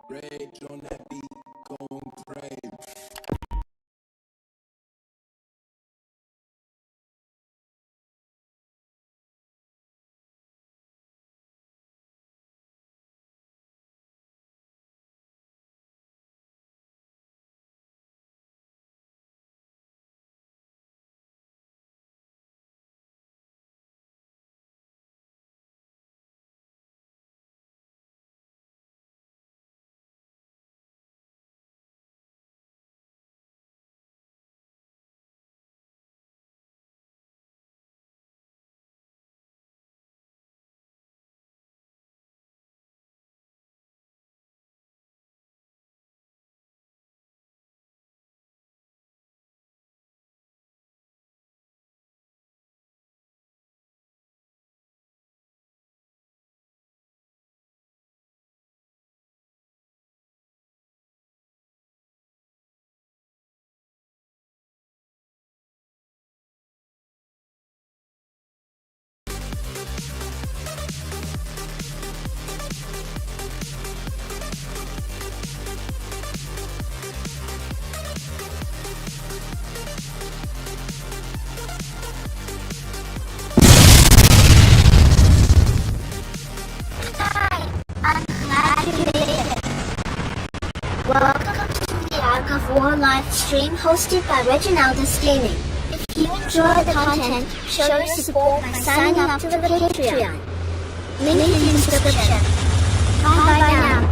Rage on that beat, going crazy. I'm glad you made it. Welcome to the Ark of War live stream hosted by Reginaldus Gaming. If you enjoy the content, show your support by signing up to the Patreon. Link in the description. Bye now.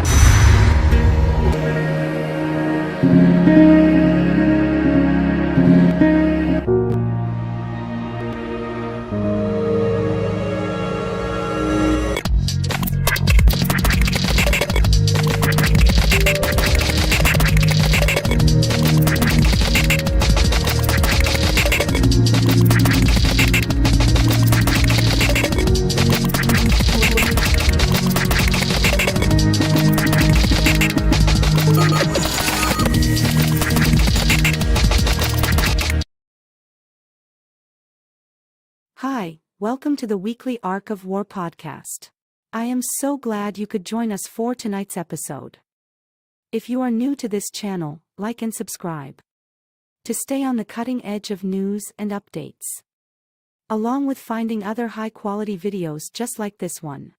Hi, welcome to the weekly Ark of War podcast. I am so glad you could join us for tonight's episode. If you are new to this channel, like and subscribe to stay on the cutting edge of news and updates, along with finding other high-quality videos just like this one.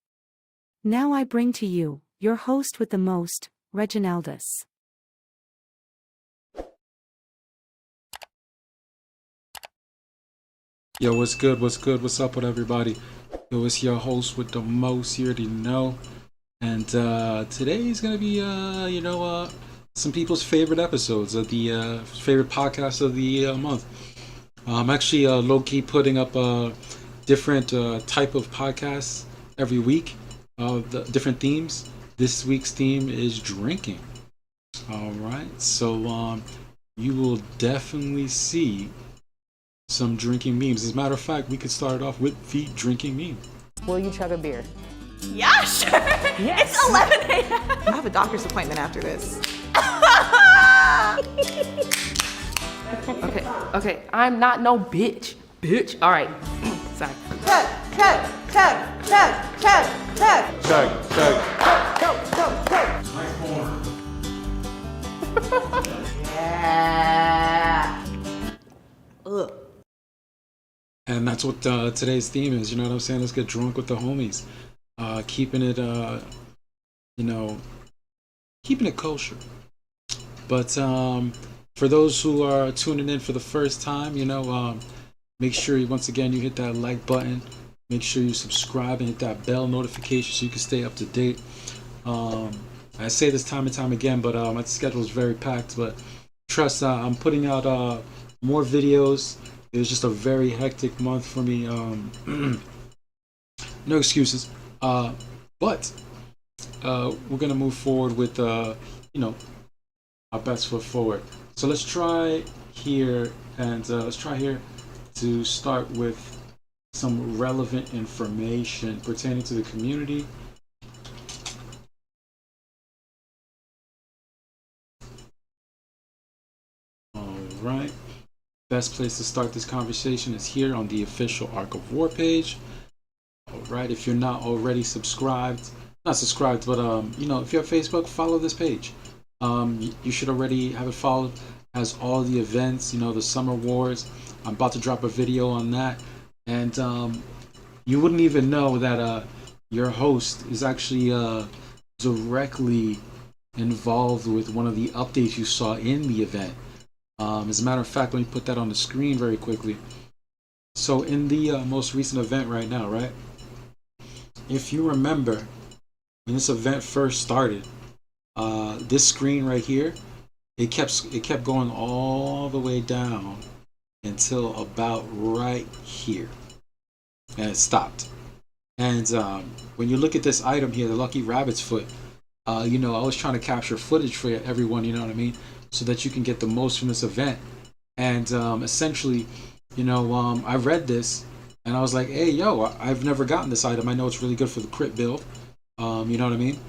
Now I bring to you, your host with the most, Reginaldus. Yo, what's good? What's up with everybody? Yo, it's your host with the most, you already know. And today is gonna be some people's favorite episodes of the favorite podcast of the month. I'm actually low-key putting up different type of podcasts every week, the different themes. This week's theme is drinking. All right, so you will definitely see some drinking memes. As a matter of fact, we could start off with the drinking meme. Will you chug a beer? Yeah, sure. Yes. It's 11 a.m. I have a doctor's appointment after this. Okay. I'm not no bitch. Bitch. All right. Sorry. Chug. Yeah. Ugh. And that's what today's theme is. You know what I'm saying? Let's get drunk with the homies. Keeping it, keeping it kosher. But for those who are tuning in for the first time, make sure once again you hit that like button. Make sure you subscribe and hit that bell notification so you can stay up to date. I say this time and time again, but my schedule is very packed. But trust, I'm putting out more videos. It was just a very hectic month for me. No excuses. But we're gonna move forward with our best foot forward. So let's try here to start with some relevant information pertaining to the community. All right. Best place to start this conversation is here on the official Ark of War page. All right, if you're not already subscribed, not subscribed, but if you have Facebook, follow this page. You should already have it followed. Has all the events, the Summer Wars. I'm about to drop a video on that, and you wouldn't even know that your host is actually directly involved with one of the updates you saw in the event. As a matter of fact, let me put that on the screen very quickly. So in the most recent event right now, right? If you remember, when this event first started, this screen right here, it kept going all the way down until about right here, and it stopped. And when you look at this item here, the Lucky Rabbit's Foot, I was trying to capture footage for everyone, you know what I mean, so that you can get the most from this event. And essentially, I read this and I was like, hey, yo, I've never gotten this item. I know it's really good for the crit build, you know what I mean,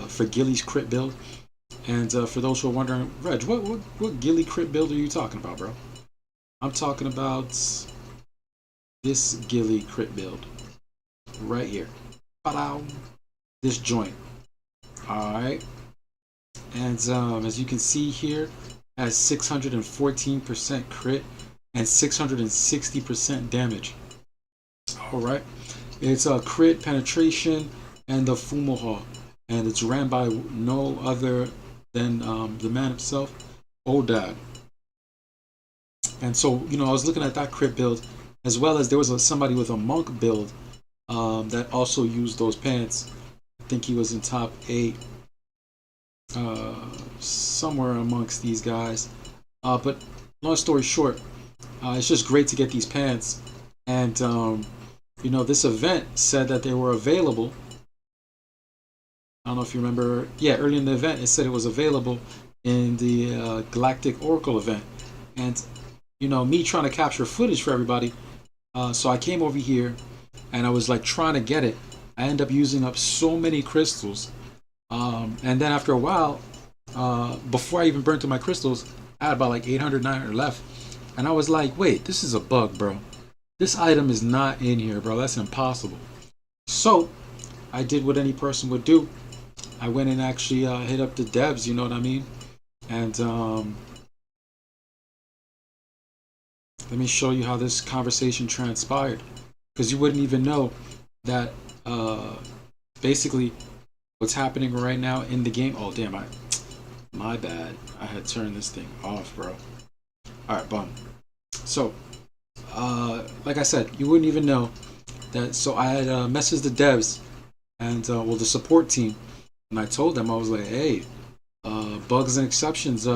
for Gilly's crit build. And for those who are wondering, Reg, what Gilly crit build are you talking about, bro? I'm talking about this Gilly crit build right here. Ba-dow. This joint. Alright. And as you can see here, has 614% crit and 660% damage. Alright. It's a crit, penetration, and the Fumoha. And it's ran by no other than the man himself, Odad. And so, I was looking at that crit build, as well as there was somebody with a monk build that also used those pants. I think he was in top 8, somewhere amongst these guys. But long story short, it's just great to get these pants. And, this event said that they were available. I don't know if you remember. Yeah, early in the event, it said it was available in the Galactic Oracle event. And, me trying to capture footage for everybody. So I came over here and I was like trying to get it. I ended up using up so many crystals. And then after a while, before I even burnt through my crystals, I had about like 800, 900 left. And I was like, wait, this is a bug, bro. This item is not in here, bro. That's impossible. So I did what any person would do. I went and actually hit up the devs, you know what I mean? And let me show you how this conversation transpired. Because you wouldn't even know that basically what's happening right now in the game. Oh, damn, my bad. I had turned this thing off, bro. Alright, bum. So, like I said, you wouldn't even know that. So I had messaged the devs and, the support team. And I told them, I was like, hey, bugs and exceptions.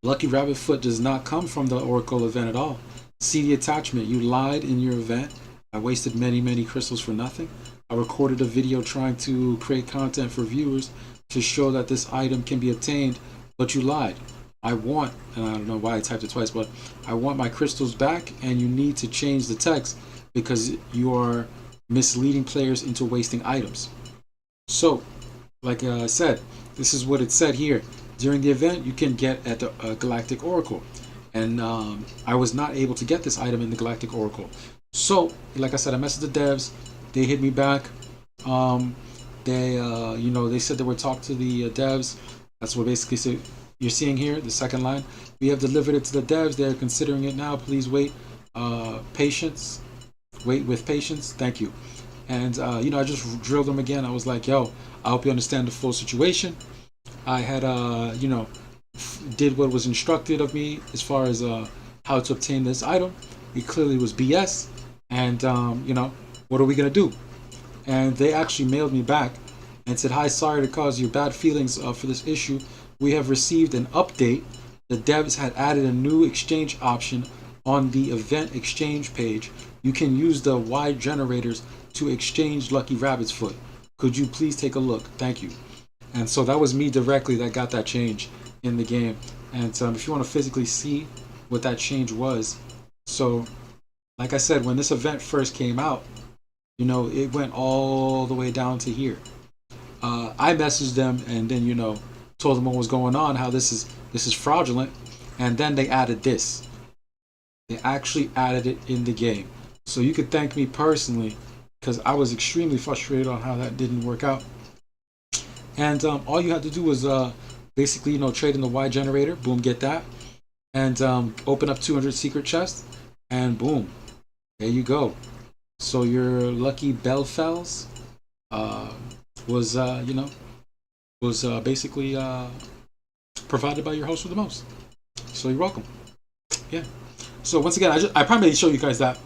Lucky Rabbit Foot does not come from the Oracle event at all. See the attachment. You lied in your event. I wasted many, many crystals for nothing. I recorded a video trying to create content for viewers to show that this item can be obtained, but you lied. I want, and I don't know why I typed it twice, but I want my crystals back, and you need to change the text because you are misleading players into wasting items. So, like I said, this is what it said here. During the event, you can get at the Galactic Oracle. And I was not able to get this item in the Galactic Oracle. So, like I said, I messaged the devs. They hit me back. They said they would talk to the devs. That's what basically you're seeing here, the second line. We have delivered it to the devs. They're considering it now. Please wait. Patience. Wait with patience. Thank you. And, I just drilled them again. I was like, yo, I hope you understand the full situation. I had, did what was instructed of me as far as how to obtain this item. It clearly was BS. And, what are we going to do? And they actually mailed me back and said, hi, sorry to cause you bad feelings for this issue. We have received an update. The devs had added a new exchange option on the event exchange page. You can use the Y generators to exchange Lucky Rabbit's Foot. Could you please take a look? Thank you. And so that was me directly that got that change in the game. And if you want to physically see what that change was, so like I said, when this event first came out, it went all the way down to here. I messaged them and then told them what was going on, how this is fraudulent, and then they added this. They actually added it in the game. So you could thank me personally because I was extremely frustrated on how that didn't work out. And all you had to do was basically, trade in the Y generator. Boom, get that, and open up 200 secret chests, and boom, there you go. So your lucky Belfels was, basically provided by your host with the most. So you're welcome. Yeah. So once again, I primarily show you guys that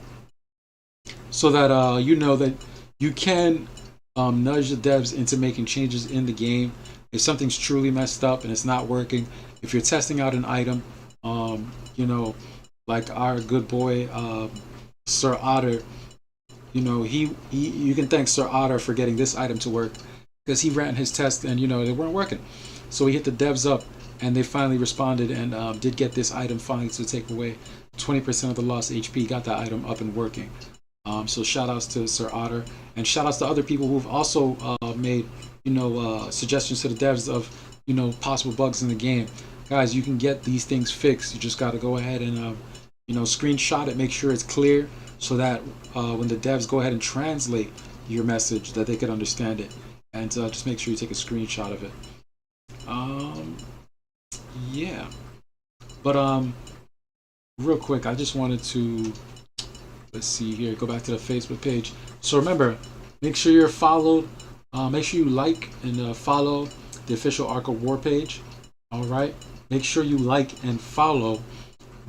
so that you know that you can nudge the devs into making changes in the game if something's truly messed up and it's not working. If you're testing out an item, like our good boy Sir Otter, you can thank Sir Otter for getting this item to work because he ran his test and they weren't working. So he hit the devs up and they finally responded and did get this item finally to take away 20% of the lost HP. Got that item up and working. So shout outs to Sir Otter and shout outs to other people who've also made suggestions to the devs of possible bugs in the game. Guys, you can get these things fixed. You just got to go ahead and screenshot it, make sure it's clear so that when the devs go ahead and translate your message that they can understand it, and just make sure you take a screenshot of it. Yeah, but real quick, I just wanted to let's see here, go back to the Facebook page. So remember, make sure you're followed, make sure you like and follow the official Ark of War page. All right, make sure you like and follow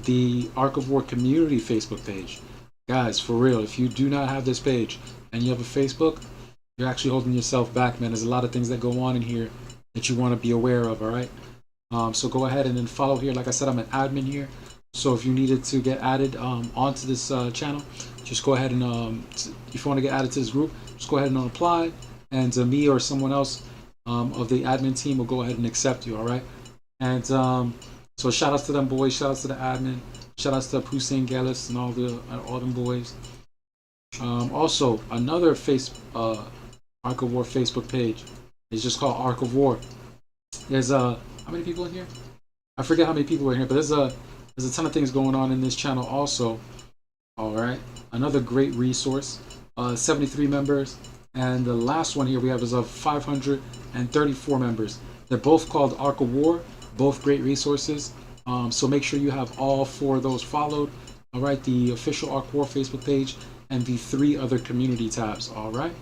the Ark of War community Facebook page. Guys, for real, if you do not have this page and you have a Facebook, you're actually holding yourself back, man. There's a lot of things that go on in here that you want to be aware of, all right? So go ahead and then follow here. Like I said, I'm an admin here. So if you needed to get added onto this channel, just go ahead and, if you want to get added to this group, just go ahead and apply. And me or someone else of the admin team will go ahead and accept you, all right? And so shout outs to them boys, shout outs to the admin, shout outs to Hussein Gellis and all them boys. Also, another Ark of War Facebook page is just called Ark of War. There's how many people in here? I forget how many people are in here, but there's a ton of things going on in this channel also. All right, another great resource. 73 members, and the last one here we have is of 534 members. They're both called Ark of War, both great resources. So make sure you have all 4 of those followed. All right, the official Ark of War Facebook page and the 3 other community tabs. All right,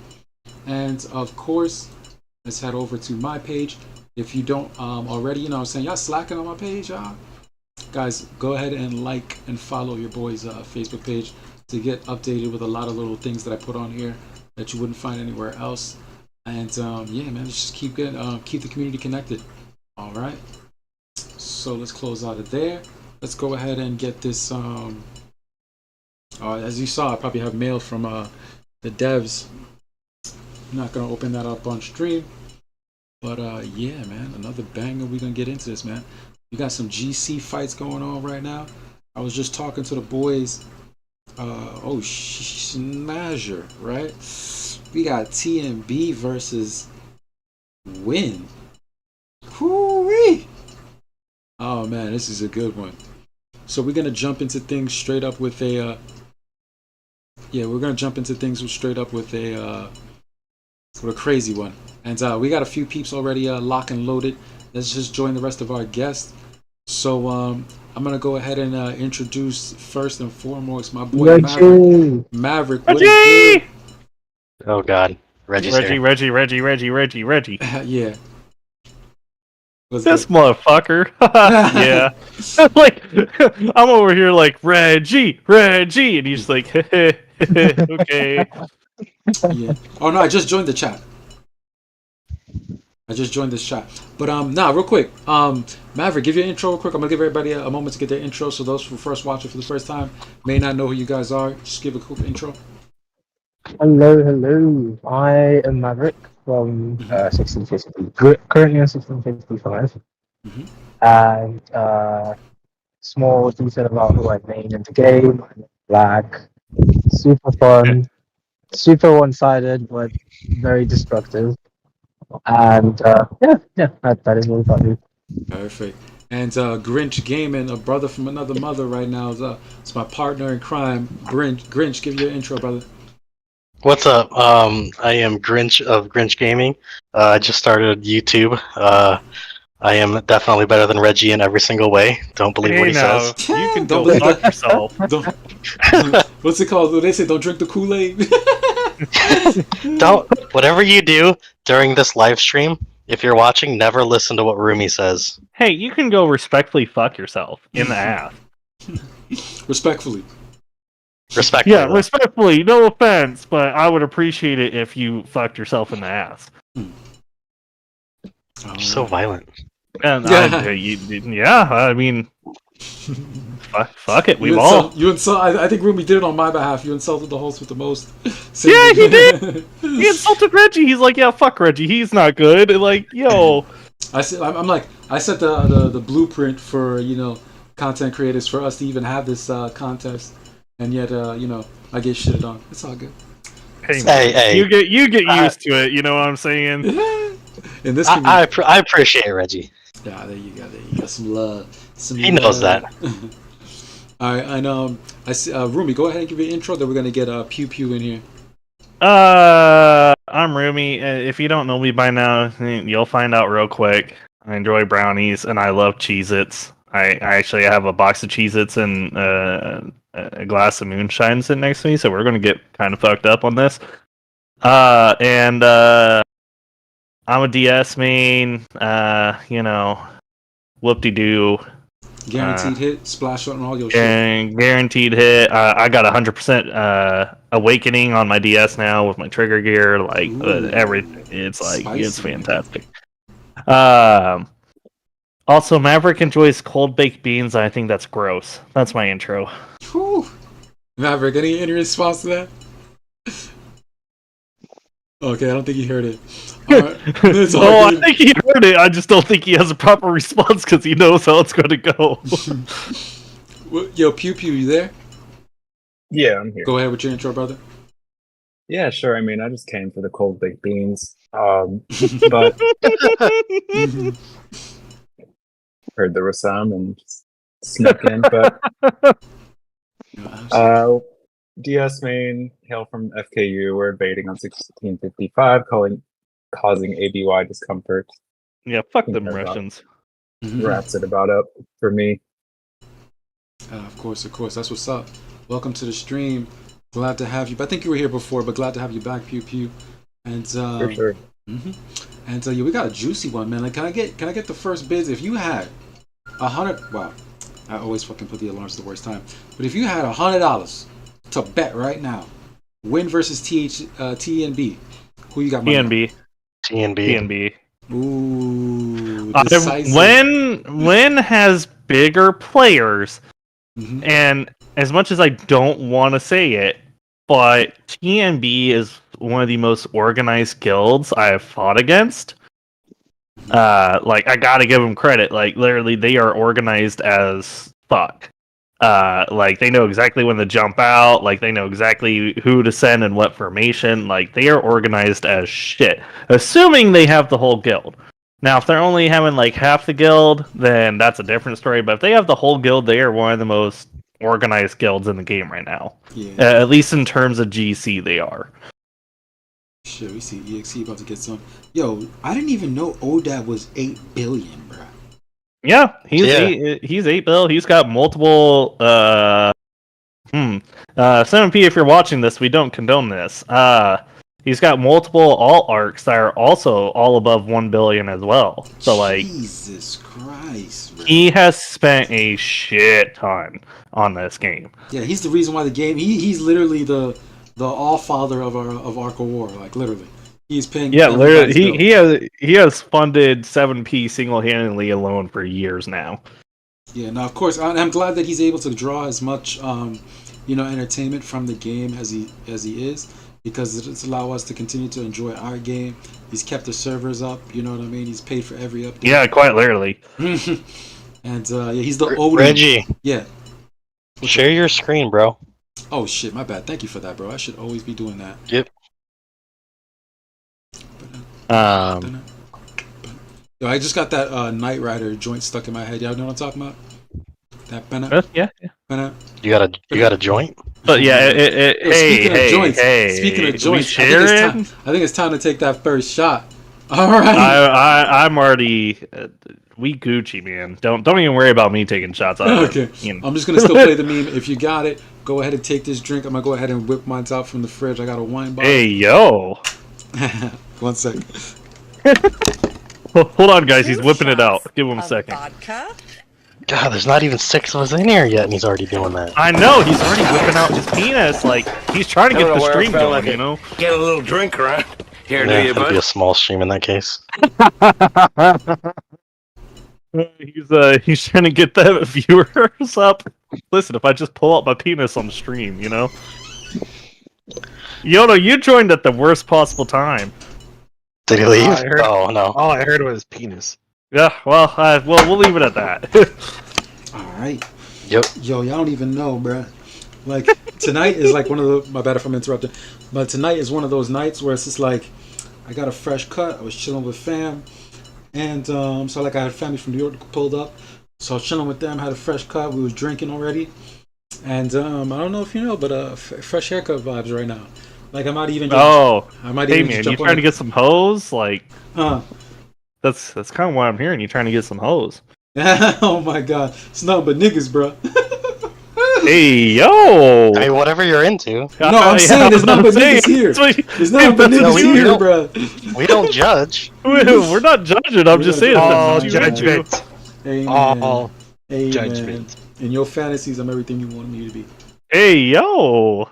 and of course, let's head over to my page. If you don't already, I'm saying y'all slacking on my page, y'all. Guys, go ahead and like and follow your boys' Facebook page to get updated with a lot of little things that I put on here that you wouldn't find anywhere else. And yeah, man, let's just keep the community connected. All right. So let's close out of there. Let's go ahead and get this. As you saw, I probably have mail from the devs. I'm not gonna open that up on stream, but yeah, man, another banger. We're gonna get into this, man. We got some GC fights going on right now. I was just talking to the boys. Smasher, right? We got TMB versus Win. Whoo-wee! Oh man, this is a good one. So we're gonna jump into things straight up with a. We're gonna jump into things straight up with a crazy one. And we got a few peeps already locked and loaded. Let's just join the rest of our guests. So I'm gonna go ahead and introduce first and foremost my boy Maverick. Maverick, what is good? Oh God, Reggie. Reggie. Yeah. What's This good? motherfucker. Yeah. Like, I'm over here like, Reggie. And he's like, okay. Yeah. Oh no, I just joined the chat. I just joined this chat. But real quick. Maverick, give your intro real quick. I'm gonna give everybody a moment to get their intro. So those who first watch it for the first time may not know who you guys are. Just give a quick intro. Hello. I am Maverick from 1650. Currently on 1655. Mhm. And small detail about who I main in the game. Black, super fun, super one-sided, but very destructive. And that is what about me. Perfect. And Grinch Gaming, a brother from another mother right now. It's my partner in crime. Grinch, give your intro, brother. What's up? I am Grinch of Grinch Gaming. I just started YouTube. I am definitely better than Reggie in every single way. Don't believe what Hey he now, says. you can Don't go believe fuck that. yourself. What's it called? They say don't drink the Kool-Aid. Don't. Whatever you do during this live stream, if you're watching, never listen to what Rumi says. Hey, you can go respectfully fuck yourself in the ass. Respectfully. Respectfully. Yeah, though. respectfully, no offense, but I would appreciate it if you fucked yourself in the ass. You're so violent. And Yeah. I mean, fuck it, You we've all. I think Rumi did it on my behalf. You insulted the host with the most. Yeah, he did. He insulted Reggie. He's like, yeah, fuck Reggie. He's not good. And like, yo. I said, I set the blueprint for content creators for us to even have this contest, and yet I get shitted on. It's all good. Hey. You get used to it. You know what I'm saying? In this I appreciate Reggie. yeah, there you go. Some love. He knows that. All right, and I see, Rumi, go ahead and give your intro. Then we're gonna get Pew Pew in here. I'm Rumi. If you don't know me by now, you'll find out real quick. I enjoy brownies and I love Cheez-Its. I actually have a box of Cheez-Its and a glass of moonshine sitting next to me, so we're gonna get kind of fucked up on this. And I'm a DS main. Whoop-de-doo. Guaranteed hit, splash on all your shit. And guaranteed hit. I got 100% awakening on my DS now with my trigger gear, like everything. It's like Spicy. it's fantastic. Also, Maverick enjoys cold baked beans. I think that's gross. That's my intro. Whew. Maverick, any response to that? Okay, I don't think he heard it. All right. It's all Oh, I good. think he heard it. I just don't think he has a proper response because he knows how it's going to go. Yo, Pew Pew, you there? Yeah, I'm here. Go ahead with your intro, brother. Yeah, sure. I mean, I just came for the cold baked beans. But heard there was some and just snuck in. But DS main, hail from FKU. We're invading on 1655, causing ABY discomfort. Yeah, fuck them Yeah, Russians. Wraps it about up for me. Of course. That's what's up. Welcome to the stream. Glad to have you. I think you were here before, but glad to have you back, Pew Pew. And For sure. And yeah, we got a juicy one, man. Like, can I get the first bids? If you had 100, wow, I always fucking put the alarms at the worst time. But if you had $100 to bet right now, win versus TNB, who you got? money TNB. on? Ooh, decisive. When has bigger players, Mhm. and as much as I don't want to say it, but TNB is one of the most organized guilds I have fought against. Like, I gotta give them credit. Like, literally, they are organized as fuck. Like, they know exactly when to jump out. Like, they know exactly who to send and what formation. Like, they are organized as shit. Assuming they have the whole guild. Now, if they're only having, like, half the guild, then that's a different story. But if they have the whole guild, they are one of the most organized guilds in the game right now. Yeah. At least in terms of GC, they are. Shit, we see EXE about to get some. Yo, I didn't even know ODAD was 8 billion, bro. Yeah, he's Yeah. he's 8 bill. He's got multiple 7P, if you're watching this, we don't condone this. He's got multiple alt arcs that are also all above 1 billion as well. So like, Jesus Christ, bro. he has spent a shit ton on this game. Yeah, he's the reason why the game. He's literally the all father of Ark of War. Like, literally, he's paying. Yeah, everybody's literally, bill. he has funded 7P single handedly alone for years now. Yeah, now of course, I'm glad that he's able to draw as much, entertainment from the game as he is, because it's allow us to continue to enjoy our game. He's kept the servers up. You know what I mean? He's paid for every update. Yeah, quite literally. And yeah, he's the Odin. Reggie, Yeah. share your screen, bro. Oh shit, my bad. Thank you for that, bro. I should always be doing that. Yep. Yo, I just got that Knight Rider joint stuck in my head. Y'all know what I'm talking about? That penna. Yeah. You got a joint? But yeah, Yo, speaking of we joints, sharing? I think it's time to take that first shot. All right. I'm already. We Gucci, man. Don't even worry about me taking shots out. Okay. I'm just gonna still play the meme. If you got it, go ahead and take this drink. I'm gonna go ahead and whip mine out from the fridge. I got a wine bottle. Hey, yo. 1 second. Hold on, guys. He's whipping it out. Give him a second. Vodka. God, there's not even 6 of us in here yet, and he's already doing that. I know. He's already whipping out his penis. Like, he's trying to get the stream going, you know? Get a little drink around here, Yeah, do you, it'll be bud? a small stream in that case. He's trying to get the viewers up. Listen, if I just pull out my penis on the stream, you know? Yoda, you joined at the worst possible time. Did he leave? Oh, No. All I heard was penis. Yeah, well, we'll leave it at that. All right. Yep. Yo, y'all don't even know, bruh. Like, tonight is like one of the... My bad if I'm interrupting. But tonight is one of those nights where it's just like, I got a fresh cut. I was chilling with fam. And so like I had family from New York pulled up. So I was chilling with them, had a fresh cut. We was drinking already. And I don't know if you know, but fresh haircut vibes right now. Like I might even just... Hey man, you trying to get some hoes? Like... That's kind of what I'm hearing. You trying to get some hoes? Oh my god, it's nothing but niggas, bro. Hey yo! I mean, whatever you're into. No, I'm saying there's nothing but niggas here. There's nothing but niggas here, bro. We don't judge. We're not judging. I'm just saying. All judgment. Amen. All Amen. judgment. In your fantasies, I'm everything you want me to be. Hey yo!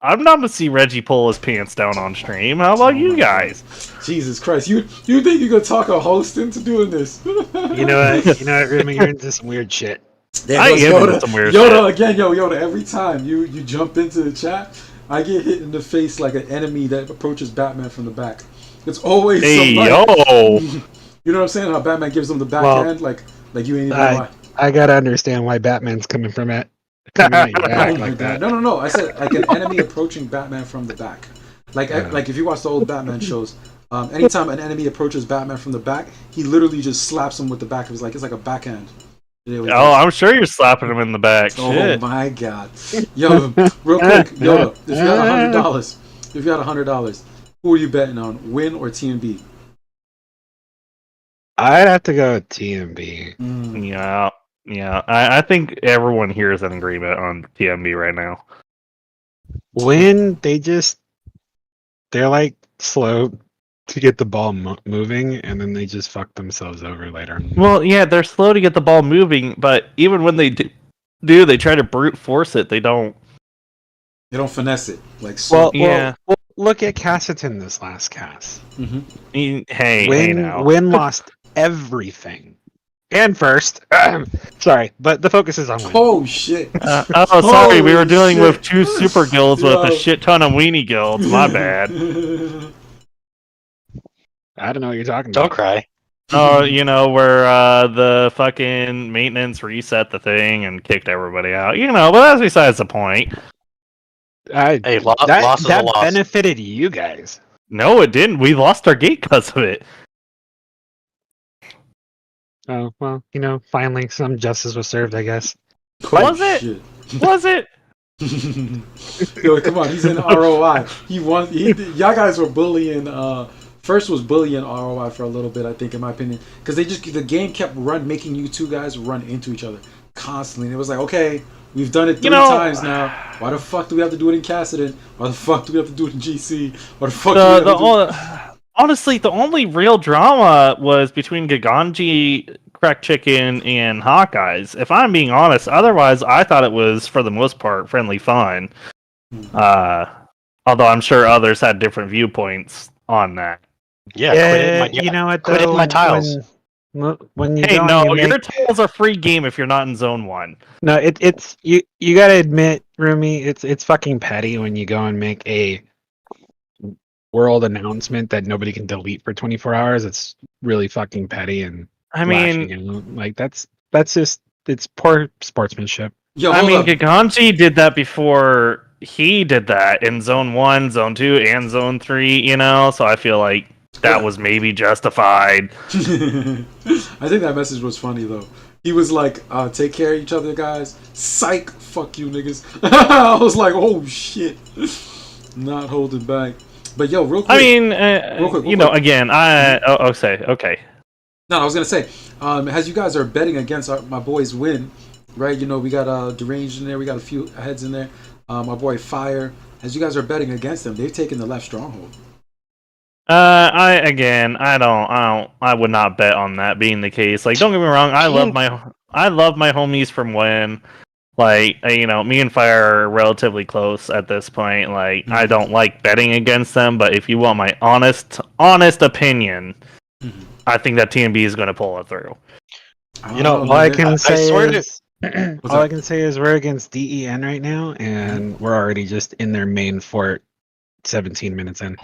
I'm not gonna see Reggie pull his pants down on stream. How about you guys? Jesus Christ, you think you're gonna talk a host into doing this? You know what, Remy, you're into some weird shit. I am into some weird Yoda shit. again, Yoda. Every time you jump into the chat, I get hit in the face like an enemy that approaches Batman from the back. It's always Hey somebody. yo! You know what I'm saying? How Batman gives him the backhand, like you ain't even why. I gotta understand why Batman's coming at you back like that. No. I said like an enemy approaching Batman from the back. Like if you watch the old Batman shows, anytime an enemy approaches Batman from the back, he literally just slaps him with the back of his it's like a backhand. I'm sure you're slapping him in the back. Oh Shit. my god. Yo, real quick, Yoda, if you had $100, who are you betting on? Win or TMB? I'd have to go with TMB. Yeah. I think everyone here is in agreement on TMB right now. When they're like slow to get the ball moving, and then they just fuck themselves over later. Well, yeah, they're slow to get the ball moving, but even when they do, they try to brute force it. They don't finesse it. Like so. Well, look at Cassiton this last cast. Mm-hmm. Hey, Win lost everything. And first, sorry, but the focus is on Win. Oh shit! Sorry, we were dealing with 2 super guilds with a shit ton of weenie guilds. My bad. I don't know what you're talking about. Don't cry. Oh, where the fucking maintenance reset the thing and kicked everybody out. But that's besides the point. Hey, loss is a loss. Benefited you guys. No, it didn't. We lost our gate because of it. Oh, well, finally some justice was served, I guess. Was it? Was it? Yo, come on, he's in ROI. He won. Y'all guys were bullying. First was bullying ROI for a little bit, I think, in my opinion, because the game kept making you two guys run into each other constantly. And it was like, okay, we've done it 3 times now. Why the fuck do we have to do it in Cassidy? Why the fuck do we have to do it in GC? Why the fuck do we have to do it? Honestly, the only real drama was between Giganji, Crack Chicken, and Hawkeyes. If I'm being honest, otherwise, I thought it was, for the most part, friendly fun. Although I'm sure others had different viewpoints on that. Yeah, you know what? Quit hitting my tiles. When you your tiles are free game if you're not in zone 1. No, it's you gotta admit, Rumi, it's fucking petty when you go and make a world announcement that nobody can delete for 24 hours. It's really fucking petty, and I mean, like that's just it's poor sportsmanship. Yo, Giganji did that before he did that in zone 1, zone 2, and zone 3. So I feel like that was maybe justified. I think that message was funny though. He was like, take care of each other, guys. Psych, fuck you, niggas. I was like, oh shit. Not holding back. But yo, real quick. I mean, real quick. again, okay. No, I was gonna say, as you guys are betting against my boys win, right? You know, we got Deranged in there, we got a few heads in there. My boy Fire. As you guys are betting against them, they've taken the left stronghold. I would not bet on that being the case. Like, don't get me wrong, I love my homies from when, like, me and Fire are relatively close at this point. Like, I don't like betting against them, but if you want my honest opinion, I think that TMB is going to pull it through. All I can say is we're against DEN right now, and we're already just in their main fort 17 minutes in.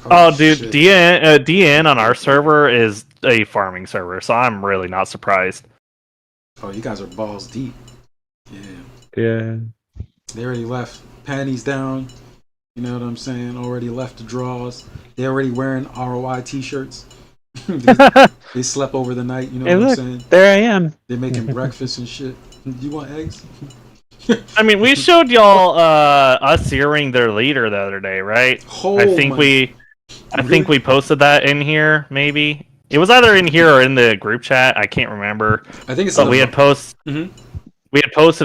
Oh, dude, DN on our server is a farming server, so I'm really not surprised. Oh, you guys are balls deep. Yeah. They already left panties down. You know what I'm saying? Already left the draws. They already wearing ROI t-shirts. They slept over the night. You know what I'm saying? There I am. They're making breakfast and shit. You want eggs? I mean, we showed y'all us zeroing their leader the other day, right? I think we posted that in here. Maybe it was either in here or in the group chat. I can't remember. I think it's. But we had posted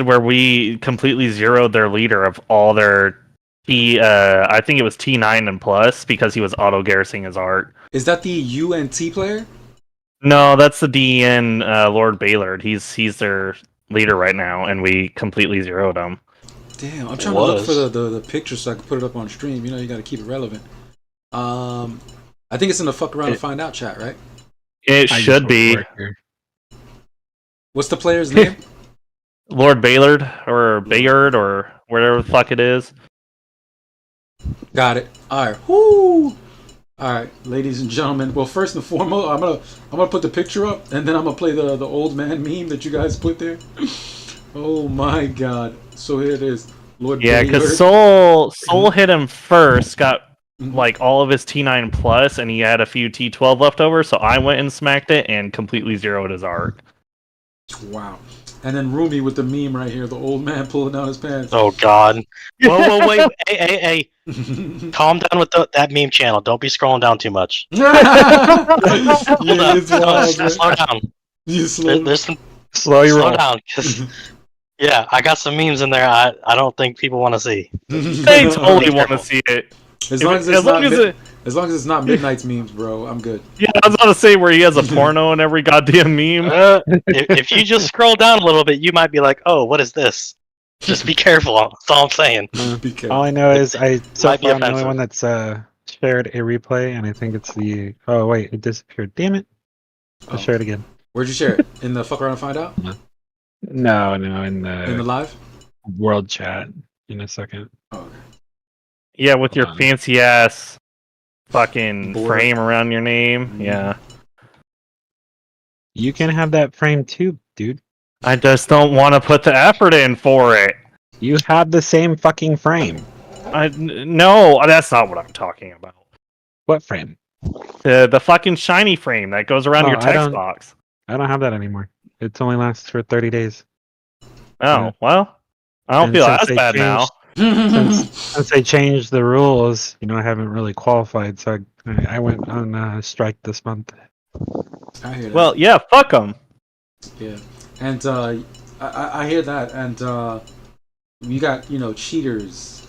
where we completely zeroed their leader of all their I think it was T9 and plus because he was auto garrisoning his art. Is that the UNT player? No, that's the DN Lord Baylord. He's their leader right now, and we completely zeroed him. Damn, I'm trying to look for the picture so I can put it up on stream. You know, you got to keep it relevant. I think it's in the fuck around and find out chat, right? It should be. What's the player's name? Lord Baylord or Bayard or whatever the fuck it is. Got it. All right. Whoo. All right, ladies and gentlemen. Well, first and foremost, I'm gonna put the picture up, and then I'm gonna play the old man meme that you guys put there. Oh my god! So here it is, Lord. Yeah, because Soul hit him first, got like all of his T9 plus, and he had a few T12 left over. So I went and smacked it and completely zeroed his art. Wow. And then Rumi with the meme right here, the old man pulling down his pants. Oh god! Whoa, wait, hey! Calm down with that meme channel. Don't be scrolling down too much. Slow down. Slow down, cause I got some memes in there. I don't think people want to see. They totally want to see it. As long as it's not Midnight's memes, bro, I'm good. Yeah, I was about to say where he has a porno in every goddamn meme. If you just scroll down a little bit, you might be like, "Oh, what is this?" Just be careful. That's all I'm saying. Be careful. All I know is I'm the only one that's shared a replay, and I think it's the. Oh wait, it disappeared. Damn it! I'll share it again. Where'd you share it? In the fuck around and find out? No, in the live world chat. In a second. Oh, okay. Yeah, with your fancy ass fucking frame around your name. Yeah. You can have that frame too, dude. I just don't want to put the effort in for it. You have the same fucking frame. No, that's not what I'm talking about. What frame? The fucking shiny frame that goes around your text box. I don't have that anymore. It only lasts for 30 days. Oh, well. I don't feel as bad now. Since they changed the rules, I haven't really qualified, so I went on strike this month. I hear that. Well, yeah, fuck them. Yeah, and I hear that, and we got cheaters.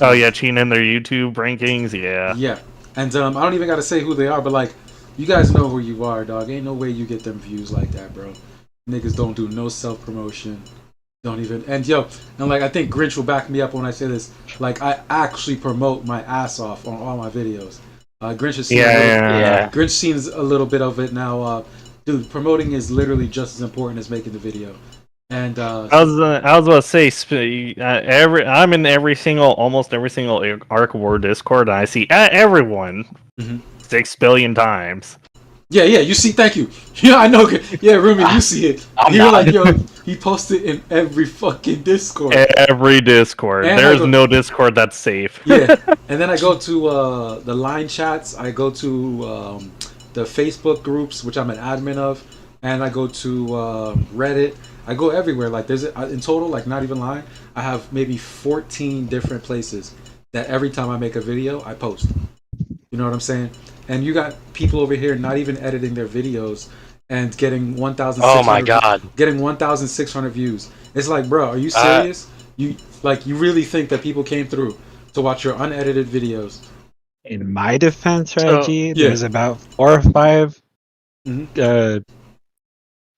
Oh yeah, cheating in their YouTube rankings, yeah. Yeah, and I don't even gotta say who they are, but like, you guys know who you are, dog. Ain't no way you get them views like that, bro. Niggas don't do no self promotion. Don't even like I think Grinch will back me up when I say this. Like I actually promote my ass off on all my videos. Grinch has seen Grinch sees a little bit of it now. Dude, promoting is literally just as important as making the video. And I was about to say I'm in almost every single Ark of War Discord, and I see everyone 6 billion times. Yeah, you see, thank you. Yeah, I know. Yeah, Rumi, you see it. You're like, yo, he posted in every fucking Discord. Every Discord. And there's no Discord that's safe. Yeah, and then I go to the line chats. I go to the Facebook groups, which I'm an admin of. and I go to Reddit. I go everywhere. Like there's in total, like not even lying, I have maybe 14 different places that every time I make a video, I post. You know what I'm saying? And you got people over here not even editing their videos and getting 1,600. Oh my god! Getting 1,600 views. It's like, bro, are you serious? You really think that people came through to watch your unedited videos? In my defense, Reggie, yeah. there's about 4 or 5,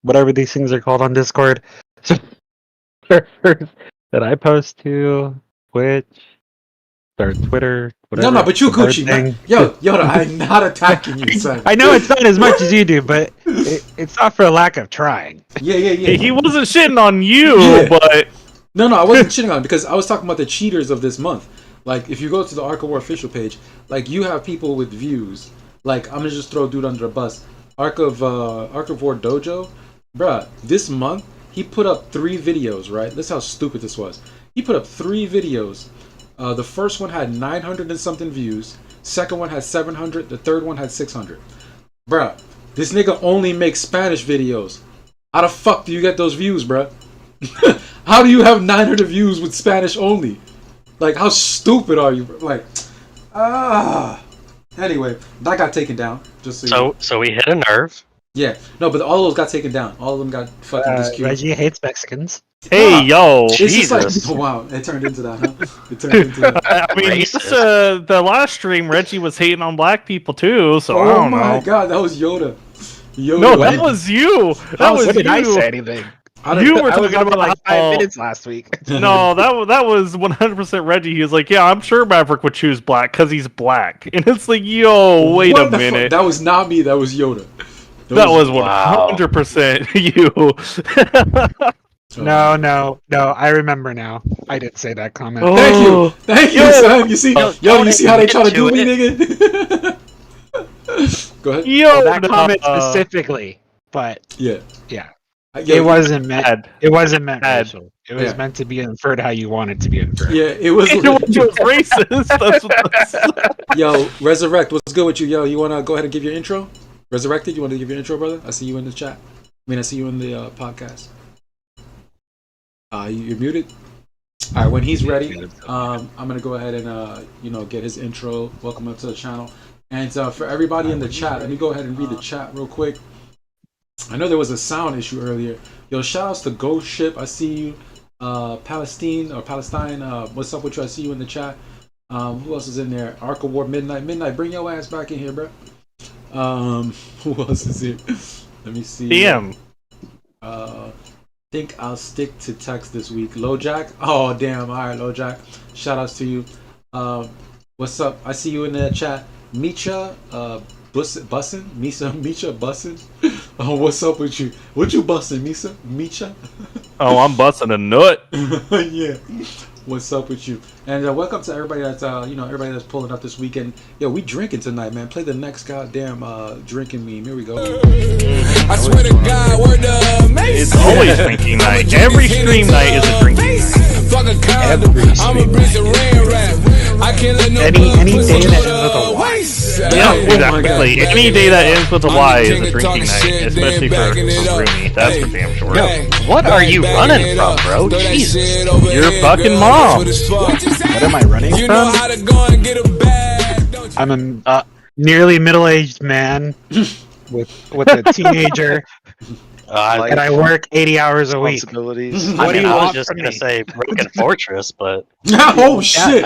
whatever these things are called on Discord, servers that I post to, Twitch, or Twitter, whatever. No, but you Gucci, man. Yo, Yoda, I'm not attacking you, son. I know it's not as much as you do, but it's not for a lack of trying. Yeah. He wasn't shitting on you, but... No, I wasn't shitting on him because I was talking about the cheaters of this month. Like, if you go to the Ark of War official page, like, you have people with views. Like, I'm gonna just throw a dude under a bus. Ark of War Dojo, bruh, this month, he put up 3 videos, right? That's how stupid this was. He put up 3 videos. The first one had 900 and something views. Second one had 700. The third one had 600. Bruh, this nigga only makes Spanish videos. How the fuck do you get those views, bruh? How do you have 900 views with Spanish only? Like, how stupid are you? Like, Anyway, that got taken down. Just so we hit a nerve. Yeah, no, but all of those got taken down. All of them got fucking disqueued. Reggie hates Mexicans. Hey, yo! It's Jesus. just like, oh, wow, it turned into that, huh? It turned into that. I mean, the last stream, Reggie was hating on black people too, so I Oh don't my know. god, that was Yoda. No, that was you. That was When did you. I say anything? You were I was talking up for about like 5 minutes last week. No, that was 100% Reggie. He was like, "Yeah, I'm sure Maverick would choose black because he's black," and it's like, "Yo, wait What a the minute." That was not me. That was Yoda. That was 100% you. No. I remember now. I did say that comment. Thank you, son. You see, you see how they try to do me, nigga. Go ahead. Well, that comment specifically, but yeah. It wasn't meant. It wasn't meant Bad. racial. It was meant to be inferred how you want it to be inferred. Yeah, it was. It was racist. That's what that's... Yo, Resurrect, what's good with you? Yo, you wanna go ahead and give your intro? Resurrected, you wanna give your intro, brother? I see you in the chat. I see you in the podcast. You're muted. All right, when he's ready, I'm gonna go ahead and get his intro. Welcome up to the channel, and for everybody in the chat, let me go ahead and read the chat real quick. I know there was a sound issue earlier. Yo, shout outs to Ghost Ship. I see you. Palestine. What's up with you? I see you in the chat. Who else is in there? Ark of War Midnight. Bring your ass back in here, bro. Who else is here? Let me see. Damn. Think I'll stick to text this week. LoJack. Oh damn. All right, LoJack. Shout outs to you. What's up? I see you in the chat. Micha. Bussin? Misha bussin? Oh, what's up with you? What you bussin', Micha? Oh, I'm busting a nut. Yeah. What's up with you? And welcome to everybody that's everybody that's pulling up this weekend. Yo, we drinking tonight, man. Play the next goddamn drinking meme. Here we go. I swear to God, we're the It's always drinking night. Every stream night is a drinking night. Fuck a condom. I'm a bitch of rain rap. I can't let no Any day that ends with a Y. Yeah, exactly. Any day that ends with a Y is a drinking night, especially for Rumi. That's for damn sure. What are you running from, bro? Jesus. Your fucking mom. What am I running from? I'm a nearly middle-aged man with a teenager, and I work 80 hours a week. I was just gonna say Broken Fortress, but oh shit!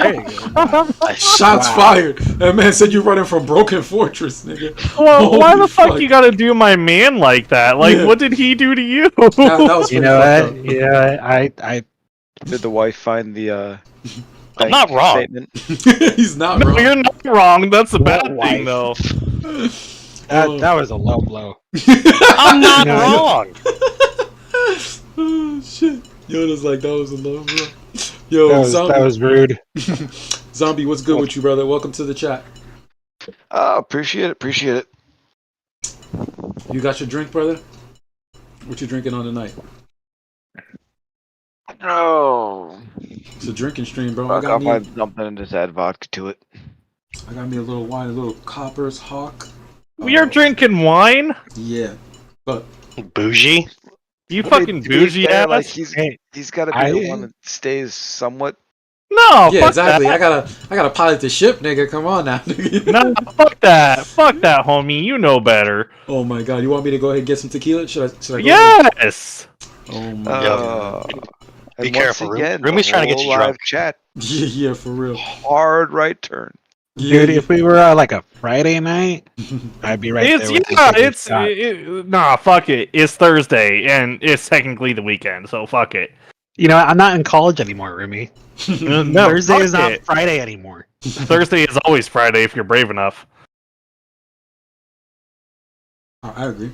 Shots fired. That man said you're running from Broken Fortress, nigga. Well, why the fuck you gotta do my man like that? Like, what did he do to you? That was You know what? Yeah, I Did the wife find the I'm not wrong. statement? He's not No, wrong. you're not wrong. That's a bad What thing, though. that was a low blow. I'm not No, wrong. Oh shit! Yoda's like that was a low bro. Yo, Zombie. That was rude. Zombie, what's good with you, brother? Welcome to the chat. Appreciate it. You got your drink, brother? What you drinking on tonight? Oh, It's a drinking stream, bro. I got my something and just add vodka to it. I got me a little wine, a little Copper's Hawk. We are drinking wine? Yeah, but Bougie? You I mean, fucking to be bougie fair, ass. like he's got to be the one that stays somewhat. No, Yeah, fuck exactly. that. I gotta pilot the ship, nigga. Come on now. No, fuck that. Fuck that, homie. You know better. Oh my god, you want me to go ahead and get some tequila? Should I go? Yes. Oh my god. And Be once careful. again, Rumi's the trying to get whole you live drunk. chat. Yeah, for real. Hard right turn. Dude, if we were like a Friday night, I'd be right there with nah, fuck it. It's Thursday and it's technically the weekend, so fuck it. You know, I'm not in college anymore, Rumi. No, Thursday fuck is not it. Friday anymore. Thursday is always Friday if you're brave enough. I agree.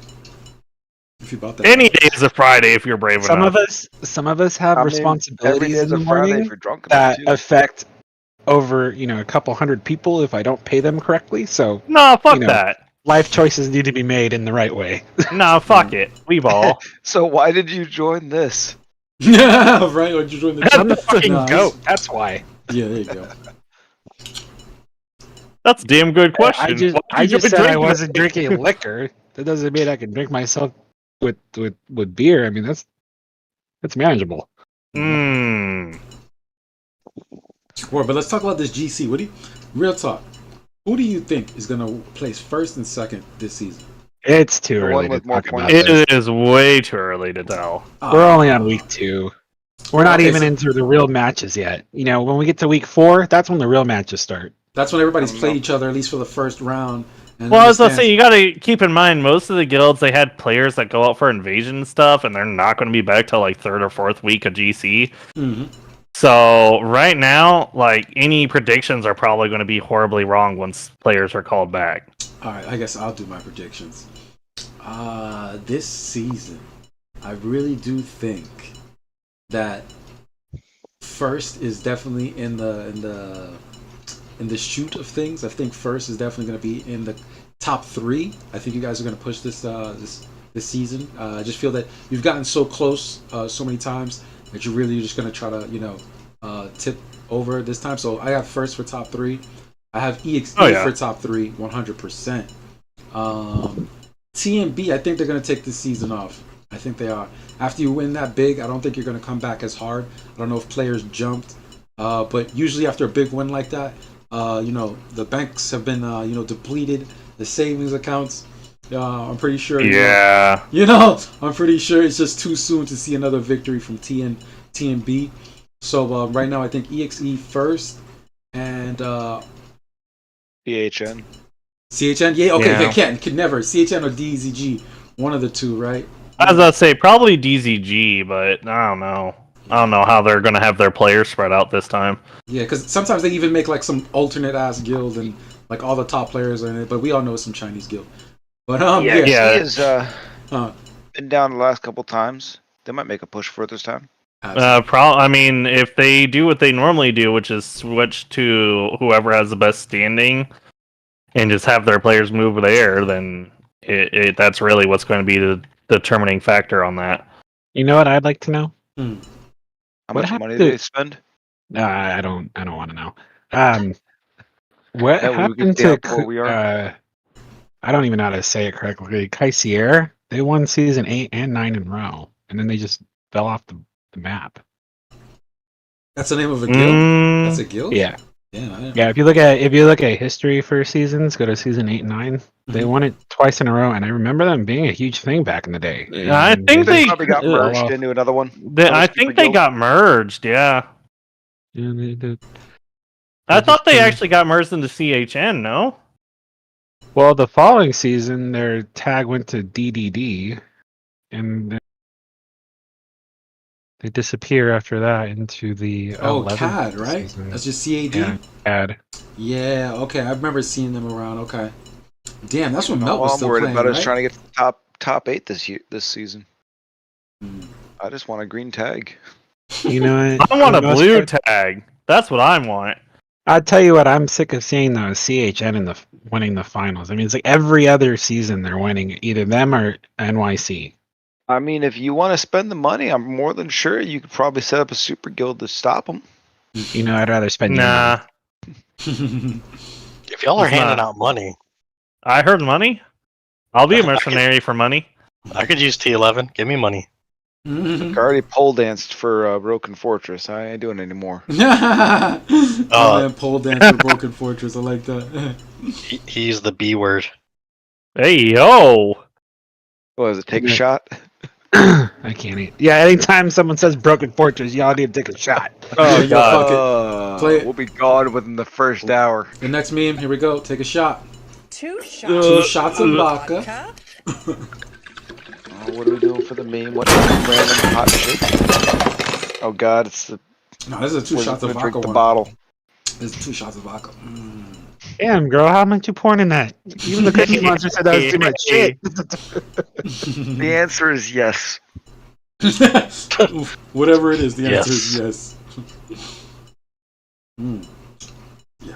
If you bought that. Any day is a Friday if you're brave Some enough. of us have I mean, every responsibilities day's in the a Friday morning if you're drunk enough, that too. affect over, a couple hundred people if I don't pay them correctly. So No, fuck that. life choices need to be made in the right way. No, fuck it. We ball. So why did you join this? Yeah, right. Or you join the I'm the fucking Nah, goat. That's why. Yeah, there you go. That's a damn good question. I just said I wasn't drinking liquor. That doesn't mean I can drink myself with beer. I mean that's manageable. Hmm. Well, but let's talk about this GC. Real talk. Who do you think is gonna place first and second this season? It's too The early one to with more talk about points. this. It is way too early to tell. We're only on week 2. We're not Okay, even so- into the real matches yet. When we get to week 4, that's when the real matches start. That's when everybody's played each other at least for the first round. And Well, I was gonna understands- say, you gotta keep in mind, most of the guilds, they had players that go out for invasion and stuff, and they're not gonna be back till like 3rd or 4th week of GC. Mhm. So, right now, like, any predictions are probably gonna be horribly wrong once players are called back. Alright, I guess I'll do my predictions. This season, I really do think that first is definitely in the shoot of things. I think first is definitely going to be in the top 3. I think you guys are going to push this this season. I just feel that you've gotten so close so many times that you're really just going to try to tip over this time. So I have first for top 3. I have EXE for top 3, 100%. TMB, I think they're going to take this season off. I think they are. After you win that big, I don't think you're going to come back as hard. I don't know if players jumped, but usually after a big win like that, the banks have been, depleted. The savings accounts, I'm pretty sure. Yeah. I'm pretty sure it's just too soon to see another victory from TMB. So right now, I think EXE first and PHN. CHN. Yeah, okay, Yeah. they could never CHN or DZG, one of the two, right? I was gonna say, probably DZG, but I don't know. I don't know how they're gonna have their players spread out this time. Yeah, because sometimes they even make like some alternate ass guild and like all the top players are in it, but we all know it's some Chinese guild. But He has been down the last couple times. They might make a push for it this time. I mean, if they do what they normally do, which is switch to whoever has the best standing, and just have their players move there, then that's really what's going to be the determining factor on that. You know what I'd like to know? How What much happened money to- do they spend? I don't want to know. What That way we happened can see to? how poor we are. I don't even know how to say it correctly. Kaisier, they won season 8 and 9 in a row, and then they just fell off the map. That's the name of a guild. That's a guild. Yeah. Yeah. If you look at history for seasons, go to season 8 and 9. They won it twice in a row, and I remember them being a huge thing back in the day. I think They they probably got merged into another one. I think they got merged. Yeah. Yeah, they did. I thought they actually got merged into CHN. No. Well, the following season, their tag went to DDD, and then they disappear after that into the Oh, 11th CAD, right? season. That's just CAD. Yeah, CAD. Yeah. Okay, I remember seeing them around. Okay. Damn, that's when No, Melt was all I'm still worried playing, about is right? trying to get to the top 8 this season. I just want a green tag. You know what? I want a For the most blue part- tag. That's what I want. I'll tell you what, I'm sick of seeing though CHN in winning the finals. I mean, it's like every other season they're winning, either them or NYC. I mean, if you want to spend the money, I'm more than sure you could probably set up a super guild to stop them. You know, I'd rather spend your Nah. money. If y'all are It's handing not. out money, I heard money. I'll be a mercenary for money. I could use T11. Give me money. I already pole danced for Broken Fortress. I ain't doing it anymore. Oh man, pole dance for Broken Fortress. I like that. He used the B word. Hey yo! What is it? Take a shot? I can't eat. Yeah, anytime someone says Broken Fortress, y'all need to take a shot. Oh yo, fuck it. Play it. We'll be gone within the first hour. The next meme. Here we go. Take a shot. 2 shots. 2 shots of vodka. What are we doing for the meme? What random hot shit? Oh god, it's the. No, this is a 2 shots of vodka. Drink the one. bottle. This is 2 shots of vodka. Damn, girl, how much you pouring in that? Even the Cookie Monster said that was too much shit. The answer is yes. Whatever it is, the answer is yes. Yeah.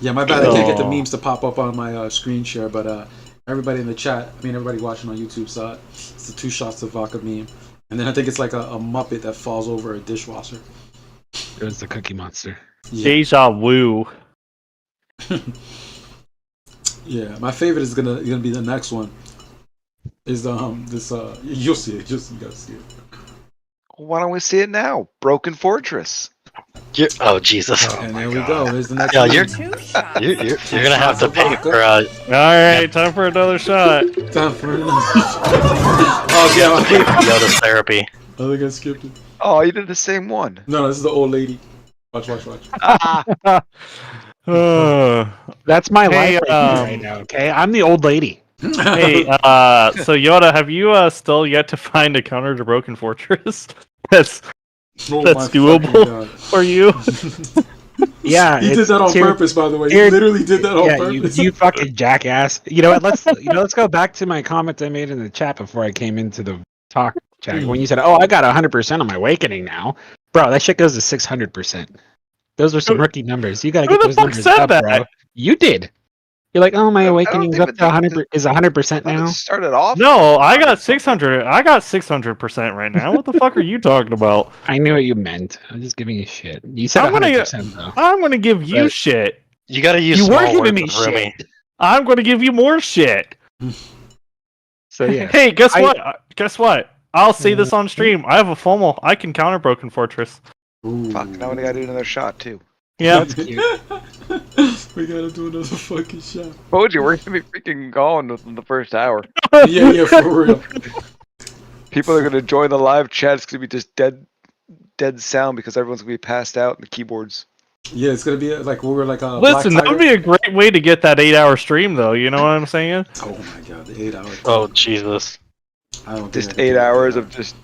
Yeah, my bad. I can't get the memes to pop up on my screen share, but everybody in the chat, everybody watching on YouTube saw it. It's the 2 shots of vodka meme. And then I think it's like a Muppet that falls over a dishwasher. It was the Cookie Monster. Yeah. Deja vu. Yeah, my favorite is gonna be the next one. Is this you'll see it. You gotta see it. Why don't we see it now? Broken Fortress. Oh Jesus! And there we go. There's the next. Yeah, one. you're gonna have to pay for. All right, time for another shot. Time for another. Oh yeah, Yoda's therapy. I think I skipped it. Oh, you did the same one. No, this is the old lady. Watch. That's my Hey, life right now, okay? I'm the old lady. Hey, so Yoda, have you still yet to find a counter to Broken Fortress that's doable for you? Yeah, he did that on purpose, by the way. He literally did that on purpose. You fucking jackass. You know what? Let's go back to my comments I made in the chat before I came into the talk chat. When you said, "Oh, I got 100% on my awakening now," bro, that shit goes to 600%. Those are some rookie numbers. You gotta get those numbers up, bro. You did. You're like, oh, my awakening's up to 100. Is 100% now? Started off. No, I got 600. I got 600% right now. What the fuck are you talking about? I knew what you meant. I'm just giving you shit. You said 100% though. I'm gonna give you shit. You gotta use. You were small giving me words, shit. Rumi. I'm gonna give you more shit. So yeah. Hey, guess what? Guess what? I'll say this on stream. I have a FOMO. I can counter Broken Fortress. Fuck, now we gotta do another shot too. Yeah. That's cute. We gotta do another fucking shot. Told you, we're gonna be freaking gone within the first hour. Yeah, for real. People are gonna join the live chat. It's gonna be just dead sound because everyone's gonna be passed out in the keyboards. Yeah, it's gonna be like we were like a. Listen, that would be a great way to get that 8-hour stream, though. You know what I'm saying? Oh my god, the 8 hours. Oh Jesus! I don't. Just 8 hours of just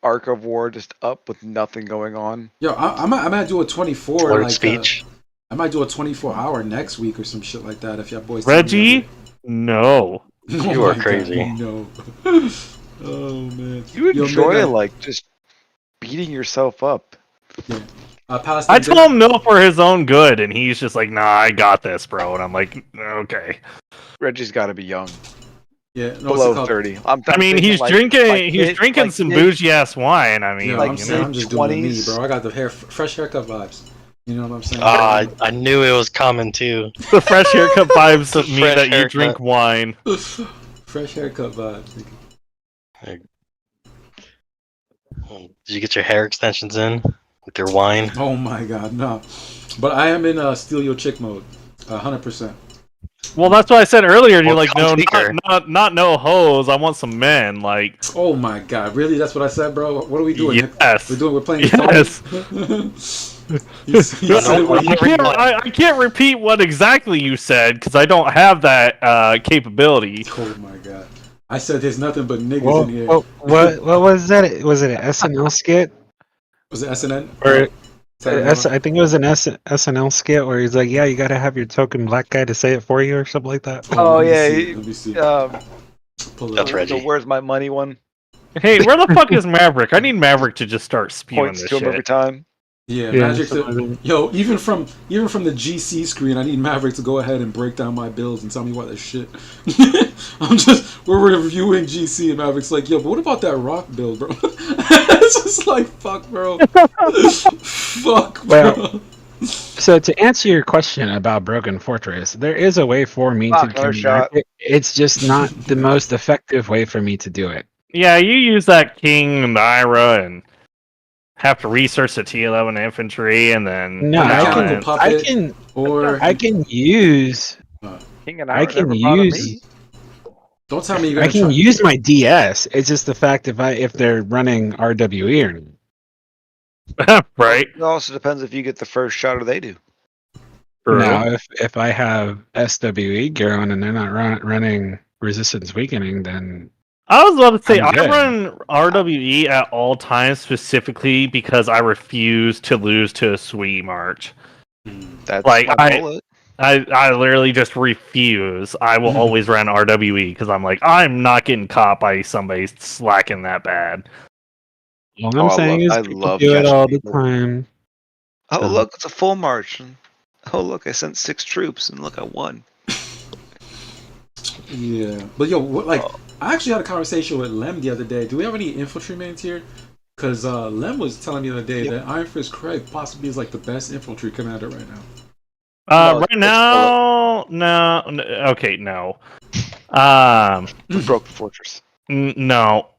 Ark of War, just up with nothing going on. Yo, I might do a 24 Slurred like speech. I might do a 24-hour next week or some shit like that if y'all boys. Reggie, no. You are crazy. No. Oh man. You enjoy Mega, like just beating yourself up. Yeah. I told him no for his own good, and he's just like, "Nah, I got this, bro." And I'm like, "Okay." Reggie's got to be young. Yeah, no, below 30. I mean, he's drinking some bougie ass wine. I mean, yeah, like, I'm saying, I'm just doing me, bro. I got the fresh haircut vibes. You know what I'm saying? I knew it was coming too. The fresh haircut vibes of me fresh that you haircut. drink wine. Fresh haircut vibes. Did you get your hair extensions in with your wine? Oh my god, no. But I am in steal your chick mode, 100%. Well, that's what I said earlier. And Well, you're like, no, come take her. not no hoes. I want some men. Like, Oh my god, really? That's what I said, bro? What are we doing? yes, We're playing. yes. You said it when you- I can't repeat what exactly you said because I don't have that capability. Oh my god. I said there's nothing but niggas in here. What was that? Was it an SNL skit? Was it SNN? Or I think it was an SNL skit where he's like, "Yeah, you gotta have your token black guy to say it for you," or something like that. Oh let me yeah, see, let me see. Pull it That's up. Reggie. The where's my money one? Hey, where the fuck is Maverick? I need Maverick to just start spewing Points this to him every shit. time. Yeah, Yeah, Magic. something Yo, even from the GC screen, I need Maverick to go ahead and break down my bills and tell me what the shit. We're reviewing GC and Maverick's like, yo, but what about that rock bill, bro? It's just like, fuck, bro. Fuck, bro. Well, So to answer your question about Broken Fortress, there is a way for me to Another counteract shot. it. It's just not the most effective way for me to do it. Yeah, you use that King and Ira and have to research the T11 infantry and then No, I Mechanical can, puppet, or I can use, King and I I can never bothered use, me. don't tell me you're I gonna can try. use my DS. It's just the fact if they're running RWE or not. right. It also depends if you get the first shot or they do. Now, if I have SWE gear on and they're not running resistance weakening, then I was about to say I'm I good. run RWE at all times specifically because I refuse to lose to a SWE march. That's Like my bullet. I literally just refuse. I will always run RWE because I'm like, I'm not getting caught by somebody slacking that bad. All I'm saying is I people love do it catching all the people. time. Oh So- look, it's a full march. Oh look, I sent 6 troops and look, I won. Yeah, but yo, I actually had a conversation with Lem the other day. Do we have any infantrymen here? Because Lem was telling me the other day that Iron Fist Craig possibly is like the best infantry commander right now. No, Right now, no. Okay, no. Broken Fortress. No.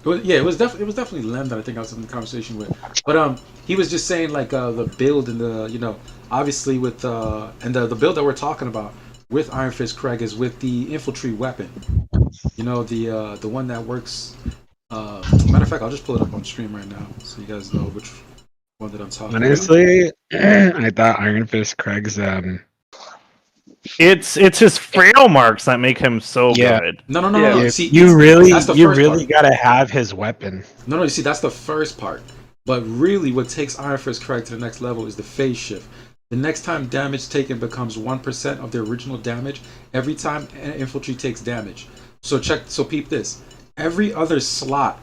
Well, yeah, it was definitely Lem that I think I was having the conversation with. But he was just saying like the build and the obviously with and the build that we're talking about with Iron Fist Craig is with the infantry weapon. The one that works. Matter of fact, I'll just pull it up on stream right now so you guys know which one that I'm talking about. Honestly, I thought Iron Fist Craig's It's his frail marks that make him so Yeah. good. No. You, See, you really that's the first part. gotta have his weapon. No, you see, that's the first part. But really, what takes Iron Fist Craig to the next level is the phase shift. The next time damage taken becomes 1% of the original damage every time an infantry takes damage. So peep this. Every other slot,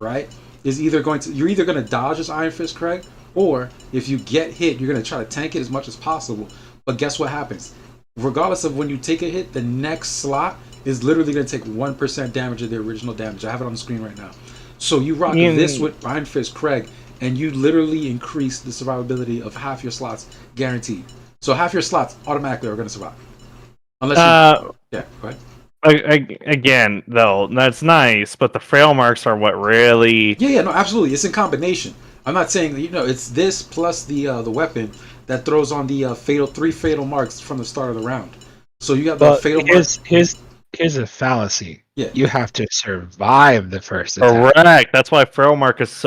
right, is you're either going to dodge as Iron Fist Craig, or if you get hit, you're going to try to tank it as much as possible. But guess what happens? Regardless of when you take a hit, the next slot is literally going to take 1% damage of the original damage. I have it on the screen right now. So you rock this with Iron Fist Craig, and you literally increase the survivability of half your slots guaranteed. So half your slots automatically are going to survive. Unless you... Yeah, go ahead. Again, though, that's nice, but the frail marks are what really... Yeah, no, absolutely. It's in combination. I'm not saying that, it's this plus the weapon that throws on the three fatal marks from the start of the round. So you got the fatal marks. Here's a fallacy. Yeah. You have to survive the first attack. Correct. That's why frail mark is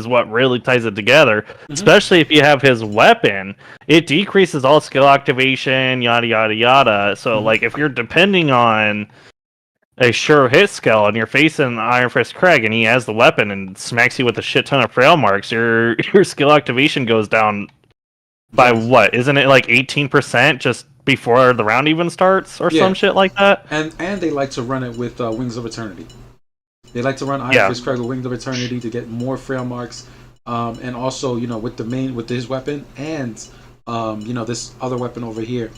what really ties it together. Mm-hmm. Especially if you have his weapon, it decreases all skill activation, yada yada yada. So like if you're depending on a sure hit skill and you're facing Iron Fist Craig and he has the weapon and smacks you with a shit ton of frail marks, your skill activation goes down by what? Isn't it like 18% just before the round even starts or some shit like that? And they like to run it with Wings of Eternity. They like to run Iron Fist Craig with Wings of Eternity to get more frail marks, and also with his weapon and this other weapon over here.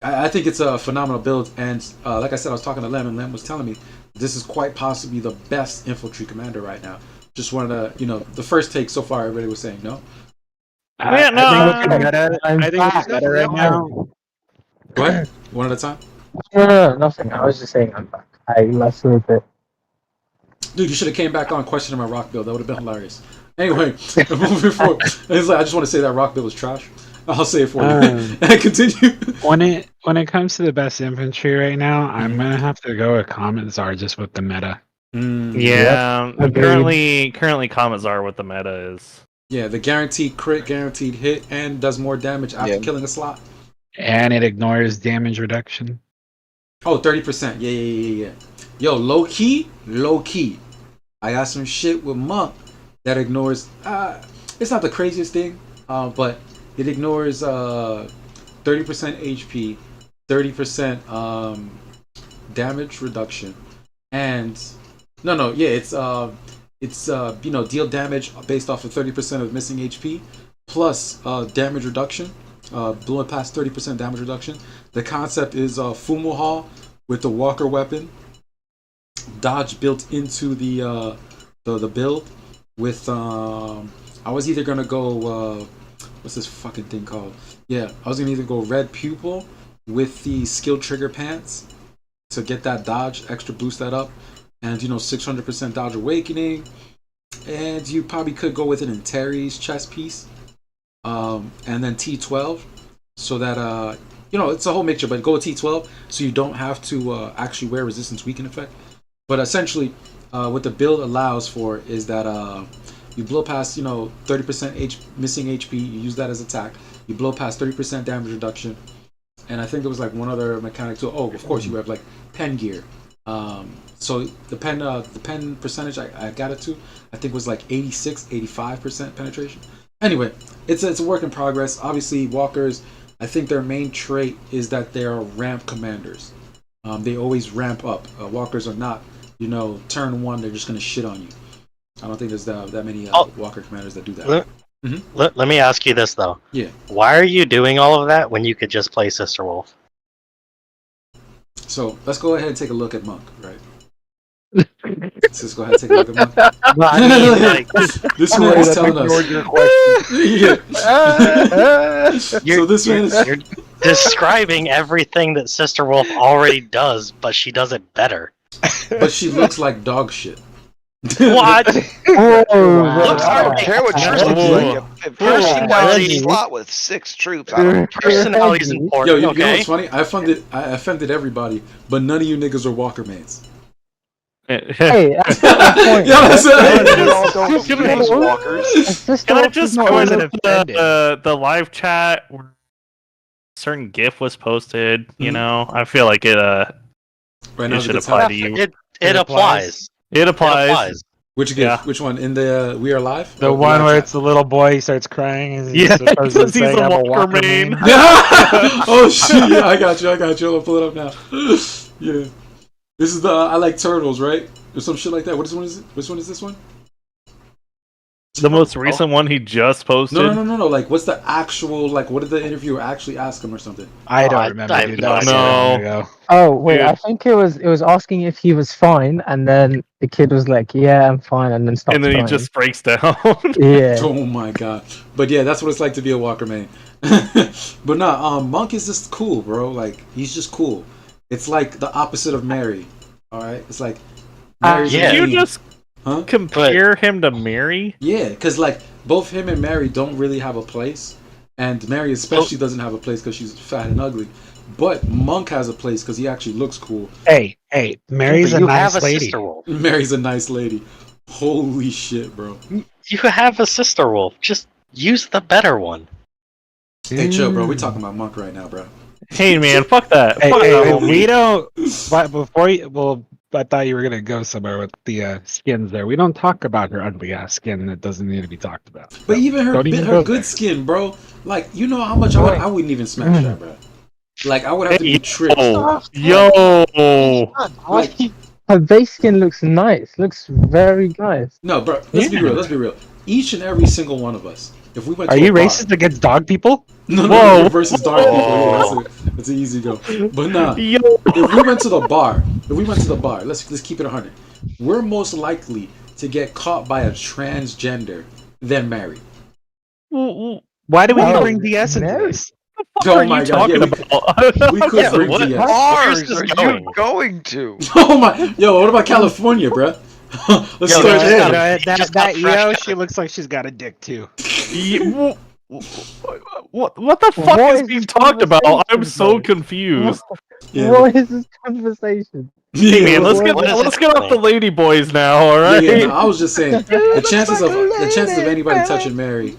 I think it's a phenomenal build, and like I said, I was talking to Lem, and Lem was telling me this is quite possibly the best infantry commander right now. Just wanted to, the first take so far, everybody was saying no. I think it's better right now. Go ahead. One at a time. No, nothing. I was just saying I'm back. I left a bit. Dude, you should have came back on questioning my rock build. That would have been hilarious. Anyway, moving forward. It's like I just want to say that rock build was trash. I'll say it for you. And continue. When it comes to the best infantry right now, I'm gonna have to go with Comet Czar just with the meta. Yeah, currently Comet Czar what the meta is. Yeah, the guaranteed crit, guaranteed hit, and does more damage after killing a slot. And it ignores damage reduction. Oh, 30%. Yeah. Yo, low key. I got some shit with Monk that ignores. It's not the craziest thing, but it ignores 30% HP, 30% damage reduction, and it's deal damage based off of 30% of missing HP plus damage reduction, blowing past 30% damage reduction. The concept is Fumu Hall with the Walker weapon, dodge built into the build with I was either gonna go what's this fucking thing called? Yeah, I was gonna either go red pupil with the skill trigger pants to get that dodge, extra boost that up, and 600% dodge awakening. And you probably could go with it in Terry's chest piece, and then T12, so that it's a whole mixture. But go with T12 so you don't have to actually wear resistance weaken effect. But essentially, what the build allows for is that you blow past 30% missing HP. You use that as attack. You blow past 30% damage reduction, and I think there was like one other mechanic too. Oh, of course you have like pen gear. So the pen percentage I got it to, I think was like 85% penetration. Anyway, it's a work in progress. Obviously, walkers, I think their main trait is that they are ramp commanders. They always ramp up. Walkers are not, turn one, they're just gonna shit on you. I don't think there's that many walker commanders that do that. Let me ask you this though. Yeah. Why are you doing all of that when you could just play Sister Wolf? So let's go ahead and take a look at Monk, right? Let's just go ahead and take a look at Monk. No, I mean, like, this man is telling us. Your question. So this man is you're describing everything that Sister Wolf already does, but she does it better. But she looks like dog shit. What? I don't care what yours looks like. If personality slot with 6 troops, I don't care. Personality is important. Yo, you know okay? what's funny? I offended everybody, but none of you niggas are walker mains. Hey, that's the point. Can I just go into the live chat where a certain GIF was posted? I feel like it should apply to you. It applies. It applies. Which GIF? Yeah. Which one? In the We Are Live? The one where it's the little boy, he starts crying. And he's because he's a walker main. Oh shit! Yeah, I got you. I'll pull it up now. Yeah. This is the I like turtles, right? Or some shit like that. Which one is this one? The most recent one he just posted. No. Like, what's the actual? Like, what did the interviewer actually ask him or something? I don't remember. I dude. no That was so long ago. Oh wait, I think it was asking if he was fine, and then the kid was like, "Yeah, I'm fine," and then stopped. And then crying. he just breaks down. Yeah. Oh my god. But yeah, that's what it's like to be a walker main. But no, Monk is just cool, bro. Like, he's just cool. It's like the opposite of Mary. All right, it's like Mary's you just compare him to Mary? Yeah, because like both him and Mary don't really have a place, and Mary especially doesn't have a place because she's fat and ugly. But Monk has a place because he actually looks cool. Hey, Mary's a nice lady. Mary's a nice lady. Holy shit, bro. You have a Sister Wolf. Just use the better one. Hey, chill, bro. We're talking about Monk right now, bro. Hey, man, fuck that. Hey, we don't. But before you, well, I thought you were gonna go somewhere with the skins there. We don't talk about her ugly ass skin that doesn't need to be talked about. But even her good skin, bro. Like, you know how much I wouldn't even smash that, bro. Like, I would have to be tricked. Yo. Like, her base skin looks nice. Looks very nice. No, bro. Let's be real. Each and every single one of us. If we went Are you racist against dog people? No, versus dog people. Yeah, that's an easy go. But nah, if we went to the bar, let's keep it 100. We're most likely to get caught by a transgender than married. Why do we bring DS into this? Oh my god! We could bring DS. Bars are you going to? Oh my! Yo, what about California, bro? Let's start there. That Yo, she looks like she's got a dick too. What the fuck is being talked about? I'm so confused. What is this conversation? Hey man, let's get off the lady boys now, all right? Yeah, no, I was just saying the chances of anybody touching Mary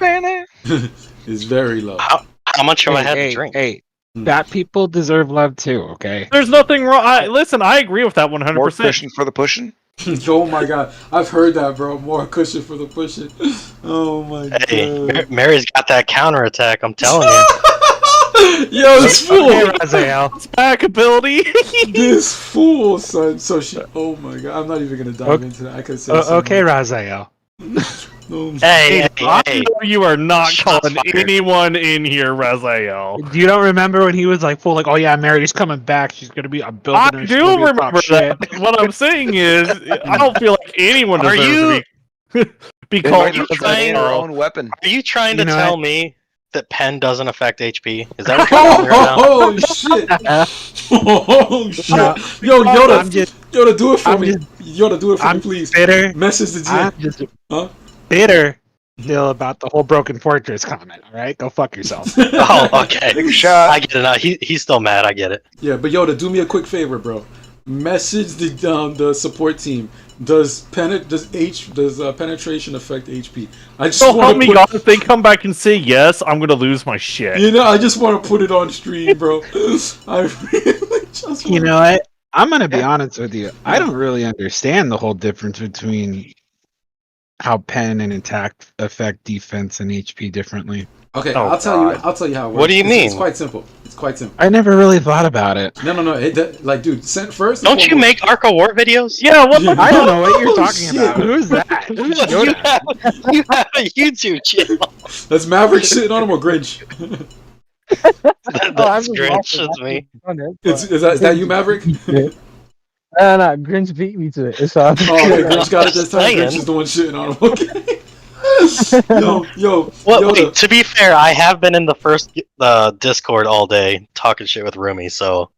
is very low. How much have I had to drink? Hey, fat people deserve love too. Okay. There's nothing wrong. Listen, I agree with that 100%. More cushion for the pushing. Oh my god, I've heard that, bro. More cushion for the pushing. Oh my god. Hey, Mary's got that counterattack, I'm telling you. Yo, this fool. It's back ability. This fool, son. So she. Oh my god, I'm not even gonna dive into that. I could say. Okay, Raziel. Hey, you are not calling anyone in here, Raziel. You don't remember when he was like, "Full, like, oh yeah, Mary's coming back. She's gonna be. I'm building her. I do remember that. What I'm saying is, I don't feel like anyone deserves to be because Are you it's trying arrow. your own weapon? Are you trying to You know tell what? me that pen doesn't affect HP? Is that what you're telling me right now? Oh shit! Oh shit! No, Yo, Yoda, I'm just Yoda, do it for I'm me. just Yoda, do it for I'm me, please. bitter. Message the I'm Jim. just Huh? bitter still about the whole Broken Fortress comment. All right, go fuck yourself. Oh, okay. Take a shot. I get it now. He's still mad. I get it. Yeah, but Yoda, do me a quick favor, bro. Message the support team. Does penetration affect HP? I just So help want me to God, put. if they come back and say yes, I'm gonna lose my shit. You know, I just want to put it on stream, bro. I really just. You wanna- know what? I'm gonna be honest with you. I don't really understand the whole difference between how pen and attack affect defense and HP differently. Okay, Oh, I'll tell God. you. I'll tell you how it works. What do you It's mean? quite simple. It's quite simple. I never really thought about it. No. Like, dude, first. and Don't you foremost- make Ark of War videos? Yeah, what the I don't know what you're Oh, talking shit. about. Who's that? Who's You Yoda? you have a YouTube channel. That's Maverick sitting on him or Grinch? That's Grinch. It's me. Is that you, Maverick? No, Grinch beat me to it. It's all. Oh, okay, Grinch got it this time. Saying. Grinch is the one shitting on him. Okay. yo, Well, Yoda. wait, to be fair, I have been in the first Discord all day talking shit with Rumi, so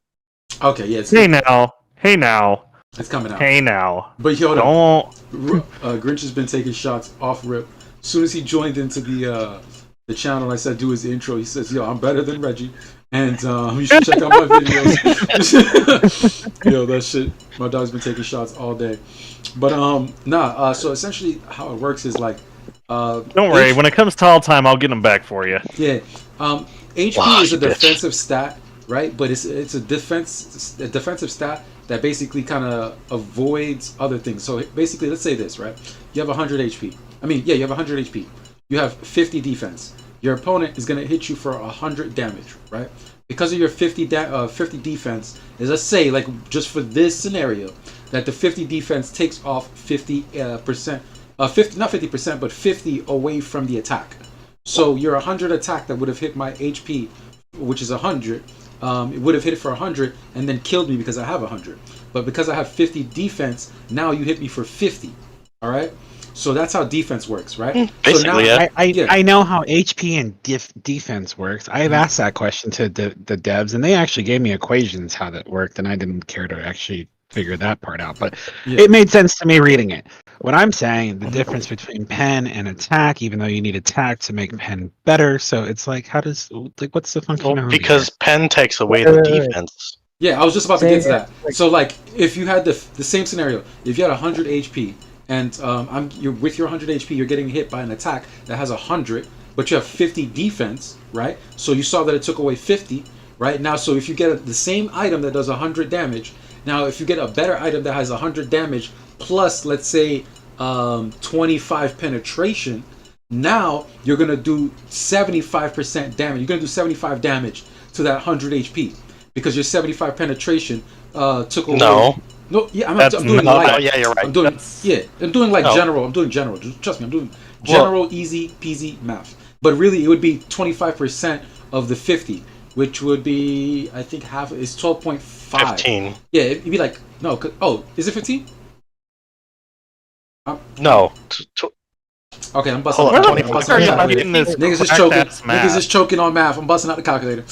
Okay, yeah, Hey now. Hey now. it's coming out. Hey now. But Yoda, Don't. Grinch has been taking shots off rip. As soon as he joined into the channel, I said do his intro. He says, "Yo, I'm better than Reggie, and you should check out my videos." Yo, that shit. My dog's been taking shots all day. But so essentially, how it works is like. Don't worry. When it comes tile time, I'll get them back for you. Yeah. HP Wow, is a you bitch. defensive stat, right? But it's a defensive stat that basically kind of avoids other things. So basically, let's say this, right? You have 100 HP. You have 100 HP. You have 50 defense. Your opponent is going to hit you for 100 damage, right? Because of your 50 defense, let's say, like, just for this scenario, that the 50 defense takes off 50%. 50, not 50%, but 50 away from the attack. So your 100 attack that would have hit my HP, which is 100, it would have hit it for 100 and then killed me because I have 100. But because I have 50 defense, now you hit me for 50. All right. So that's how defense works, right? Basically, so now, yeah. I know how HP and defense works. I've asked that question to the devs, and they actually gave me equations how that worked, and I didn't care to actually figure that part out. But it made sense to me reading it. What I'm saying, the difference between pen and attack, even though you need attack to make pen better, so it's like, what's the functionality? Because pen takes away Wait, the wait, wait. defense. Yeah, I was just about to get to that. Like- So, like, if you had the same scenario, if you had 100 HP and you're with your 100 HP, you're getting hit by an attack that has 100, but you have 50 defense, right? So you saw that it took away 50, right? Now, so if you get the same item that does 100 damage, now if you get a better item that has 100 damage plus, let's say, 25 penetration, now you're gonna do 75% damage. You're gonna do 75 damage to that 100 HP because your 75 penetration took away. No, yeah, I'm doing not- light. Oh, yeah, you're right. I'm doing I'm doing like No. general. I'm doing general. Trust me, I'm doing general, easy peasy math. But really, it would be 25% of the 50, which would be, I think, half is 12.5. 15. Yeah, it'd be like no. Is it 15? No. Okay, I'm busting. Hold on, I'm 24. busting out Where the am I calculator. getting this Niggas just crack choking. ass math? Niggas just choking on math. I'm busting out the calculator.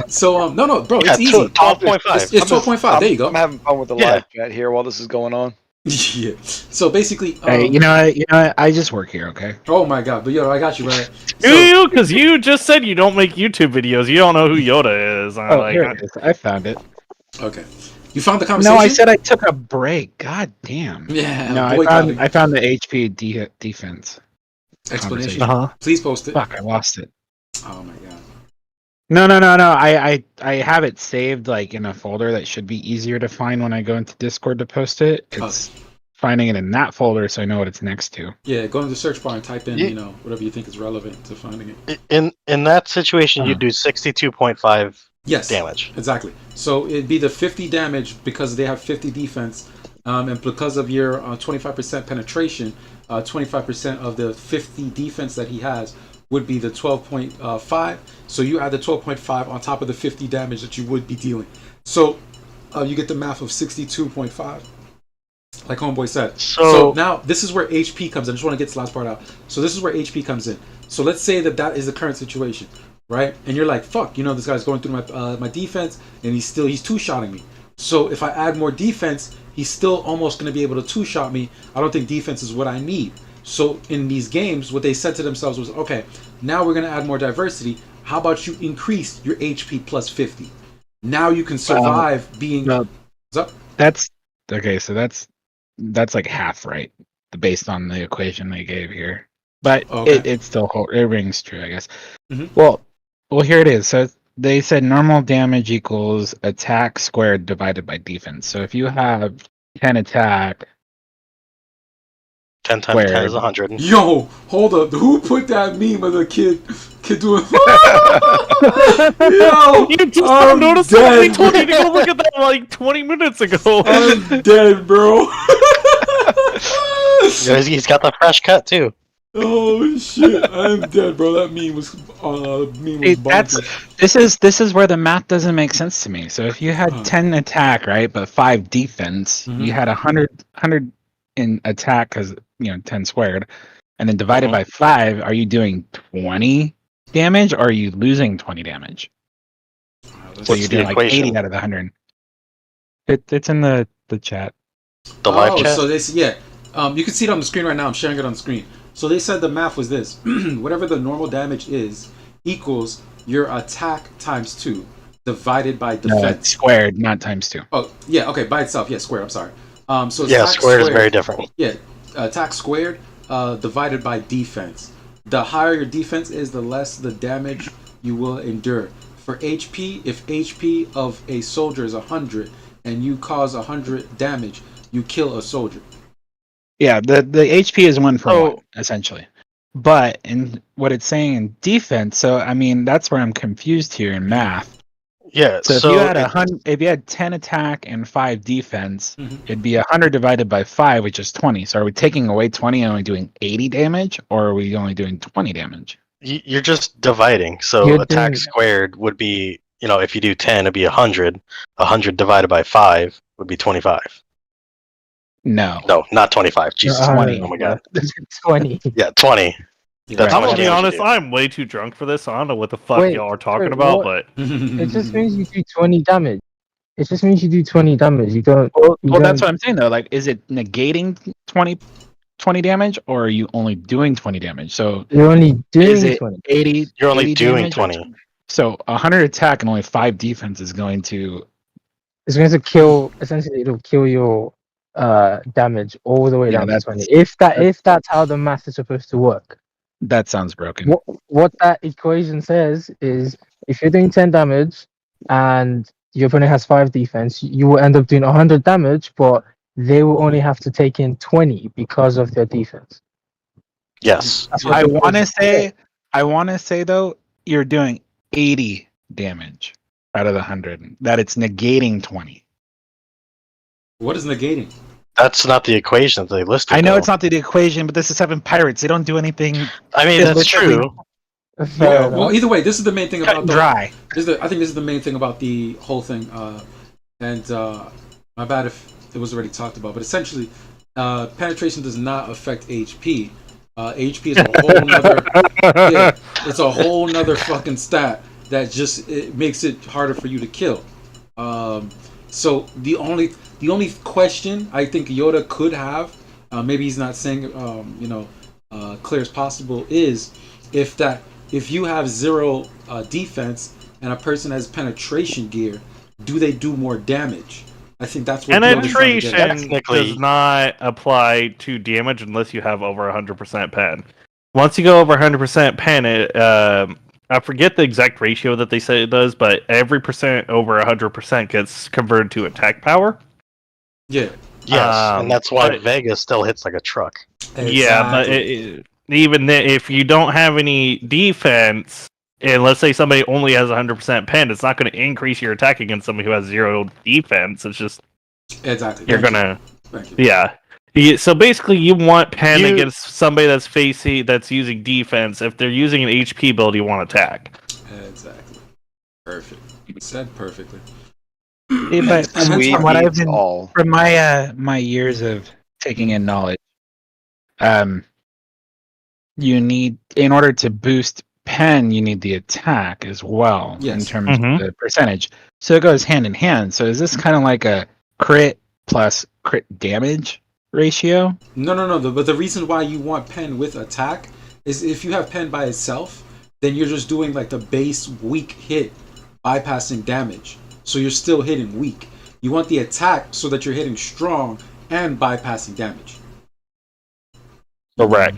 So no, bro, Yeah, it's easy. 12.5. It's 12.5. There you go. I'm having fun with the Yeah. live chat here while this is going on. Yeah. So basically, Hey, you know what? I just work here, okay? oh my god, but yo, I got you, right? You, because you just said you don't make YouTube videos. You don't know who Yoda is. I'm Oh, like, here it is. I found it. Okay. You found the conversation? No, I said I took a break. God damn. Yeah. No, boycotting. I found the HP defense. Explanation. conversation. Please post it. Fuck, I lost it. Oh my god. No. I have it saved like in a folder that should be easier to find when I go into Discord to post it. It's finding it in that folder so I know what it's next to. Yeah, go into the search bar and type in, Yeah. whatever you think is relevant to finding it. In that situation, you do 62.5 Yes. damage. Exactly. So it'd be the 50 damage because they have 50 defense, and because of your 25% penetration, 25% of the 50 defense that he has would be the 12.5. So you add the 12.5 on top of the 50 damage that you would be dealing. So you get the math of 62.5. Like Homeboy said. So now this is where HP comes in. I just want to get this last part out. So this is where HP comes in. So let's say that is the current situation, right? And you're like, fuck, this guy's going through my defense, and he's two-shotting me. So if I add more defense, he's still almost going to be able to two-shot me. I don't think defense is what I need. So in these games, what they said to themselves was, okay, now we're going to add more diversity. How about you increase your HP plus 50? Now you can survive being... No, What's up? that's okay. So that's like half right, based on the equation they gave here. But it still it rings true, I guess. Mm-hmm. Well, here it is. So they said normal damage equals attack squared divided by defense. So if you have 10 attack, 10 times 10 is 100. Yo, hold up. Who put that meme of the kid doing... Yo, You just noticed somebody told you to go look at that like 20 minutes ago. I'm dead, bro. He's got the fresh cut too. Oh shit! I'm dead, bro. That meme was bonkers. This is where the math doesn't make sense to me. So if you had 10 attack, right, but 5 defense, you had 100 in attack because 10 squared, and then divided by 5. Are you doing 20 damage, or are you losing 20 damage? So you're doing like 80 out of the 100. It's in the chat. The live chat. So this, you can see it on the screen right now. I'm sharing it on the screen. So they said the math was this: whatever the normal damage is equals your attack times 2 divided by defense. No, squared, not times 2. Oh yeah, okay, by itself. Yeah, squared. I'm sorry. So squared is very different. Yeah, attack squared divided by defense. The higher your defense is, the less the damage you will endure. For HP, if HP of a soldier is 100 and you cause 100 damage, you kill a soldier. Yeah, the HP is 1 for 1, essentially. But in what it's saying in defense, so I mean that's where I'm confused here in math. Yeah. So if you had if you had 10 attack and 5 defense, it'd be 100 divided by 5, which is 20. So are we taking away 20 and only doing 80 damage, or are we only doing 20 damage? You're just dividing. So attack squared would be, if you do 10, it'd be 100. 100 divided by 5 would be 25. No, not 25. Jesus, 20. Oh my god. 20. Yeah, 20. That's I'm gonna be honest. I'm way too drunk for this. So I don't know what the fuck y'all are talking about, but it just means you do 20 damage. It just means you do 20 damage. You don't. Well, that's what I'm saying though. Like, is it negating 20 damage, or are you only doing 20 damage? So you're only doing 20. 80. You're only 80 doing 20. So 100 attack and only 5 defense is going to. It's going to kill. Essentially, it'll kill your damage all the way down to 20. If that's how the math is supposed to work. That sounds broken. What that equation says is, if you're doing 10 damage and your opponent has 5 defense, you will end up doing 100 damage, but they will only have to take in 20 because of their defense. Yes. I want to say though, you're doing 80 damage out of the 100. That it's negating 20. What is negating? That's not the equation that they listed. I know it's not the equation, but this is 7 pirates. They don't do anything. I mean, that's true. Yeah, well, either way, this is the main thing about dry. I think this is the main thing about the whole thing. My bad if it was already talked about, but essentially, penetration does not affect HP. HP is a whole nother. It's a whole nother fucking stat that just it makes it harder for you to kill. So the only question I think Yoda could have, maybe he's not saying clear as possible, is if you have 0 defense and a person has penetration gear, do they do more damage? I think that's what penetration does not apply to damage unless you have over 100% pen. Once you go over 100% pen, I forget the exact ratio that they say it does, but every percent over 100% gets converted to attack power. Yeah. Yes, and that's why Vega still hits like a truck. Exactly. Yeah, but even then, if you don't have any defense, and let's say somebody only has 100% pen, it's not going to increase your attack against somebody who has 0 defense. It's just you're gonna So basically, you want pen against somebody that's using defense. If they're using an HP build, you want attack. Exactly. Perfect. Said perfectly. Yeah, but And hence Sweet why- from what meat I've been all. from my years of taking in knowledge, you need, in order to boost pen, you need the attack as well in Yes. terms Mhm. of the percentage. So it goes hand in hand. So is this kind of like a crit plus crit damage ratio? No. But the reason why you want pen with attack is if you have pen by itself, then you're just doing like the base weak hit, bypassing damage. So you're still hitting weak. You want the attack so that you're hitting strong and bypassing damage. Correct.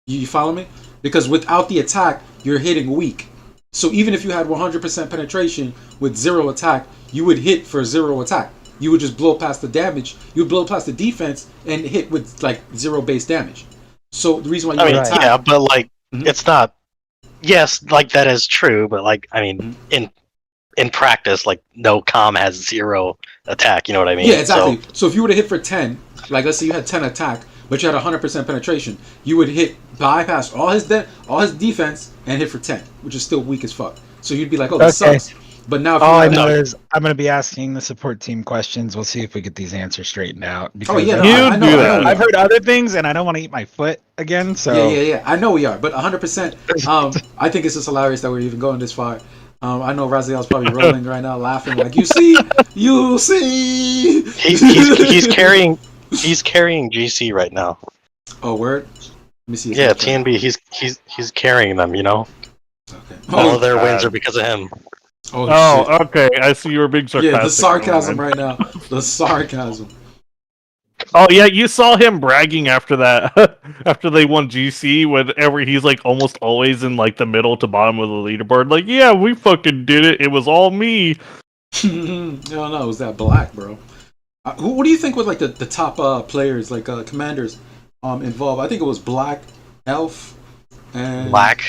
You follow me? Because without the attack, you're hitting weak. So even if you had 100% penetration with 0 attack, you would hit for 0 attack. You would just blow past the damage. You would blow past the defense and hit with like 0 base damage. So the reason why you I mean, attack, yeah, but like Mhm. it's not. Yes, like that is true, but like I mean, in practice, like no com has 0 attack. You know what I mean? yeah, exactly. So if you were to hit for 10, like let's say you had 10 attack, but you had 100% penetration, you would hit bypass all his defense and hit for 10, which is still weak as fuck. So you'd be like, oh, this Okay. sucks. But now if All I you know have, is I'm going to be asking the support team questions. We'll see if we get these answers straightened out. oh yeah, no, I've- You I know, do I that. know we I've are. heard other things, and I don't want to eat my foot again. So Yeah. I know we are, but 100%. I think it's just hilarious that we're even going this far. I know Raziel's probably rolling right now, laughing like, you see. He's carrying GC right now. Oh, word. Let me see. his Yeah, left hand. TNB. He's carrying them. You know, Okay. all Oh, of their wins God. are because of him. oh, Oh, shit. okay. I see you were being sarcastic. Yeah, the sarcasm Roman. right now. The sarcasm. Oh yeah, you saw him bragging after that, after they won GC. Whenever he's like almost always in like the middle to bottom of the leaderboard. Like, yeah, we fucking did it. It was all me. No, it was that black, bro. What do you think was like the top players, like commanders, involved? I think it was Black, Elf, and Black.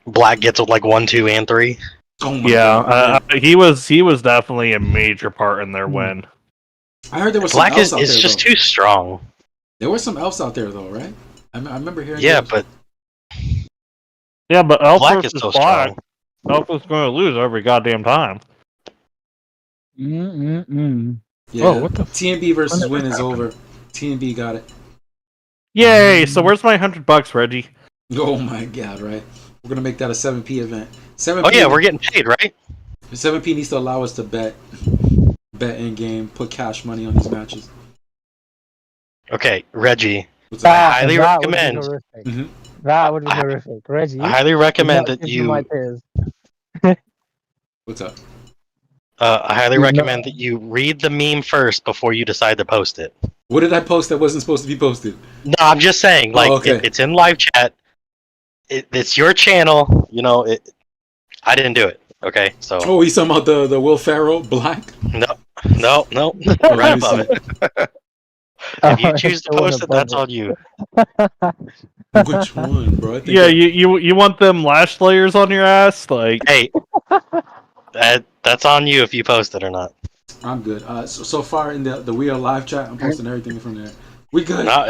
Black gets with like 1, 2, and 3. Oh my Yeah, god! he was definitely a major part in their win. I heard there was some Black elves out is there, just though. too strong. There were some elves out there though, right? I remember hearing. Yeah, those. but Yeah, but Elf Black versus is so Black, strong. Elf was going to lose every goddamn time. Yeah, Oh, what the? TNB versus when did Win that is happen? over. TNB got it. Yay! So where's my $100, Reggie? Oh my god! Right, we're gonna make that a 7P event. 7P. Oh yeah, we're getting paid, right? 7P needs to allow us to bet in game, put cash money on these matches. Okay, Reggie. What's up? I highly that would be recommend. horrific. Mhm. That would be horrific. Reggie, I highly recommend not that give me my you. tears. What's up? I highly You know- recommend that you read the meme first before you decide to post it. What did I post that wasn't supposed to be posted? No, I'm just saying, like okay. it's in live chat. It's your channel, you know. I didn't do it. Okay, so Oh, he's talking about the Will Ferrell Black. no, right above it. If you choose to post it, that's on you. Which one, bro? I think Yeah, you want them lash layers on your ass? Like, Hey, that's on you if you post it or not. I'm good. So far in the We Are live chat, I'm posting everything from there. We good. No,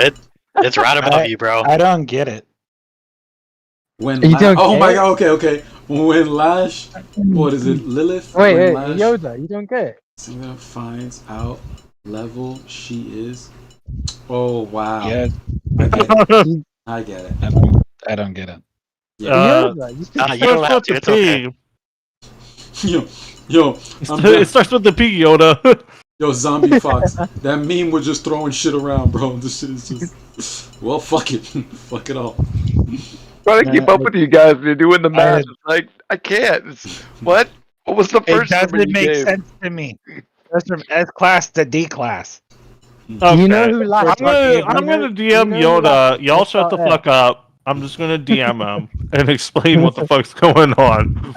it's right above you, bro. I don't get it. When You don't oh my get god, okay. When Lash, what is it, Lilith? Wait, when wait, Yoda, you don't get it. Singer finds out level she is. Oh wow. Yeah, I get it. I don't get it. Yeah. Yoda, you You don't have to. It's okay. Yo, it starts with the P, Yoda. Yo, Zombie Fox. That meme was just throwing shit around, bro. This shit is just. Well, fuck it. Fuck it all. Trying to keep up with you guys. You're doing the math. It's like I can't. What? What was the It first number doesn't you make gave? sense to me. That's from S class to D class. Okay. You know who last? I'm gonna DM Yoda. Y'all shut the fuck up. I'm just gonna DM him and explain what the fuck's going on.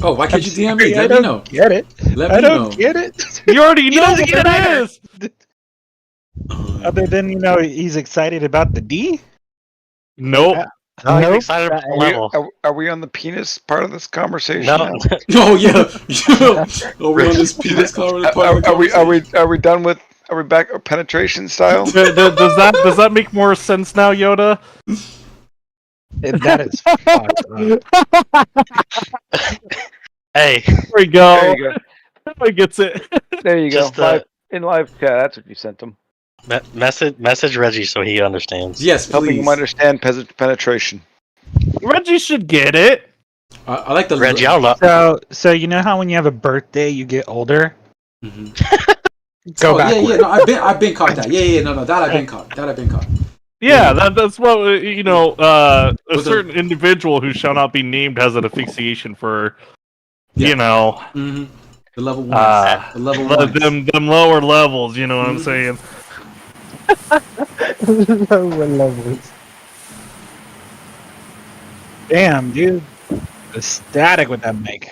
Oh, why can't you DM me? I Let me don't know. get it. Let I me don't know. get it. You already know doesn't what get it it is. Other than he's excited about the D. Nope. No, I'm Nope. excited about the Are we, level. are we on the penis part of this conversation? No, now? Oh yeah. Are we on this penis cover? Are we done with? Are we back penetration style? Does that make more sense now, Yoda? That is fucked up. Hey, There we go. There you go. Everybody gets it. There you Just, go. In live chat, that's what you sent him. message Reggie so he understands. Yes, Helping him please. understand penetration. Reggie should get it. I like the Reggie, I don't know. So you know how when you have a birthday you get older? Mhm. Go Oh back. yeah. No, I've been caught that. Yeah. No, that I've been caught. Yeah, that's what you know. A With the- certain individual who shall not be named has an asphyxiation for, Yeah. you know, Mm-hmm. The level ones. The level ones. them lower levels. You know what I'm saying? Lower levels. Damn, dude. Ecstatic with that mic.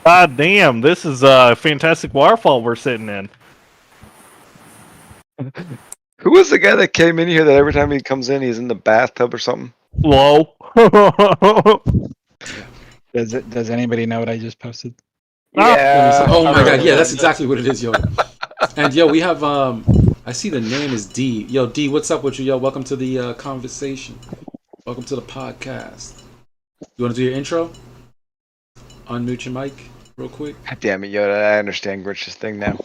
God damn, this is a fantastic waterfall we're sitting in. Who was the guy that came in here that every time he comes in, he's in the bathtub or something? Low. Does anybody know what I just posted? Yeah. Oh my god, yeah, that's exactly what it is, yo. And yo, we have I see the name is D. Yo, D, what's up with you, yo? Welcome to the conversation. Welcome to the podcast. You want to do your intro? Unmute your mic real quick. God damn it, Yoda! I understand Grinch's thing now.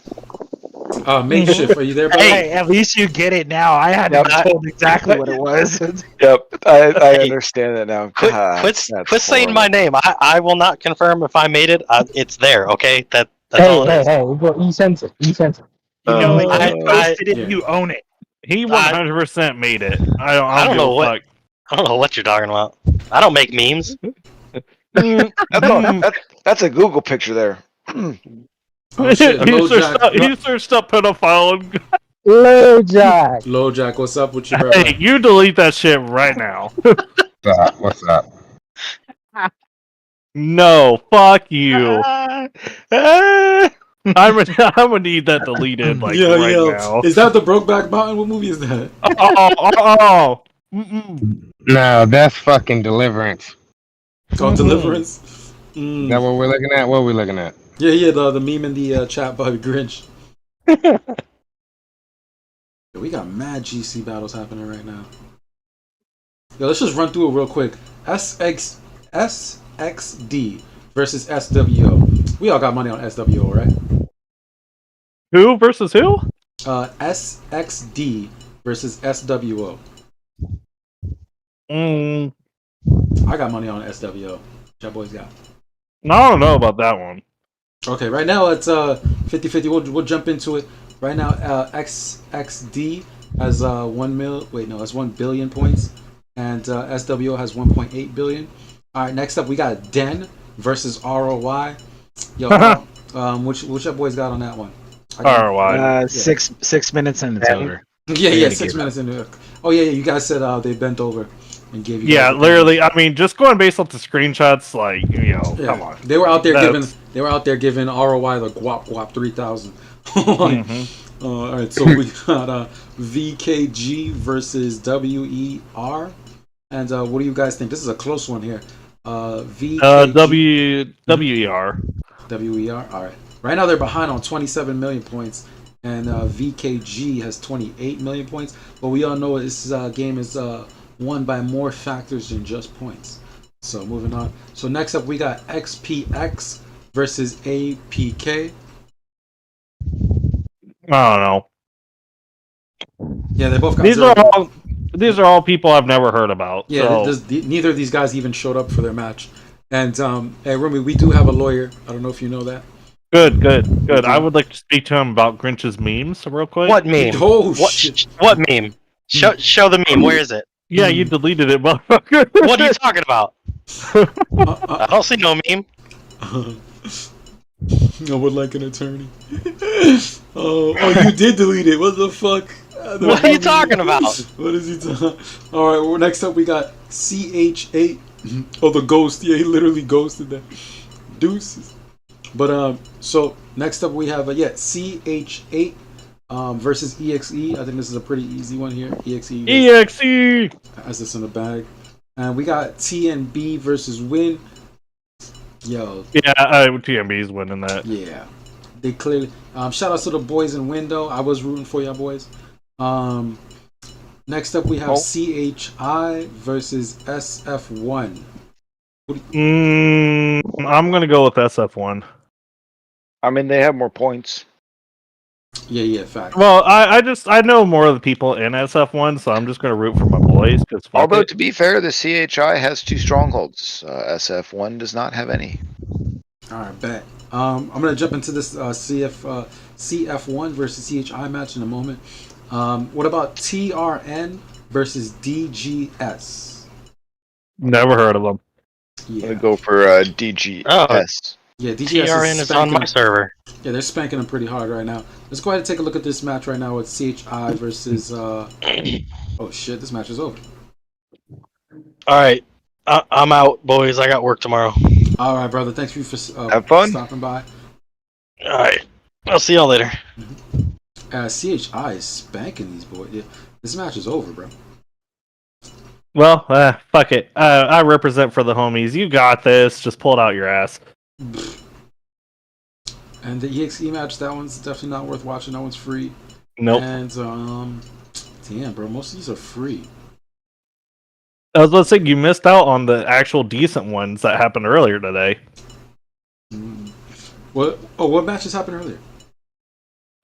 Makeshift, are you there, buddy? Hey, at least you get it now. I had Yep. not told exactly what it was. Yep, I understand it now. Quit God, saying my name. I will not confirm if I made it. It's there, okay? That's all it is. He sent it. He sent it. You know, you I- posted it, yeah. you own it. He 100% made it. I don't know give a what. I don't know what you're talking about. I don't make memes. That's a Google picture there. Oh, shit, He searched up pedophile. And... LoJack. LoJack, what's up with you, brother? Hey, you delete that shit right now. What's up? No, fuck you. I'm gonna need that deleted right now. Is that the Brokeback Mountain? What movie is that? No, that's fucking Deliverance. Called Deliverance? Is that what we're looking at? What are we looking at? Yeah, the meme in the chat by Grinch. Yeah, we got mad GC battles happening right now. Yo, let's just run through it real quick. SXD versus SWO. We all got money on SWO, right? Who versus who? SXD versus SWO. I got money on SWO. What y'all boys got? I don't know about that one. Okay, right now it's 50-50. We'll jump into it. Right now, XXD has 1 billion points, and SWO has 1.8 billion. All right, next up we got Den versus ROY. Yo, which boys got on that one? ROY. 6 minutes and it's over. Yeah, 6 minutes into. Oh yeah, you guys said they bent over and gave you. Yeah, literally. I mean, just going based off the screenshots, like come on. They were out there giving ROY the guap 3000. All right, so we got VKG versus WER, and what do you guys think? This is a close one here. VKG, WER. WER. All right. Right now they're behind on 27 million points, and VKG has 28 million points. But we all know this game is won by more factors than just points. So moving on. So next up we got XPX versus APK. I don't know. Yeah, they both got These are all people I've never heard about. Yeah, so. neither of these guys even showed up for their match. And hey, Rumi, we do have a lawyer. I don't know if you know that. Good. I would like to speak to him about Grinch's memes real quick. What meme? Oh, shit. What meme? Show the meme. Where is it? Yeah, you deleted it, motherfucker. What are you talking about? I don't see no meme. I would like an attorney. Oh, you did delete it. What the fuck? What are you talking about? What is he talking? All right. Well, next up we got CH8. Oh, the ghost. Yeah, he literally ghosted that. Deuces. But so next up we have CH8 versus EXE. I think this is a pretty easy one here. EXE has this in the bag, and we got TNB versus Win. Yo. Yeah, TNB's winning that. Yeah, they clearly. Shout out to the boys in Window. I was rooting for y'all boys. Next up we have CHI versus SF1. I'm gonna go with SF1. I mean, they have more points. Yeah, fact. Well, I know more of the people in SF1, so I'm just gonna root for my boys. Cause fuck Although it. to be fair, the CHI has 2 strongholds. SF1 does not have any. All right, bet. I'm gonna jump into this CF1 versus CHI match in a moment. What about TRN versus DGS? Never heard of them. I'm Yeah, gonna go for DGS. yeah. DGS TRN is on spanking my them. server. Yeah, they're spanking them pretty hard right now. Let's go ahead and take a look at this match right now with CHI versus. Oh shit! This match is over. All right, I'm out, boys. I got work tomorrow. All right, brother. Thanks for Have fun. stopping by. All right, I'll see y'all later. CHI is spanking these boys. Yeah, this match is over, bro. Well, fuck it. I represent for the homies. You got this. Just pull it out your ass. And the EXE match, that one's definitely not worth watching. That one's free. Nope. And damn, bro, most of these are free. I was about to say you missed out on the actual decent ones that happened earlier today. What? Oh, what matches happened earlier?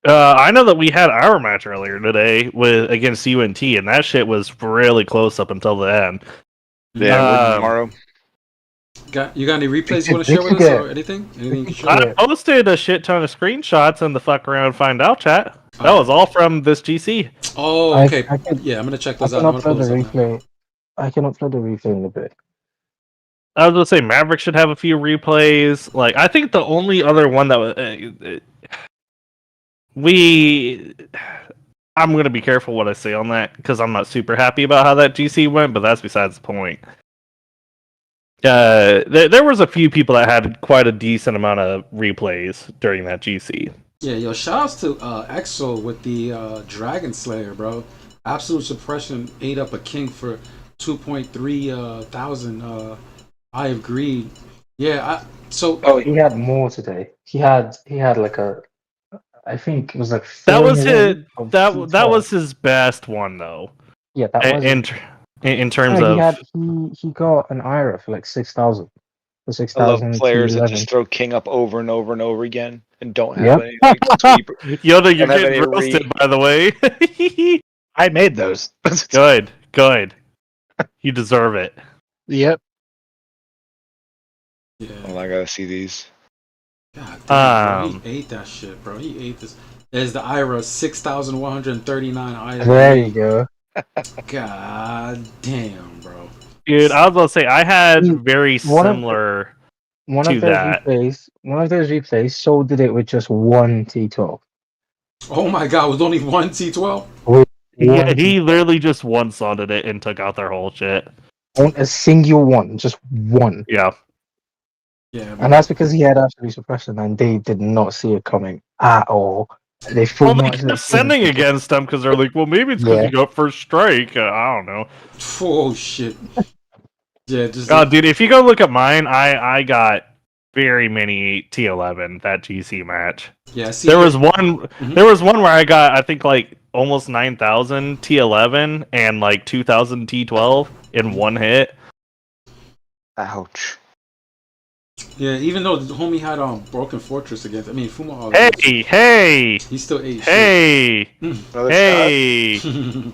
I know that we had our match earlier today against UNT, and that shit was really close up until the end. Yeah, tomorrow. You got any replays you want to share with us or anything? Anything you can share? I posted a shit ton of screenshots in the fuck around find out chat. That was all from this GC. Oh, okay. Yeah, I'm gonna check those out. I can upload the replay. I can upload the replay in a bit. I was gonna say Maverick should have a few replays. Like, I think the only other one that was I'm gonna be careful what I say on that because I'm not super happy about how that GC went, but that's besides the point. There was a few people that had quite a decent amount of replays during that GC. Yeah, yo, shoutouts to Exo with the Dragon Slayer, bro. Absolute Suppression ate up a king for 2.3 thousand. Eye of Greed. Yeah, Oh, he had more today. He had like a. I think it was like. That was his. That was his best one though. Yeah, that was. In terms yeah, of he got an IRA for like 6,000. For 6,000. I love players that just throw King up over and over and over again and don't have Yep. any like, sweep. Yoda, you're getting roasted, by the way. I made those. Good. You deserve it. Yep. yeah. Oh, I gotta see these. God damn, bro, he ate that shit, bro. He ate this. There's the IRA 6,139 IRA. There you go. God damn, bro. Dude, I was gonna say I had very similar one to of those that. One of those replays, so did it with just one T12. Oh my god, with only one T12? He literally just one-sodded it and took out their whole shit. On a single one, just one. Yeah. Yeah, and that's because he had absolute suppression, and they did not see it coming at all. They full they kept sending against them because they're like, well, maybe it's because you got first strike. I don't know. Oh shit. Yeah, just. Oh, dude, if you go look at mine, I got very many T11 that GC match. Yeah, see, there was one. There was one where I got, I think, like almost 9,000 T11 and like 2,000 T12 in one hit. Ouch. Yeah, even though the homie had Broken Fortress against, I mean, Fuma. Hey! He still ate shit. Hey!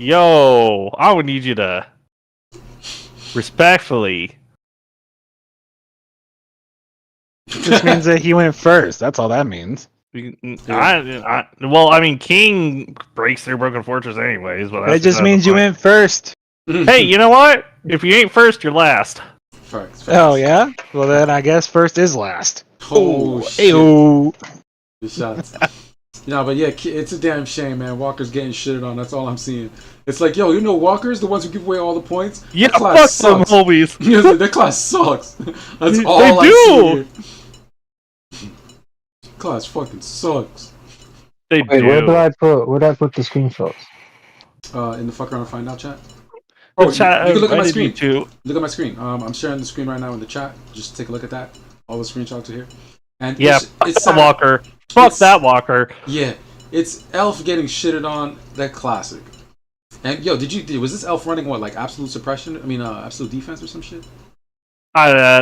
Yo! I would need you to respectfully. This means that he went first. That's all that means. Well, I mean, King breaks through Broken Fortress anyways. But that just means you went first. Hey, you know what? If you ain't first, you're last. Facts. Oh yeah. Well then, I guess first is last. Oh shit! Ayo. Good shots. No, but yeah, it's a damn shame, man. Walker's getting shitted on. That's all I'm seeing. It's like, yo, you know, Walker's the ones who give away all the points. Yeah, that fuck some homies. Yeah, that class sucks. That's all they I see. Class fucking sucks. They Wait, do. where did I put the screenshots? In the fuck around find out chat. Oh, chat, you can look at my screen. Too. Look at my screen. I'm sharing the screen right now in the chat. Just take a look at that. All the screenshots are here. And yeah, it's fuck Walker. Fuck that Walker. Yeah, it's Elf getting shitted on. That classic. And yo, was this Elf running what, like absolute suppression? I mean, absolute defense or some shit?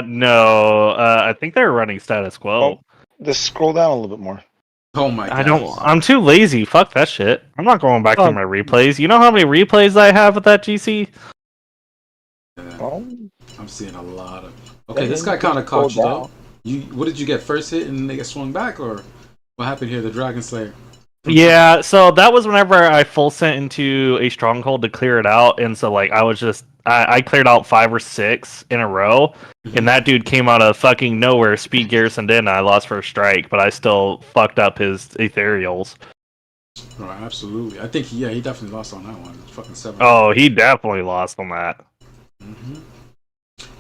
No. I think they're running status quo. Just scroll down a little bit more. Oh my god. I don't. I'm too lazy. Fuck that shit. I'm not going back Oh. through my replays. You know how many replays I have with that GC? I'm seeing a lot of. Okay, this guy kind of caught you though. What did you get? First hit and they get swung back, or what happened here? The Dragon Slayer. Yeah, so that was whenever I full sent into a stronghold to clear it out, and so like I cleared out 5 or 6 in a row, and that dude came out of fucking nowhere, speed garrisoned in, and I lost first strike, but I still fucked up his ethereals. Oh, absolutely. I think he definitely lost on that one. It's fucking 7. Oh, he definitely lost on that.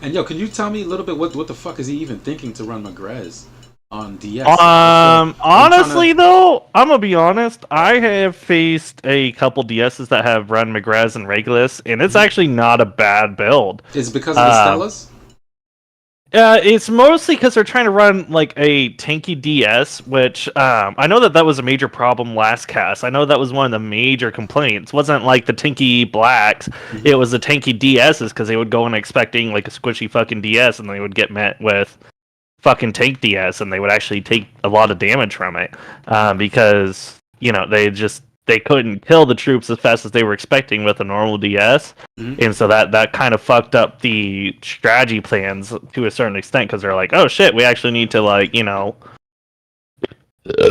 And yo, can you tell me a little bit what the fuck is he even thinking to run Magrez on DS? Honestly though, I'm gonna be honest. I have faced a couple DSs that have run Magrez and Regulus, and it's actually not a bad build. Is it because of the Stellas? It's mostly because they're trying to run like a tanky DS, which I know that was a major problem last cast. I know that was one of the major complaints. It wasn't like the tanky blacks; it was the tanky DSs because they would go in expecting like a squishy fucking DS, and they would get met with fucking tank DS, and they would actually take a lot of damage from it because they couldn't kill the troops as fast as they were expecting with a normal DS, and so that kind of fucked up the strategy plans to a certain extent because they're like, oh shit, we actually need to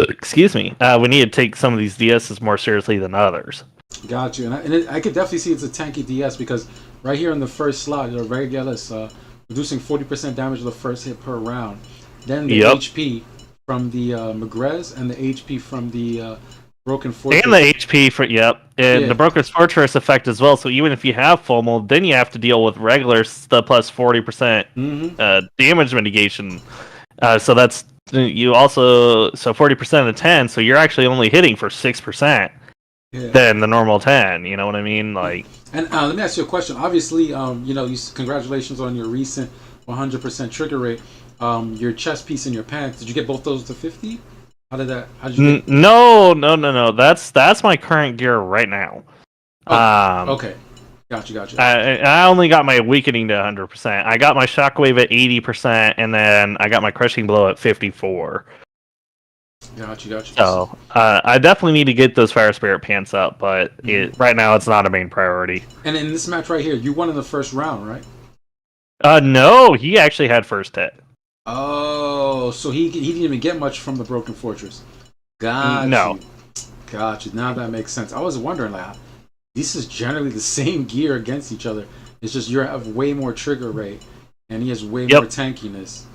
excuse me, we need to take some of these DSs more seriously than others. Got you, and I could definitely see it's a tanky DS because right here in the first slot, the Reginaldus reducing 40% damage of the first hit per round, then the HP from the Magrez and the HP from the Broken Fortress. And the HP for the Broken Fortress effect as well. So even if you have FOMO, then you have to deal with regular plus 40% damage mitigation. So that's you also 40% of 10. So you're actually only hitting for 6% than the normal 10. You know what I mean? Like. And let me ask you a question. Obviously, congratulations on your recent 100% trigger rate. Your chest piece and your pants. Did you get both those to 50? How did you get... No. That's my current gear right now. Okay. Gotcha. I only got my weakening to 100%. I got my shockwave at 80%, and then I got my crushing blow at 54. Gotcha. So I definitely need to get those fire spirit pants up, but right now it's not a main priority. And in this match right here, you won in the first round, right? No, he actually had first hit. Oh, so he didn't even get much from the Broken Fortress. Gotcha. Now that makes sense. I was wondering, like, this is generally the same gear against each other. It's just you have way more trigger rate, and he has way more tankiness.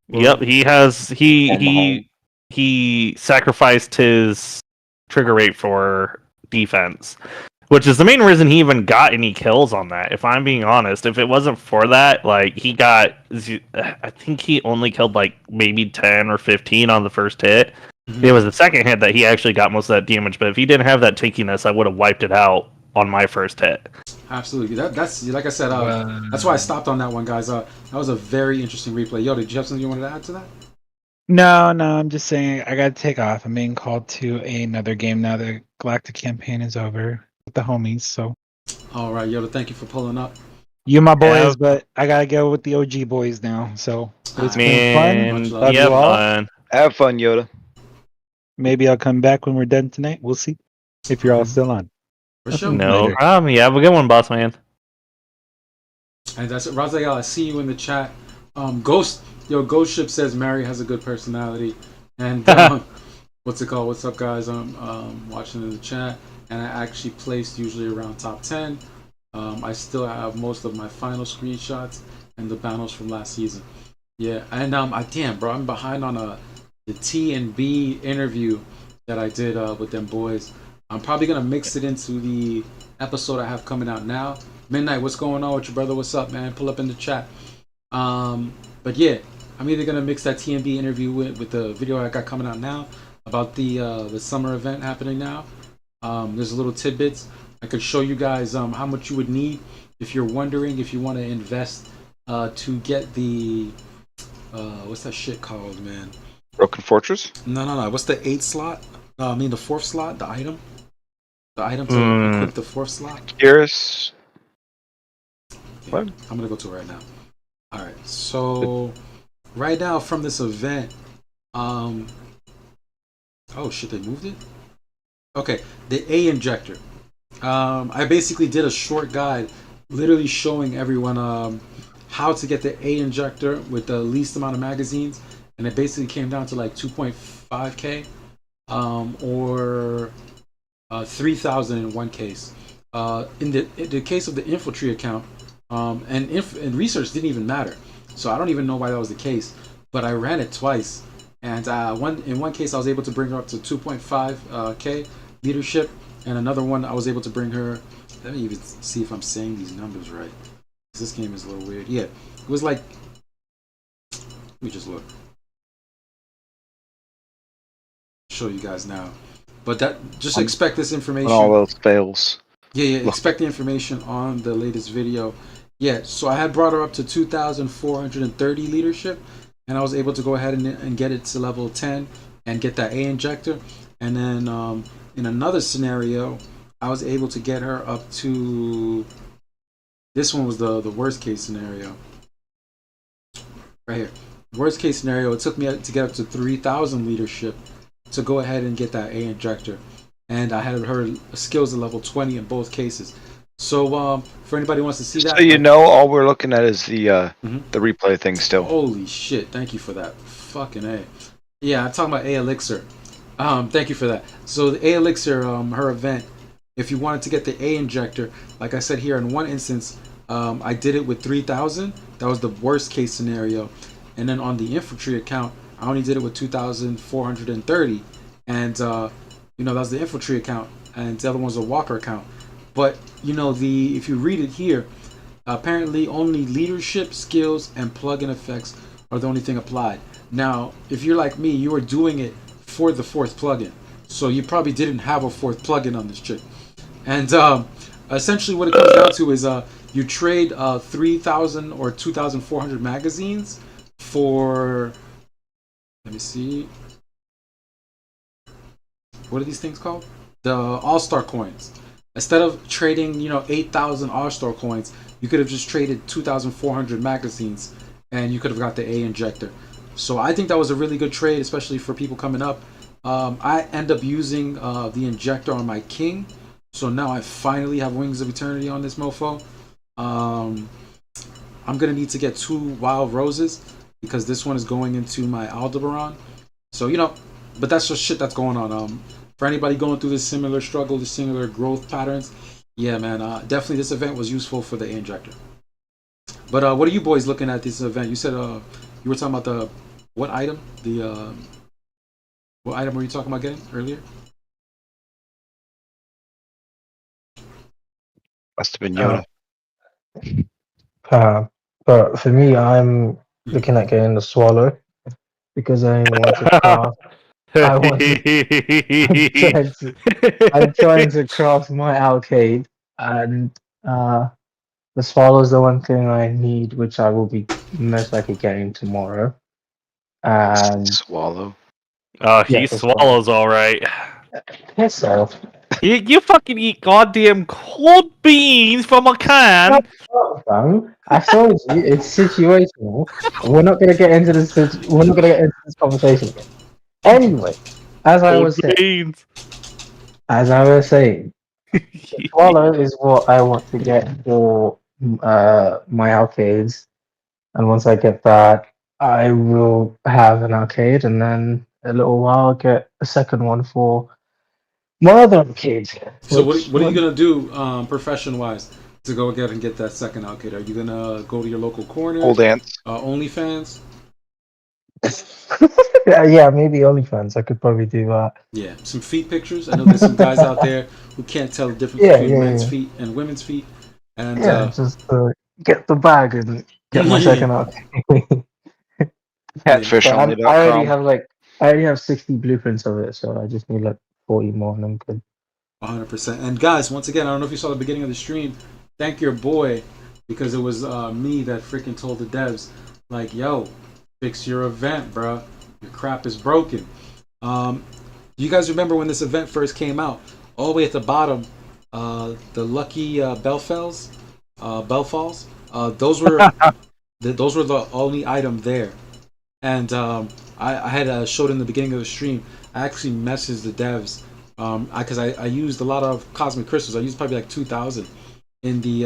Yep, he sacrificed his trigger rate for defense, which is the main reason he even got any kills on that. If I'm being honest, if it wasn't for that, like I think he only killed like maybe 10 or 15 on the first hit. It was the second hit that he actually got most of that damage. But if he didn't have that tankiness, I would have wiped it out on my first hit. Absolutely. That's like I said. That's why I stopped on that one, guys. That was a very interesting replay. Yo, did you have something you wanted to add to that? No, I'm just saying I gotta take off. I'm being called to another game now. The Galactic campaign is over with the homies, so. All right, Yoda, thank you for pulling up. You my boys, but I gotta go with the OG boys now. So it's been fun. Love you all. Have fun, Yoda. Maybe I'll come back when we're done tonight. We'll see if you're all still on. For sure. No problem. You have a good one, boss man. And that's it. Raziel, I see you in the chat. Ghost Ship says Mary has a good personality. And what's it called? What's up, guys? I'm watching in the chat, and I actually placed usually around top 10. I still have most of my final screenshots and the battles from last season. Yeah, and damn, bro, I'm behind on the T and B interview that I did with them boys. I'm probably gonna mix it into the episode I have coming out now. Midnight, what's going on with your brother? What's up, man? Pull up in the chat. But yeah, I'm either gonna mix that T and B interview with the video I got coming out now about the summer event happening now. There's a little tidbits. I could show you guys how much you would need if you're wondering if you want to invest to get the what's that shit called, man? Broken Fortress? No. What's the 8th slot? I mean the 4th slot. The item to equip the 4th slot. Iris. Yeah, I'm gonna go to it right now. All right. So right now from this event, oh shit, they moved it. Okay, the A injector. I basically did a short guide, literally showing everyone how to get the A injector with the least amount of magazines, and it basically came down to like 2.5k, or 3,000 in one case. In the case of the infantry account, and research didn't even matter, so I don't even know why that was the case. But I ran it twice, and in one case I was able to bring her up to 2.5k leadership, and another one I was able to bring her. Let me even see if I'm saying these numbers right. This game is a little weird. Yeah, it was like. Let me just look. Show you guys now. But that just expect this information. When all else fails. Yeah, expect the information on the latest video. Yeah, so I had brought her up to 2,430 leadership, and I was able to go ahead and get it to level 10 and get that A injector. And then in another scenario, I was able to get her up to. This one was the worst case scenario. Right here. Worst case scenario, it took me to get up to 3,000 leadership to go ahead and get that A injector. And I had her skills at level 20 in both cases. So for anybody who wants to see that. So you know, all we're looking at is the replay thing still. Holy shit! Thank you for that. Fucking A. Yeah, I'm talking about A Elixir. Thank you for that. So the A Elixir, her event. If you wanted to get the A injector, like I said here, in one instance, I did it with 3,000. That was the worst case scenario. And then on the infantry account, I only did it with 2,430, and that was the infantry account, and the other one's a walker account. But if you read it here, apparently only leadership skills and plugin effects are the only thing applied. Now, if you're like me, you were doing it for the fourth plugin, so you probably didn't have a fourth plugin on this chick. And essentially, what it comes down to is you trade 3,000 or 2,400 magazines for. Let me see. What are these things called? The All-Star coins. Instead of trading, 8,000 All-Star coins, you could have just traded 2,400 magazines, and you could have got the A injector. So I think that was a really good trade, especially for people coming up. I end up using the injector on my king, so now I finally have Wings of Eternity on this mofo. I'm gonna need to get 2 Wild Roses because this one is going into my Aldebaran. So but that's just shit that's going on. For anybody going through this similar struggle, this similar growth patterns, yeah, man, definitely this event was useful for the A injector. But what are you boys looking at this event? You said you were talking about what item? What item were you talking about getting earlier? Must have been Yoda. But for me, I'm looking at getting the swallow because I want to craft. I'm trying to craft my arcade, and the swallow is the one thing I need, which I will be most likely getting tomorrow. Swallow. Oh, he swallows all right. Piss off. You fucking eat goddamn cold beans from a can. I told you it's situational. We're not gonna get into this. We're not gonna get into this conversation again. Anyway, as I was saying, the swallow is what I want to get for my arcades, and once I get that, I will have an arcade, and then a little while I'll get a second one for my other arcade. So what are you gonna do profession wise to go ahead and get that second arcade? Are you gonna go to your local corner? Old ants. OnlyFans? Yeah, maybe OnlyFans. I could probably do that. Yeah, some feet pictures. I know there's some guys out there who can't tell the difference between men's feet and women's feet. And just get the bag and get my second arcade. Catfishonly.com. I already have 60 blueprints of it, so I just need like 40 more, and I'm good. 100%. And guys, once again, I don't know if you saw the beginning of the stream. Thank your boy, because it was me that freaking told the devs, like, yo, fix your event, bro. Your crap is broken. You guys remember when this event first came out? All the way at the bottom, the lucky Bellfalls. Those were Those were the only item there. And I had showed in the beginning of the stream. I actually messaged the devs because I used a lot of cosmic crystals. I used probably like 2,000 in the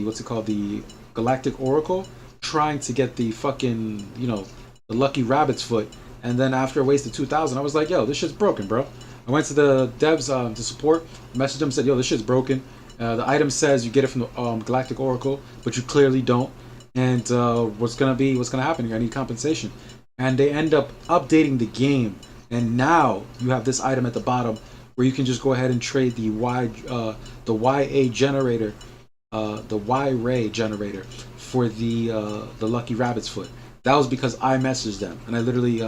what's it called, the Galactic Oracle, trying to get the fucking the lucky rabbit's foot. And then after I wasted 2,000, I was like, yo, this shit's broken, bro. I went to the devs to support, messaged them, said, yo, this shit's broken. The item says you get it from the Galactic Oracle, but you clearly don't. And what's gonna happen here? I need compensation. And they end up updating the game, and now you have this item at the bottom where you can just go ahead and trade the YA generator, the Y Ray generator for the lucky rabbit's foot. That was because I messaged them, and I literally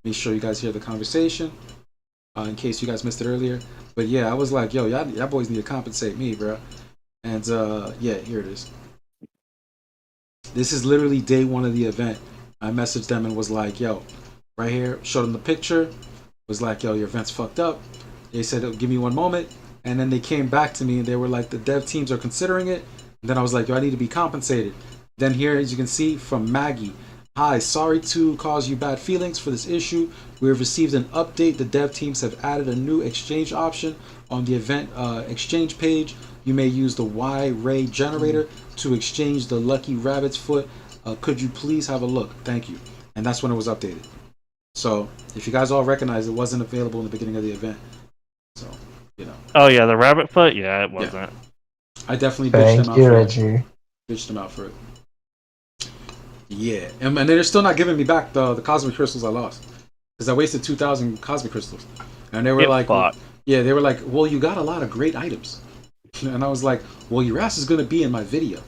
made sure you guys hear the conversation in case you guys missed it earlier. But yeah, I was like, yo, y'all boys need to compensate me, bro. And yeah, here it is. This is literally day one of the event. I messaged them and was like, yo, right here, showed them the picture, was like, yo, your event's fucked up. They said, oh, give me one moment. And then they came back to me and they were like, the dev teams are considering it. And then I was like, yo, I need to be compensated. Then here, as you can see, from Maggie. Hi, sorry to cause you bad feelings for this issue. We have received an update. The dev teams have added a new exchange option on the event exchange page. You may use the Y-Ray generator to exchange the lucky rabbit's foot. Could you please have a look? Thank you. And that's when it was updated. So if you guys all recognize, it wasn't available in the beginning of the event. So, Oh yeah, the rabbit foot. Yeah, it wasn't. Yeah. I definitely bitched them out for Reggie. it. Bitched them out for it. Yeah, and they're still not giving me back the cosmic crystals I lost because I wasted 2,000 cosmic crystals, and they were like, they were like, well, you got a lot of great items, and I was like, well, your ass is gonna be in my video.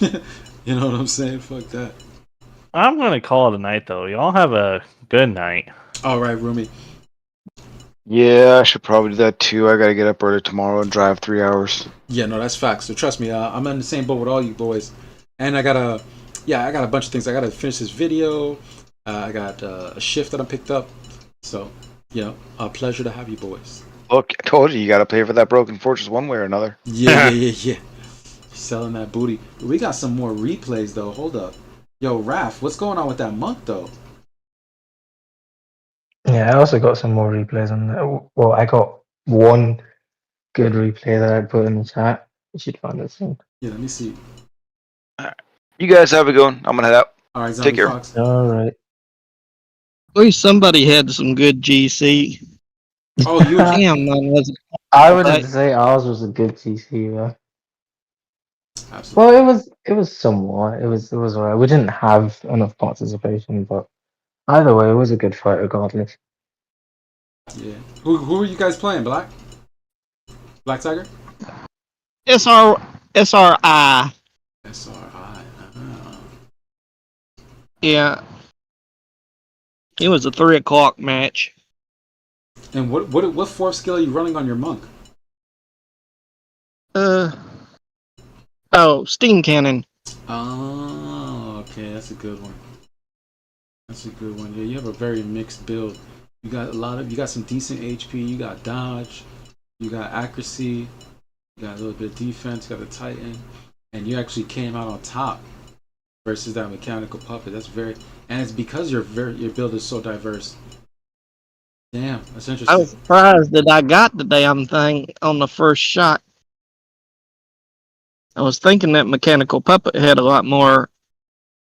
You know what I'm saying? Fuck that. I'm gonna call it a night though. Y'all have a good night. All right, Rumi. Yeah, I should probably do that too. I gotta get up early tomorrow and drive 3 hours. Yeah, no, that's facts. So trust me, I'm in the same boat with all you boys, and I got a bunch of things. I gotta finish this video. I got a shift that I picked up. So, a pleasure to have you boys. Look, I told you gotta pay for that broken fortress one way or another. Yeah. Selling that booty. We got some more replays though. Hold up. Yo, Raph, what's going on with that monk though? Yeah, I also got some more replays on that. Well, I got one good replay that I put in the chat. You should find it soon. Yeah, let me see. You guys have a good one. I'm gonna head out. All right, take care. Fox. All right. At least somebody had some good GC. Oh, you Damn, man, was it? I wouldn't say ours was a good GC though. Absolutely. Well, it was somewhat. It was alright. We didn't have enough participation, but either way, it was a good fight regardless. Yeah. Who are you guys playing? Black Tiger? SRI. SRI. Yeah. It was a 3 o'clock match. And what fourth skill are you running on your monk? Steam cannon. Oh, okay, that's a good one. Yeah, you have a very mixed build. You got some decent HP. You got dodge. You got accuracy. You got a little bit of defense. You got a Titan, and you actually came out on top versus that mechanical puppet. And it's because your build is so diverse. Damn, that's interesting. I was surprised that I got the damn thing on the first shot. I was thinking that mechanical puppet had a lot more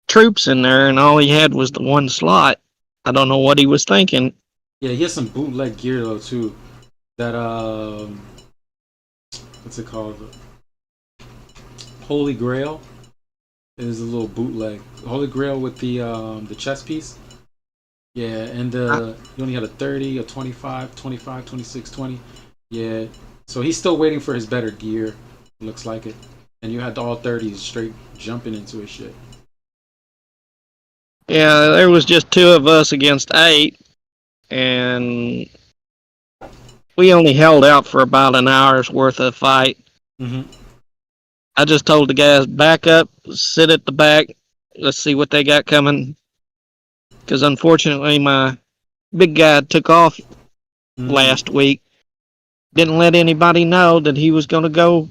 troops in there, and all he had was the one slot. I don't know what he was thinking. Yeah, he has some bootleg gear though too. That what's it called? Holy Grail is a little bootleg. Holy Grail with the chest piece. Yeah, and he only had a 30, a 25, 25, 26, 20. Yeah, so he's still waiting for his better gear. Looks like it. And you had all 30s straight jumping into his shit. Yeah, there was just 2 of us against 8, and we only held out for about an hour's worth of fight. Mm-hmm. I just told the guys, back up, sit at the back, let's see what they got coming. Because unfortunately, my big guy took off last week. Didn't let anybody know that he was going to go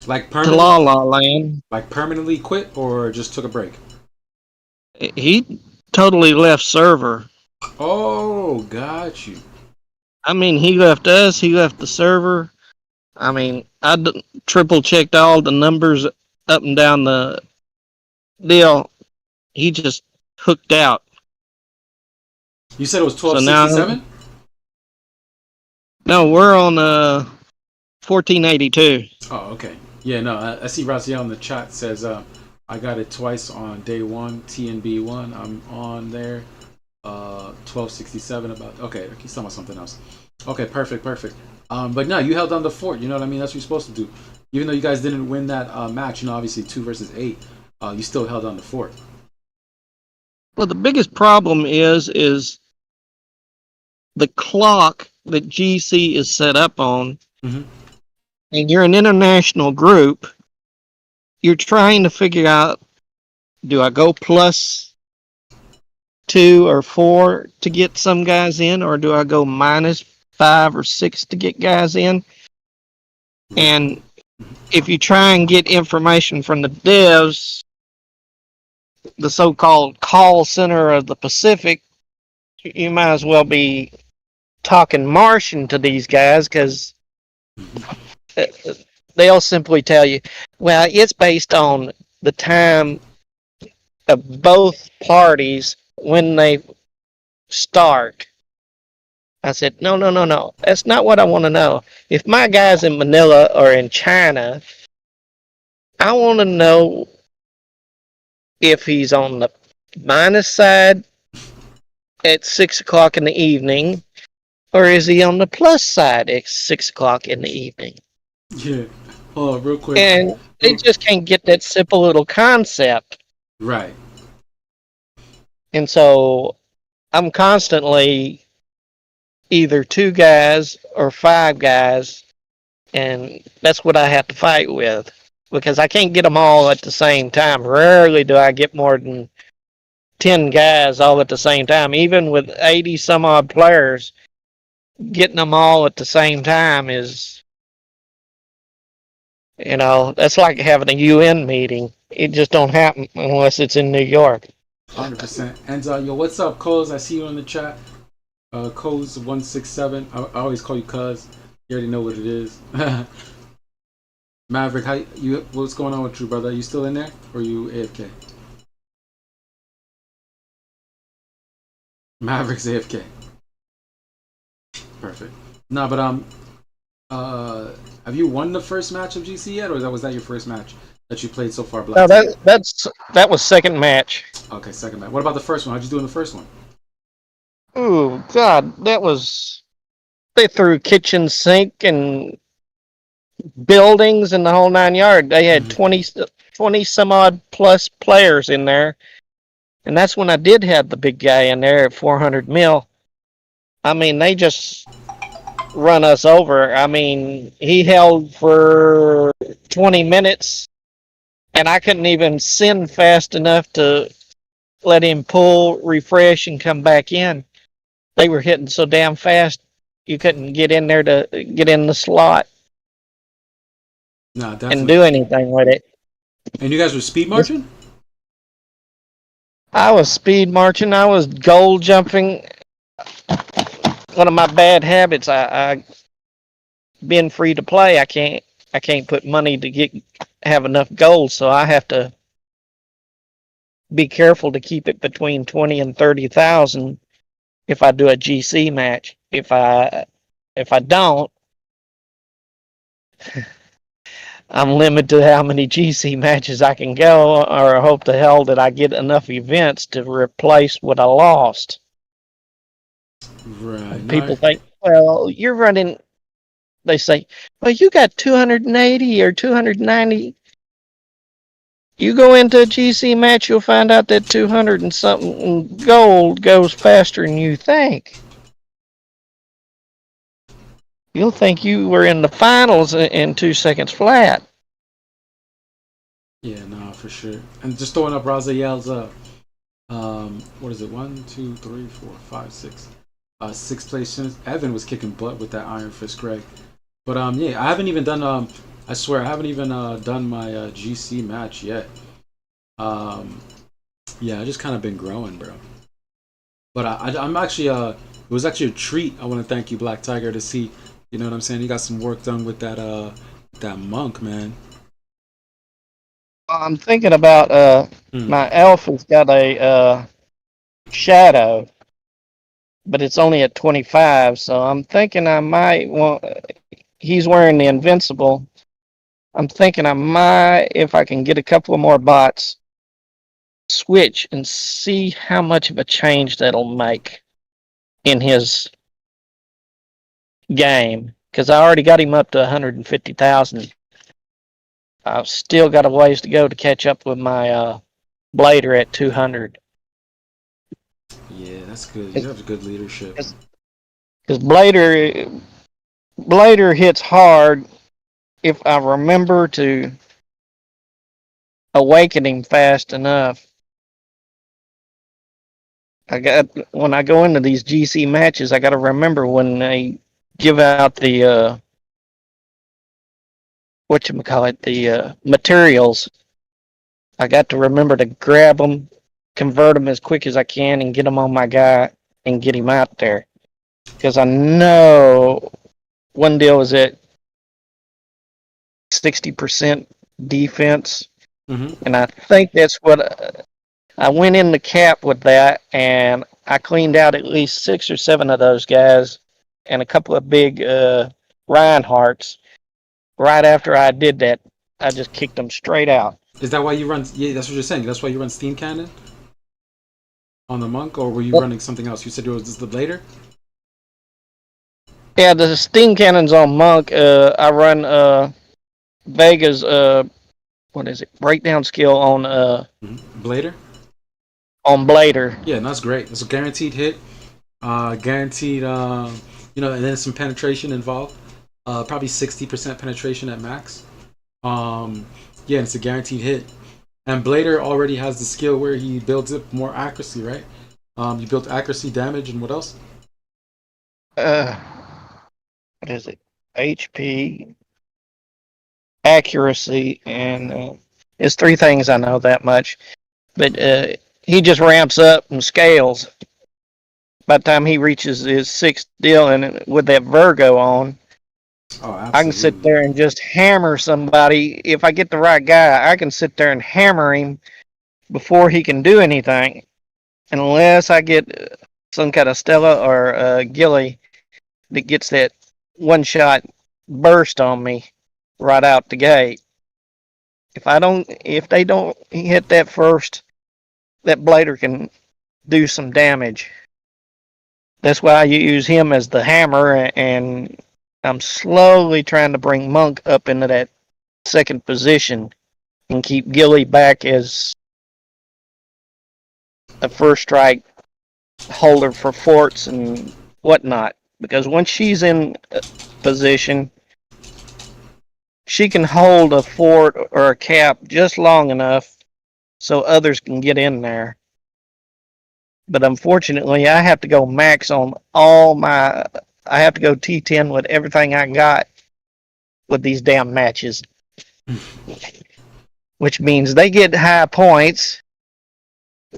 Like to La La Land. Like permanently quit or just took a break? He totally left server. Oh, got you. I mean, he left us. He left the server. I mean, triple checked all the numbers up and down the deal. He just hooked out. You said it was So now, 1267? no, we're on 1482. Oh, okay. Yeah, no, I see Raziel in the chat says, I got it twice on day one, TNB1. I'm on there. 1267 about. Okay, he's talking about something else. Okay, perfect. But no, you held down the fort. You know what I mean? That's what you're supposed to do. Even though you guys didn't win that match, obviously 2 versus 8, you still held down the fort. Well, the biggest problem is the clock that GC is set up on. Mm-hmm. And you're an international group. You're trying to figure out, do I go plus 2 or 4 to get some guys in, or do I go minus 5 or 6 to get guys in? And if you try and get information from the devs, the so-called call center of the Pacific, you might as well be talking Martian to these guys, because they'll simply tell you, well, it's based on the time of both parties when they start. I said, no. That's not what I want to know. If my guy's in Manila or in China, I want to know if he's on the minus side at 6 o'clock in the evening, or is he on the plus side at 6 o'clock in the evening? Yeah. Oh, real quick. And they just can't get that simple little concept. Right. And so I'm constantly either 2 guys or 5 guys, and that's what I have to fight with, because I can't get them all at the same time. Rarely do I get more than 10 guys all at the same time. Even with 80 some odd players, getting them all at the same time is, that's like having a UN meeting. It just don't happen unless it's in New York. 100%. And yo, what's up, Coles? I see you in the chat. Coles 167. I always call you Cuz. You already know what it is. Maverick, what's going on with you, brother? Are you still in there, or are you AFK? Maverick's AFK. Perfect. No, but have you won the first match of GC yet, or was that your first match that you played so far? No, that was second match. Okay, second match. What about the first one? How'd you do in the first one? Oh God, they threw kitchen sink and buildings and the whole 9 yards. They had 20 some odd plus players in there, and that's when I did have the big guy in there at 400 mil. I mean, they just run us over. I mean, he held for 20 minutes, and I couldn't even send fast enough to let him pull, refresh, and come back in. They were hitting so damn fast, you couldn't get in there to get in the slot and do anything with it. And you guys were speed marching? I was speed marching. I was goal jumping. One of my bad habits. I being free to play. I can't put money to have enough goals, so I have to be careful to keep it between 20 and 30,000 if I do a GC match. If I don't, I'm limited to how many GC matches I can go, or I hope to hell that I get enough events to replace what I lost. Right. People think, well, you're running. They say, well, you got 280 or 290. You go into a GC match, you'll find out that 200 and something gold goes faster than you think. You'll think you were in the finals in 2 seconds flat. Yeah, no, for sure. And just throwing up Raziel's what is it? 1, 2, 3, 4, 5, 6. 6th place. Evan was kicking butt with that Iron Fist Greg. But yeah, I haven't even done I swear I haven't even done my GC match yet. Yeah, I just kind of been growing, bro. But I'm actually it was actually a treat. I want to thank you, Black Tiger, to see. You know what I'm saying? You got some work done with that monk, man. I'm thinking about my elf has got a shadow, but it's only at 25. So I'm thinking I might want. He's wearing the invincible. I'm thinking I might, if I can get a couple of more bots, switch and see how much of a change that'll make in his game. Because I already got him up to 150,000. I've still got a ways to go to catch up with my Blader at 200. Yeah, that's good. You have good leadership. Because Blader hits hard if I remember to awaken him fast enough. When I go into these GC matches, I got to remember when they give out the the materials. I got to remember to grab them, convert them as quick as I can, and get them on my guy and get him out there. Because I know one deal was at 60% defense, and I think that's what I went in the cap with that, and I cleaned out at least 6 or 7 of those guys, and a couple of big Reinhardts. Right after I did that, I just kicked them straight out. Is that why you run? Yeah, that's what you're saying. That's why you run Steam Cannon on the monk, or were you running something else? You said it was the Blader. Yeah, the steam cannons on monk. I run Vega's what is it? Breakdown skill on Blader. On Blader. Yeah, and that's great. It's a guaranteed hit. Guaranteed. And then some penetration involved. Probably 60% penetration at max. Yeah, it's a guaranteed hit. And Blader already has the skill where he builds up more accuracy, right? You built accuracy, damage, and what else? What is it? HP, accuracy, and it's 3 things I know that much. But he just ramps up and scales. By the time he reaches his 6th deal, and with that Virgo on, I can sit there and just hammer somebody. If I get the right guy, I can sit there and hammer him before he can do anything. Unless I get some kind of Stella or Gilly that gets that one-shot burst on me right out the gate. If they don't hit that first, that Blader can do some damage. That's why I use him as the hammer, and I'm slowly trying to bring Monk up into that 2nd position and keep Gilly back as a first strike holder for forts and whatnot. Because once she's in position, she can hold a fort or a cap just long enough so others can get in there. But unfortunately, I have to go max on all my... I have to go T10 with everything I got with these damn matches. Which means they get high points,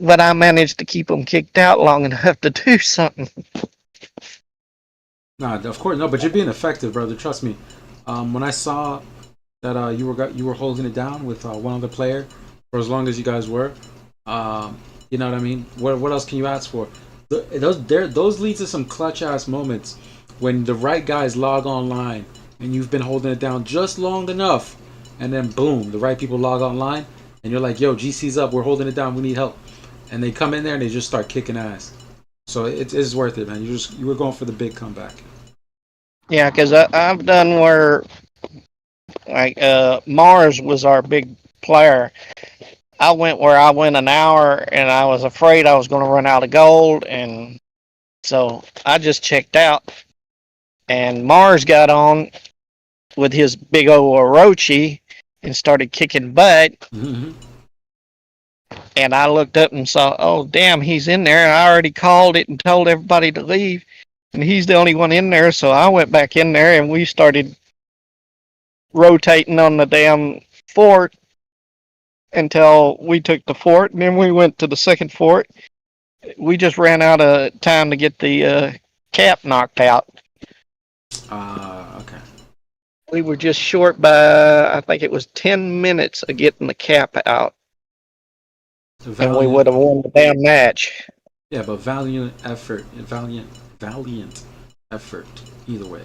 but I managed to keep them kicked out long enough to do something. Nah, of course no, but you're being effective, brother. Trust me. When I saw that you were holding it down with one other player for as long as you guys were, you know what I mean. What else can you ask for? Those lead to some clutch ass moments when the right guys log online and you've been holding it down just long enough, and then boom, the right people log online and you're like, yo, GC's up, we're holding it down, we need help, and they come in there and they just start kicking ass. So it is worth it, man. You were going for the big comeback. Yeah, because I've done where, like, Mars was our big player. I went where I went an hour, and I was afraid I was going to run out of gold, and so I just checked out. And Mars got on with his big old Orochi and started kicking butt. Mm-hmm. And I looked up and saw, oh, damn, he's in there. And I already called it and told everybody to leave. And he's the only one in there. So I went back in there and we started rotating on the damn fort until we took the fort, and then we went to the second fort. We just ran out of time to get the cap knocked out. Okay. We were just short by, I think it was 10 minutes of getting the cap out. And we would have won the damn match. Yeah, but valiant effort, valiant effort, either way.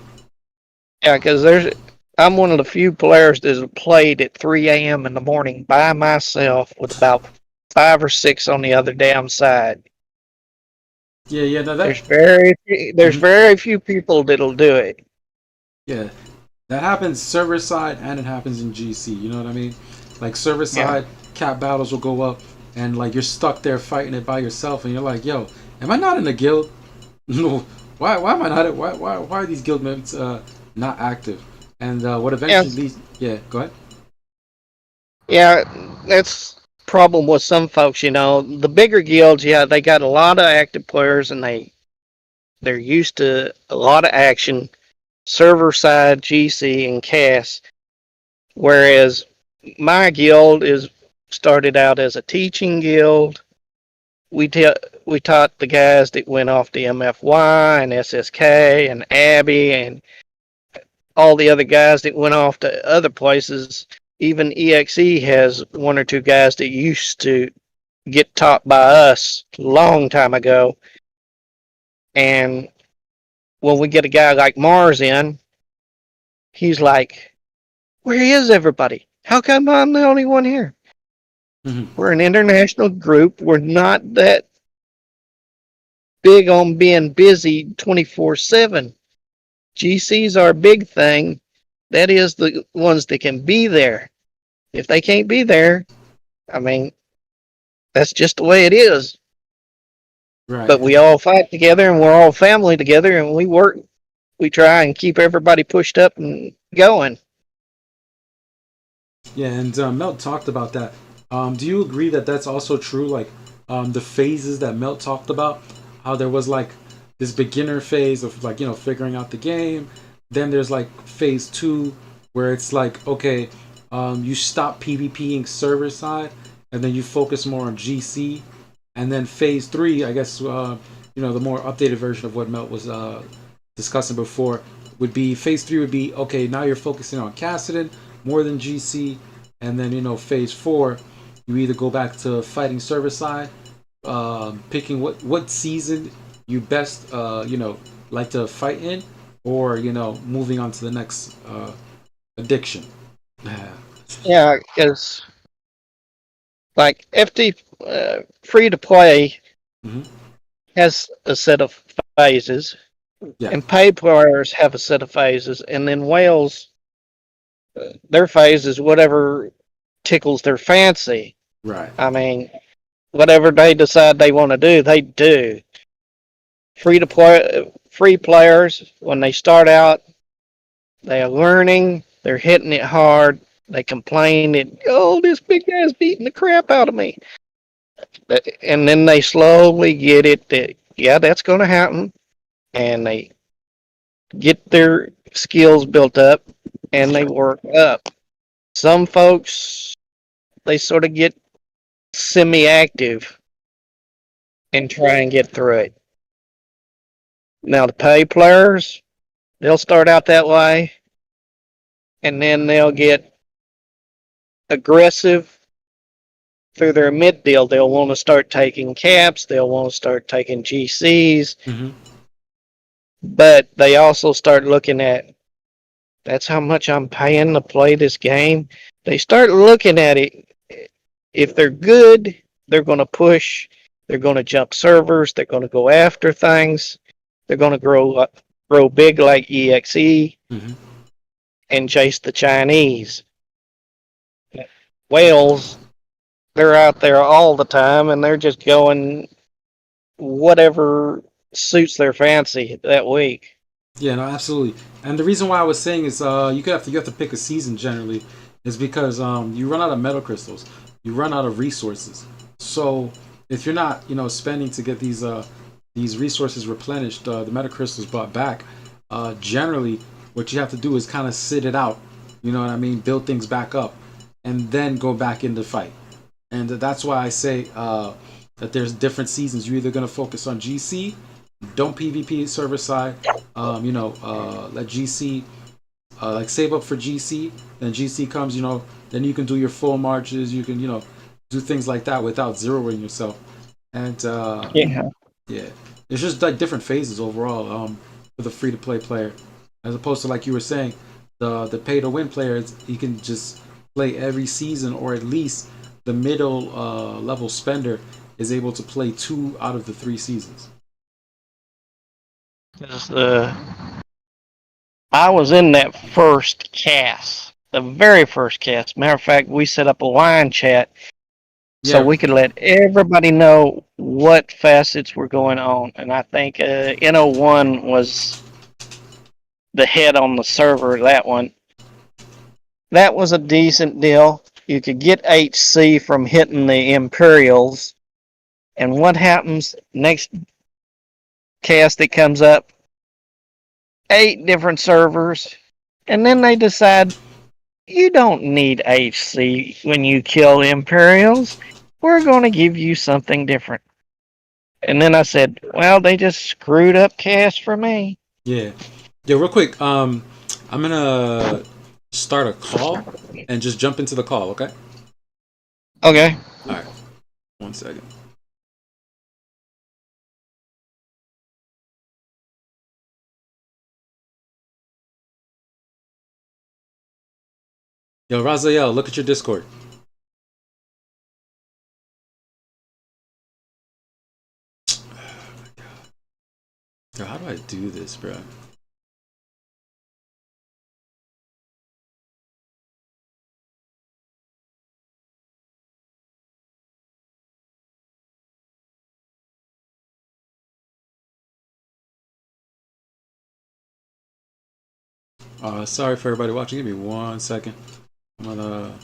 Yeah, because I'm one of the few players that have played at 3 a.m. in the morning by myself with about 5 or 6 on the other damn side. Yeah. No, There's very few people that'll do it. Yeah, that happens server side and it happens in GC. You know what I mean? Like server side, cap battles will go up, and like you're stuck there fighting it by yourself, and you're like, "Yo, am I not in a guild? No, why am I not? Why are these guild members not active?" And what eventually leads? Yeah, go ahead. Yeah, that's problem with some folks. You know, the bigger guilds, yeah, they got a lot of active players, and they're used to a lot of action. Server side, GC, and CAS. Whereas my guild is started out as a teaching guild. We taught the guys that went off to MFY and SSK and Abby and all the other guys that went off to other places. Even EXE has 1 or 2 guys that used to get taught by us a long time ago. And when we get a guy like Mars in, he's like, "Where is everybody? How come I'm the only one here?" Mm-hmm. We're an international group. We're not that big on being busy 24/7. GC's our big thing. That is the ones that can be there. If they can't be there, I mean, that's just the way it is. Right. But we all fight together, and we're all family together, and we work. We try and keep everybody pushed up and going. Yeah, and Melt talked about that. Do you agree that that's also true? Like the phases that Melt talked about, how there was like this beginner phase of like figuring out the game. Then there's like phase 2 where it's like okay, you stop PvPing server side, and then you focus more on GC. And then phase 3, I guess the more updated version of what Melt was discussing before would be phase 3 would be okay. Now you're focusing on Cassidon more than GC, and then phase 4, you either go back to fighting server side, picking what season you best like to fight in, or moving on to the next addiction. Yeah, because like FT free to play has a set of phases, and paid players have a set of phases, and then whales, their phase is whatever tickles their fancy. Right. I mean, whatever they decide they want to do, they do. Free to play, free players when they start out, they are learning, they're hitting it hard. They complain that, "Oh, this big guy's beating the crap out of me." And then they slowly get it that, yeah, that's going to happen. And they get their skills built up and they work up. Some folks, they sort of get semi-active and try and get through it. Now, the pay players, they'll start out that way, and then they'll get aggressive through their mid deal. They'll want to start taking caps. They'll want to start taking GCs. Mm-hmm. But they also start looking at, that's how much I'm paying to play this game. They start looking at it. If they're good, they're going to push. They're going to jump servers. They're going to go after things. They're going to grow big like EXE and chase the Chinese. Whales, they're out there all the time, and they're just going whatever suits their fancy that week. Yeah, no, absolutely. And the reason why I was saying is you have to pick a season generally is because you run out of metal crystals, you run out of resources. So if you're not spending to get these resources replenished, the metal crystals brought back, generally what you have to do is kind of sit it out You know what I mean? Build things back up, and then go back into fight. And that's why I say that there's different seasons. You're either gonna focus on GC, don't PvP server side. Let GC like save up for GC. Then GC comes, then you can do your full marches. You can do things like that without zeroing yourself. And Yeah. yeah, it's just like different phases overall for the free to play player, as opposed to like you were saying, the pay to win players. He can just play every season, or at least the middle level spender is able to play 2 out of the 3 seasons. 'Cause, I was in that first cast, the very first cast. Matter of fact, we set up a line chat so we could let everybody know what facets were going on. And I think NO1 was the head on the server. That was a decent deal. You could get HC from hitting the Imperials. And what happens next cast that comes up? 8 different servers. And then they decide, you don't need HC when you kill Imperials. We're going to give you something different. And then I said, well, they just screwed up cast for me. Yeah. Real quick, I'm gonna start a call and just jump into the call, okay? Okay. Alright. 1 second. Yo, Raziel, look at your Discord. Yo, how do I do this, bro? Sorry for everybody watching. Give me 1 second. I'm gonna.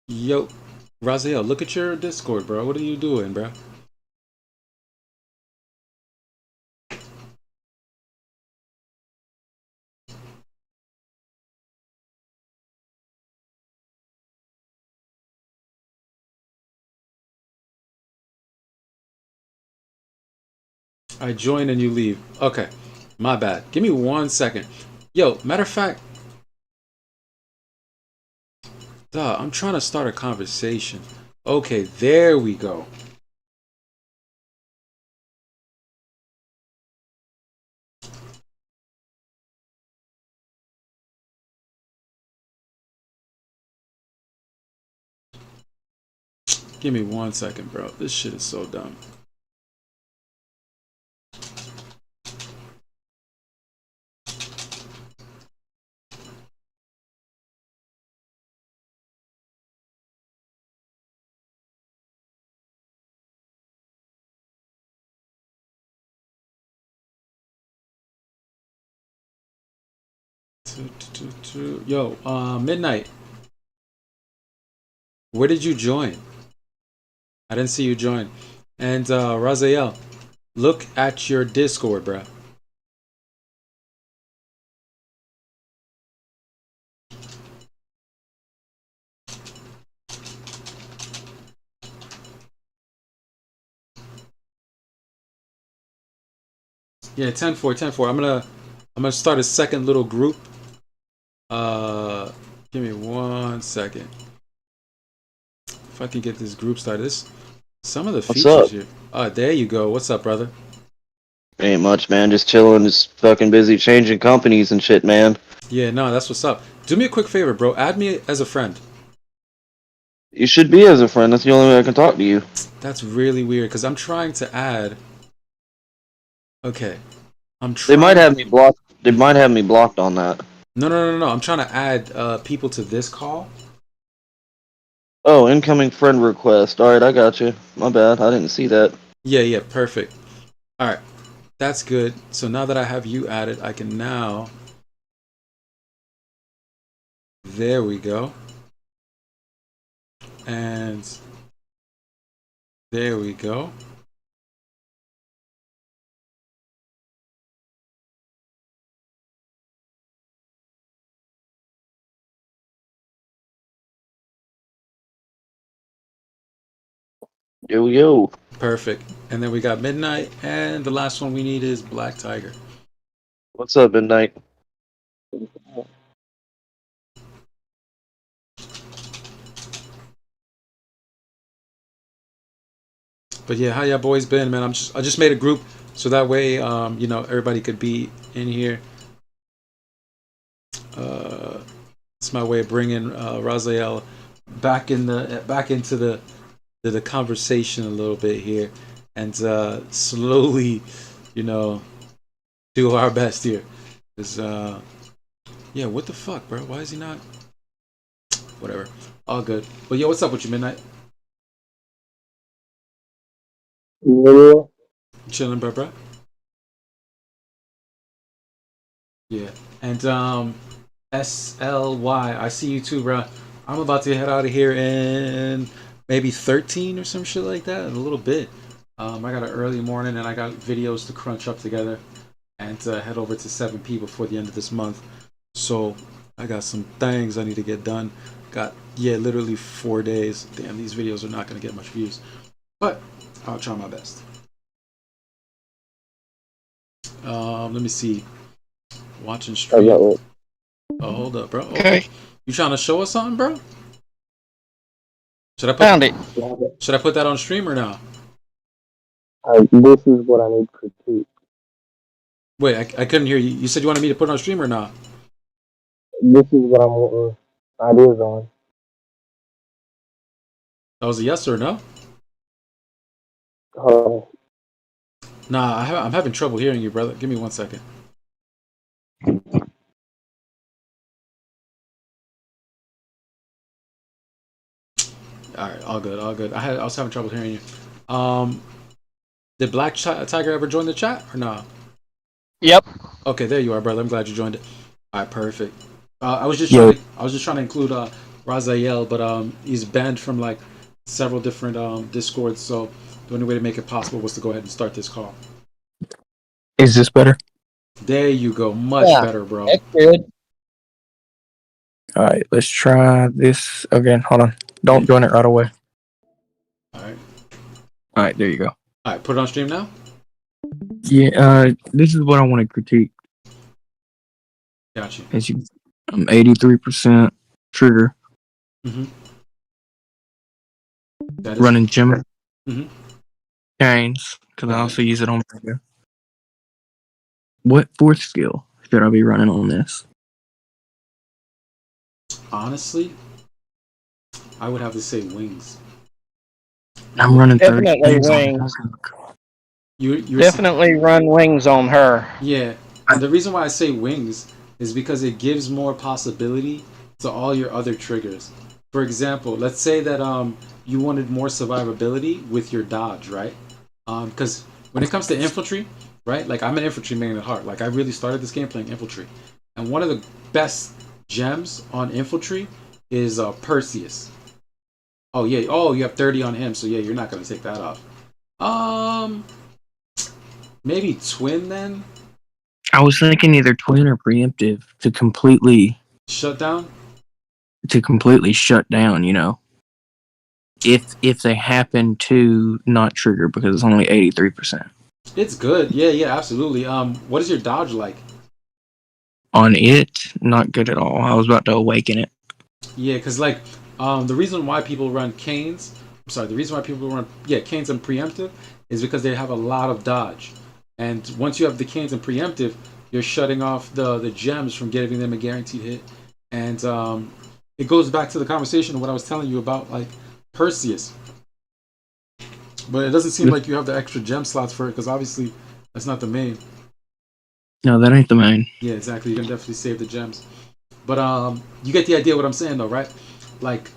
Yo, Raziel, look at your Discord, bro. What are you doing, bro? I join and you leave. Okay, my bad. Give me 1 second. Yo, matter of fact, I'm trying to start a conversation. Okay, there we go. Give me 1 second, bro. This shit is so dumb. Yo, Midnight. Where did you join? I didn't see you join. And Raziel, look at your Discord, bro. Yeah, 10-4, 10-4. I'm gonna start a second little group. Give me 1 second. If I can get this group started. Some of the What's features up? here. There you go. What's up, brother? Ain't much, man. Just chilling. Just fucking busy changing companies and shit, man. Yeah, no, that's what's up. Do me a quick favor, bro. Add me as a friend. You should be as a friend. That's the only way I can talk to you. That's really weird because I'm trying to add. Okay, I'm They trying. might have me blocked. They might have me blocked on that. No. I'm trying to add people to this call. Oh, incoming friend request. All right, I got you. My bad. I didn't see that. Yeah, perfect. All right, that's good. So now that I have you added, I can now. There we go. And there we go. Yo, yo. Perfect. And then we got Midnight, and the last one we need is Black Tiger. What's up, Midnight? But yeah, how y'all boys been, man? I just made a group so that way, everybody could be in here. It's my way of bringing Raziel back into the conversation a little bit here, and slowly, do our best here. Cause yeah, what the fuck, bro? Why is he not? Whatever, all good. But yo, what's up with you, Midnight? Yeah. Chilling, bro. Yeah, and SLY, I see you too, bro. I'm about to head out of here in maybe 13 or some shit like that in a little bit. I got an early morning and I got videos to crunch up together and to head over to 7P before the end of this month. So I got some things I need to get done. Literally 4 days. Damn, these videos are not going to get much views, but I'll try my best. Let me see. Watching stream. Oh, hold up, bro. Okay. You trying to show us something, bro? Found it. Should I put that on stream or no? This is what I need critique. Wait, I couldn't hear you. You said you wanted me to put it on stream or not? This is what I'm wanting ideas on. That was a yes or no? Nah, I'm having trouble hearing you, brother. Give me 1 second. All right, all good, all good. I was having trouble hearing you. Did Black Tiger ever join the chat or no? Yep. Okay, there you are, brother. I'm glad you joined it. All right, perfect. I was just trying to include Raziel, but he's banned from like several different discords. So the only way to make it possible was to go ahead and start this call. Is this better? There you go. Much better, bro. That's good. All right, let's try this again. Hold on. Don't join it right away. All right. All right, there you go. All right, put it on stream now. Yeah, this is what I want to critique. Gotcha. I'm 83% trigger. Mm-hmm. Running gem Mm-hmm. chains because I also use it on trigger. What fourth skill should I be running on this? Honestly, I would have to say wings. I'm running 30 Definitely wings. You're Definitely run wings on her. Yeah, and the reason why I say wings is because it gives more possibility to all your other triggers. For example, let's say that you wanted more survivability with your dodge, right? Because when it comes to infantry, right? Like I'm an infantry man at heart. Like I really started this game playing infantry, and one of the best gems on infantry is Perseus. Oh yeah. Oh, you have 30 on him, so yeah, you're not gonna take that off. Maybe twin then. I was thinking either twin or preemptive to completely shut down. To completely shut down, if they happen to not trigger because it's only 83%. It's good. Yeah, absolutely. What is your dodge like? On it, not good at all. I was about to awaken it. Yeah, because like the reason why people run canes, canes and preemptive is because they have a lot of dodge. And once you have the canes and preemptive, you're shutting off the gems from giving them a guaranteed hit. And it goes back to the conversation of what I was telling you about like Perseus. But it doesn't seem like you have the extra gem slots for it because obviously that's not the main. No, that ain't the main. Yeah, exactly. You can definitely save the gems. But you get the idea of what I'm saying though, right? Like,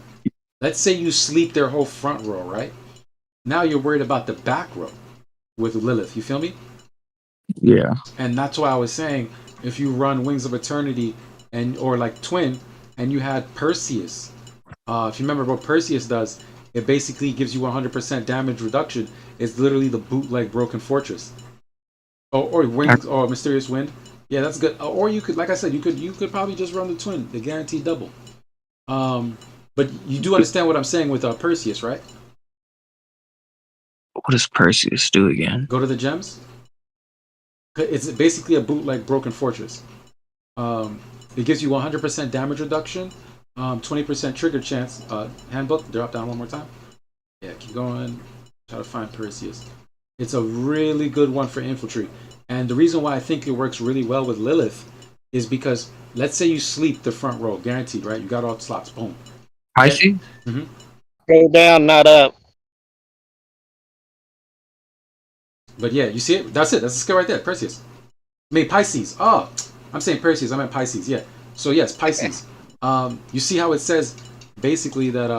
let's say you sleep their whole front row, right? Now you're worried about the back row with Lilith. You feel me? Yeah. And that's why I was saying if you run Wings of Eternity or like Twin and you had Perseus, if you remember what Perseus does, it basically gives you 100% damage reduction. It's literally the bootleg Broken Fortress. Or Wings or Mysterious Wind. Yeah, that's good. Or you could, like I said, you could probably just run the Twin, the guaranteed double. But you do understand what I'm saying with Perseus, right? What does Perseus do again? Go to the gems. It's basically a bootleg Broken Fortress. It gives you 100% damage reduction, 20% trigger chance. Handbook, drop down one more time. Yeah, keep going. Try to find Perseus. It's a really good one for infantry. And the reason why I think it works really well with Lilith is because, let's say you sleep the front row, guaranteed, right? You got all the slots, boom. Pisces? Mm-hmm. Go down, not up. But yeah, you see it? That's it. That's the skill right there, Perseus. I mean, Pisces. Oh, I'm saying Perseus. I meant Pisces. Yeah. So yes, Pisces. You see how it says basically that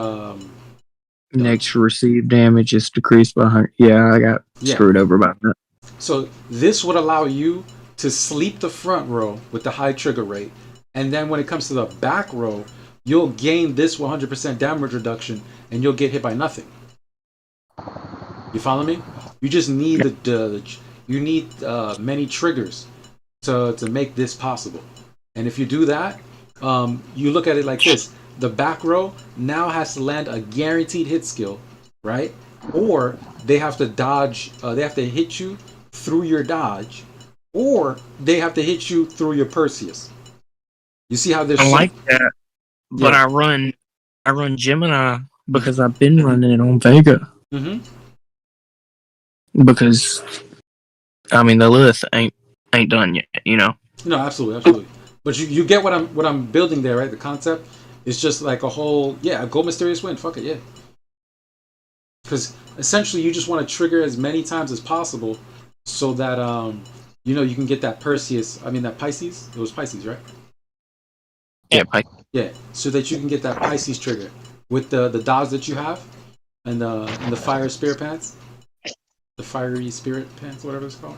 Next received damage is decreased by 100. Yeah, I got screwed over by that. So this would allow you to sleep the front row with the high trigger rate, and then when it comes to the back row, you'll gain this 100% damage reduction, and you'll get hit by nothing. You follow me? You just need you need many triggers to make this possible. And if you do that, you look at it like this: the back row now has to land a guaranteed hit skill, right? Or they have to dodge. They have to hit you through your dodge, or they have to hit you through your Perseus. You see how there's I like that, but Yeah. I run Gemini because I've been running it on Vega. Mm-hmm. Because I mean the Lilith ain't done yet, you know. No, absolutely. But you get what I'm building there, right? The concept is just like a whole go mysterious win. Fuck it, yeah. Because essentially you just want to trigger as many times as possible, so that you can get that Perseus. I mean that Pisces. It was Pisces, right? Yeah, Yeah. So that you can get that Pisces trigger with the dodge that you have, and the fire spirit pants, the fiery spirit pants, whatever it's called,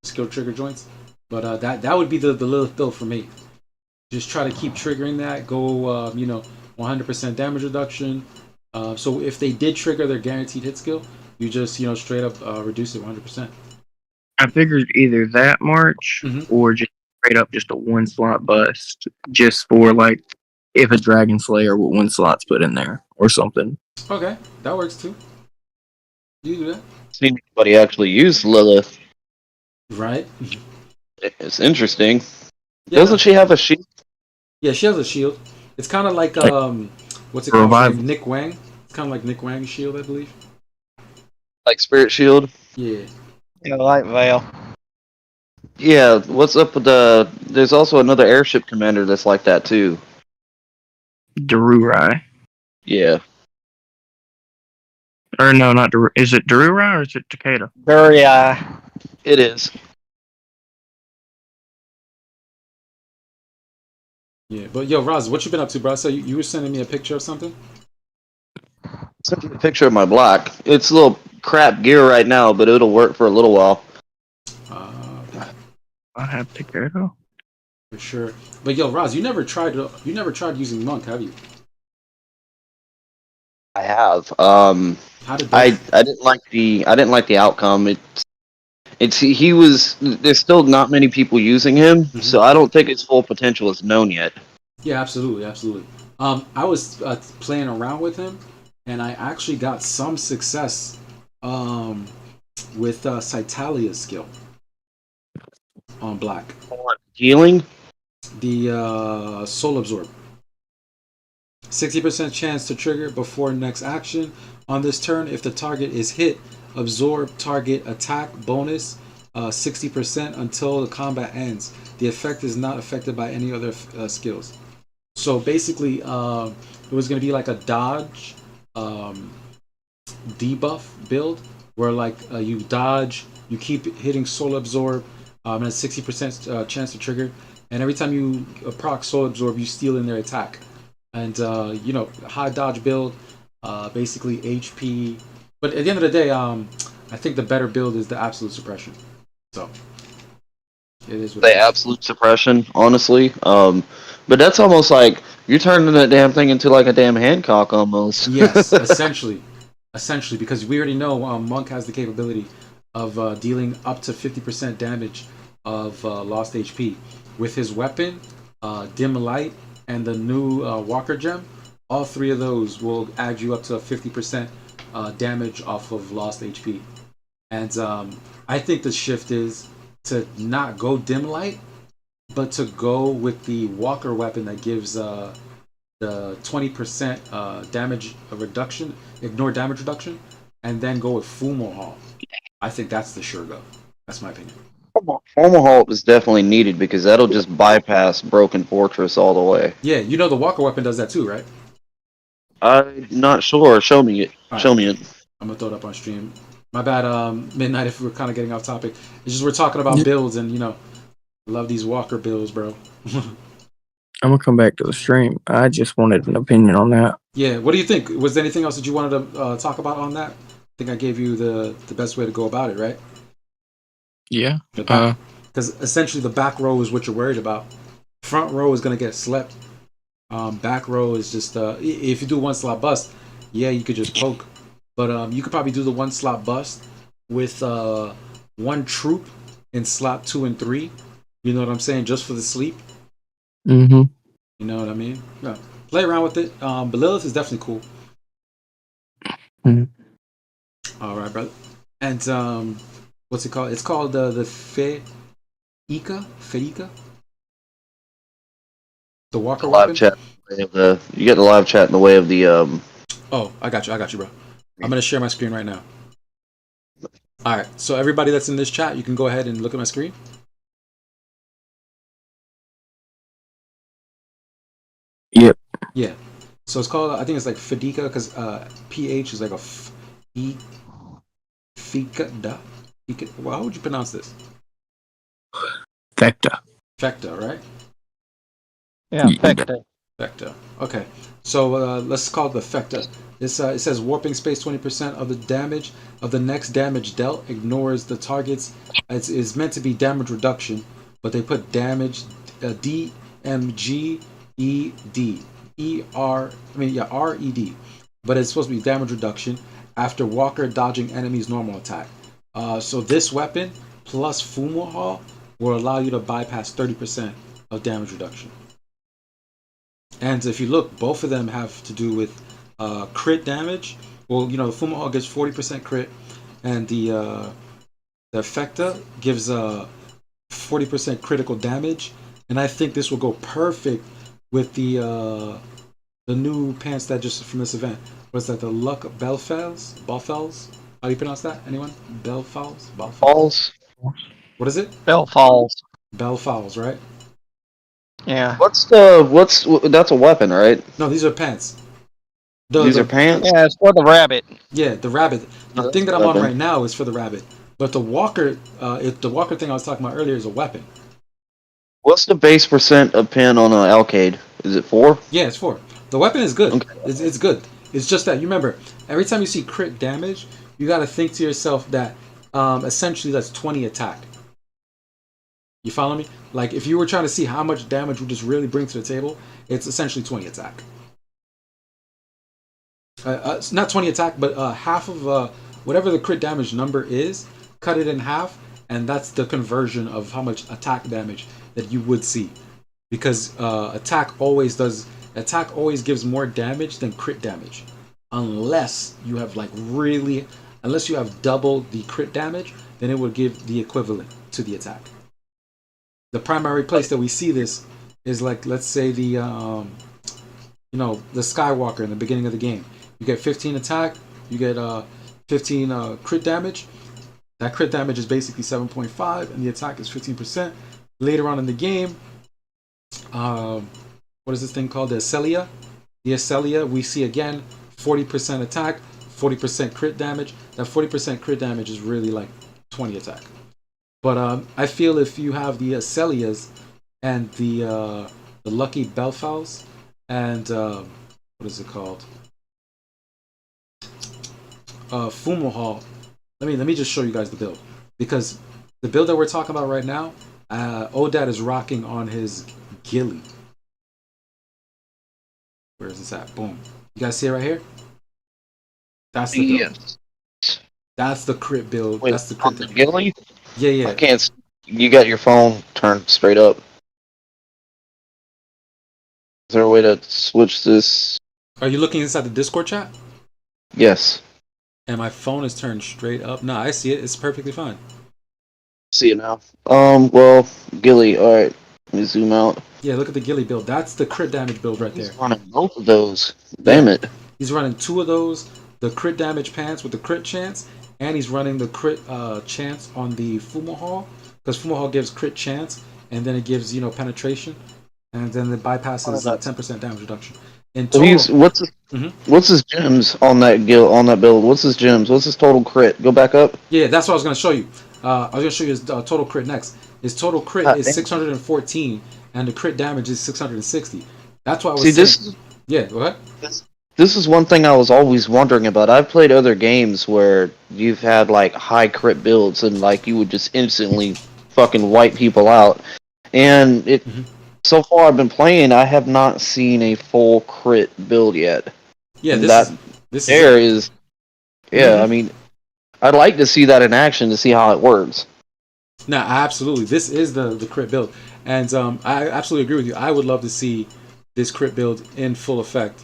skill trigger joints. But that would be the Lilith build for me. Just try to keep triggering that. Go 100% damage reduction. So if they did trigger their guaranteed hit skill, you just straight up reduce it 100%. I figured either that March or just straight up just a one slot bust, just for like if a Dragon Slayer with one slot's put in there or something. Okay, that works too. You do that, Seen anybody actually use Lilith. right? It's interesting. Yeah. Doesn't she have a shield? Yeah, she has a shield. It's kind of like what's it called? Revival. Nick Wang. It's kind of like Nick Wang's shield, I believe. Like Spirit Shield? Yeah. Yeah, light veil. Yeah, what's up with there's also another airship commander that's like that too. Darurai. Yeah. Or no, not Daru. Is it Darurai or is it Takeda? Bury-eye. It is. Yeah, but yo, Roz, what you been up to, bro? So you were sending me a picture of something? Sent you a picture of my block. It's a little crap gear right now, but it'll work for a little while. I have Takeda. For sure. But yo, Roz, you never tried using Monk, have you? I have. How did I didn't like the outcome. There's still not many people using him, so I don't think its full potential is known yet. Yeah, absolutely. I was playing around with him, and I actually got some success with Cytalia's skill on black. Healing? The Soul Absorb. 60% chance to trigger before next action. On this turn, if the target is hit, absorb target attack bonus 60% until the combat ends. The effect is not affected by any other skills. So basically, it was going to be like a dodge debuff build, where like you dodge, you keep hitting Soul Absorb, and a 60% chance to trigger. And every time you proc Soul Absorb, you steal in their attack. And high dodge build, basically HP. But at the end of the day, I think the better build is the Absolute Suppression. So it is what it is. Absolute Suppression, honestly. But that's almost like you're turning that damn thing into like a damn Hancock almost. Yes, essentially, because we already know Monk has the capability of dealing up to 50% damage of lost HP with his weapon, Dim Light, and the new Walker Gem. All three of those will add you up to 50% damage off of lost HP. And I think the shift is to not go dim light, but to go with the Walker weapon that gives the 20% damage reduction, ignore damage reduction, and then go with Fumo Hall. I think that's the sure go. That's my opinion. Formal halt is definitely needed because that'll just bypass Broken Fortress all the way. Yeah, you know the Walker weapon does that too, right? I'm not sure. Show me it. All Show right. me it. I'm gonna throw it up on stream. My bad, Midnight. If we're kind of getting off topic, it's just we're talking about builds, and you know, I love these Walker builds, bro. I'm gonna come back to the stream. I just wanted an opinion on that. Yeah. What do you think? Was there anything else that you wanted to talk about on that? I think I gave you the best way to go about it, right? Yeah. Because essentially the back row is what you're worried about. Front row is gonna get slept. Back row is just if you do one slot bust, yeah, you could just poke, but you could probably do the one slot bust with one troop in slot 2 and 3. You know what I'm saying? Just for the sleep. Mm-hmm. You know what I mean? Yeah. Play around with it. But Lilith is definitely cool. Mm-hmm. All right, brother. And what's it called? It's called the Feika. The Walker Live weapon. chat. You get the live chat in the way of the. Oh, I got you, bro. I'm gonna share my screen right now. All right, so everybody that's in this chat, you can go ahead and look at my screen. Yep. Yeah. So it's called. I think it's like Fedika because PH is like a Fika. Well, how would you pronounce this? Fecta. Fecta, right? Yeah, Fecta. Fecta. Okay. So let's call it the Fecta. This it says warping space 20% of the damage of the next damage dealt ignores the target's. It's meant to be damage reduction, but they put damage DMG ED RED, but it's supposed to be damage reduction after Walker dodging enemy's normal attack. So this weapon plus Fumo Hall will allow you to bypass 30% of damage reduction. And if you look, both of them have to do with crit damage. Well, you know, the Fumo Hall gives 40% crit, and the Effecta gives 40% critical damage. And I think this will go perfect with the new pants that just from this event. What's that? The Luck Belfels? How do you pronounce that? Anyone? Belfels? Falls. What is it? Belfalls. Belfels, right? Yeah. What's that's a weapon, right? No, these are pants. These are pants? Yeah, it's for the rabbit. Yeah, the rabbit. The thing that I'm on right now is for the rabbit. But the Walker, the Walker thing I was talking about earlier is a weapon. What's the base percent of pin on an Alcade? Is it 4? Yeah, it's 4. The weapon is good. Okay. It's good. It's just that you remember every time you see crit damage, you got to think to yourself that essentially that's 20 attack. You follow me? Like if you were trying to see how much damage would just really bring to the table, it's essentially 20 attack. Not 20 attack, but half of whatever the crit damage number is, cut it in half, and that's the conversion of how much attack damage that you would see. Because attack always gives more damage than crit damage, unless you have unless you have double the crit damage, then it would give the equivalent to the attack. The primary place that we see this is like, let's say the Skywalker in the beginning of the game. You get 15 attack, you get 15 crit damage. That crit damage is basically 7.5, and the attack is 15%. Later on in the game, what is this thing called? The Acelia. The Acelia, we see again 40% attack, 40% crit damage. That 40% crit damage is really like 20 attack. But I feel if you have the Acelias and the Lucky Belfals and what is it called? Fumo Hall. Let me just show you guys the build, because the build that we're talking about right now, Odad is rocking on his Gilly. Where is this at? Boom. You guys see it right here? That's the build. That's the crit build. Wait, that's the crit. The Gilly? Yeah. I can't. You got your phone turned straight up. Is there a way to switch this? Are you looking inside the Discord chat? Yes. And my phone is turned straight up. No, I see it. It's perfectly fine. See it now. Well, Gilly, alright. Let me zoom out. Yeah, look at the Gilly build. That's the crit damage build right there. He's running both of those. Damn it. He's running 2 of those, the crit damage pants with the crit chance, and he's running the crit chance on the Fumahal, because Fumahal gives crit chance, and then it gives, penetration, and then it bypasses 10% damage reduction. In total, what's his gems on that build? What's his gems? What's his total crit? Go back up. Yeah, that's what I was going to show you. I was going to show you his total crit next. His total crit is 614, and the crit damage is 660. That's why I was saying. Yeah, go ahead. This is one thing I was always wondering about. I've played other games where you've had like high crit builds and like you would just instantly fucking wipe people out. And so far I've been playing, I have not seen a full crit build yet. Yeah, and this is I mean, I'd like to see that in action to see how it works. No, absolutely. This is the crit build. And I absolutely agree with you. I would love to see this crit build in full effect.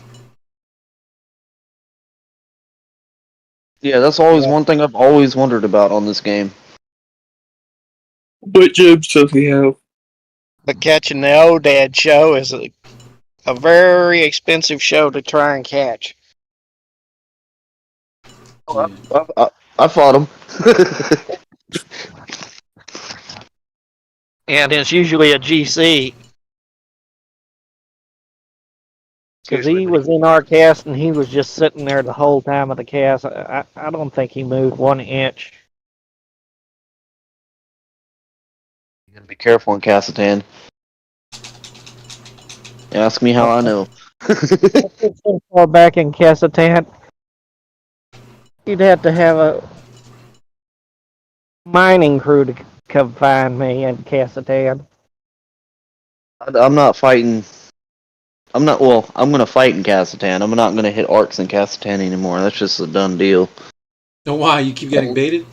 Yeah, that's always one thing I've always wondered about on this game. What gems does he have? But catching the old dad show is a very expensive show to try and catch. I fought him. And it's usually a GC. Because he was in our cast and he was just sitting there the whole time of the cast. I don't think he moved 1 inch. You gotta be careful in Cassitan. Ask me how I know. So far back in Cassitan, you'd have to have a mining crew to come find me in Cassitan. I'm not fighting. I'm gonna fight in Cassitan. I'm not gonna hit arcs in Cassitan anymore. That's just a done deal. No, why? You keep getting baited?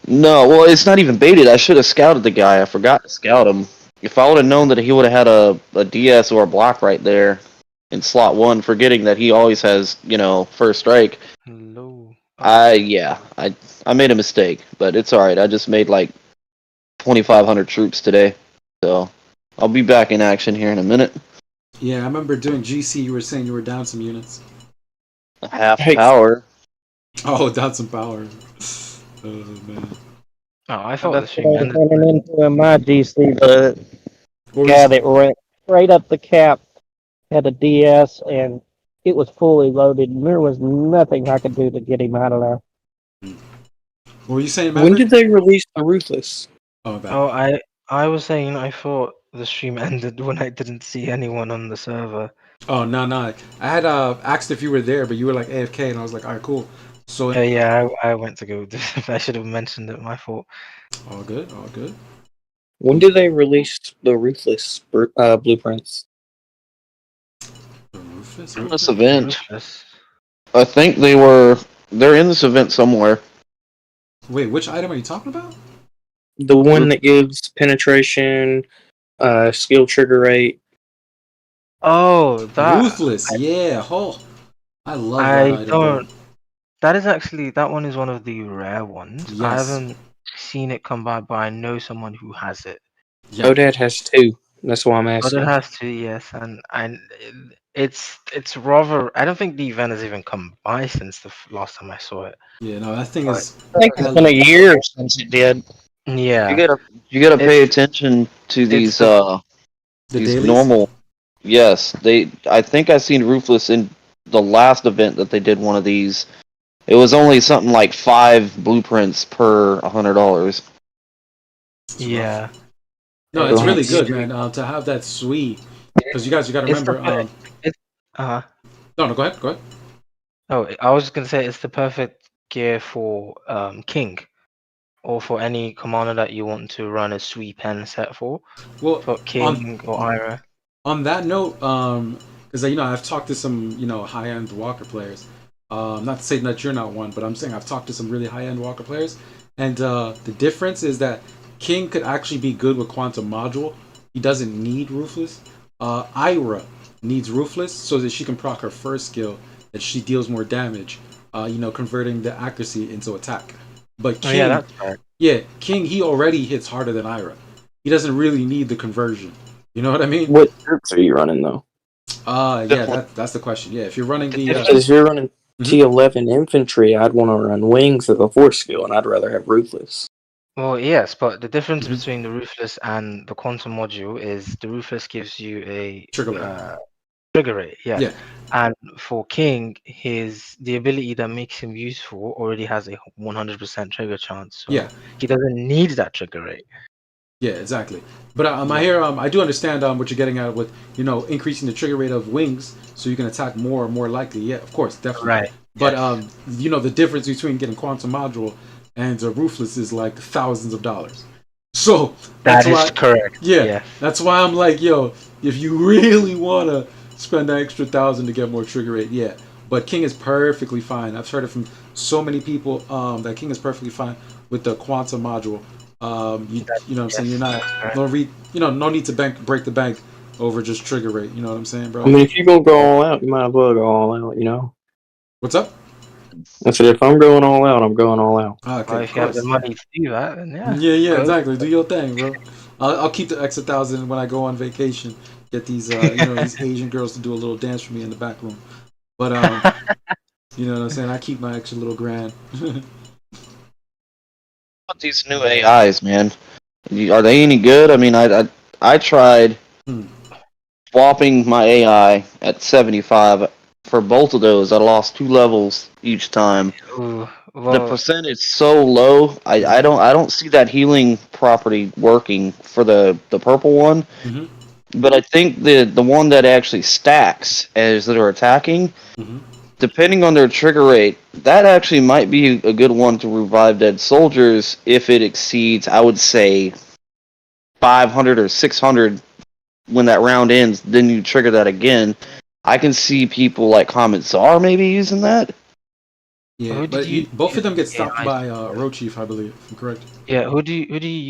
No, well, it's not even baited. I should have scouted the guy. I forgot to scout him. If I would have known that he would have had a DS or a block right there in slot 1, forgetting that he always has, first strike. Hello. I made a mistake, but it's alright. I just made like 2,500 troops today. So I'll be back in action here in a minute. Yeah, I remember doing GC, you were saying you were down some units. Half power. Oh, down some power. Oh, man. Oh, I thought That's what I was running into in my GC. The guy that ran straight up the cap had a DS and it was fully loaded and there was nothing I could do to get him out of there. What were you saying, When did they release the Ruthless? I was saying I thought the stream ended when I didn't see anyone on the server. Oh, no. I had asked if you were there, but you were like AFK, and I was like, alright, cool. So Yeah, I went to go. I should have mentioned it. My fault. All good. When did they release the Ruthless blueprints? The Rufus? In this event. I think they're in this event somewhere. Wait, which item are you talking about? The one that gives penetration, skill trigger rate. Oh, that Ruthless. Yeah. Oh, I love that item. don't. That is actually, that one is one of the rare ones. Yes. I haven't seen it come by, but I know someone who has it. Yeah. Odad has 2. That's why I'm asking. Odad has 2, yes, and it's rather. I don't think the event has even come by since the last time I saw it. Yeah, no, that thing is. I think it's been a year since it did. Yeah. You gotta pay attention to these dailies? normal. Yes, I think I seen Ruthless in the last event that they did one of these. It was only something like 5 blueprints per $100. Yeah. No, it's really good, man. To have that suite, because you got to remember. No, go ahead. Oh, I was just gonna say it's the perfect gear for King, or for any commander that you want to run a sweep pen set for. Well, for King or Ira. On that note, because I've talked to some high-end Walker players. Not to say that you're not one, but I'm saying I've talked to some really high-end Walker players, and the difference is that King could actually be good with Quantum Module. He doesn't need Ruthless. Ira needs Ruthless so that she can proc her first skill, that she deals more damage. converting the accuracy into attack. But Oh King, yeah, that's right. yeah, King, he already hits harder than Ira. He doesn't really need the conversion. You know what I mean? What troops are you running though? Yeah, that's the question. Yeah, if you're running the Because if you're running Mhm. T11 infantry, I'd want to run wings of the force skill, and I'd rather have ruthless. Well, yes, but the difference between the Ruthless and the Quantum module is the Ruthless gives you a trigger rate. Trigger rate, yeah. Yeah. And for King, the ability that makes him useful already has a 100% trigger chance, so Yeah. he doesn't need that trigger rate. Yeah, exactly. But I hear I do understand what you're getting at with increasing the trigger rate of wings so you can attack more likely. Yeah, of course, definitely. Right. But yes. the difference between getting quantum module and ruthless is like thousands of dollars. So that's That is why correct. Yeah, Yes. that's why I'm like, yo, if you really wanna spend that extra 1,000 to get more trigger rate, yeah. But King is perfectly fine. I've heard it from so many people that King is perfectly fine with the quantum module. You know what I'm saying? You're not no need to break the bank over just trigger rate. You know what I'm saying, bro? I mean, if you're gonna go all out, you might as well go all out. You know. What's up? I said, if I'm going all out, I'm going all out. Okay, Well, of if you have the course. money to do that, then yeah. Yeah, go. exactly. Do your thing, bro. I'll keep the extra 1,000 when I go on vacation. Get these these Asian girls to do a little dance for me in the back room. But you know what I'm saying? I keep my extra little grand. About these new AIs, man, are they any good? I mean, I tried swapping my AI at 75 for both of those. I lost 2 levels each time. Ooh, The well, percent is so low. I don't see that healing property working for the purple one. Mhm. But I think the one that actually stacks as they're attacking, Mhm. depending on their trigger rate, that actually might be a good one to revive dead soldiers if it exceeds, I would say, 500 or 600 when that round ends. Then you trigger that again. I can see people like Comet Czar maybe using that. Yeah, who did but you both of them get use the stopped AIs by for? Orochief, I believe. If I'm correct. Yeah, who do you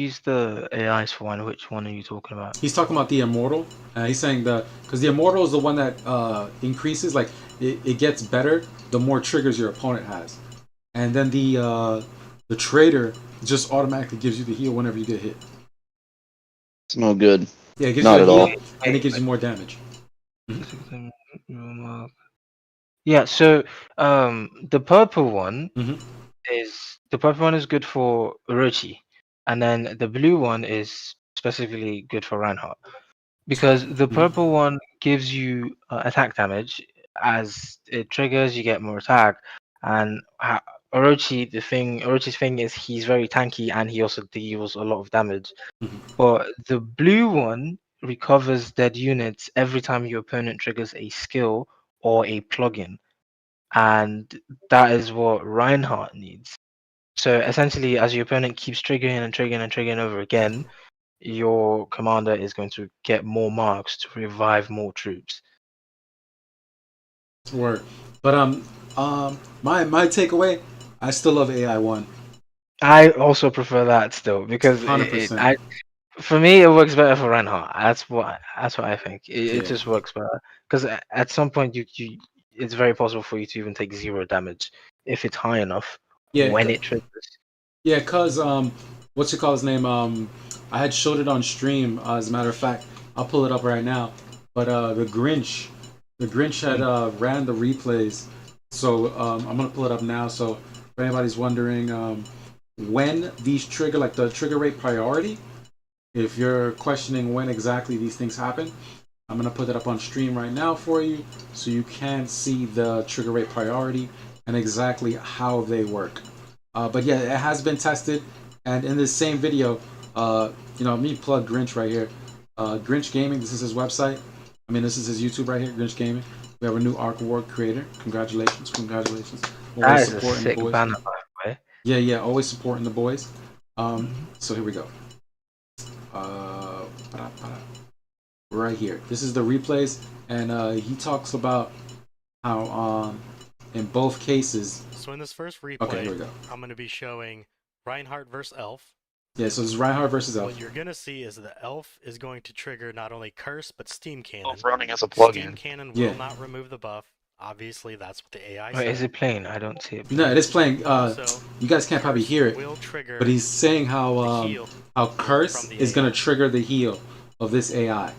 use the AIs for, and which one are you talking about? He's talking about the immortal. He's saying that because the immortal is the one that increases, like it gets better the more triggers your opponent has, and then the trader just automatically gives you the heal whenever you get hit. It's no good. Yeah, it gives Not you a at all. heal and it gives you more damage. Yeah, so the purple one Mhm. is good for Orochi, and then the blue one is specifically good for Reinhardt because the purple one gives you attack damage as it triggers, you get more attack, and Orochi's thing is he's very tanky and he also deals a lot of damage. But the blue one recovers dead units every time your opponent triggers a skill or a plugin, and that is what Reinhardt needs. So essentially, as your opponent keeps triggering and triggering and triggering over again, your commander is going to get more marks to revive more troops. Word. But my takeaway, I still love AI1. I also prefer that still because 100%. for me it works better for Reinhardt. That's what I think. It Yeah. just works better because at some point it's very possible for you to even take 0 damage if it's high enough Yeah. when it triggers. Yeah, cause what's it called his name? I had showed it on stream. As a matter of fact, I'll pull it up right now. But the Grinch had ran the replays. So I'm gonna pull it up now. So if anybody's wondering when these trigger, like the trigger rate priority, if you're questioning when exactly these things happen, I'm gonna put it up on stream right now for you, so you can see the trigger rate priority and exactly how they work. But yeah, it has been tested, and in this same video, me plug Grinch right here. Grinch Gaming, this is his website. I mean, this is his YouTube right here, Grinch Gaming. We have a new Ark of War creator. Congratulations, congratulations. That Always is a supporting the sick boys. banner, by the way. Yeah, always supporting the boys. So here we go. Right here. This is the replays, and he talks about how in both cases. So in this first replay, okay, here we go. I'm going to be showing Reinhardt versus Elf. Yeah, so this is Reinhardt versus Elf. What you're going to see is the Elf is going to trigger not only Curse, but Steam Cannon. Elf running as a plugin. Steam Cannon will not remove the buff. Obviously, that's what the AI Wait, said. is it playing? I don't see it. No, it is playing. Also, You guys can't probably hear it, will trigger but he's saying the how heal curse from the is gonna AI. trigger the heal of this AI.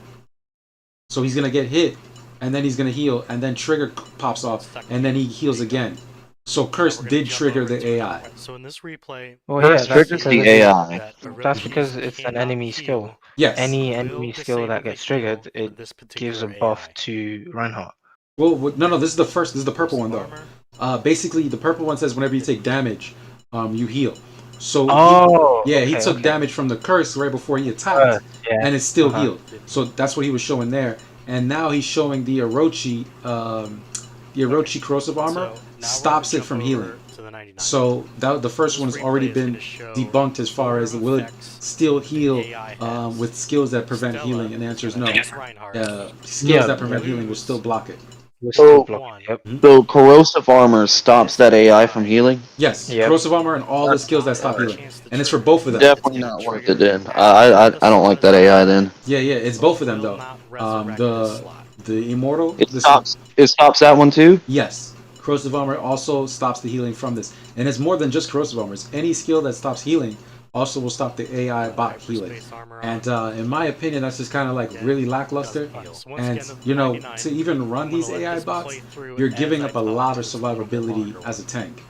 So he's gonna get hit, and then he's gonna heal, and then trigger pops off, and then he heals again. So curse did trigger the AI. So in this replay, Well, Curse yeah, that's triggers because the it is. AI. that That's Orochis because it's an cannot enemy skill. heal Yes. Any will enemy skill disable that the gets heal triggered, for it this gives a particular buff AI. to Reinhardt. Well, no, this is the first. This is the purple one though. Armor. Basically, the purple one says whenever you take damage, you heal. So Oh, he okay, took okay. damage from the curse right before he attacked, Yeah. and it's still Uh-huh. healed. So that's what he was showing there. And now he's showing the Orochi, corrosive armor stops it from healing. To the 99. So that the first This one has replay already is been gonna show debunked as far more as of will it effects still heal AI has. with skills that prevent Stella healing, and the is answer is gonna no. miss Reinhardt. Skills Yeah, that prevent yeah. healing will still block it. We're So, still blocking. Yep. so corrosive armor stops that AI from healing. Yes, Yep. corrosive armor and all the skills that stop healing, and it's for both of them. Definitely not worth it. Then I don't like that AI. Then Yeah, it's both of them though. The immortal. it stops that one too. Yes, corrosive armor also stops the healing from this, and it's more than just corrosive armor. It's any skill that stops healing also will stop the AI bot healing. And in my opinion, that's just kind of like really lackluster. And to even run these AI bots, you're giving up a lot of survivability as a tank.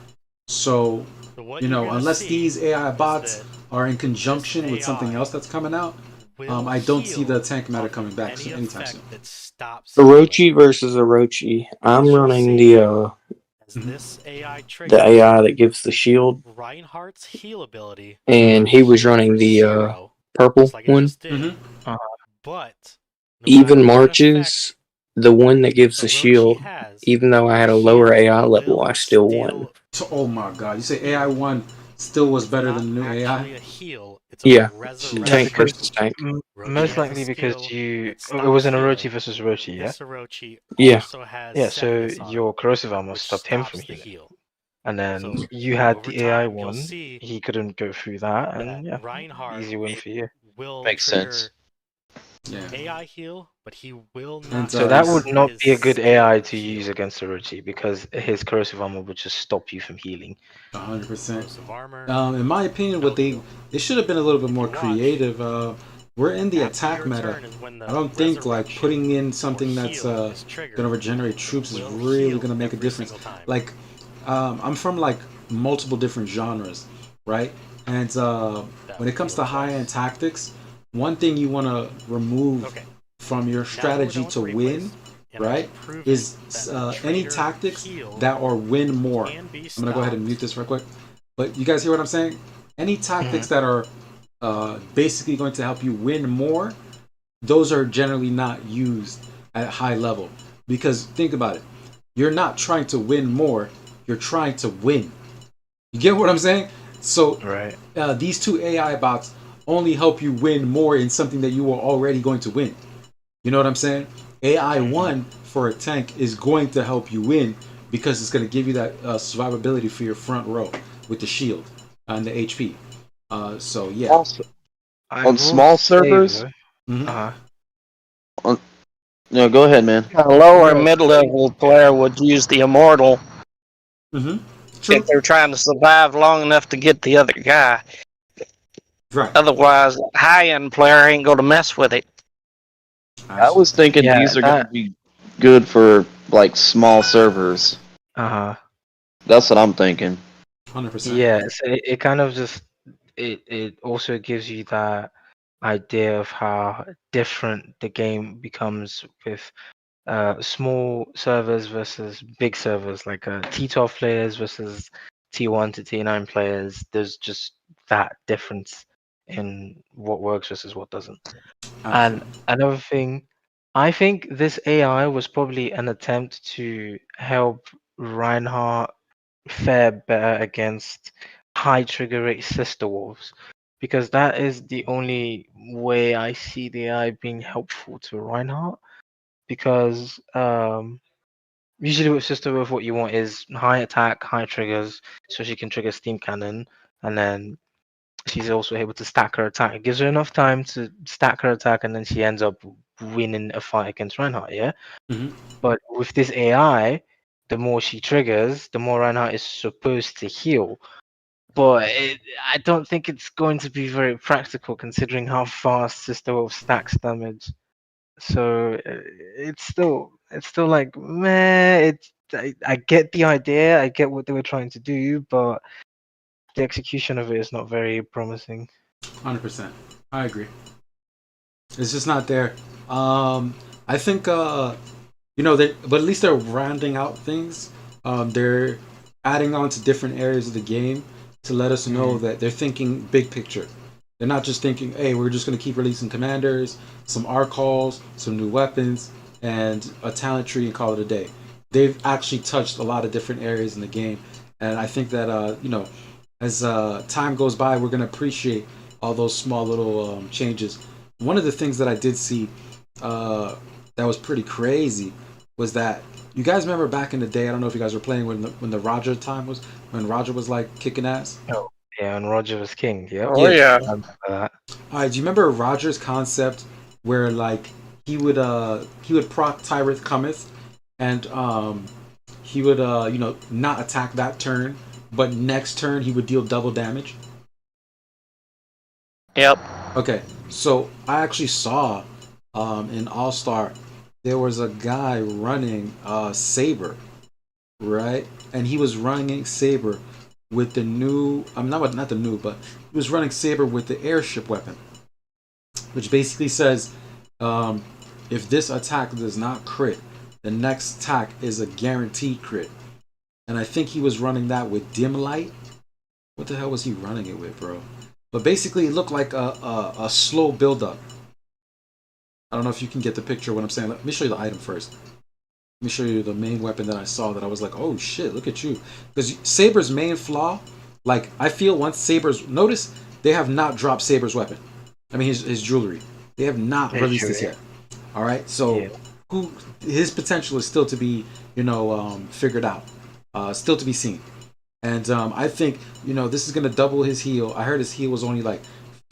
So unless these AI bots are in conjunction with something else that's coming out, I don't see the tank meta coming back anytime soon. Orochi versus Orochi. I'm running the This AI the AI that gives the shield, Reinhardt's heal ability, and he was running the purple one. but Even Marches, the one that gives the shield, even though I had a lower AI level, I still won. Oh my god! You say AI one still was better than the new AI? Yeah, Jeez. tank versus tank. Most likely because it was an Orochi versus Orochi, yeah? This Orochi Yeah. also has Yeah, so Sephiroth on your corrosive armor which stopped him from stops the healing. heal. And then So, you had over the AI time, you'll one, see he couldn't go through that, and yeah, Reinhardt easy win for you. will Makes trigger sense. AI heal, but he will And, not. So that would trigger not his be a good skill AI to heal. use against Orochi because his corrosive armor would just stop you from healing. 100%. Armor. In my opinion, what they should have been a little bit more creative. We're in the attack meta. I don't think like putting in something that's gonna regenerate troops is really gonna make a difference. Like, I'm from like multiple different genres, right? And when it comes to high-end tactics, one thing you want to remove from your strategy to win, right, is any tactics that are win more. I'm gonna go ahead and mute this real quick. But you guys hear what I'm saying? Any tactics that are basically going to help you win more, those are generally not used at high level. Because think about it, you're not trying to win more, you're trying to win. You get what I'm saying? So these two AI bots only help you win more in something that you are already going to win. You know what I'm saying? AI 1 for a tank is going to help you win because it's going to give you that survivability for your front row with the shield and the HP. So yeah. Also, on small servers. No, go ahead, man. A lower mid-level player would use the immortal if they're trying to survive long enough to get the other guy. Right. Otherwise, high-end player ain't going to mess with it. I was thinking these are going to be good for like small servers. That's what I'm thinking. 100%. Yeah, so it kind of just it also gives you that idea of how different the game becomes with small servers versus big servers, like T12 players versus T1 to T9 players. There's just that difference in what works versus what doesn't. And another thing, I think this AI was probably an attempt to help Reinhardt fare better against high trigger rate sister wolves, because that is the only way I see the AI being helpful to Reinhardt. Because usually with sister wolf, what you want is high attack, high triggers, so she can trigger steam cannon, and then she's also able to stack her attack. It gives her enough time to stack her attack, and then she ends up winning a fight against Reinhardt. Yeah. Mhm. But with this AI, the more she triggers, the more Reinhardt is supposed to heal. But I don't think it's going to be very practical considering how fast Sister Wolf stacks damage. So it's still like meh. I get the idea, I get what they were trying to do, but the execution of it is not very promising. 100%. I agree. It's just not there. I think but at least they're rounding out things. They're adding on to different areas of the game to let us know that they're thinking big picture. They're not just thinking, hey, we're just going to keep releasing commanders, some Ark calls, some new weapons, and a talent tree and call it a day. They've actually touched a lot of different areas in the game, and I think that as time goes by, we're going to appreciate all those small little changes. One of the things that I did see that was pretty crazy was that you guys remember back in the day. I don't know if you guys were playing when the Roger time was when Roger was like kicking ass. Oh yeah, and Roger was king. Yep. Oh yeah. I remember that. All right, do you remember Roger's concept where like he would proc Tyreth cometh, and he would not attack that turn, but next turn he would deal double damage. Yep. Okay, so I actually saw in All Star there was a guy running Saber, right? And he was running Saber with the new, not the new, but he was running Saber with the airship weapon, which basically says if this attack does not crit, the next attack is a guaranteed crit. And I think he was running that with dim light. What the hell was he running it with, bro? But basically, it looked like a slow build-up. I don't know if you can get the picture of what I'm saying. Let me show you the item first. Let me show you the main weapon that I saw that I was like, oh shit, look at you. Because Saber's main flaw, like, I feel once Saber's... Notice, they have not dropped Saber's weapon. I mean, his jewelry. They have not released this yet. Alright, so his potential is still to be, figured out. Still to be seen. And I think, this is going to double his heal. I heard his heal was only like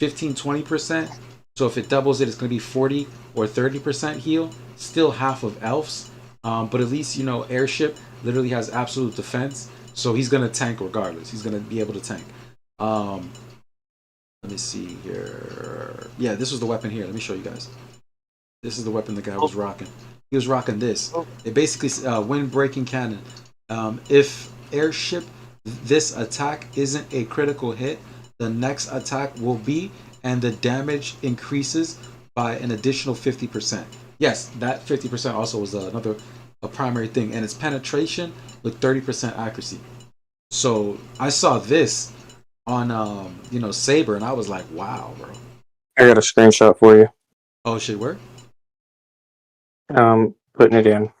15-20%. So if it doubles it, it's going to be 40 or 30% heal. Still half of Elf's. But at least, Airship literally has absolute defense. So he's going to tank regardless. He's going to be able to tank. Let me see here. Yeah, this was the weapon here. Let me show you guys. This is the weapon the guy was rocking. He was rocking this. It basically, wind-breaking cannon. If Airship, this attack isn't a critical hit, the next attack will be, and the damage increases by an additional 50%. Yes, that 50% also was a primary thing, and it's penetration with 30% accuracy. So I saw this on Saber, and I was like, wow, bro. I got a screenshot for you. Oh shit, where? Putting it in.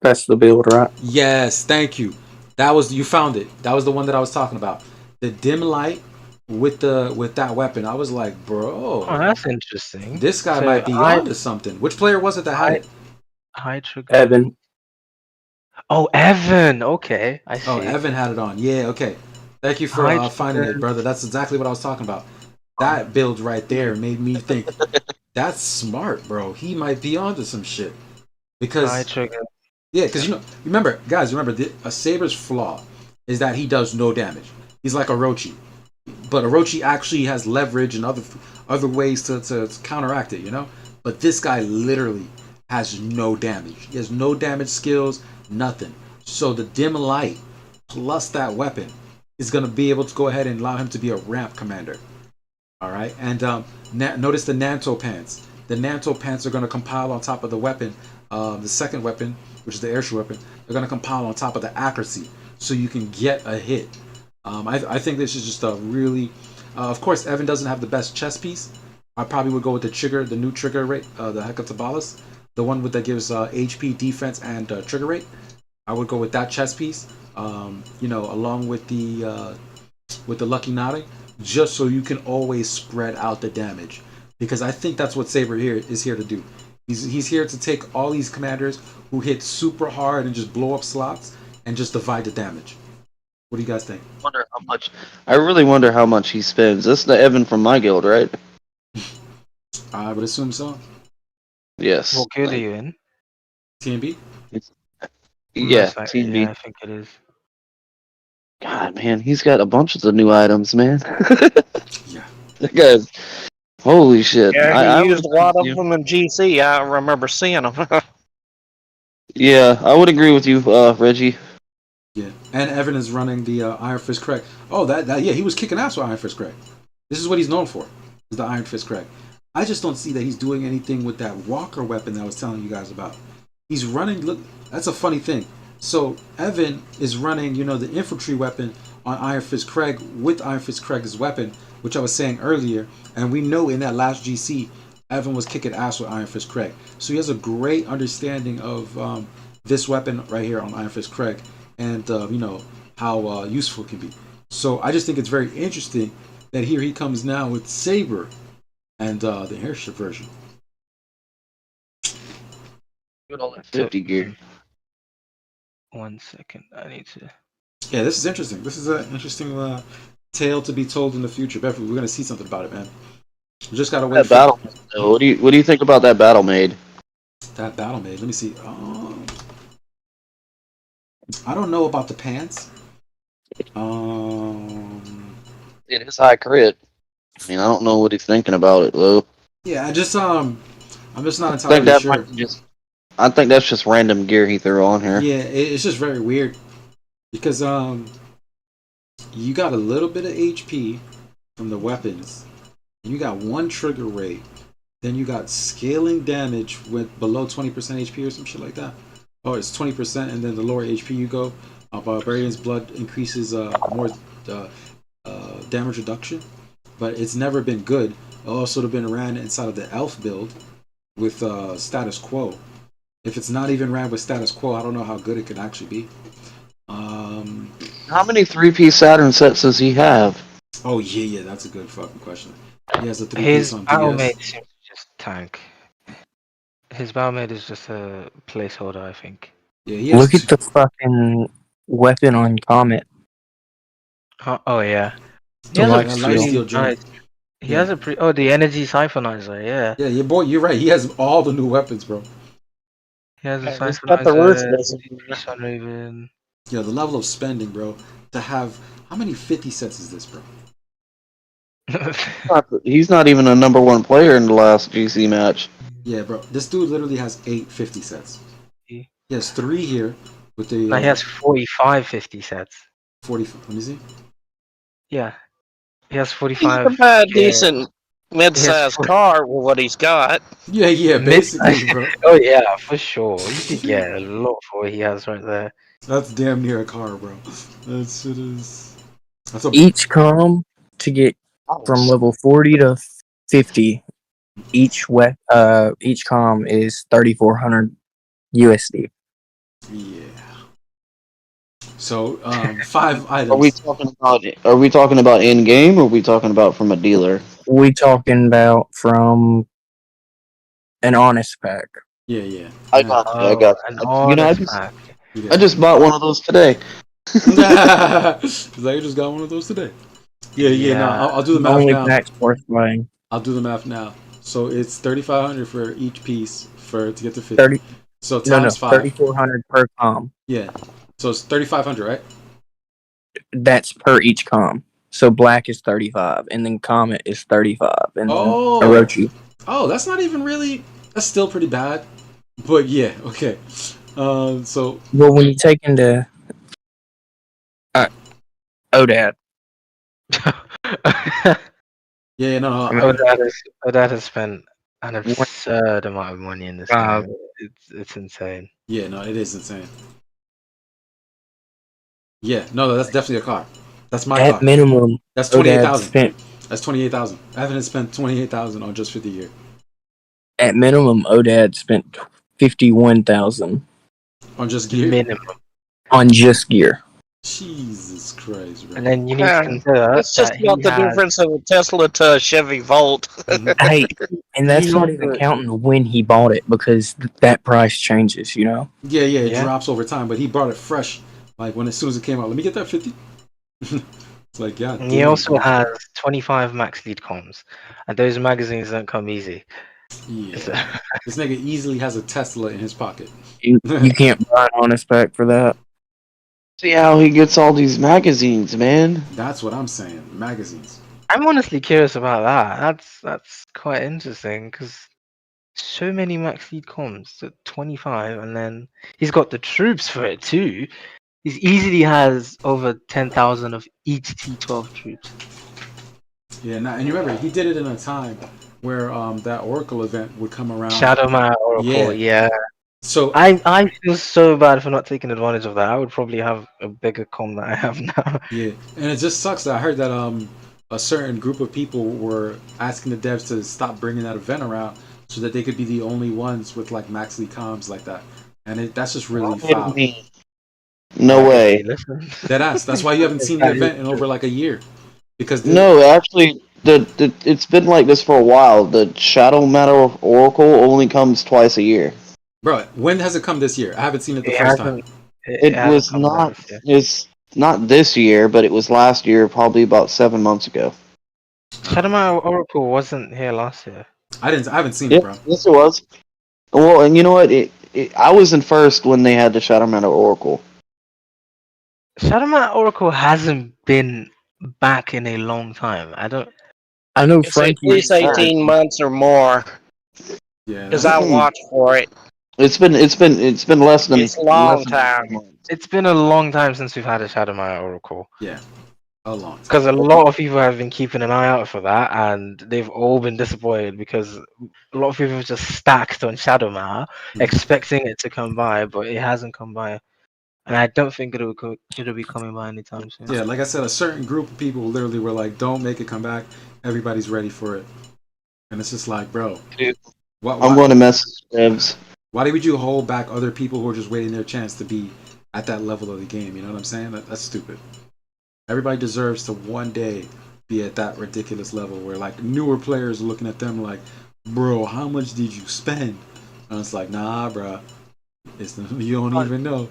That's the build, right? Yes, thank you. You found it. That was the one that I was talking about. The dim light with that weapon. I was like, bro. Oh, that's interesting. This guy might be onto something. Which player was it that had it? High trigger. Evan. Oh, Evan. Okay, I see. Oh, Evan had it on. Yeah, okay. Thank you for finding it, brother. That's exactly what I was talking about. That build right there made me think, that's smart, bro. He might be onto some shit. Because high trigger. Yeah, because remember, a Saber's flaw is that he does no damage. He's like Orochi. But Orochi actually has leverage and other ways to counteract it, But this guy literally has no damage. He has no damage skills, nothing. So the dim light plus that weapon is going to be able to go ahead and allow him to be a ramp commander. All right, and notice the Nanto pants. The Nanto pants are going to compile on top of the weapon, the second weapon, which is the airship weapon. They're going to compile on top of the accuracy, so you can get a hit. I think this is just a really... of course, Evan doesn't have the best chess piece. I probably would go with the new trigger rate, the Hecatobalas, the one that gives HP, defense, and trigger rate. I would go with that chess piece, along with the Lucky Nade, just so you can always spread out the damage. Because I think that's what Saber is here to do. He's here to take all these commanders who hit super hard and just blow up slots and just divide the damage. What do you guys think? I really wonder how much he spends. This is the Evan from my guild, right? I would assume so. Yes. What guild are you in? TNB? Yeah, Most likely, Team yeah, B. I think it is. God, man, he's got a bunch of the new items, man. Yeah. That guy's holy shit. Yeah, I he would used a agree lot with of you. them in GC. I remember seeing them. Yeah, I would agree with you, Reggie. Yeah. And Evan is running the Iron Fist Craig. Oh, yeah, he was kicking ass with Iron Fist Craig. This is what he's known for, is the Iron Fist Craig. I just don't see that he's doing anything with that Walker weapon that I was telling you guys about. He's running, look, that's a funny thing. So Evan is running, the infantry weapon on Iron Fist Craig with Iron Fist Craig's weapon, which I was saying earlier. And we know in that last GC, Evan was kicking ass with Iron Fist Craig. So he has a great understanding of this weapon right here on Iron Fist Craig and, how useful it can be. So I just think it's very interesting that here he comes now with Saber and the airship version. Good old 50 gear. 1 second, I need to. Yeah, this is interesting. This is an interesting tale to be told in the future. Definitely, we're gonna see something about it, man. We just gotta wait That for battle. What do you think about that battle made? that battle made. Let me see. I don't know about the pants. It is high crit. I mean, I don't know what he's thinking about it, though. Yeah, I'm just not I think entirely that sure. might be just. I think that's just random gear he threw on here. Yeah, it's just very weird because you got a little bit of HP from the weapons. You got one trigger rate. Then you got scaling damage with below 20% HP or some shit like that. Oh, it's 20%, and then the lower HP you go, Barbarian's Blood increases more damage reduction. But it's never been good. It also have been ran inside of the Elf build with status quo. If it's not even ran with status quo, I don't know how good it could actually be. How many 3-piece Saturn sets does he have? Oh yeah, that's a good fucking question. He has a 3-piece His on battle DS. mate seems to just tank. His battle mate is just a placeholder, I think. Yeah, he has Look at the fucking weapon on Comet. Oh yeah. He The has life a steal. pretty Steel gem. nice. He has a pretty. Oh, the energy siphonizer. Yeah. Yeah, your boy, you're right. He has all the new weapons, bro. He has a He's got the siphonizer. ruthless. Sunraven. Yeah, the level of spending, bro. To have how many 50 sets is this, bro? He's not even a number one player in the last GC match. Yeah, bro. This dude literally has 850 sets. He has 3 here with the. No, he has 45 50 sets. 40. Let me see. Yeah. He has He 45. can buy a decent mid-sized car with what he's got. Yeah, basically, bro. Oh yeah, for sure. You could get a lot for what he has right there. That's damn near a car, bro. That's it is. That's a Each com to get from level 40 to 50. Each com is 3,400 USD. Yeah. So 5 items. Are we talking about in game, or are we talking about from a dealer? We talking about from an honest pack. Yeah. I got you. I got An you. honest pack. I just bought one of those today. It's like I just got one of those today. Yeah. No, I'll do the math Only now. packs worth buying. I'll do the math now. So it's 3,500 for each piece to get to 50. 30. So No, times 5. 3,400 per com. Yeah. So it's 3,500, right? That's per each com. So black is 35, and then Comet is 35, and then Orochi. Oh, that's not even really. That's still pretty bad. But yeah, okay. So. Well, when you take into Odad. Yeah, no. Odad has spent an absurd amount of money in this game. It's insane. Yeah, no, it is insane. Yeah, no, that's definitely a car. That's my car. At minimum, That's Odad 28,000. spent. That's 28,000. I haven't spent 28,000 on just 50 gear. At minimum, Odad spent 51,000 On just gear. Minimum. on just gear. Jesus Christ, bro. And then you need to consider That's just that about he the has- difference of a Tesla to a Chevy Volt. Hey, and that's not even counting when he bought it, because that price changes, you know? Yeah, it drops over time, but he brought it fresh. Like when as soon as it came out, let me get that 50. It's like, yeah. And he also has 25 max lead comms, and those magazines don't come easy. Yeah. This nigga easily has a Tesla in his pocket. You can't buy an honest pack for that. See how he gets all these magazines, man. That's what I'm saying. Magazines. I'm honestly curious about that. That's quite interesting because so many max lead comms at 25, and then he's got the troops for it too. He easily has over 10,000 of each T12 troops. Yeah, and you remember he did it in a time where that Oracle event would come around. Shadow Maya Oracle, yeah. So I feel so bad for not taking advantage of that. I would probably have a bigger com than I have now. Yeah, and it just sucks that I heard that a certain group of people were asking the devs to stop bringing that event around so that they could be the only ones with like max lead comms like that, and that's just really foul. No way. That's why you haven't seen the event in over like a year, because No, actually, it's been like this for a while. The Shadow Matter Oracle only comes twice a year. Bro, when has it come this year? I haven't seen it the first time. It was not. It's not this year, but it was last year, probably about 7 months ago. Shadow Maya Oracle wasn't here last year. I haven't seen it, bro. Yes, it was. Well, and you know what? I was in first when they had the Shadow Matter Oracle. Shadow Maya Oracle hasn't been back in a long time. I know It's at least 18 months or more. Yeah. Because I watched for it. It's been less than. It's a long less than time. It's been a long time since we've had a Shadow Maya Oracle. Yeah, a long time. Because a lot of people have been keeping an eye out for that, and they've all been disappointed because a lot of people have just stacked on Shadow Maya, expecting it to come by, but it hasn't come by. And I don't think it'll be coming by anytime soon. Yeah, like I said, a certain group of people literally were like, "Don't make it come back. Everybody's ready for it," and it's just like, bro, I'm going to message devs. Why would you hold back other people who are just waiting their chance to be at that level of the game? You know what I'm saying? That's stupid. Everybody deserves to one day be at that ridiculous level where like newer players are looking at them like, "Bro, how much did you spend?" And it's like, "Nah, bro, you don't even know."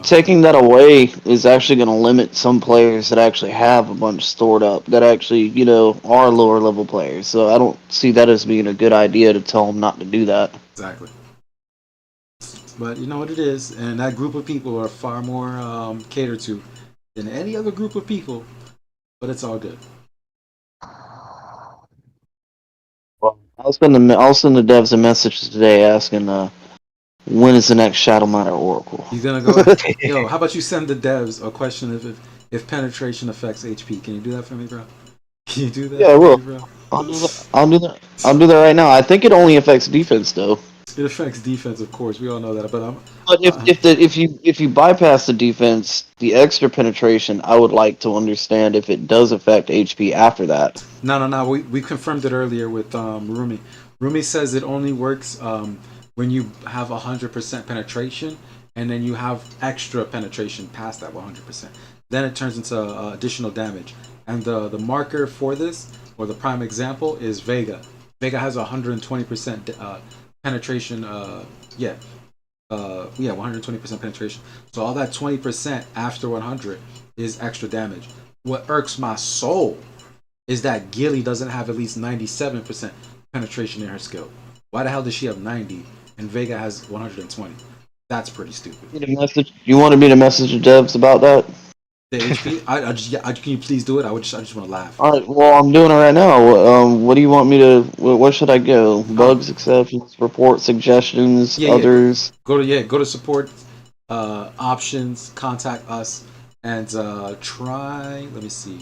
Taking that away is actually going to limit some players that actually have a bunch stored up that actually, are lower level players. So I don't see that as being a good idea to tell them not to do that. Exactly. But you know what it is, and that group of people are far more catered to than any other group of people. But it's all good. Well, I'll send the devs a message today asking when is the next Shadow Matter Oracle. He's gonna go. Yo, how about you send the devs a question if penetration affects HP? Can you do that for me, bro? Can you do that? Yeah, I will. Me, bro? I'll do that. I'll do that right now. I think it only affects defense though. It affects defense, of course. We all know that. But if you bypass the defense, the extra penetration, I would like to understand if it does affect HP after that. No. We confirmed it earlier with Rumi. Rumi says it only works when you have 100% penetration, and then you have extra penetration past that 100%. Then it turns into additional damage. And the marker for this, or the prime example, is Vega. Vega has 120% penetration. 120% penetration. So all that 20% after 100 is extra damage. What irks my soul is that Gilly doesn't have at least 97% penetration in her skill. Why the hell does she have 90 and Vega has 120? That's pretty stupid. You wanted me to message the devs about that? The HP? Can you please do it? I just want to laugh. All right, well, I'm doing it right now. What do you want me to? Where should I go? Bugs, exceptions, report, suggestions, others. Go to support, options, contact us, and try. Let me see.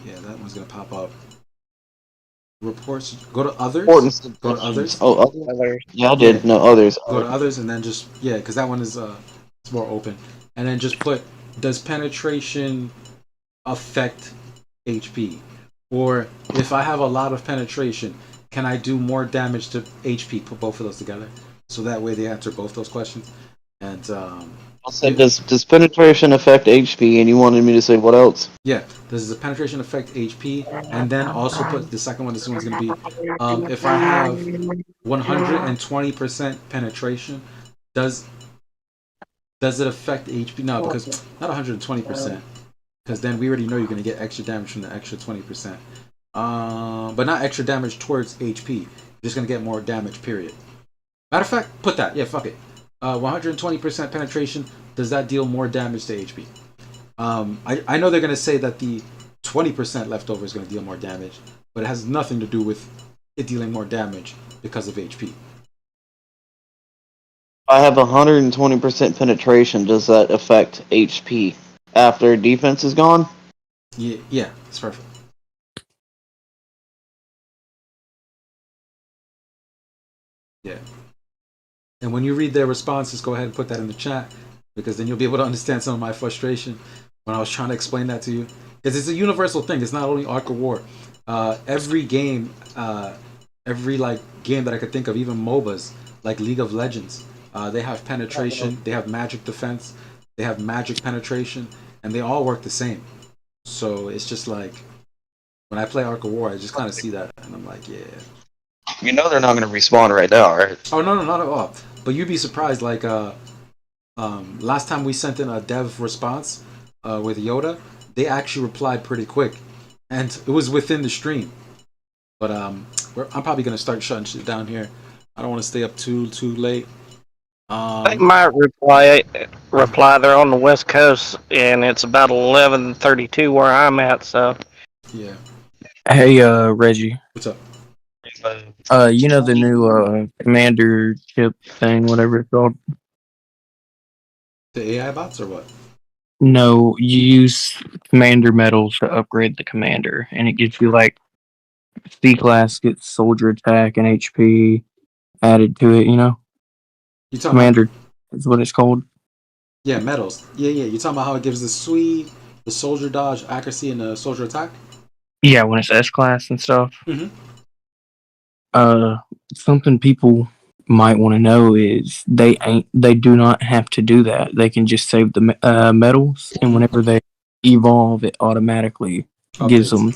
Yeah, that one's gonna pop up. Reports. Go to others. Go to others. Oh, others. Yeah, I did. No, others. Go to others, and then just because that one is it's more open, and then just put, does penetration affect HP? Or if I have a lot of penetration, can I do more damage to HP? Put both of those together, so that way they answer both those questions. And I said, does penetration affect HP? And you wanted me to say what else? Yeah, does the penetration affect HP? And then also put the second one. This one's going to be if I have 120% penetration, does it affect HP? No, because not 120%, because then we already know you're going to get extra damage from the extra 20%. but not extra damage towards HP. You're just gonna get more damage. Period. Matter of fact, put that. Yeah, fuck it. 120% penetration. Does that deal more damage to HP? I know they're gonna say that the 20% leftover is gonna deal more damage, but it has nothing to do with it dealing more damage because of HP. I have 120% penetration. Does that affect HP after defense is gone? Yeah, it's perfect. Yeah. And when you read their responses, go ahead and put that in the chat, because then you'll be able to understand some of my frustration when I was trying to explain that to you. Because it's a universal thing. It's not only Ark of War. Every game, every like game that I could think of, even MOBAs like League of Legends, they have penetration, they have magic defense, they have magic penetration, and they all work the same. So it's just like when I play Ark of War, I just kind of see that, and I'm like, yeah. You know they're not going to respawn right now, right? Oh no, not at all. But you'd be surprised. Like last time we sent in a dev response with Yoda, they actually replied pretty quick, and it was within the stream. But I'm probably gonna start shutting shit down here. I don't want to stay up too late. They might reply. They're on the West Coast, and it's about 11:32 where I'm at. So. Yeah. Hey, Reggie. What's up? You know the new commander chip thing, whatever it's called? The AI bots or what? No, you use commander medals to upgrade the commander, and it gives you like C class gets soldier attack and HP added to it. You know, You talking commander is what it's called. Yeah, medals. Yeah. You talking about how it gives the sweep, the soldier dodge, accuracy, and the soldier attack? Yeah, when it's S class and stuff. Mm-hmm. Something people might want to know is they do not have to do that. They can just save the medals, and whenever they evolve, it automatically gives them.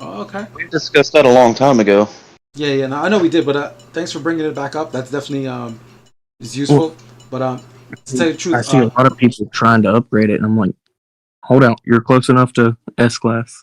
Oh, okay. We discussed that a long time ago. Yeah. No, I know we did, but thanks for bringing it back up. That's definitely is useful. But to tell you the truth, I see a lot of people trying to upgrade it, and I'm like, hold out, you're close enough to S class.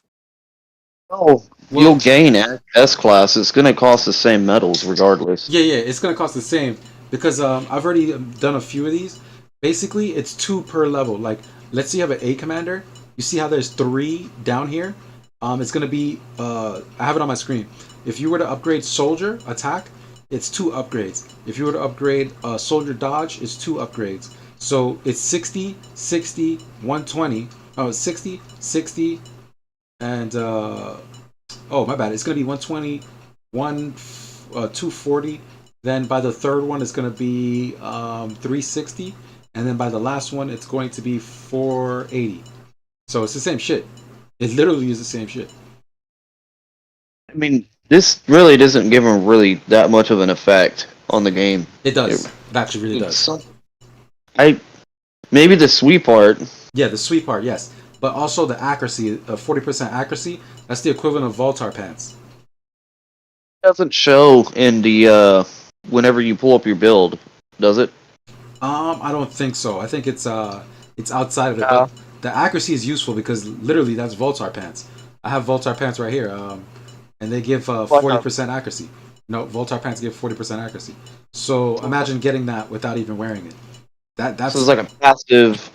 Oh, you'll gain S class. It's going to cost the same medals regardless. Yeah, it's gonna cost the same because I've already done a few of these. Basically, it's 2 per level. Like, let's say you have an A commander. You see how there's 3 down here? It's gonna be I have it on my screen. If you were to upgrade soldier attack, it's 2 upgrades. If you were to upgrade soldier dodge, it's 2 upgrades. So it's 60, 60, 120. Oh, 60, 60, and oh my bad. It's gonna be 120, 240. Then by the third one, it's gonna be 360, and then by the last one, it's going to be 480. So it's the same shit. It literally is the same shit. I mean, this really doesn't give them really that much of an effect on the game. It does. It actually really does. Maybe the sweep part. Yeah, the sweep part, yes. But also the accuracy, 40% accuracy, that's the equivalent of Voltar pants. It doesn't show in the whenever you pull up your build, does it? I don't think so. I think it's outside of it. But the accuracy is useful because literally that's Voltar pants. I have Voltar pants right here, and they give 40% accuracy. No, Voltar pants give 40% accuracy. So imagine getting that without even wearing it. That's so it's like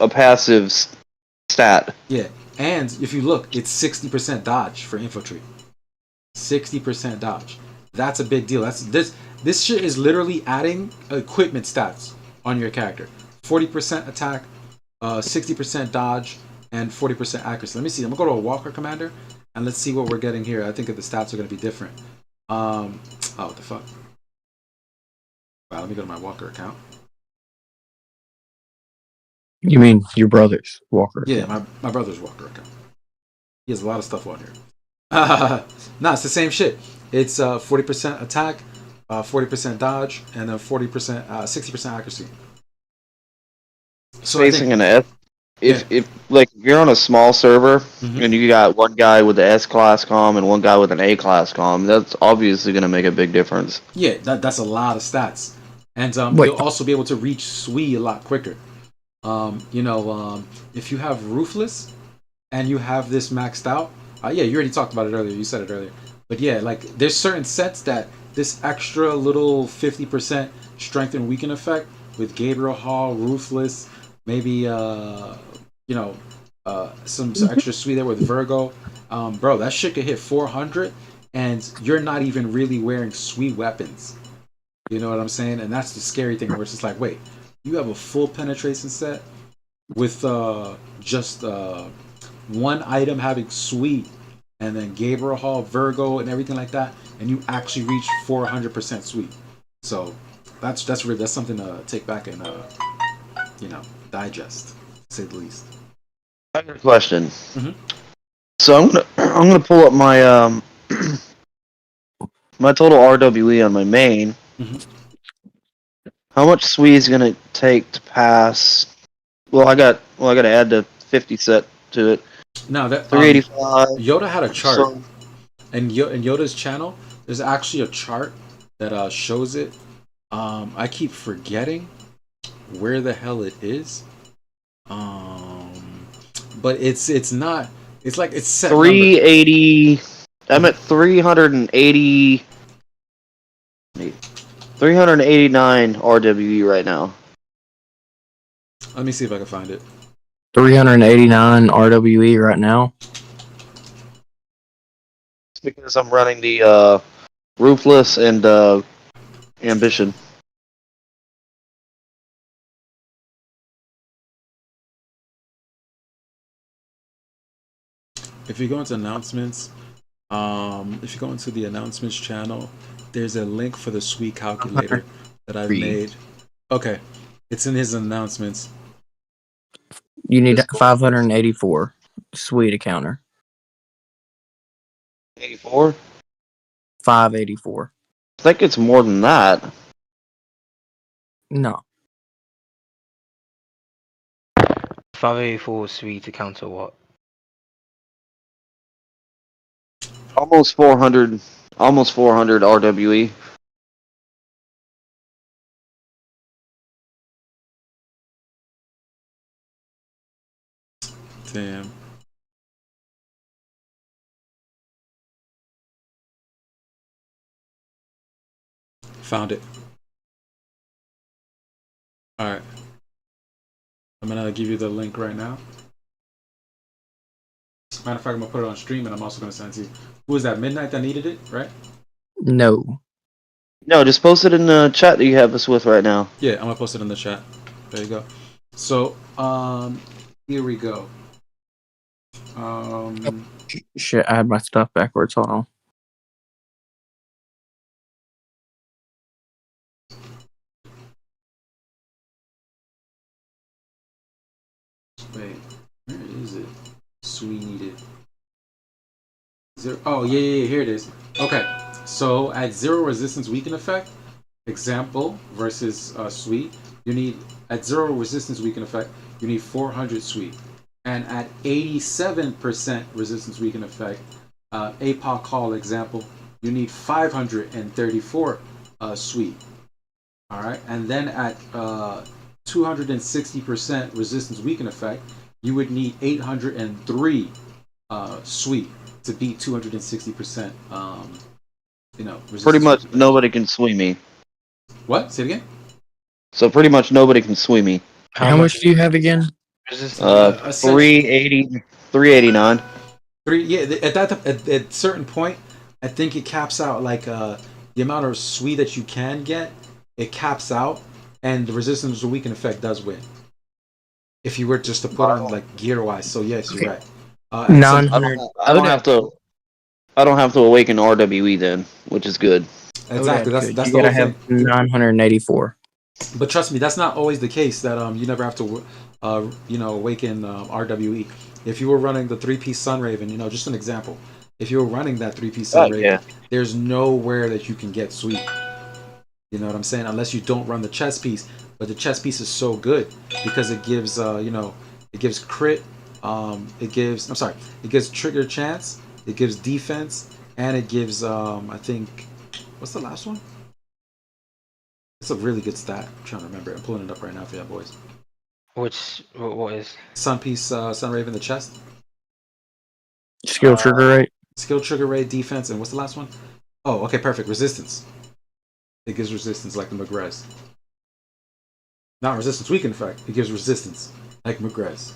a passive stat. Yeah, and if you look, it's 60% dodge for infantry. 60% dodge. That's a big deal. This shit is literally adding equipment stats on your character. 40% attack, 60% dodge, and 40% accuracy. Let me see. I'm gonna go to a Walker Commander, and let's see what we're getting here. I think that the stats are gonna be different. Oh, what the fuck? Wow, let me go to my Walker account. You mean your brother's Walker? Yeah, my brother's Walker account. He has a lot of stuff on here. Nah, it's the same shit. It's 40% attack, 40% dodge, and then 40%, 60% accuracy. So facing an S. If like you're on a small server and you got one guy with the S class comm and one guy with an A class comm, that's obviously going to make a big difference. Yeah, that's a lot of stats, and you'll also be able to reach Sui a lot quicker. If you have Ruthless and you have this maxed out, Yeah, you already talked about it earlier. You said it earlier. But yeah, like there's certain sets that this extra little 50% strength and weaken effect with Gabriel Hall, Ruthless, maybe you know, some extra sweet there with Virgo. Bro, that shit could hit 400 and you're not even really wearing sweet weapons. You know what I'm saying? And that's the scary thing where it's just like, wait, you have a full penetration set with just one item having sweet and then Gabriel Hall, Virgo, and everything like that, and you actually reach 400% sweet. So that's really, that's something to take back and digest, to say the least. I got a question. Mhm. So I'm gonna pull up my my total RWE on my main. Mhm. How much sweet is it gonna take to pass? Well, I got to add the 50 set to it. Now that 385. Yoda had a chart, So and in Yoda's channel, there's actually a chart that shows it. I keep forgetting where the hell it is. But it's not. It's like it's set number. 380. I'm at 380. 389 RWE right now. Let me see if I can find it. 389 RWE right now. It's because I'm running the Ruthless and Ambition. If you go into announcements, if you go into the announcements channel, there's a link for the sweet calculator that I've made. Okay, it's in his announcements. You need 584 sweet a counter. 84? 584. I think it's more than that. No. 584 sweet to counter what? Almost 400. Almost 400 RWE. Damn. Found it. All right. I'm gonna give you the link right now. Matter of fact, I'm gonna put it on stream, and I'm also gonna send it to you. Who was that? Midnight that needed it, right? No. No, just post it in the chat that you have us with right now. Yeah, I'm gonna post it in the chat. There you go. So, here we go. Shit, I had my stuff backwards. Hold on. Wait, where is it? Sweet needed. Zero. Oh yeah, here it is. Okay, so at 0 resistance weaken effect, example versus sweet, you need at 0 resistance weaken effect, you need 400 sweet, and at 87% resistance weaken effect, APOC call example, you need 534 sweet. All right, and then at 260% resistance weaken effect, you would need 803 sweet to beat 260%. Pretty much nobody can sweep me. What? Say it again. So pretty much nobody can sweep me. How much do you have again? 380, 389. Yeah, at certain point, I think it caps out like the amount of sweet that you can get. It caps out, and the resistance to weaken effect does win. If you were just to put on like gear wise, so yes, you're right. 900. I don't have to awaken RWE then, which is good. Exactly. That's you the gotta whole have thing. 984. But trust me, that's not always the case. That you never have to awaken RWE. If you were running the 3-piece Sunraven, just an example. If you were running that 3-piece Sunraven, there's nowhere that you can get sweet. You know what I'm saying? Unless you don't run the chess piece. But the chess piece is so good because it gives it gives crit, it gives trigger chance, it gives defense, and it gives I think, what's the last one? It's a really good stat. I'm trying to remember. I'm pulling it up right now for you boys. What is? Sun piece, Sunraven, the chest. Skill trigger rate. Skill trigger rate, defense, and what's the last one? Oh, okay, perfect. Resistance. It gives resistance like the McGrath. Not resistance weaken effect. It gives resistance like McGrath.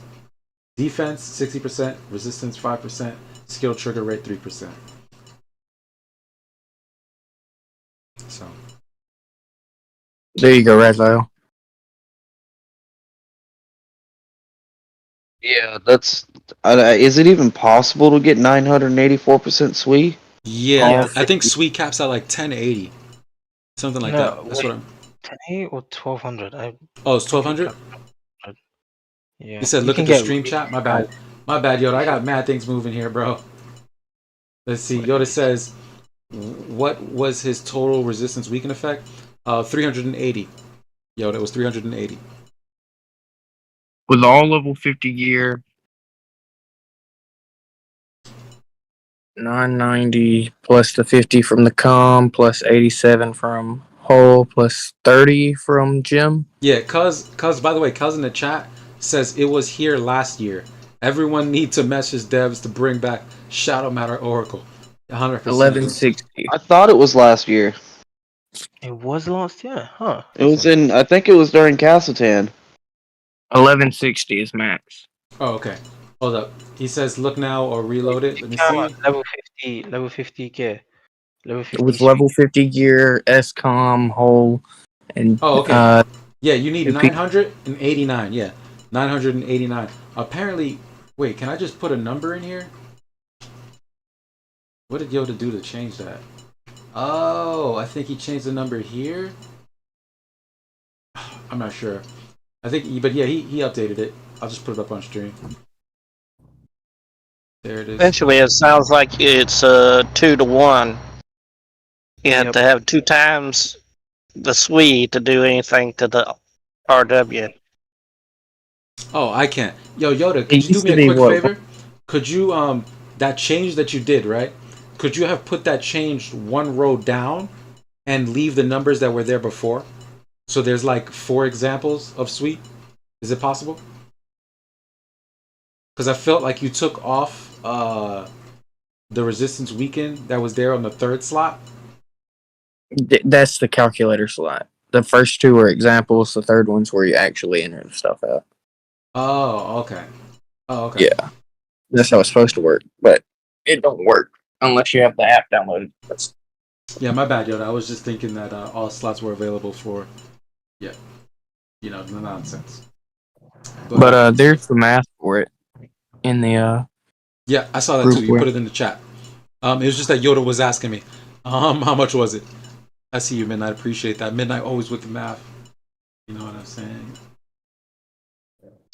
Defense 60%, resistance 5%, skill trigger rate 3%. So There you go, Razo. Yeah, that's. Is it even possible to get 984% SWE? yeah, I think sweet caps at like 1080, something like No, that. That's wait, what I'm. 1080 or 1200? Oh, it's 1200. Yeah, He said, you "Look can at the get stream chat." My bad, Yoda. I got mad things moving here, bro. Let's see. Yoda says, "What was his total resistance weaken effect?" 380. Yoda, it was 380. With all level 50 gear, 990 plus the 50 from the com, plus 87 from Hull, plus 30 from Jim. Yeah, cuz by the way, cuz in the chat says it was here last year. Everyone needs to message devs to bring back Shadow Matter Oracle. 100%. 1160. I thought it was last year. It was last year, huh? It was in. I think it was during Castleton. 1160 is max. Oh, okay. Hold up. He says, "Look now or reload it." Let me Come on, see. level 50 gear. Level 50 With level 50 gear, SCOM, Hull, and Oh, okay. Yeah, you need Two people. 989. Yeah, 989. Apparently, wait. Can I just put a number in here? What did Yoda do to change that? Oh, I think he changed the number here. I'm not sure. I think, but yeah, he updated it. I'll just put it up on stream. There it is. Eventually, it sounds like it's 2 to 1. You have to have 2 times the SWE to do anything to the RW. Oh, I can't. Yo, Yoda, It could you do used me to a be quick what? favor? Could you that change that you did, right? Could you have put that change one row down and leave the numbers that were there before? So there's like 4 examples of sweet. Is it possible? Because I felt like you took off the resistance weaken that was there on the 3rd slot. That's the calculator slot. The first 2 are examples. The third one's where you actually enter the stuff out. Oh, okay. Oh, okay. Yeah, that's how it's supposed to work, but it don't work unless you have the app downloaded. Yeah, my bad, Yoda. I was just thinking that all slots were available for, yeah, the nonsense. But there's the math for it in the Yeah, I saw that group too. You where- put it in the chat. It was just that Yoda was asking me, how much was it? I see you, Midnight. Appreciate that. Midnight always with the math. You know what I'm saying?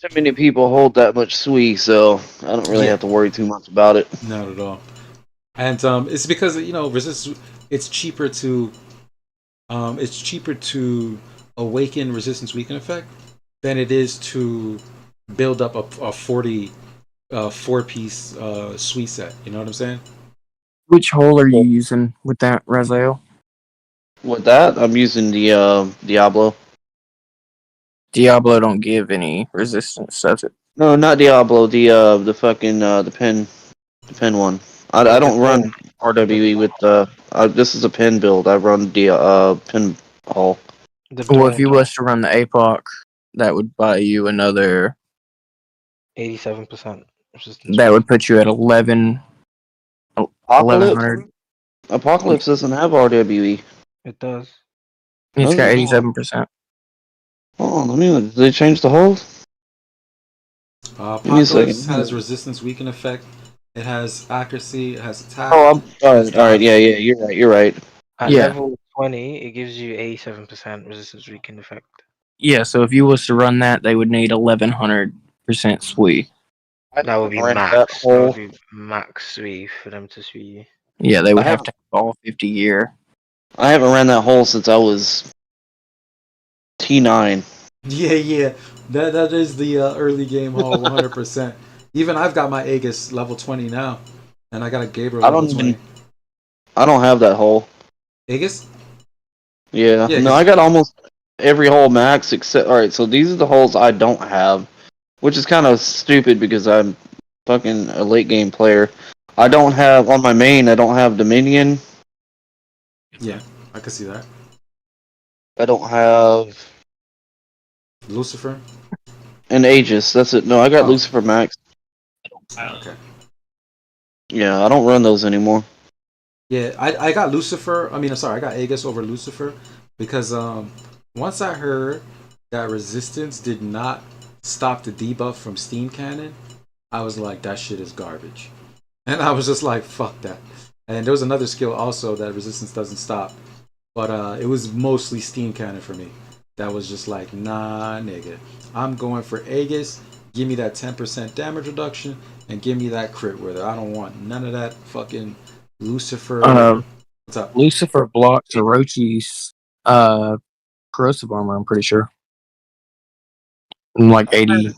Too many people hold that much SWE, so I don't really have to worry too much about it. Not at all. And it's because resistance. It's cheaper to awaken resistance weaken effect than it is to build up a 40 4-piece SWE set. You know what I'm saying? Which hole are you using with that, Raziel? With that, I'm using the Diablo. Diablo don't give any resistance, does it? No, not Diablo. The fucking the pen one. I don't run RWE with this is a pen build. I run the pen hall. Well, if you was to run the APOC, that would buy you another. 87% resistance. That would put you at 1100. Apocalypse doesn't have RWE. It does. It's got Does it? 87%. Hold on, let me look. Did they change the holes? Give me a Apocalypse second. has resistance weaken effect. It has accuracy. It has attack. Oh, all right. Yeah, you're right. At Yeah. level 20, it gives you 87% resistance weaken effect. Yeah, so if you was to run that, they would need 1100% SWE. That would be Ran max. that That whole- would be max SWE for them to SWE. Yeah, they would I have to have all 50 gear. I haven't ran that hole since I was T9. Yeah. That is the early game haul 100%. Even I've got my Aegis level 20 now, and I got a Gabriel I level don't 20. even. I don't have that hole. Aegis? Yeah. Yeah, No, 'cause- I got almost every hole max except. All right, so these are the holes I don't have, which is kind of stupid because I'm fucking a late game player. I don't have on my main. I don't have Dominion. Yeah, I can see that. I don't have Lucifer. an Aegis. That's it. No, I got Oh. Lucifer Max. Okay. Yeah, I don't run those anymore. Yeah, I got Lucifer. I mean, I'm sorry, I got Aegis over Lucifer because once I heard that Resistance did not stop the debuff from Steam Cannon, I was like, that shit is garbage. And I was just like, fuck that. And there was another skill also that Resistance doesn't stop, but it was mostly Steam Cannon for me. That was just like, nah, nigga. I'm going for Aegis. Give me that 10% damage reduction and give me that crit with it. I don't want none of that fucking Lucifer. What's up? Lucifer blocks Orochi's corrosive armor, I'm pretty sure. I'm like 90%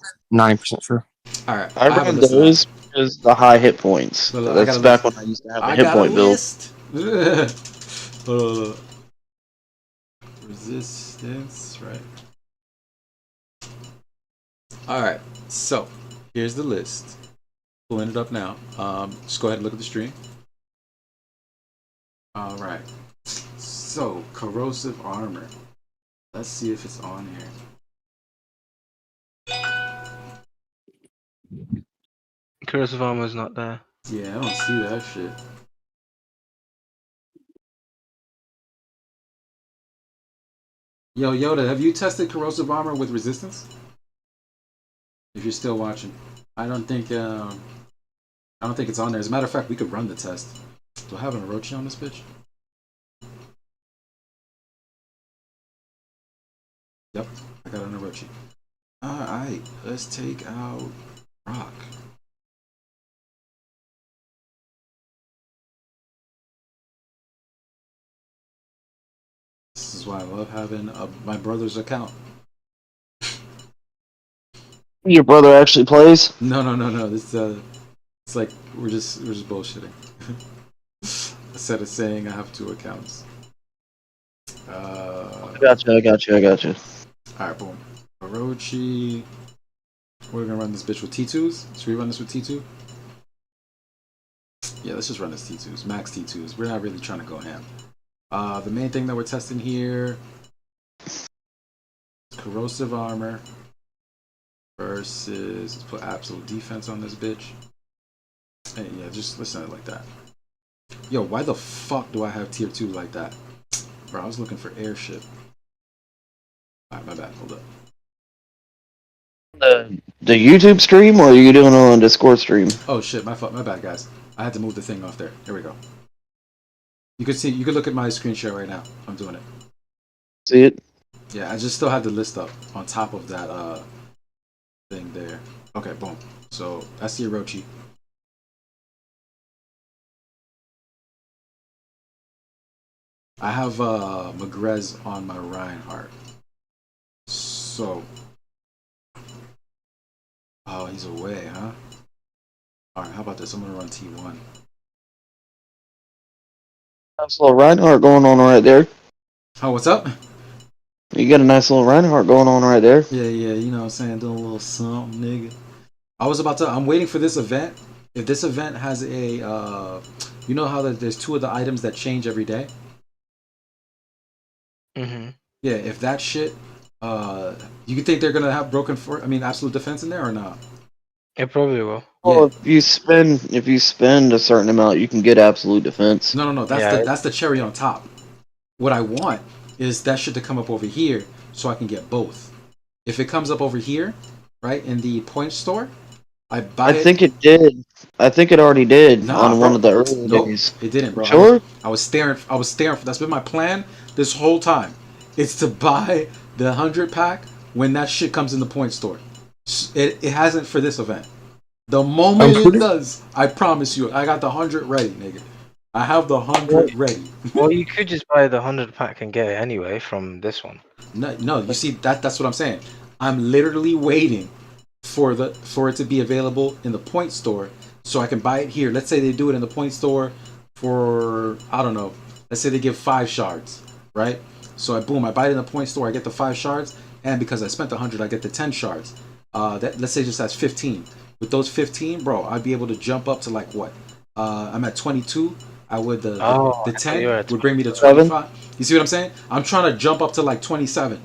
sure. All right, I have a run list of that. those because the high hit points. Look, I got That's a back list. when I used to have a I hit got a point build. list. Resistance, right? All right, so here's the list. Pulling it up now. Just go ahead and look at the stream. All right. So corrosive armor. Let's see if it's on here. Corrosive armor's not there. Yeah, I don't see that shit. Yo, Yoda, have you tested corrosive armor with resistance? If you're still watching, I don't think it's on there. As a matter of fact, we could run the test. Do I have an Orochi on this bitch? Yep, I got an Orochi. Alright, let's take out Rock. This is why I love having my brother's account. Your brother actually plays? No. This it's like we're just bullshitting. Instead of saying I have 2 accounts. I got you. Alright, boom. Orochi. We're gonna run this bitch with T2s. Should we run this with T2? Yeah, let's just run this T2s. Max T2s. We're not really trying to go ham. The main thing that we're testing here is corrosive armor versus, let's put absolute defense on this bitch. And yeah, just listen to it like that. Yo, why the fuck do I have tier 2 like that? Bro, I was looking for airship. Alright, my bad, hold up. The YouTube stream, or are you doing it on Discord stream? Oh shit, my bad, guys. I had to move the thing off there. Here we go. You can look at my screen share right now. I'm doing it. See it? Yeah, I just still have the list up on top of that thing there. Okay, boom. So that's the Orochi. I have Magrez on my Reinhardt. So oh, he's away, huh? Alright, how about this? I'm gonna run T1. Nice little Reinhardt going on right there. Oh, what's up? You got a nice little Reinhardt going on right there. Yeah, you know what I'm saying? Doing a little something, nigga. I'm waiting for this event. If this event has a, you know how there's 2 of the items that change every day? Mm-hmm. Yeah, if that shit, you think they're gonna have absolute defense in there or not? It probably will. Well, if you spend a certain amount, you can get absolute defense. No. That's the cherry on top. What I want is that shit to come up over here so I can get both. If it comes up over here, right, in the point store, I buy it. I think it did. I think it already did on bro. one of the early days. It didn't, bro. Sure? I was staring. That's been my plan this whole time. It's to buy the 100 pack when that shit comes in the point store. It hasn't for this event. The moment it does, I promise you, I got the 100 ready, nigga. I have the 100 ready. Well, you could just buy the 100 pack and get it anyway from this one. No. You see, that's what I'm saying. I'm literally waiting for it to be available in the point store so I can buy it here. Let's say they do it in the point store for, I don't know, let's say they give 5 shards, right? So I buy it in the point store, I get the 5 shards, and because I spent the 100, I get the 10 shards. Let's say just that's 15. With those 15, bro, I'd be able to jump up to like what? I'm at 22. I would the Oh, the I thought you were 10 at would bring me to 7? 25. You see what I'm saying? I'm trying to jump up to like 27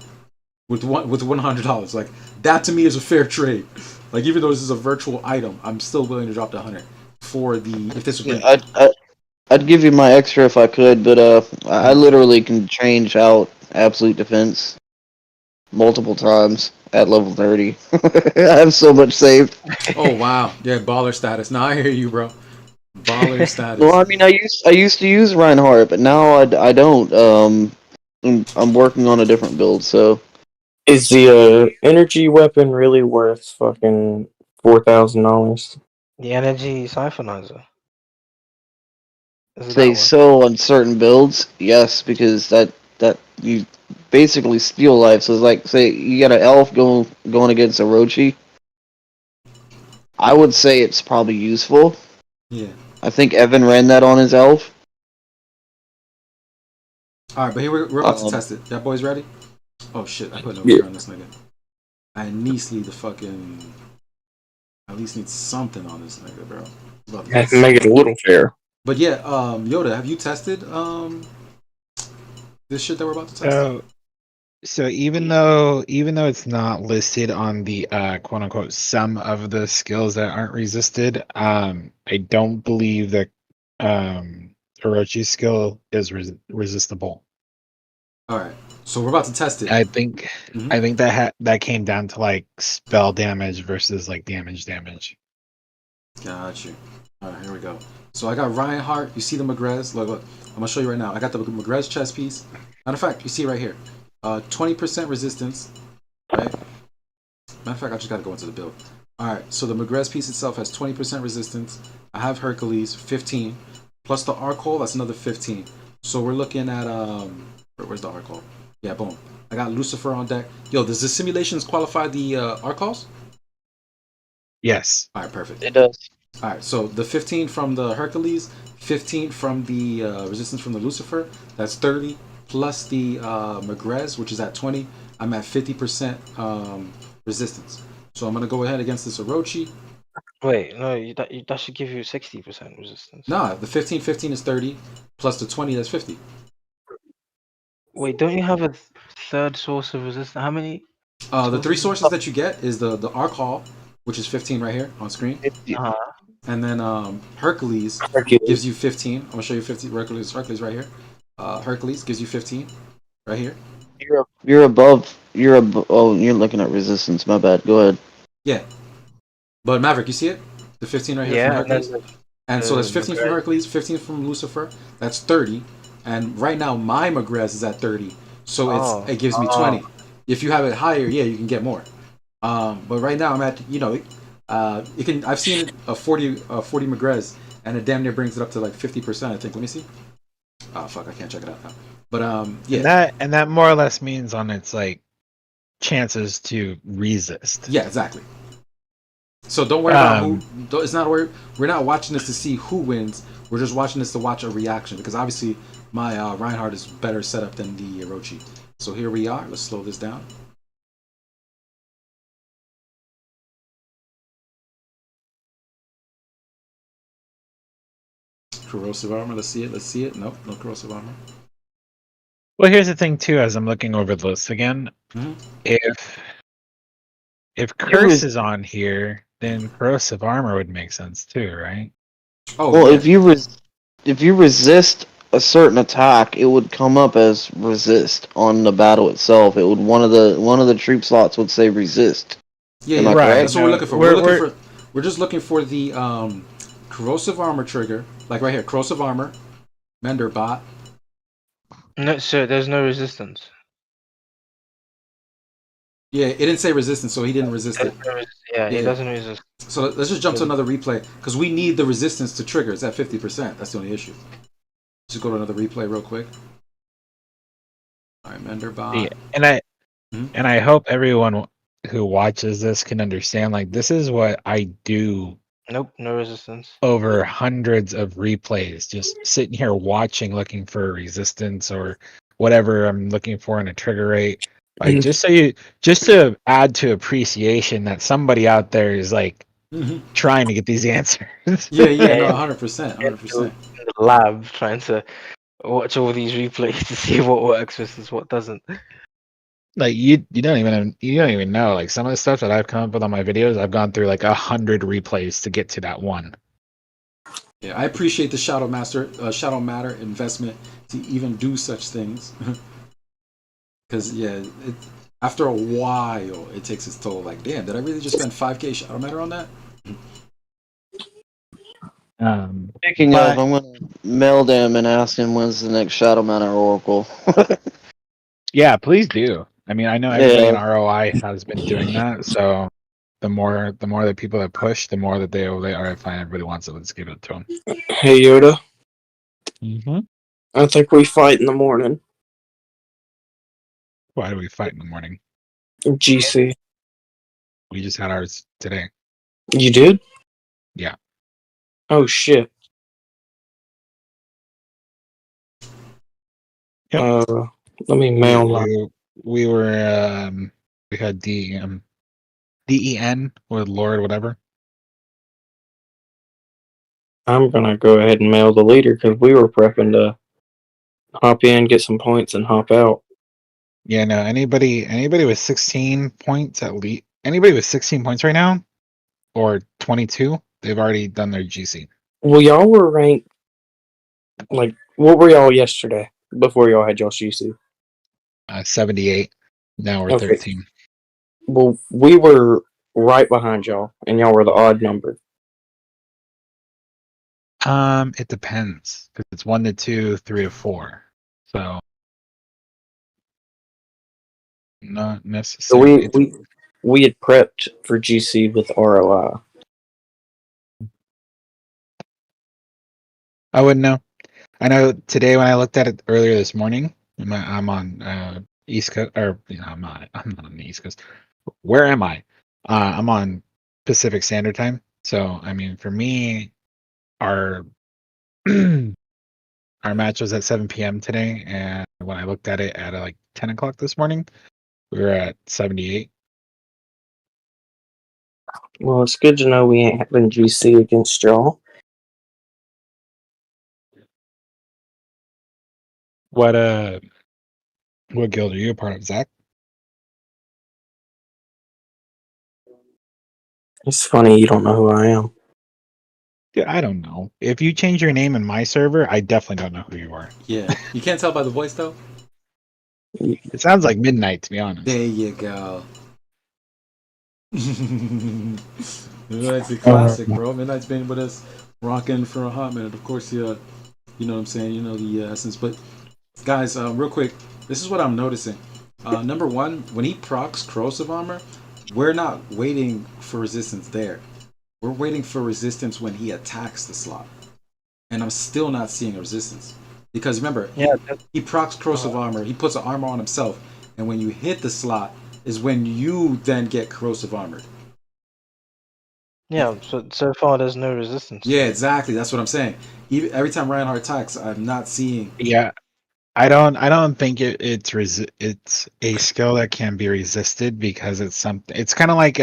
with $100. Like that to me is a fair trade. Like even though this is a virtual item, I'm still willing to drop the 100 for the if this would Yeah, bring. I'd give you my extra if I could, but I literally can change out absolute defense multiple times at level 30. I have so much saved. Oh wow, yeah, baller status. Now I hear you, bro. Baller Well, status. I mean, I used to use Reinhardt, but now I don't. I'm working on a different build, so Is the energy weapon really worth fucking $4,000? the energy siphonizer. Is it that say one? so on certain builds. Yes, because that you basically steal life. So it's like, say you got an elf going against a Rochi. I would say it's probably useful. Yeah. I think Evan ran that on his elf. All right, but here we're about to test it. That boys ready? Oh shit! I put no gear on this nigga. I at least need the fucking. I at least need something on this nigga, bro. About to get Make it a little fair. But yeah, Yoda, have you tested this shit that we're about to test? So even though it's not listed on the quote unquote some of the skills that aren't resisted, I don't believe that Orochi's skill is resistible. All right, so we're about to test it. I think that came down to like spell damage versus like damage. Got you. All right, here we go. So I got Reinhardt. You see the Magrez? Look. I'm gonna show you right now. I got the Magrez chest piece. Matter of fact, you see right here. 20% resistance. Right. Matter of fact, I just gotta go into the build. All right. So the Magrez piece itself has 20% resistance. I have Hercules 15 plus the Arc Hole. That's another 15. So we're looking at where's the Arc Hole? Yeah, boom. I got Lucifer on deck. Yo, does the simulations qualify the Arc Holes? Yes. All right, perfect. It does. All right, so the 15 from the Hercules, 15 from the resistance from the Lucifer, that's 30, plus the Magrez, which is at 20. I'm at 50% resistance. So I'm going to go ahead against this Orochi. Wait, no, that should give you 60% resistance. Nah, the 15 is 30, plus the 20, that's 50. Wait, don't you have a third source of resistance? How many? The three sources that you get is the Arc Hall, which is 15 right here on screen. And then Hercules gives you 15. I'm gonna show you 15. Hercules right here. Hercules gives you 15 right here. You're above. Oh, you're looking at resistance. My bad. Go ahead. Yeah, but Maverick, you see it? The 15 right here from Hercules. And so that's 15 from Hercules, 15 from Lucifer. That's 30. And right now my Magrez is at 30, so it gives me 20. If you have it higher, yeah, you can get more. But right now I'm at you can I've seen a 40 Magrez and it damn near brings it up to like 50%. I think. Let me see. Oh fuck, I can't check it out now. But yeah. And that more or less means on its like chances to resist. Yeah, exactly. So don't worry about who. It's not we're not watching this to see who wins. We're just watching this to watch a reaction because obviously my Reinhardt is better set up than the Orochi. So here we are. Let's slow this down. Corrosive armor. Let's see it. Nope, no corrosive armor. Well, here's the thing too. As I'm looking over the list again, if curse is on here, then corrosive armor would make sense too, right? Oh, well, yeah. if you resist a certain attack, it would come up as resist on the battle itself. It would one of the troop slots would say resist. Yeah, right. Correct? That's what we're looking for. We're just looking for the corrosive armor trigger, like right here, corrosive armor, Mender bot. No, sir, there's no resistance. Yeah, it didn't say resistance, so he didn't resist it. Yeah, it doesn't resist. So let's just jump to another replay because we need the resistance to trigger. It's at 50%. That's the only issue. Just go to another replay real quick. All right, Mender bot. Yeah, and I hope everyone who watches this can understand. Like, this is what I do. Nope, no resistance. Over hundreds of replays, just sitting here watching, looking for resistance or whatever I'm looking for in a trigger rate. Like just to add to appreciation that somebody out there is like trying to get these answers. Yeah, no, 100%, 100%. In the lab trying to watch all these replays to see what works versus what doesn't. Like you don't even know. Like some of the stuff that I've come up with on my videos, I've gone through like 100 replays to get to that one. Yeah, I appreciate the Shadow Matter investment to even do such things. Because after a while, it takes its toll. Like, damn, did I really just spend 5K Shadow Matter on that? Speaking of, I'm gonna mail him and ask him when's the next Shadow Manor Oracle. Yeah, please do. I mean, I know everybody in Yeah. ROI has been doing that, so the more that people that push, the more that they all right, fine, everybody wants it. Let's give it to them. Hey Yoda. Mm-hmm. I think we fight in the morning. Why do we fight in the morning? GC. We just had ours today. You did? Yeah. Oh shit. Yep. Let me mail that. We had DEN with Lord whatever. I'm gonna go ahead and mail the leader because we were prepping to hop in, get some points, and hop out. Yeah, no, anybody with 16 points at least, anybody with 16 points right now or 22, they've already done their GC. Well, y'all were ranked. Like, what were y'all yesterday before y'all had y'all GC? 78. Now we're 13. Well, we were right behind y'all, and y'all were the odd number. It depends because it's 1 to 2, 3 to 4. So not necessarily. So we had prepped for GC with ROI. I wouldn't know. I know today when I looked at it earlier this morning, I'm on East Coast, or I'm not on the East Coast. Where am I? I'm on Pacific Standard Time. So I mean, for me, our our match was at 7 p.m. today, and when I looked at it at like 10 o'clock this morning, we were at 78. Well, it's good to know we ain't having GC against y'all. What guild are you a part of, Zach? It's funny you don't know who I am. Yeah, I don't know. If you change your name in my server, I definitely don't know who you are. Yeah, you can't tell by the voice though. It sounds like Midnight, to be honest. There you go. Midnight's a classic, bro. Midnight's been with us, rocking for a hot minute. Of course, you know what I'm saying. You know the essence. But guys, real quick, this is what I'm noticing. Number one, when he procs corrosive armor, we're not waiting for resistance there. We're waiting for resistance when he attacks the slot, and I'm still not seeing a resistance. Because remember, he procs corrosive armor. He puts an armor on himself, and when you hit the slot, is when you then get corrosive armored. Yeah, so far there's no resistance. Yeah, exactly. That's what I'm saying. Every time Reinhardt attacks, I'm not seeing. Yeah, I don't think it's a skill that can be resisted because it's something. It's kind of like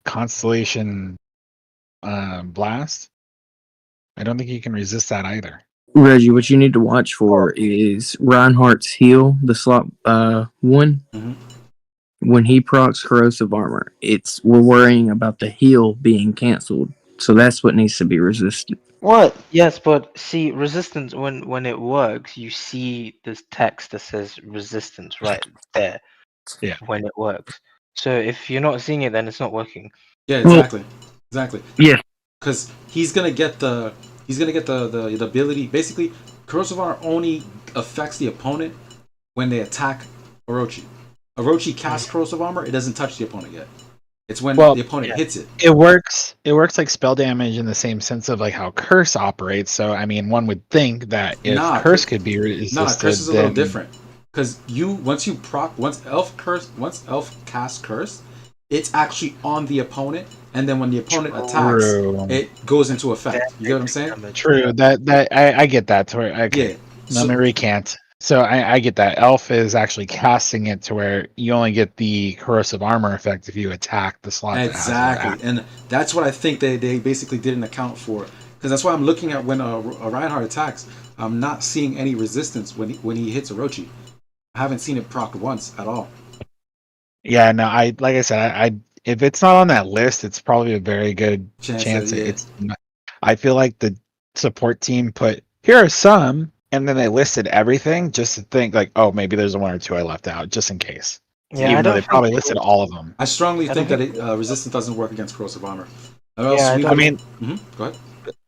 Constellation Blast. I don't think you can resist that either. Reggie, what you need to watch for is Reinhardt's heal, the slot one. Mm-hmm. When he procs corrosive armor, we're worrying about the heal being canceled. So that's what needs to be resisted. What? Yes, but see, resistance when it works, you see this text that says resistance right there. Yeah. When it works. So if you're not seeing it, then it's not working. Yeah, exactly. Exactly. Yeah. Because he's gonna get the ability. Basically, corrosive armor only affects the opponent when they attack Orochi. Orochi casts corrosive armor, it doesn't touch the opponent yet. It's when the opponent hits it. It works like spell damage in the same sense of like how curse operates. So I mean, one would think that if curse could be resisted, curse is a little different. Because once elf casts curse, it's actually on the opponent, and then when the opponent attacks, it goes into effect. You get what I'm saying? True. That I get that. Okay. Yeah. Let me recant. So I get that. Elf is actually casting it to where you only get the corrosive armor effect if you attack the slot that has Exactly, that. and that's what I think they basically didn't account for. Because that's why I'm looking at when a Reinhardt attacks, I'm not seeing any resistance when he hits Orochi. I haven't seen it proc once at all. Yeah, no, I like I said, I if it's not on that list, it's probably a very good Chance chance. that, yeah. It's. Not, I feel like the support team put here are some, and then they listed everything just to think like, oh, maybe there's one or two I left out, just in case. Yeah, I Even though don't they think probably it listed was- all of them. I strongly I don't think that think- resistance doesn't work against corrosive armor. Or Yeah, else I we don't- would. I mean, Go ahead.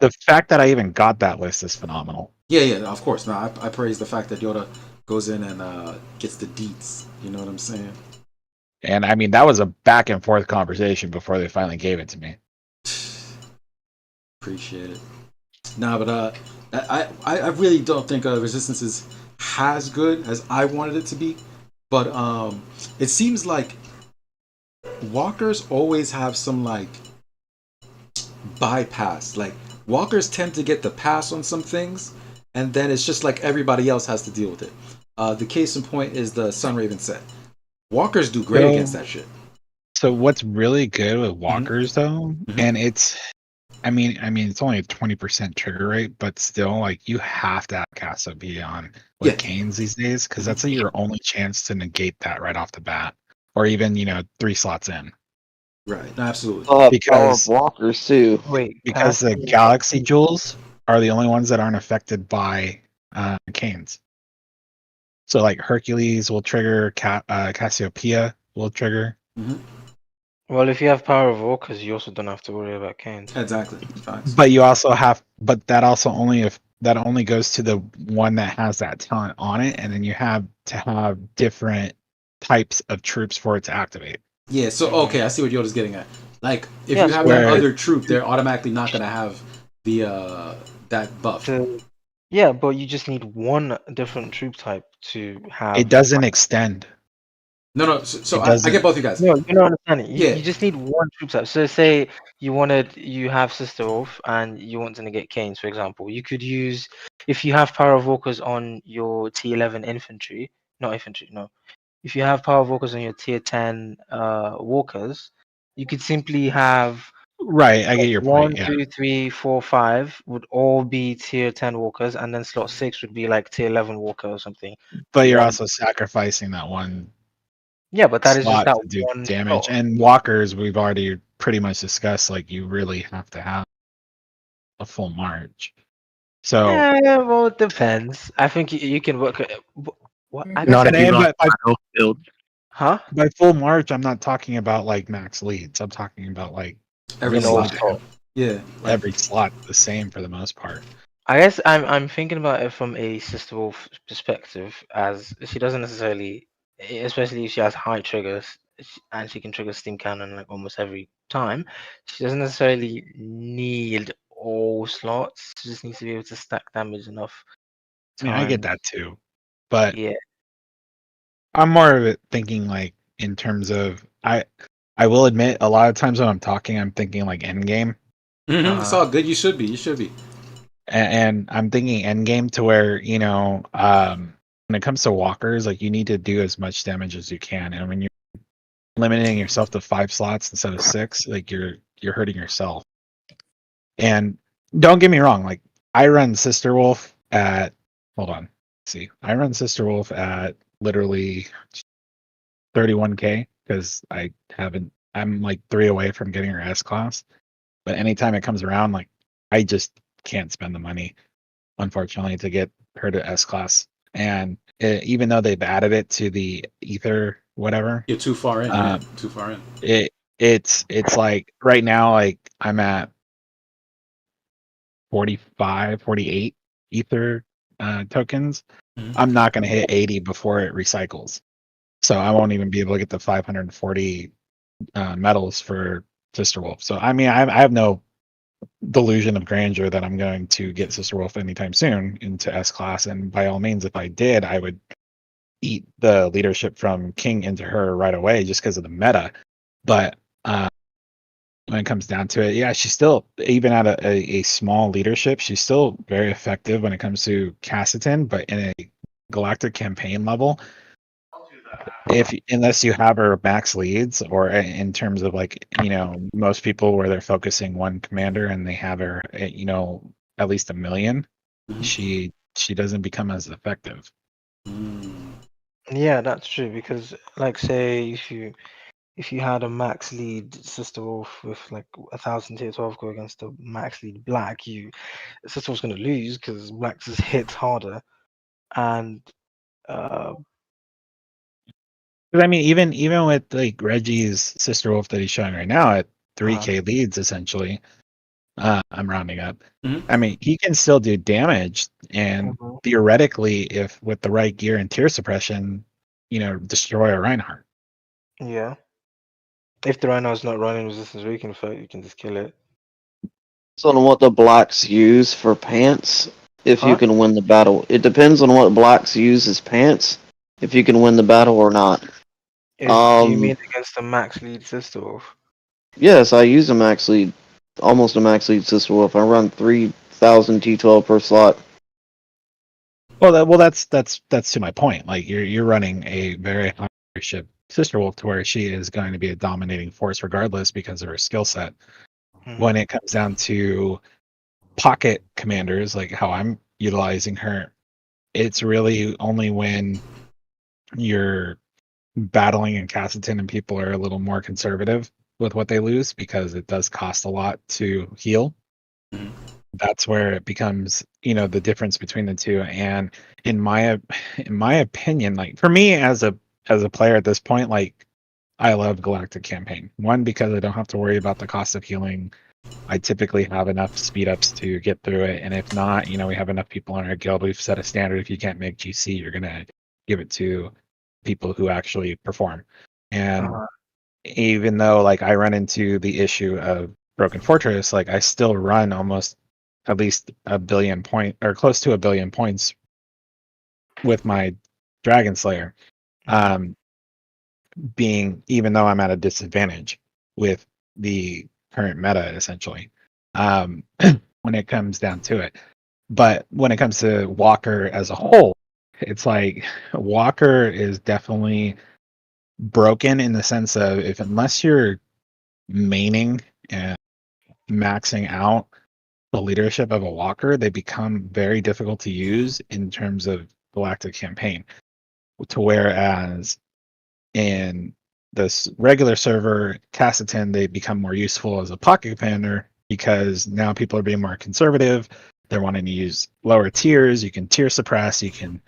the fact that I even got that list is phenomenal. Yeah, of course. No, I praise the fact that Yoda goes in and gets the deets. You know what I'm saying? And I mean, that was a back and forth conversation before they finally gave it to me. Appreciate it. Nah, but I really don't think resistance is as good as I wanted it to be. But it seems like walkers always have some like bypass. Like walkers tend to get the pass on some things, and then it's just like everybody else has to deal with it. The case in point is the Sunraven set. Walkers do great against that shit. So what's really good with walkers though, and I mean, it's only a 20% trigger rate, but still, like you have to have Casa be on with Canes these days because that's your only chance to negate that right off the bat, or even 3 slots in. Right, no, absolutely. They'll have Because power of walkers too. because the Galaxy Jewels are the only ones that aren't affected by Canes. So like Hercules will trigger, Cassiopeia will trigger. Well, if you have power of walkers, you also don't have to worry about Canes. Exactly. Facts. But you also have, but that also only if that only goes to the one that has that talent on it, and then you have to have different types of troops for it to activate. Yeah, so okay, I see what Yoda's getting at. Like if Yeah, you have where- that other troop, they're automatically not gonna have the that buff. Yeah, but you just need one different troop type to have. It doesn't extend. No. So It I doesn't- get both you guys. No, you don't understand it. You, Yeah. you just need one troop type. So say you have Sister Wolf and you want to negate Canes, for example. You could use, if you have Power of Walkers on your T11 infantry, not infantry, no. If you have Power of Walkers on your Tier 10 walkers, you could simply have Right, I get your point. 1, Yeah. 2, 3, 4, 5 would all be Tier 10 walkers, and then slot 6 would be like Tier 11 walker or something. But you're Then- also sacrificing that one. Yeah, but that is just slot that to do one damage. slot. And walkers, we've already pretty much discussed. Like you really have to have a full march. So Yeah, well, it depends. I think you can work. What? I Not guess if you run build. Huh? By full march, I'm not talking about like max leads. I'm talking about like Every really slot. Yeah. every slot the same for the most part. I guess I'm thinking about it from a Sister Wolf perspective, as she doesn't necessarily, especially if she has high triggers and she can trigger Steam Cannon like almost every time. She doesn't necessarily need all slots. She just needs to be able to stack damage enough. I mean, I get that too, but yeah, I'm more of it thinking like in terms of I will admit a lot of times when I'm talking, I'm thinking like end game. It's all good. You should be. You should be. And I'm thinking end game to where when it comes to walkers, like you need to do as much damage as you can, and when you're limiting yourself to 5 slots instead of 6, like you're hurting yourself. And don't get me wrong, like I run Sister Wolf at I run Sister Wolf at literally 31k because I'm like 3 away from getting her S class. But anytime it comes around, like I just can't spend the money, unfortunately, to get her to S class. And even though they've added it to the Ether, whatever, You're too far in. Too far in. It's like right now, like I'm at 45, 48 Ether tokens. I'm not going to hit 80 before it recycles. So I won't even be able to get the 540 medals for Sister Wolf. So I mean, I have no delusion of grandeur that I'm going to get Sister Wolf anytime soon into S class. And by all means, if I did, I would eat the leadership from King into her right away just because of the meta. But when it comes down to it, yeah, she's still, even at a small leadership, she's still very effective when it comes to Cassitin, but in a Galactic Campaign level, unless you have her max leads, or in terms of like, most people where they're focusing one commander and they have her at, at least 1 million, she doesn't become as effective. Yeah, that's true because, like, say if you had a max lead Sister Wolf with like 1,000 tier 12 go against a max lead Black, Sister Wolf's gonna lose because Black's just hits harder, and uh, Because I mean, even with like Reggie's Sister Wolf that he's showing right now at 3k leads, essentially, I'm rounding up. I mean, he can still do damage, and theoretically, if with the right gear and tier suppression, destroy a Reinhardt. yeah, if the Rhino's not running resistance weaken effect, you can just kill it. Depends on what the blacks use for pants. If you Huh? can win the battle, it depends on what blacks use as pants. If you can win the battle or not. Do you mean against a max lead Sister Wolf? Yes, I use a max lead, almost a max lead Sister Wolf. I run 3,000 T12 per slot. Well, that's to my point. Like you're running a very high ship Sister Wolf to where she is going to be a dominating force regardless because of her skill set. When it comes down to pocket commanders, like how I'm utilizing her, it's really only when you're battling in Casseton and people are a little more conservative with what they lose because it does cost a lot to heal. That's where it becomes, the difference between the two. And in my opinion, like for me as a player at this point, like I love Galactic Campaign. One, because I don't have to worry about the cost of healing. I typically have enough speed ups to get through it, and if not, we have enough people in our guild. We've set a standard. If you can't make GC, you're gonna give it to people who actually perform. And even though like I run into the issue of Broken Fortress, like I still run almost at least 1 billion point or close to 1 billion points with my Dragon Slayer. Even though I'm at a disadvantage with the current meta, essentially, when it comes down to it. But when it comes to Walker as a whole, it's like Walker is definitely broken in the sense of unless you're maining and maxing out the leadership of a Walker, they become very difficult to use in terms of Galactic Campaign. To whereas in this regular server, Casseton, they become more useful as a pocket commander because now people are being more conservative. They're wanting to use lower tiers. You can tier suppress. You can,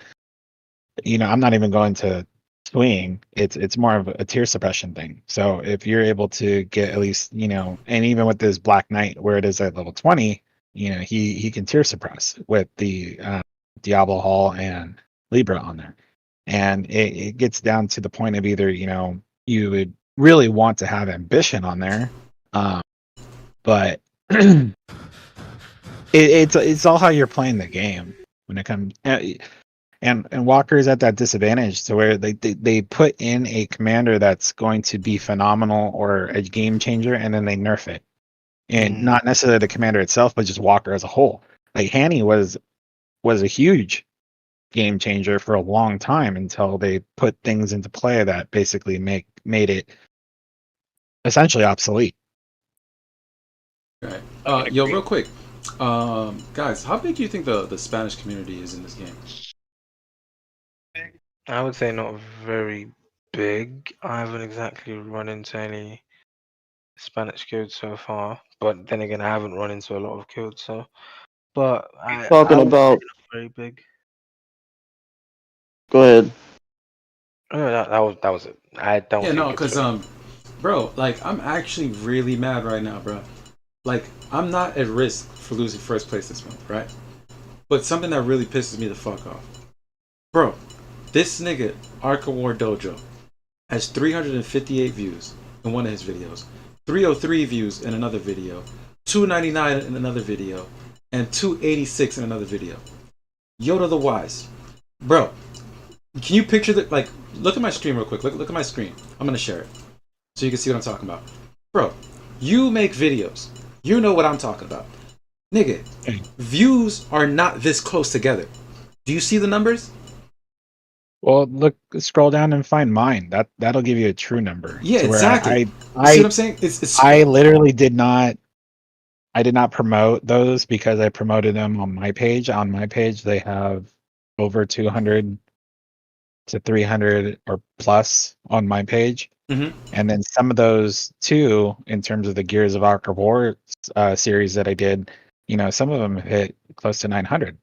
I'm not even going to swing. It's more of a tier suppression thing. So if you're able to get at least, and even with this Black Knight where it is at level 20, he can tier suppress with the Diablo Hall and Libra on there. And it gets down to the point of either, you would really want to have ambition on there, but it's all how you're playing the game when it comes. And Walker is at that disadvantage to where they put in a commander that's going to be phenomenal or a game changer, and then they nerf it, and not necessarily the commander itself, but just Walker as a whole. Like Hanny was a huge game changer for a long time until they put things into play that basically made it essentially obsolete. Right. Yo, real quick, guys, how big do you think the Spanish community is in this game? I would say not very big. I haven't exactly run into any Spanish guilds so far, but then again, I haven't run into a lot of guilds, so. But I would say not very big. Go ahead. Oh, that was it. I don't. Yeah, think no, it's because very- bro, like I'm actually really mad right now, bro. Like I'm not at risk for losing first place this month, right? But something that really pisses me the fuck off, bro. This nigga Ark of War Dojo has 358 views in one of his videos, 303 views in another video, 299 in another video, and 286 in another video. Yoda the Wise, bro. Can you picture that? Like, look at my stream real quick. Look at my screen. I'm gonna share it so you can see what I'm talking about, bro. You make videos. You know what I'm talking about, nigga. Views are not this close together. Do you see the numbers? Well, look, scroll down and find mine. That'll give you a true number. Yeah, to where exactly. You see I what I'm saying? It's I literally did not. I did not promote those because I promoted them on my page. On my page, they have over 200 to 300 or plus on my page. Mhm. And then some of those too, in terms of the Gears of Ark of War series that I did, some of them hit close to 900.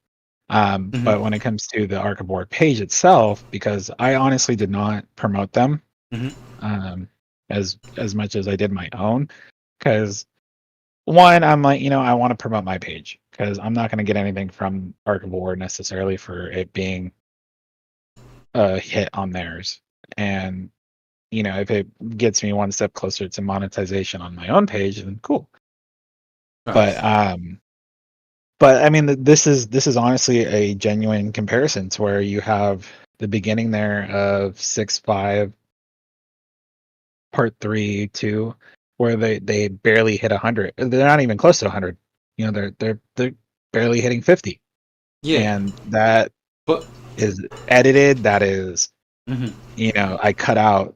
But when it comes to the Ark of War page itself, because I honestly did not promote them Mhm. as much as I did my own, because one, I'm like, I want to promote my page because I'm not going to get anything from Ark of War necessarily for it being a hit on theirs. And if it gets me one step closer to monetization on my own page, then cool. But I mean, this is honestly a genuine comparison to where you have the beginning there of 6.5 part 3 2, where they barely hit 100. They're not even close to 100. They're barely hitting 50. Yeah. And that is edited. That is, I cut out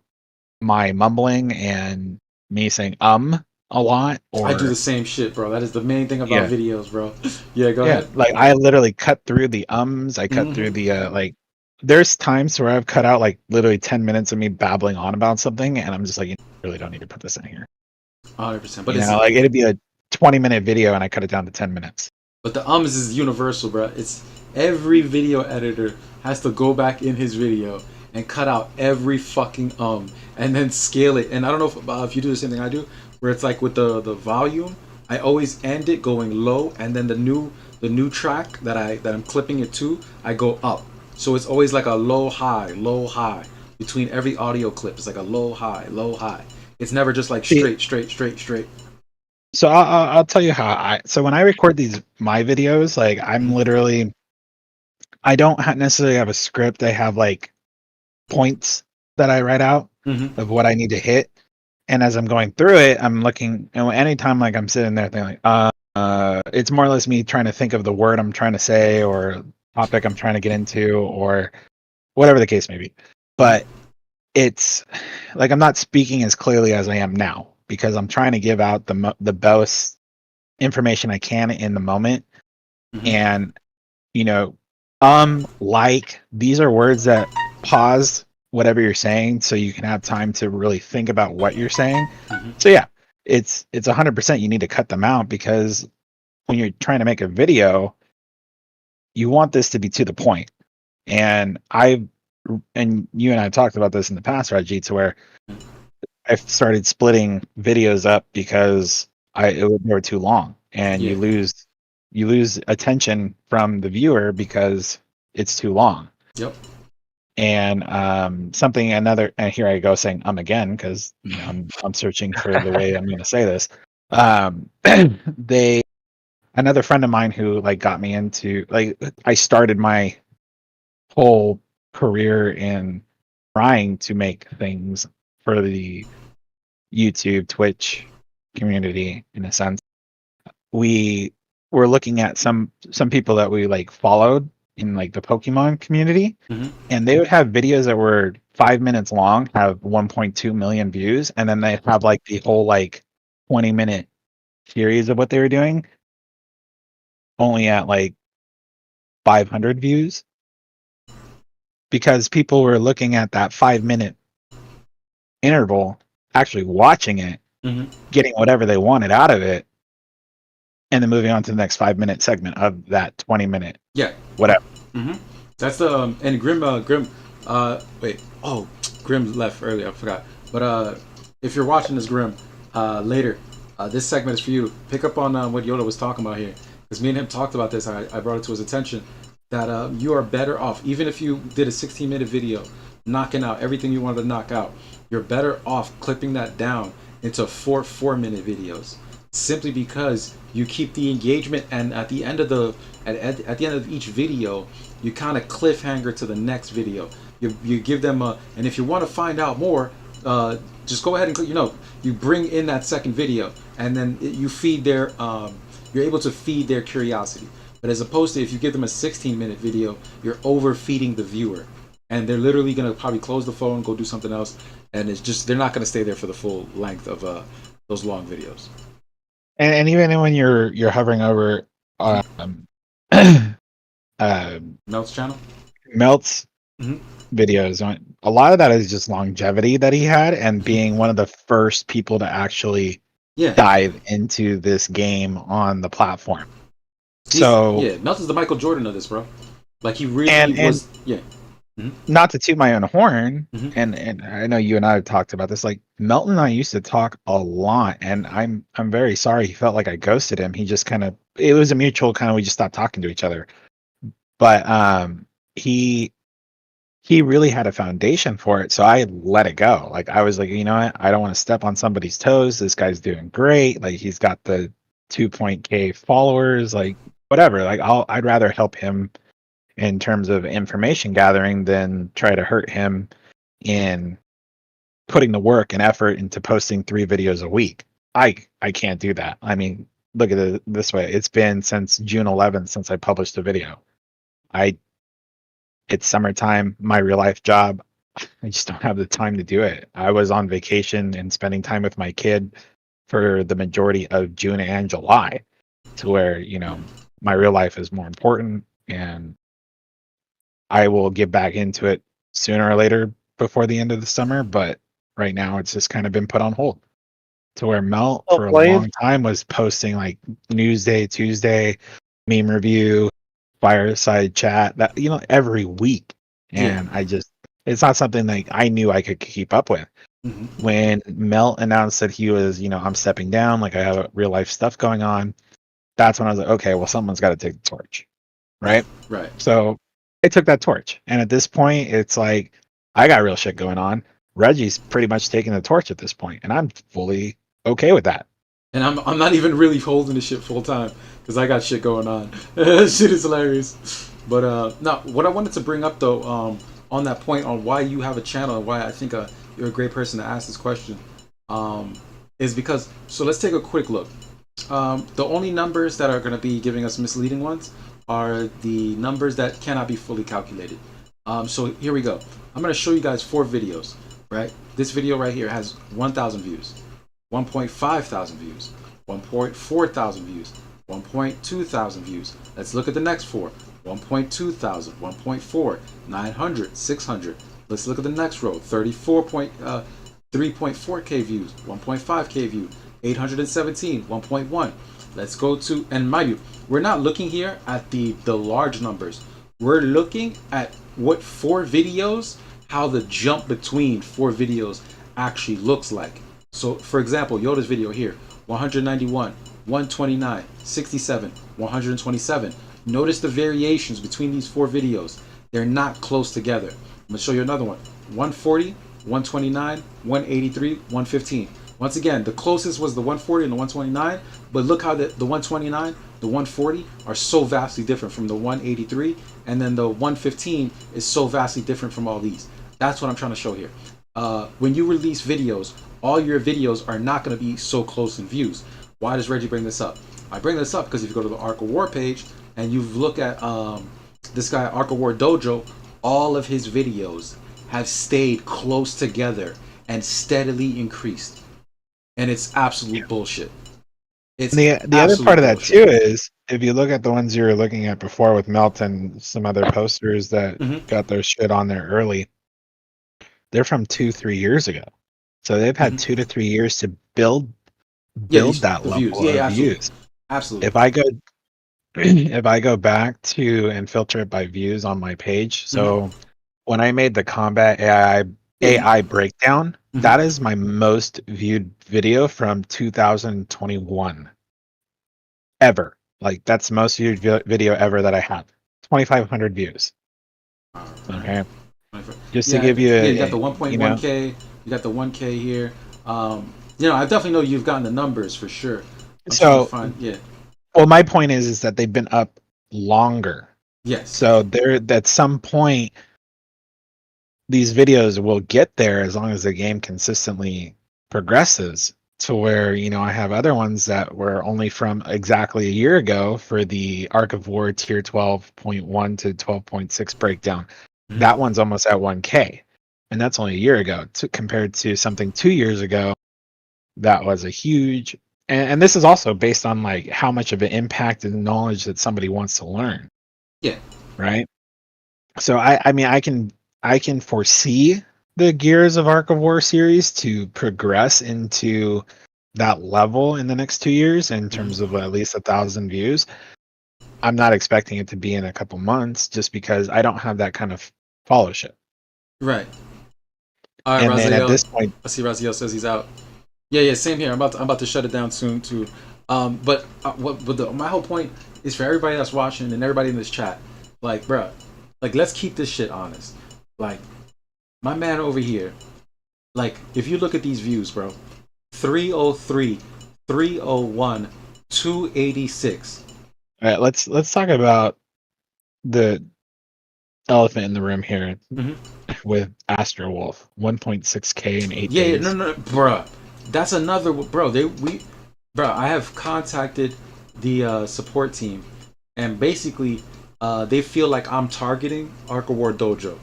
my mumbling and me saying a lot. Or I do the same shit, bro. That is the main thing about Yeah. videos, bro. Yeah, go ahead. Like I literally cut through the I cut through the there's times where I've cut out like literally 10 minutes of me babbling on about something, and I'm just like, you really don't need to put this in here. 100%. But Like it'd be a 20-minute video and I cut it down to 10 minutes. But the ums is universal, bro. It's every video editor has to go back in his video and cut out every fucking and then scale it. And I don't know if you do the same thing I do, where it's like with the volume, I always end it going low, and then the new track that I'm clipping it to, I go up. So it's always like a low high between every audio clip. It's like a low high. It's never just like straight. So I'll tell you how so when I record my videos, like I'm literally, I don't necessarily have a script. I have like points that I write out of what I need to hit. And as I'm going through it, I'm looking, and anytime like I'm sitting there thinking like, it's more or less me trying to think of the word I'm trying to say or topic I'm trying to get into or whatever the case may be. But it's like I'm not speaking as clearly as I am now because I'm trying to give out the best information I can in the moment. And like these are words that pause whatever you're saying so you can have time to really think about what you're saying. So yeah, it's 100% you need to cut them out because when you're trying to make a video, you want this to be to the point. And you and I talked about this in the past, Reggie, to where I've started splitting videos up because they were too long, and you lose attention from the viewer because it's too long. Yep. And and here I go saying again because I'm searching for the way I'm going to say this. Another friend of mine who like got me into I started my whole career in trying to make things for the YouTube, Twitch community in a sense. We were looking at some people that we like followed in like the Pokemon community, and they would have videos that were 5 minutes long, have 1.2 million views, and then they have like the whole like 20-minute series of what they were doing only at like 500 views because people were looking at that 5-minute interval, actually watching it, getting whatever they wanted out of it, and then moving on to the next 5-minute segment of that 20-minute. Yeah. Whatever. That's the and Grim. Wait. Oh, Grim left earlier. I forgot. But if you're watching this, Grim, later, this segment is for you. Pick up on what Yoda was talking about here, because me and him talked about this. I brought it to his attention that you are better off, even if you did a 16-minute video, knocking out everything you wanted to knock out. You're better off clipping that down into 4-minute videos, simply because you keep the engagement, and at the end of at the end of each video, you kind of cliffhanger to the next video. You give them and if you want to find out more, just go ahead and click. You bring in that second video, and then you feed their you're able to feed their curiosity. But as opposed to if you give them a 16-minute video, you're overfeeding the viewer. and they're literally gonna probably close the phone, go do something else, and it's just they're not gonna stay there for the full length of those long videos. And even when you're hovering over Melt's channel. Melt's Mhm. videos, a lot of that is just longevity that he had and being one of the first people to actually dive into this game on the platform. Melt's is the Michael Jordan of this, bro. Like he really and was. Yeah. Not to toot my own horn, Mm-hmm. and I know you and I have talked about this. Like Melton and I used to talk a lot, and I'm very sorry he felt like I ghosted him. He just kind of, it was a mutual kind of, we just stopped talking to each other. But he really had a foundation for it, so I let it go. Like I was like, you know what, I don't want to step on somebody's toes. This guy's doing great. Like he's got the 2.k followers. Like whatever. Like I'd rather help him in terms of information gathering than try to hurt him in putting the work and effort into posting 3 videos a week. I can't do that. I mean, look at it this way. It's been since June 11th since I published a video. It's summertime, my real life job. I just don't have the time to do it. I was on vacation and spending time with my kid for the majority of June and July, to where, you know, my real life is more important, and I will get back into it sooner or later before the end of the summer, but right now it's just kind of been put on hold. To where Melt for a long time was posting like Newsday, Tuesday, meme review, fireside chat, that, you know, every week. And it's not something like I knew I could keep up with. When Melt announced that he was, you know, I'm stepping down, like I have real life stuff going on, that's when I was like, okay, well, someone's got to take the torch. Right? Right. So I took that torch. And at this point, it's like, I got real shit going on. Reggie's pretty much taking the torch at this point, and I'm fully okay with that. And I'm not even really holding the shit full time because I got shit going on. Shit is hilarious. But now, what I wanted to bring up though, on that point on why you have a channel and why I think you're a great person to ask this question, is because, so let's take a quick look. The only numbers that are going to be giving us misleading ones are the numbers that cannot be fully calculated. So here we go. I'm going to show you guys 4 videos, right? This video right here has 1,000 views, 1.5 thousand views, 1.4 thousand views, 1.2 thousand views. Let's look at the next 4. 1.2 thousand, 1.4, 900, 600. Let's look at the next row. 3.4k views, 1.5k views, 817, 1.1. Let's go to, and mind you, we're not looking here at the large numbers. We're looking at what 4 videos, how the jump between 4 videos actually looks like. So for example, Yoda's video here, 191, 129, 67, 127. Notice the variations between these 4 videos. They're not close together. I'm gonna show you another one. 140, 129, 183, 115. Once again, the closest was the 140 and the 129, but look how the 129, the 140 are so vastly different from the 183, and then the 115 is so vastly different from all these. That's what I'm trying to show here. When you release videos, all your videos are not going to be so close in views. Why does Reggie bring this up? I bring this up because if you go to the Ark of War page and you look at this guy, Ark of War Dojo, all of his videos have stayed close together and steadily increased. And it's absolute bullshit. It's the other part of that too is, if you look at the ones you were looking at before with Melton, some other posters that got their shit on there early, they're from 2-3 years ago. So they've had 2 to 3 years to build that level of views. Absolutely. If I go back to and filter it by views on my page, so when I made the combat AI breakdown, that is my most viewed video from 2021 ever. Like that's the most viewed video ever that I have. 2,500 views. Okay. Just to give you you got the 1.1k, you got the 1k here. You know, I definitely know you've gotten the numbers for sure. Well, my point is that they've been up longer. Yes. So there, at some point, these videos will get there as long as the game consistently progresses to where, you know, I have other ones that were only from exactly a year ago for the Ark of War tier 12.1 to 12.6 breakdown. That one's almost at 1K, and that's only a year ago. Compared to something 2 years ago, that was a huge. And this is also based on like how much of an impact and knowledge that somebody wants to learn. Yeah. Right. So I mean I can foresee the Gears of Ark of War series to progress into that level in the next 2 years in terms of at least 1,000 views. I'm not expecting it to be in a couple months just because I don't have that kind of followership. Right. All right, And then at Raziel. this point, I see Raziel says he's out. Yeah, same here. I'm about to shut it down soon too. But my whole point is for everybody that's watching and everybody in this chat, like, bruh, like let's keep this shit honest. Like, my man over here, like, if you look at these views, bro, 303, 301, 286. all right, let's talk about the elephant in the room here with Astro Wolf, 1.6K in 8 Yeah, days. no, bruh. That's another, bro. I have contacted the support team, and basically, they feel like I'm targeting Ark of War Dojo.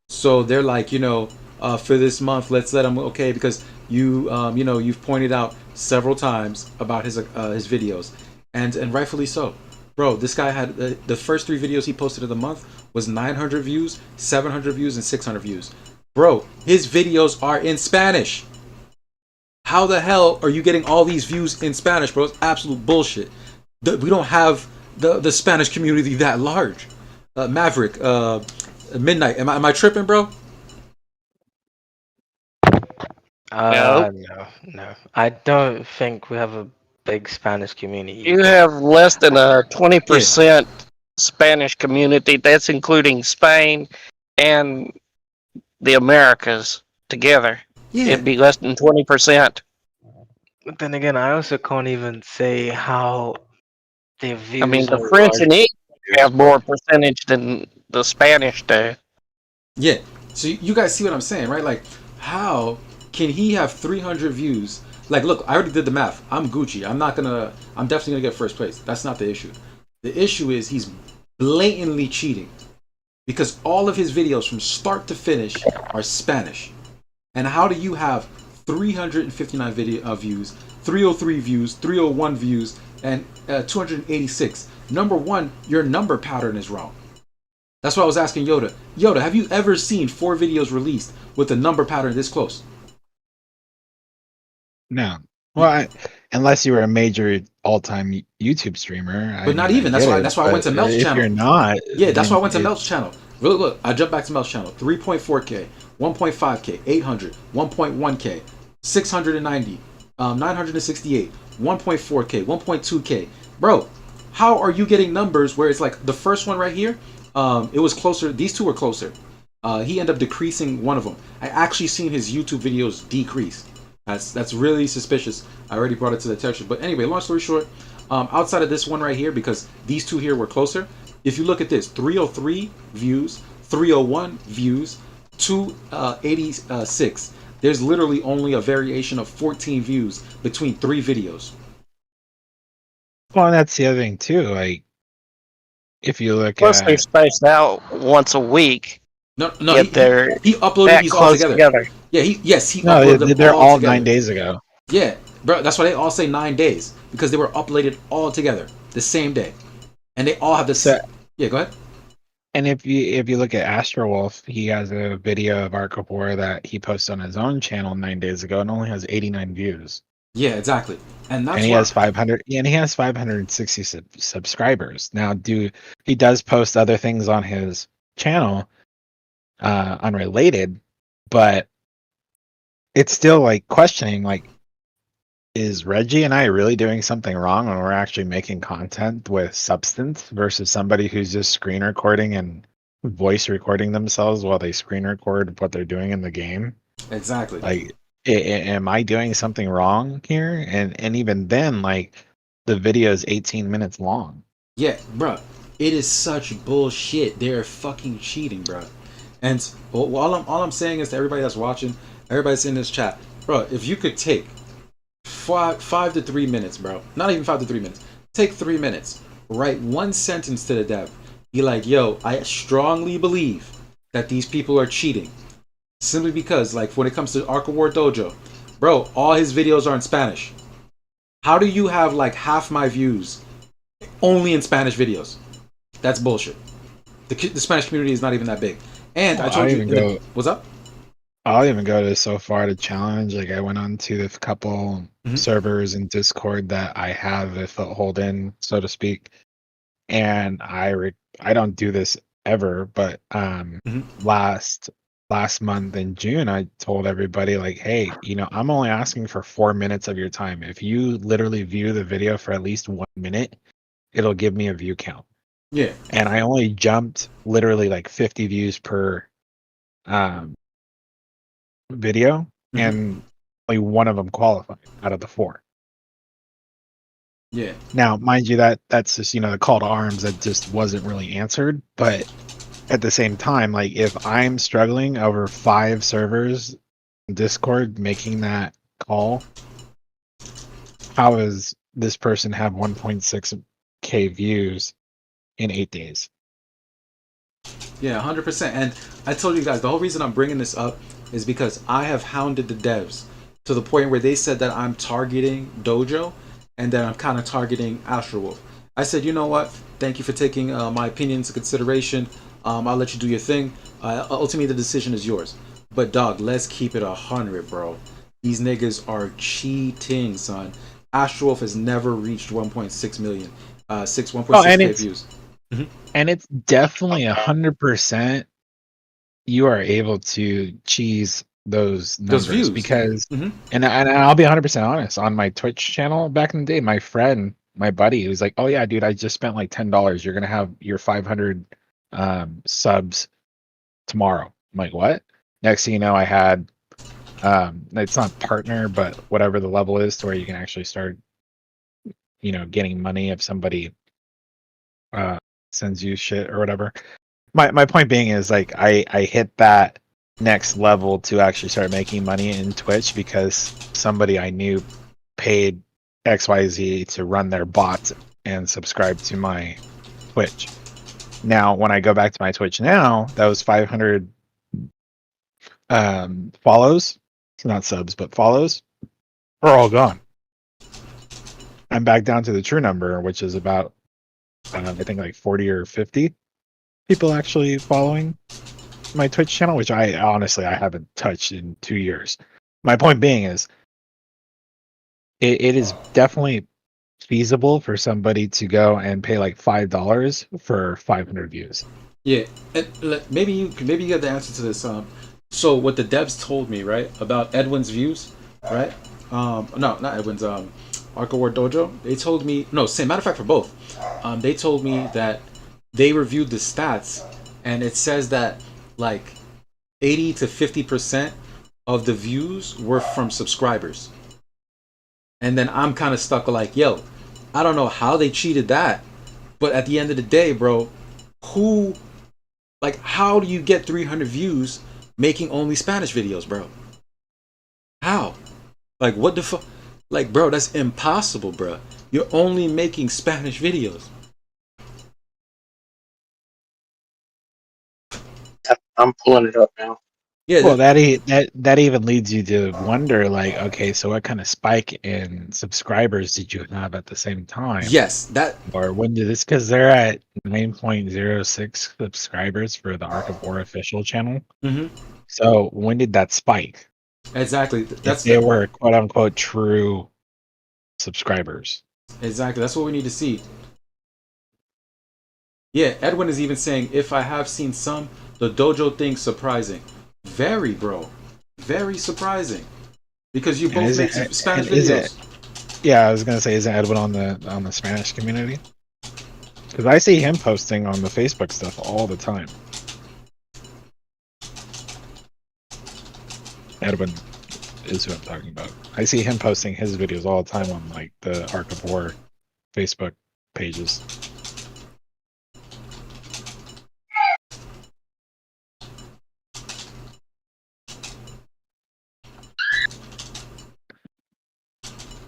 So they're like, for this month, let's let him, okay, because you've pointed out several times about his videos, and rightfully so, bro. This guy had the first 3 videos he posted of the month was 900 views, 700 views, and 600 views. Bro, his videos are in Spanish. How the hell are you getting all these views in Spanish, bro? It's absolute bullshit. We don't have the Spanish community that large. Maverick, Midnight, am I tripping, bro? No. I don't think we have a big Spanish community. You have less than a 20% Spanish community. That's including Spain and the Americas together. Yeah. It'd be less than 20%. But then again, I also can't even say how their views I mean, the are French large. and English have more percentage than the Spanish do. Yeah. So you guys see what I'm saying, right? Like, how can he have 300 views? Like, look, I already did the math. I'm Gucci. I'm definitely gonna get first place. That's not the issue. The issue is he's blatantly cheating because all of his videos from start to finish are Spanish. And how do you have 359 views, 303 views, 301 views, and 286? Number one, your number pattern is wrong. That's why I was asking Yoda. Yoda, have you ever seen 4 videos released with a number pattern this close? No. Well, unless you were a major all-time YouTube streamer. But not even. That's why I went to Mel's channel. If you're not, yeah, that's why I went to Mel's channel. Look, I jumped back to Mel's channel. 3.4K, 1.5K, 800, 1.1K, 690, 968, 1.4K, 1.2K. Bro, how are you getting numbers where it's like the first one right here? It was closer. These two were closer. He ended up decreasing one of them. I actually seen his YouTube videos decrease. That's really suspicious. I already brought it to the attention. But anyway, long story short, outside of this one right here, because these two here were closer, if you look at this, 303 views, 301 views, 286. There's literally only a variation of 14 views between 3 videos. Well, and that's the other thing too. Like, if you look Plus, at they're spaced out once a week. No, he uploaded these all together. Yeah, he uploaded them they're all together. 9 days ago. Yeah, bro, that's why they all say 9 days, because they were uploaded all together the same day, and they all have the same. Yeah, go ahead. And if you look at Astro Wolf, he has a video of Ark of War that he posted on his own channel 9 days ago and only has 89 views. Yeah, exactly. And that's he has 500. And he has 560 subscribers. Now, he does post other things on his channel, unrelated, but it's still like questioning, like, is Reggie and I really doing something wrong when we're actually making content with substance versus somebody who's just screen recording and voice recording themselves while they screen record what they're doing in the game? Exactly. Like, am I doing something wrong here? And even then, like, the video is 18 minutes long. Yeah, bro, it is such bullshit. They're fucking cheating, bro. And all I'm saying is to everybody that's watching, everybody that's in this chat, bro, if you could take 5 to 3 minutes, bro. Not even 5 to 3 minutes. Take 3 minutes. Write one sentence to the dev. Be like, yo, I strongly believe that these people are cheating. Simply because, like, when it comes to Ark of War Dojo, bro, all his videos are in Spanish. How do you have like half my views only in Spanish videos? That's bullshit. The Spanish community is not even that big. And I told you, what's up? I'll even go so far to challenge. Like I went on to the couple servers in Discord that I have a foothold in, so to speak, and I don't do this ever, but last month in June, I told everybody like, hey, I'm only asking for 4 minutes of your time. If you literally view the video for at least 1 minute, it'll give me a view count. Yeah. And I only jumped literally like 50 views per video, and only one of them qualified out of the 4. Yeah. Now, mind you, that's just the call to arms that just wasn't really answered. But at the same time, like if I'm struggling over 5 servers in Discord making that call, how does this person have 1.6k views in 8 days? Yeah, 100%. And I told you guys, the whole reason I'm bringing this up is because I have hounded the devs to the point where they said that I'm targeting Dojo and that I'm kind of targeting Astrowolf. I said, you know what? Thank you for taking my opinion into consideration. I'll let you do your thing. Ultimately, the decision is yours. But dog, let's keep it 100, bro. These niggas are cheating, son. Astrowolf has never reached 1.6 million, 1.6k views. And it's definitely 100% you are able to cheese those numbers views. Because and I'll be 100% honest, on my Twitch channel back in the day, my buddy was like, oh yeah dude, I just spent like $10, you're gonna have your 500 subs tomorrow. I'm like, what? Next thing you know, I had it's not partner, but whatever the level is to where you can actually start getting money if somebody sends you shit or whatever. My point being is like I hit that next level to actually start making money in Twitch because somebody I knew paid XYZ to run their bot and subscribe to my Twitch. Now, when I go back to my Twitch now, those 500 follows, not subs, but follows, are all gone. I'm back down to the true number, which is about, I think like 40 or 50 people actually following my Twitch channel, which I honestly haven't touched in 2 years. My point being is, it is definitely feasible for somebody to go and pay like $5 for 500 views. Yeah, and maybe you get the answer to this. So what the devs told me, right, about Edwin's views, right? No, not Edwin's. Ark of War Dojo. They told me matter of fact for both. They told me that they reviewed the stats, and it says that like 80 to 50% of the views were from subscribers. And then I'm kind of stuck like, yo, I don't know how they cheated that, but at the end of the day, bro, how do you get 300 views making only Spanish videos, bro? How? Like, what the fuck? Like, bro, that's impossible, bro. You're only making Spanish videos. I'm pulling it up now. Yeah. Well, that even leads you to wonder, like, okay, so what kind of spike in subscribers did you have at the same time? Yes, or when did this? Because they're at 9.06 subscribers for the Ark of War official channel. So when did that spike? Exactly. They were quote unquote true subscribers. Exactly. That's what we need to see. Yeah, Edwin is even saying, if I have seen some, the dojo thing's surprising. Very, bro. Very surprising. Because you both make Spanish videos. Yeah, I was gonna say, isn't Edwin on the Spanish community? Because I see him posting on the Facebook stuff all the time. Edwin is who I'm talking about. I see him posting his videos all the time on like the Ark of War Facebook pages.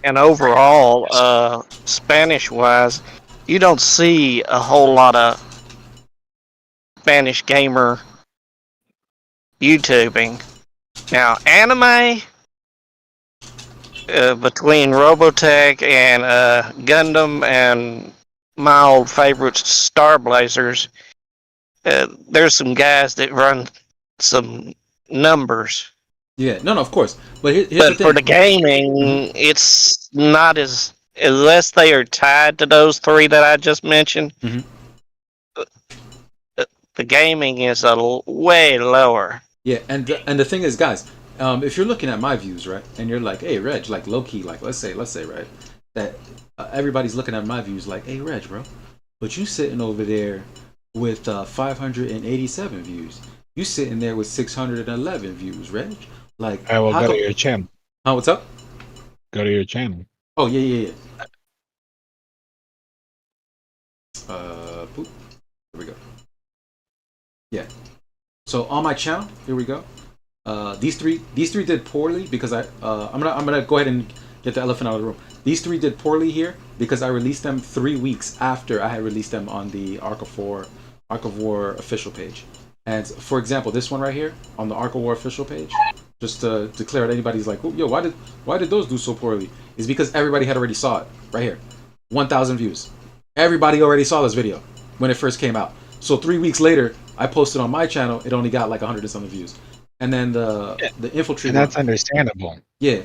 And overall, Spanish-wise, you don't see a whole lot of Spanish gamer YouTubing. Now, anime, between Robotech and Gundam and my old favorites, Star Blazers, there's some guys that run some numbers. Yeah, no, of course. But here's the But thing. for the gaming, it's not as unless they are tied to those three that I just mentioned. The gaming is way lower. Yeah, and the thing is, guys, if you're looking at my views, right, and you're like, hey, Reg, like low key, like let's say, right, that everybody's looking at my views, like, hey, Reg, bro, but you sitting over there with 587 views. You sitting there with 611 views, Reg. Like, I will go to your channel. Oh, what's up? Go to your channel. Oh yeah. Boop. There we go. Yeah. So on my channel, here we go. These three did poorly because I'm gonna go ahead and get the elephant out of the room. These three did poorly here because I released them 3 weeks after I had released them on the Ark of War official page. And for example, this one right here on the Ark of War official page, just to declare it, anybody's like, oh, yo, why did those do so poorly? Is because everybody had already saw it right here, 1,000 views. Everybody already saw this video when it first came out. So 3 weeks later, I posted on my channel. It only got like 100 and something views. And then the infiltrate. And that's understandable. Yeah.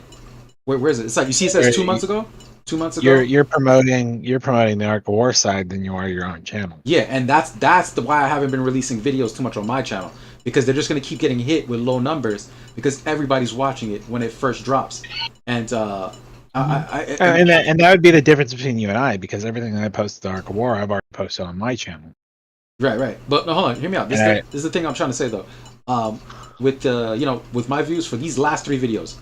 Where is it? It's like you see it says 2 months ago. 2 months ago. You're promoting the Ark of War side than you are your own channel. Yeah, and that's why I haven't been releasing videos too much on my channel, because they're just gonna keep getting hit with low numbers because everybody's watching it when it first drops. And and that would be the difference between you and I, because everything that I post to Ark of War, I've already posted on my channel. Right. But no, hold on, hear me out. This is the thing I'm trying to say though. With my views for these last 3 videos.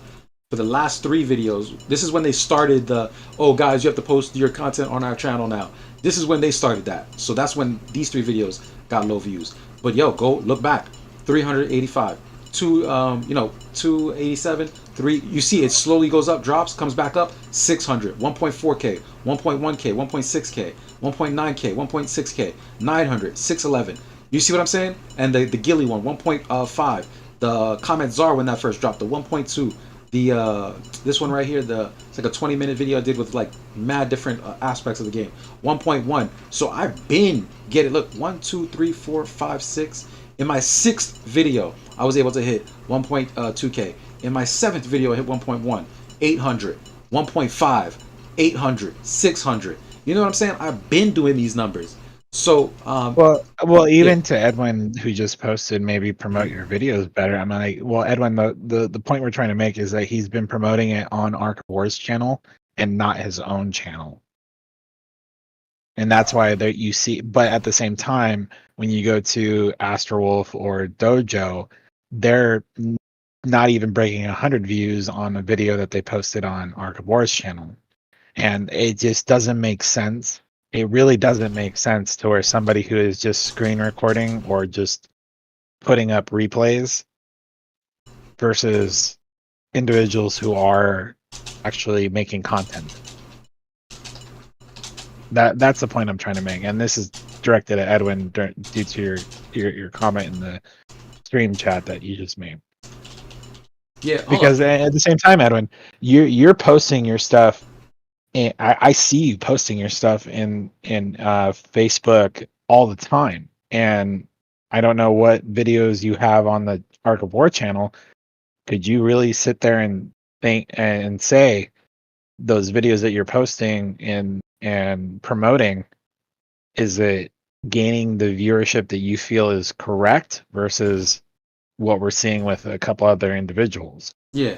For the last 3 videos, this is when they started the, oh guys, you have to post your content on our channel now. This is when they started that. So that's when these 3 videos got low views. But yo, go look back. 385. 287. 3. You see it slowly goes up, drops, comes back up. 600. 1.4K. 1.1K. 1.6K. 1.9K. 1.6K. 900. 611. You see what I'm saying? And the Gilly one, 1.5. The Comment Czar when that first dropped, the 1.2. This one right here, it's like a 20-minute video I did with like mad different aspects of the game. 1.1. So I've been getting, look, 1, 2, 3, 4, 5, 6. In my 6th video, I was able to hit 1.2K. In my 7th video, I hit 1.1, 800, 1.5, 800, 600. You know what I'm saying? I've been doing these numbers. So well, even to Edwin, who just posted, maybe promote your videos better. I'm like, well, Edwin, the point we're trying to make is that he's been promoting it on Ark of War's channel and not his own channel, and that's why that you see. But at the same time, when you go to Astrowolf or Dojo, they're not even breaking 100 views on a video that they posted on Ark of War's channel, and it just doesn't make sense. It really doesn't make sense to where somebody who is just screen recording or just putting up replays versus individuals who are actually making content. That's the point I'm trying to make, and this is directed at Edwin due to your comment in the stream chat that you just made. Yeah, because at the same time, Edwin, you're posting your stuff. And I see you posting your stuff in Facebook all the time, and I don't know what videos you have on the Ark of War channel. Could you really sit there and think and say those videos that you're posting and promoting, is it gaining the viewership that you feel is correct versus what we're seeing with a couple other individuals? Yeah.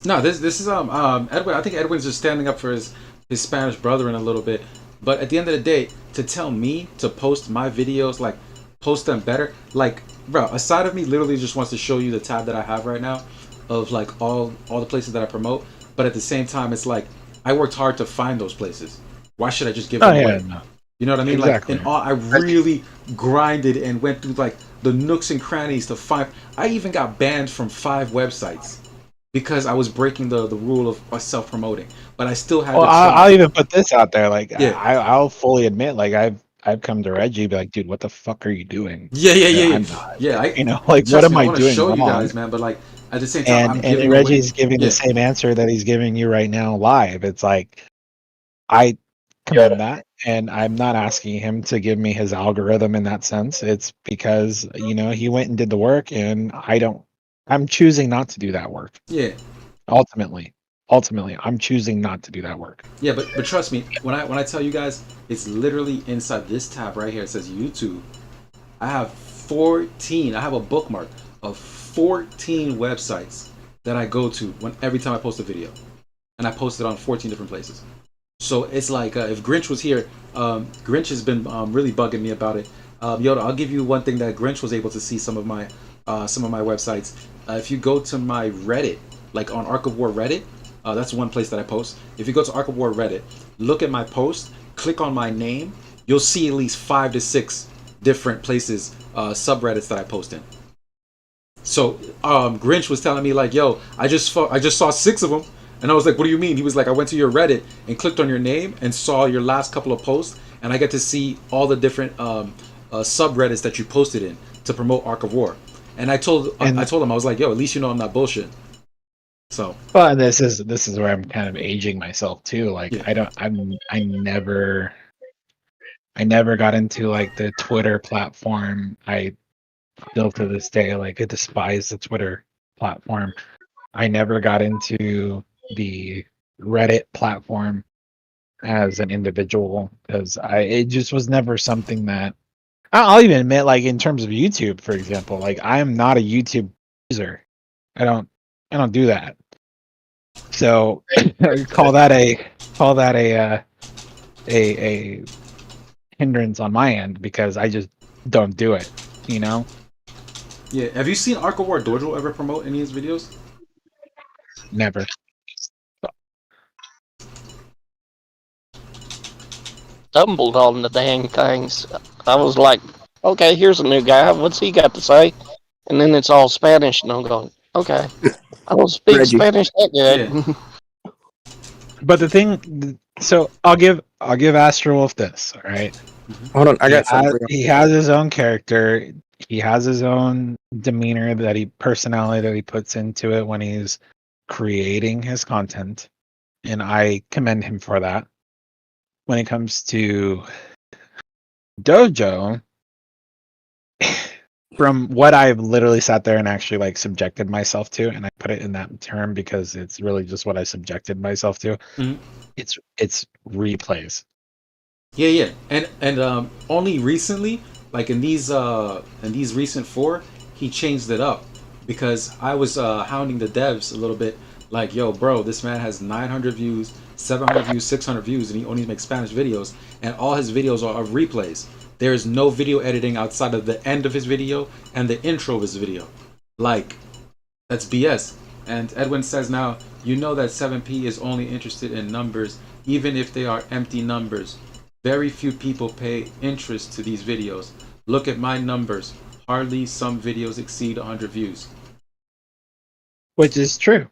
No, this is Edwin. I think Edwin's just standing up for his Spanish brethren a little bit. But at the end of the day, to tell me to post my videos, like post them better, like bro, a side of me literally just wants to show you the tab that I have right now of like all the places that I promote. But at the same time, it's like I worked hard to find those places. Why should I just give them away? No. You know what I mean? Exactly. Like, I really grinded and went through like the nooks and crannies to find. I even got banned from 5 websites because I was breaking the rule of self-promoting, but I still had. Well, I'll even put this out there. Like, yeah. I'll fully admit, like I've come to Reggie, be like, dude, what the fuck are you doing? Yeah. I'm not, Yeah, you know, like, what trust me, am I I want to doing show you wrong? guys, man. But like at the same time, I'm And giving away. Reggie's giving Yeah, the same answer that he's giving you right now live. It's like, I commend that, and I'm not asking him to give me his algorithm in that sense. It's because, you know, he went and did the work, and I'm choosing not to do that work. yeah, Ultimately, I'm choosing not to do that work. yeah. But trust me, when I tell you guys, it's literally inside this tab right here. It says YouTube. I have 14. I have a bookmark of 14 websites that I go to every time I post a video, and I post it on 14 different places. So it's like if Grinch was here, Grinch has been really bugging me about it. Yoda, I'll give you one thing that Grinch was able to see some of my websites. If you go to my Reddit, like on Ark of War Reddit, that's one place that I post. If you go to Ark of War Reddit, look at my post, click on my name, you'll see at least 5 to 6 different places, subreddits that I post in. So Grinch was telling me like, "Yo, I just saw 6 of them," and I was like, "What do you mean?" He was like, "I went to your Reddit and clicked on your name and saw your last couple of posts, and I get to see all the different subreddits that you posted in to promote Ark of War." And I told him, I was like, "Yo, at least you know I'm not bullshit." So, well, and this is where I'm kind of aging myself too. Like, yeah. I never got into like the Twitter platform. I still to this day, like, I despise the Twitter platform. I never got into the Reddit platform as an individual because it just was never something that I'll even admit, like, in terms of YouTube, for example, like, I am not a YouTube user. I don't do that. So call that a hindrance on my end because I just don't do it, you know? Yeah. Have you seen Ark of War Dojo ever promote any of his videos? Never. Stumbled on the dang things. I was like, okay, here's a new guy. What's he got to say? And then it's all Spanish, and I'm going, okay, I don't speak Reggie. Spanish that good. But the thing, so I'll give Astrowolf this, all right? Hold on, I got something for you. He has his own character. He has his own demeanor personality that he puts into it when he's creating his content, and I commend him for that. When it comes to Dojo, from what I've literally sat there and actually like subjected myself to, and I put it in that term because it's really just what I subjected myself to. Mhm. It's replays. Yeah. And only recently, like in these recent 4, he changed it up because I was hounding the devs a little bit. Like, yo, bro, this man has 900 views, 700 views, 600 views, and he only makes Spanish videos, and all his videos are of replays. There is no video editing outside of the end of his video and the intro of his video. Like, that's BS. And Edwin says now, you know that 7P is only interested in numbers, even if they are empty numbers. Very few people pay interest to these videos. Look at my numbers. Hardly some videos exceed 100 views. Which is true.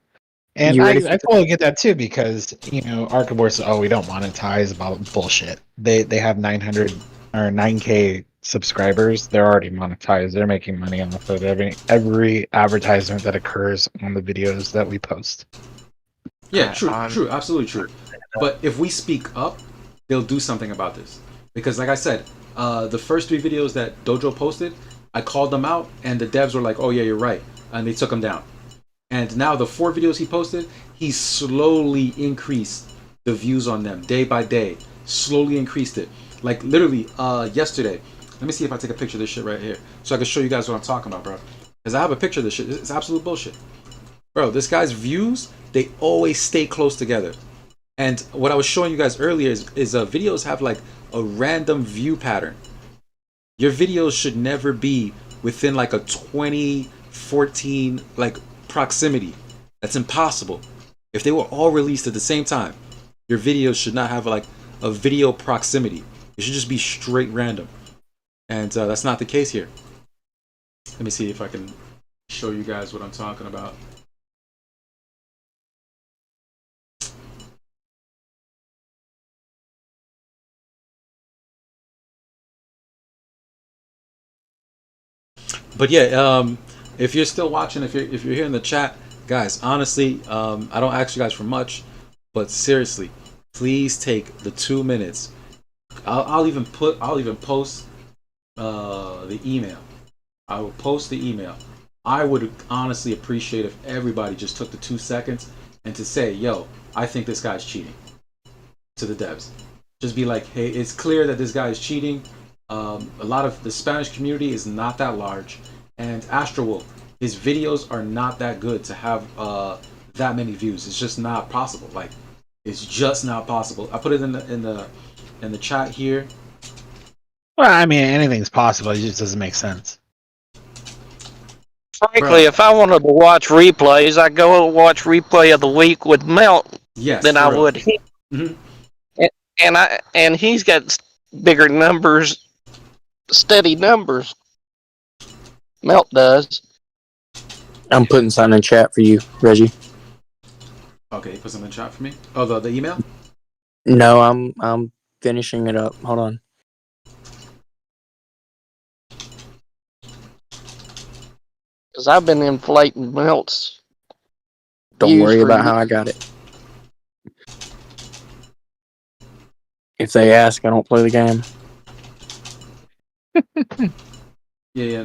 And You I ready for totally get that too because, you know, Ark of War says, oh, we don't monetize about bullshit. They have 900 or 9K subscribers. They're already monetized. They're making money off of every advertisement that occurs on the videos that we post. Yeah, true, absolutely true. But if we speak up, they'll do something about this. Because like I said, the first 3 videos that Dojo posted, I called them out and the devs were like, oh yeah, you're right. And they took them down. And now the 4 videos he posted, he slowly increased the views on them day by day. Slowly increased it. Like literally yesterday. Let me see if I take a picture of this shit right here. So I can show you guys what I'm talking about, bro. Because I have a picture of this shit. It's absolute bullshit. Bro, this guy's views, they always stay close together. And what I was showing you guys earlier is videos have like a random view pattern. Your videos should never be within like a 2014 like proximity. That's impossible. If they were all released at the same time, your videos should not have like a video proximity. It should just be straight random. And that's not the case here. Let me see if I can show you guys what I'm talking about. But yeah, if you're still watching, if you're here in the chat, guys, honestly, I don't ask you guys for much, but seriously, please take the 2 minutes. I'll even post the email. I will post the email. I would honestly appreciate if everybody just took the 2 seconds and to say, "Yo, I think this guy's cheating." To the devs, just be like, "Hey, it's clear that this guy is cheating." A lot of the Spanish community is not that large, and Astro, his videos are not that good to have that many views. It's just not possible. Like, it's just not possible. I put it in the chat here. Well, I mean, anything's possible. It just doesn't make sense. Frankly, if I wanted to watch replays, I'd go watch replay of the week with Melt Yes, than I for real. would him. Mm-hmm. And he's got bigger numbers, steady numbers. Melt does. I'm putting something in chat for you, Reggie. Okay, put something in chat for me. Oh, the email? No, I'm finishing it up. Hold on. Because I've been inflating Melt's. Don't worry about how I got it. If they ask, I don't play the game. Yeah.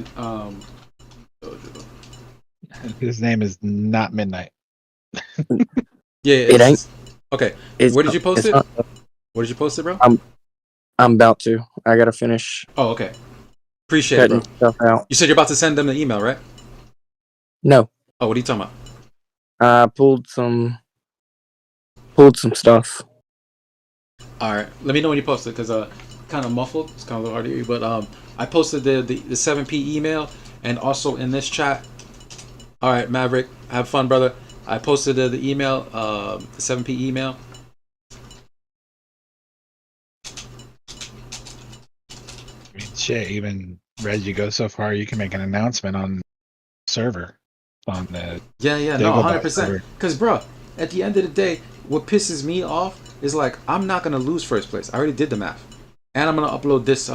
His name is not Midnight. Yeah, it ain't. Okay. Where did you post it? Where did you post it, bro? I'm about to. I gotta finish. Oh, okay. Appreciate it, bro. Stuff out. You said you're about to send them the email, right? No. Oh, what are you talking about? I pulled some stuff. All right. Let me know when you post it, because kind of muffled. It's kind of a little hard to hear you, but I posted the 7p email, and also in this chat. All right, Maverick, have fun, brother. I posted the email, the 7p email. I mean, shit, even Reggie goes so far, you can make an announcement on server. On the Yeah, no, 100%. Because, bro, at the end of the day, what pisses me off is like, I'm not gonna lose first place. I already did the math, and I'm gonna upload this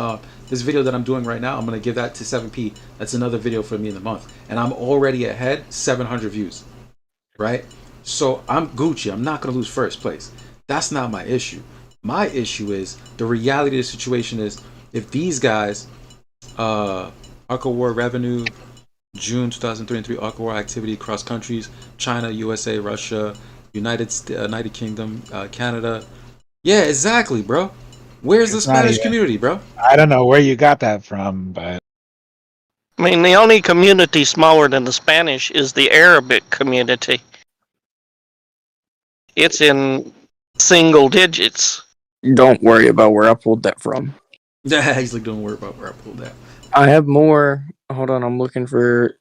this video that I'm doing right now. I'm gonna give that to 7p. That's another video for me in the month, and I'm already ahead 700 views, right? So I'm Gucci. I'm not gonna lose first place. That's not my issue. My issue is the reality of the situation is if these guys, Ark of War revenue, June 2023, Ark of War activity across countries, China, USA, Russia, United Kingdom, Canada. Yeah, exactly, bro. Where's the Spanish community, bro? I don't know where you got that from, but I mean, the only community smaller than the Spanish is the Arabic community. It's in single digits. Don't worry about where I pulled that from. Yeah, he's like, don't worry about where I pulled that. I have more. Hold on, I'm looking for.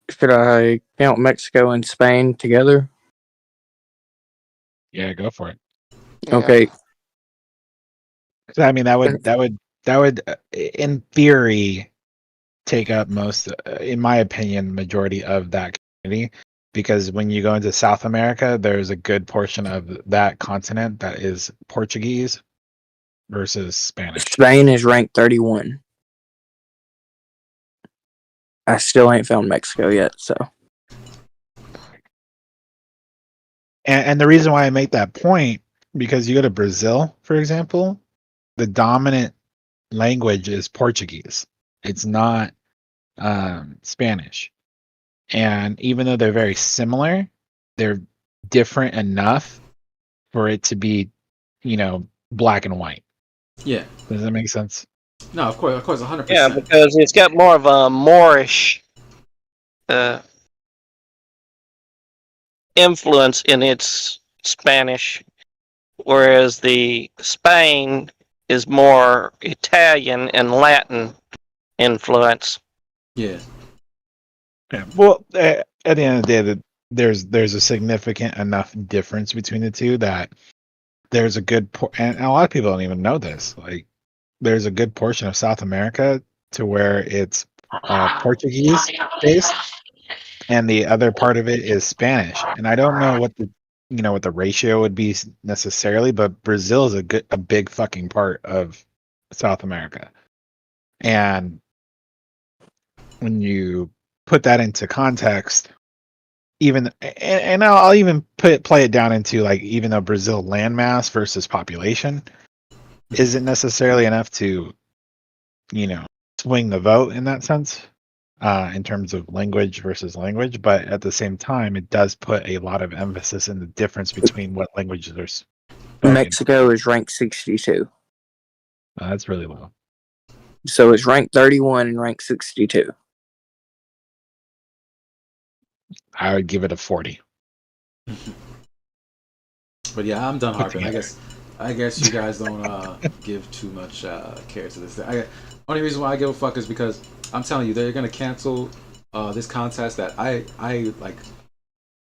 Should I count Mexico and Spain together? Yeah, go for it. Okay. I mean, that would, in theory, take up most, in my opinion, majority of that community. Because when you go into South America, there's a good portion of that continent that is Portuguese versus Spanish. Spain is ranked 31. I still ain't found Mexico yet, so. And the reason why I make that point, because you go to Brazil, for example, the dominant language is Portuguese. It's not Spanish. And even though they're very similar, they're different enough for it to be, black and white. Yeah. Does that make sense? No, of course, 100%. Yeah, because it's got more of a Moorish influence in its Spanish, whereas the Spain is more Italian and Latin influence. Yeah. Yeah. Well, at the end of the day, there's a significant enough difference between the two that there's a good and a lot of people don't even know this. Like, there's a good portion of South America to where it's Portuguese based, and the other part of it is Spanish. And I don't know what the ratio would be necessarily, but Brazil is a big fucking part of South America, and when you put that into context, even and I'll even play it down into like even though Brazil landmass versus population isn't necessarily enough to, swing the vote in that sense, in terms of language versus language, but at the same time, it does put a lot of emphasis in the difference between what languages are spoken. Mexico is ranked 62. That's really low. So it's ranked 31 and ranked 62. I would give it a 40. But yeah, I'm done harping. I guess you guys don't give too much care to this thing. Only reason why I give a fuck is because I'm telling you they're gonna cancel this contest that I like.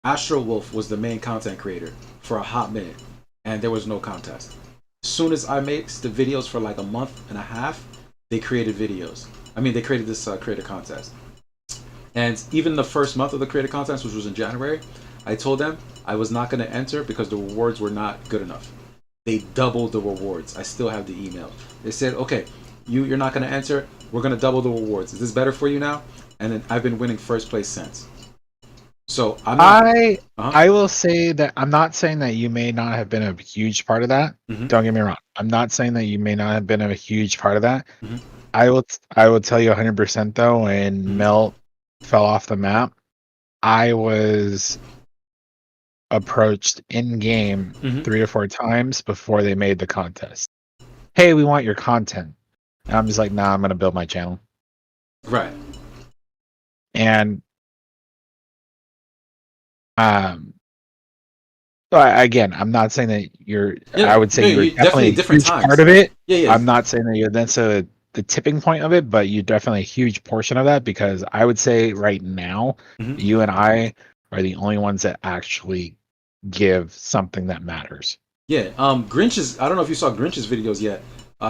Astro Wolf was the main content creator for a hot minute, and there was no contest. As soon as I made the videos for like a month and a half, they created videos. I mean, they created this creator contest. And even the first month of the creator contest, which was in January, I told them I was not going to enter because the rewards were not good enough. They doubled the rewards. I still have the email. They said, okay, you're not going to enter. We're going to double the rewards. Is this better for you now? And then I've been winning first place since. So I will say that I'm not saying that you may not have been a huge part of that. Mm-hmm. Don't get me wrong. I'm not saying that you may not have been a huge part of that. Mm-hmm. I will tell you 100% though. When Melt fell off the map, I was approached in game 3 or 4 times before they made the contest. Hey, we want your content. And I'm just like, nah, I'm gonna build my channel. Right. And again, I'm not saying that you're. Yeah, I would say you're definitely a different huge times. part of it. Yeah. I'm not saying that you're necessarily the tipping point of it, but you're definitely a huge portion of that because I would say right now, you and I are the only ones that actually give something that matters. Yeah. Grinch's. I don't know if you saw Grinch's videos yet.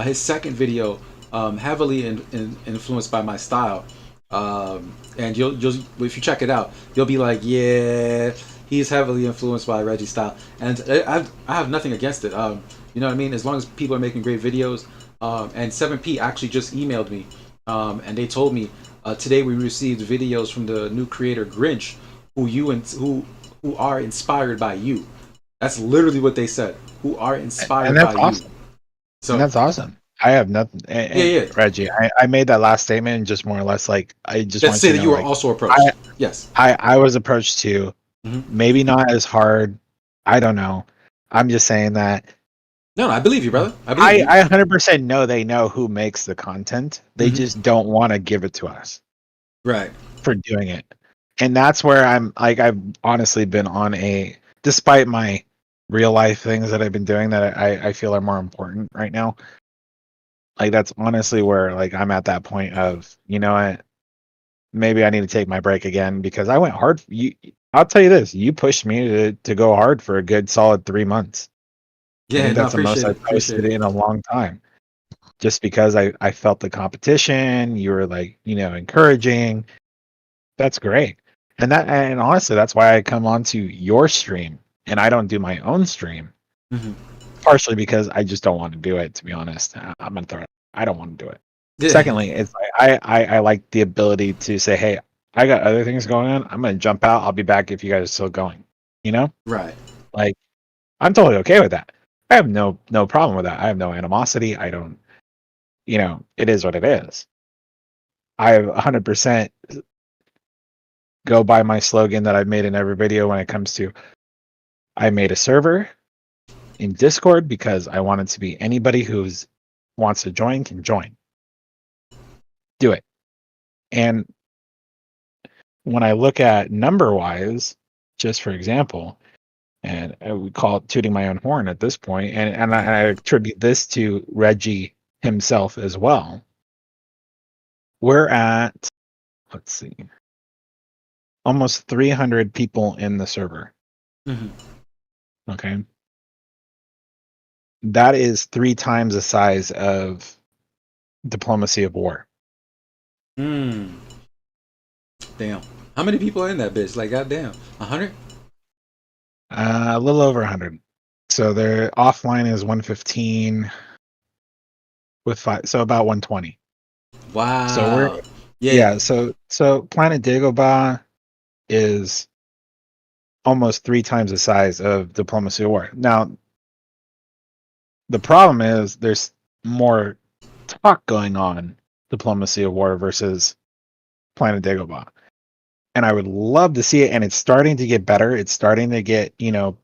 His second video, heavily influenced by my style. And you'll if you check it out, you'll be like, yeah, he's heavily influenced by Reggie's style, and I have nothing against it. You know what I mean? As long as people are making great videos. And 7P actually just emailed me, and they told me today we received videos from the new creator Grinch, who are inspired by you. That's literally what they said. Who are inspired and that's by awesome. you. So and that's awesome. I have nothing. Yeah. Reggie, I made that last statement just more or less like I just want Let's say to that know, you were like, also approached. Yes. I was approached too. Maybe not as hard. I don't know. I'm just saying that. No, I believe you, brother. I believe you. I 100% know they know who makes the content. They just don't want to give it to us. Right. For doing it. And that's where I'm like I've honestly been on despite my real life things that I've been doing that I feel are more important right now. Like that's honestly where like I'm at that point of, you know what, maybe I need to take my break again because I went hard. I'll tell you this, you pushed me to go hard for a good solid 3 months. Yeah, I think that's the most I posted in a long time. Just because I felt the competition, you were like, encouraging. That's great. And honestly, that's why I come onto your stream and I don't do my own stream. Partially because I just don't want to do it, to be honest. I'm gonna throw it. I don't want to do it. Yeah. Secondly, it's like I like the ability to say, hey, I got other things going on. I'm gonna jump out. I'll be back if you guys are still going. Right. Like I'm totally okay with that. I have no problem with that. I have no animosity. I don't. It is what it is. I 100% go by my slogan that I've made in every video when it comes to I made a server in Discord because I want it to be anybody who's wants to join can join. Do it. And when I look at number wise, just for example, and we call it tooting my own horn at this point, and I attribute this to Reggie himself as well. We're at, let's see, almost 300 people in the server. Okay. That is 3 times the size of Diplomacy of War. Damn. How many people are in that bitch? Like, goddamn. 100? A little over 100. So their offline is 115 with 5, so about 120. Wow. So Yeah. So Planet Dagobah is almost 3 times the size of Diplomacy of War. Now, the problem is there's more talk going on Diplomacy of War versus Planet Dagobah. And I would love to see it, and it's starting to get better. It's starting to get,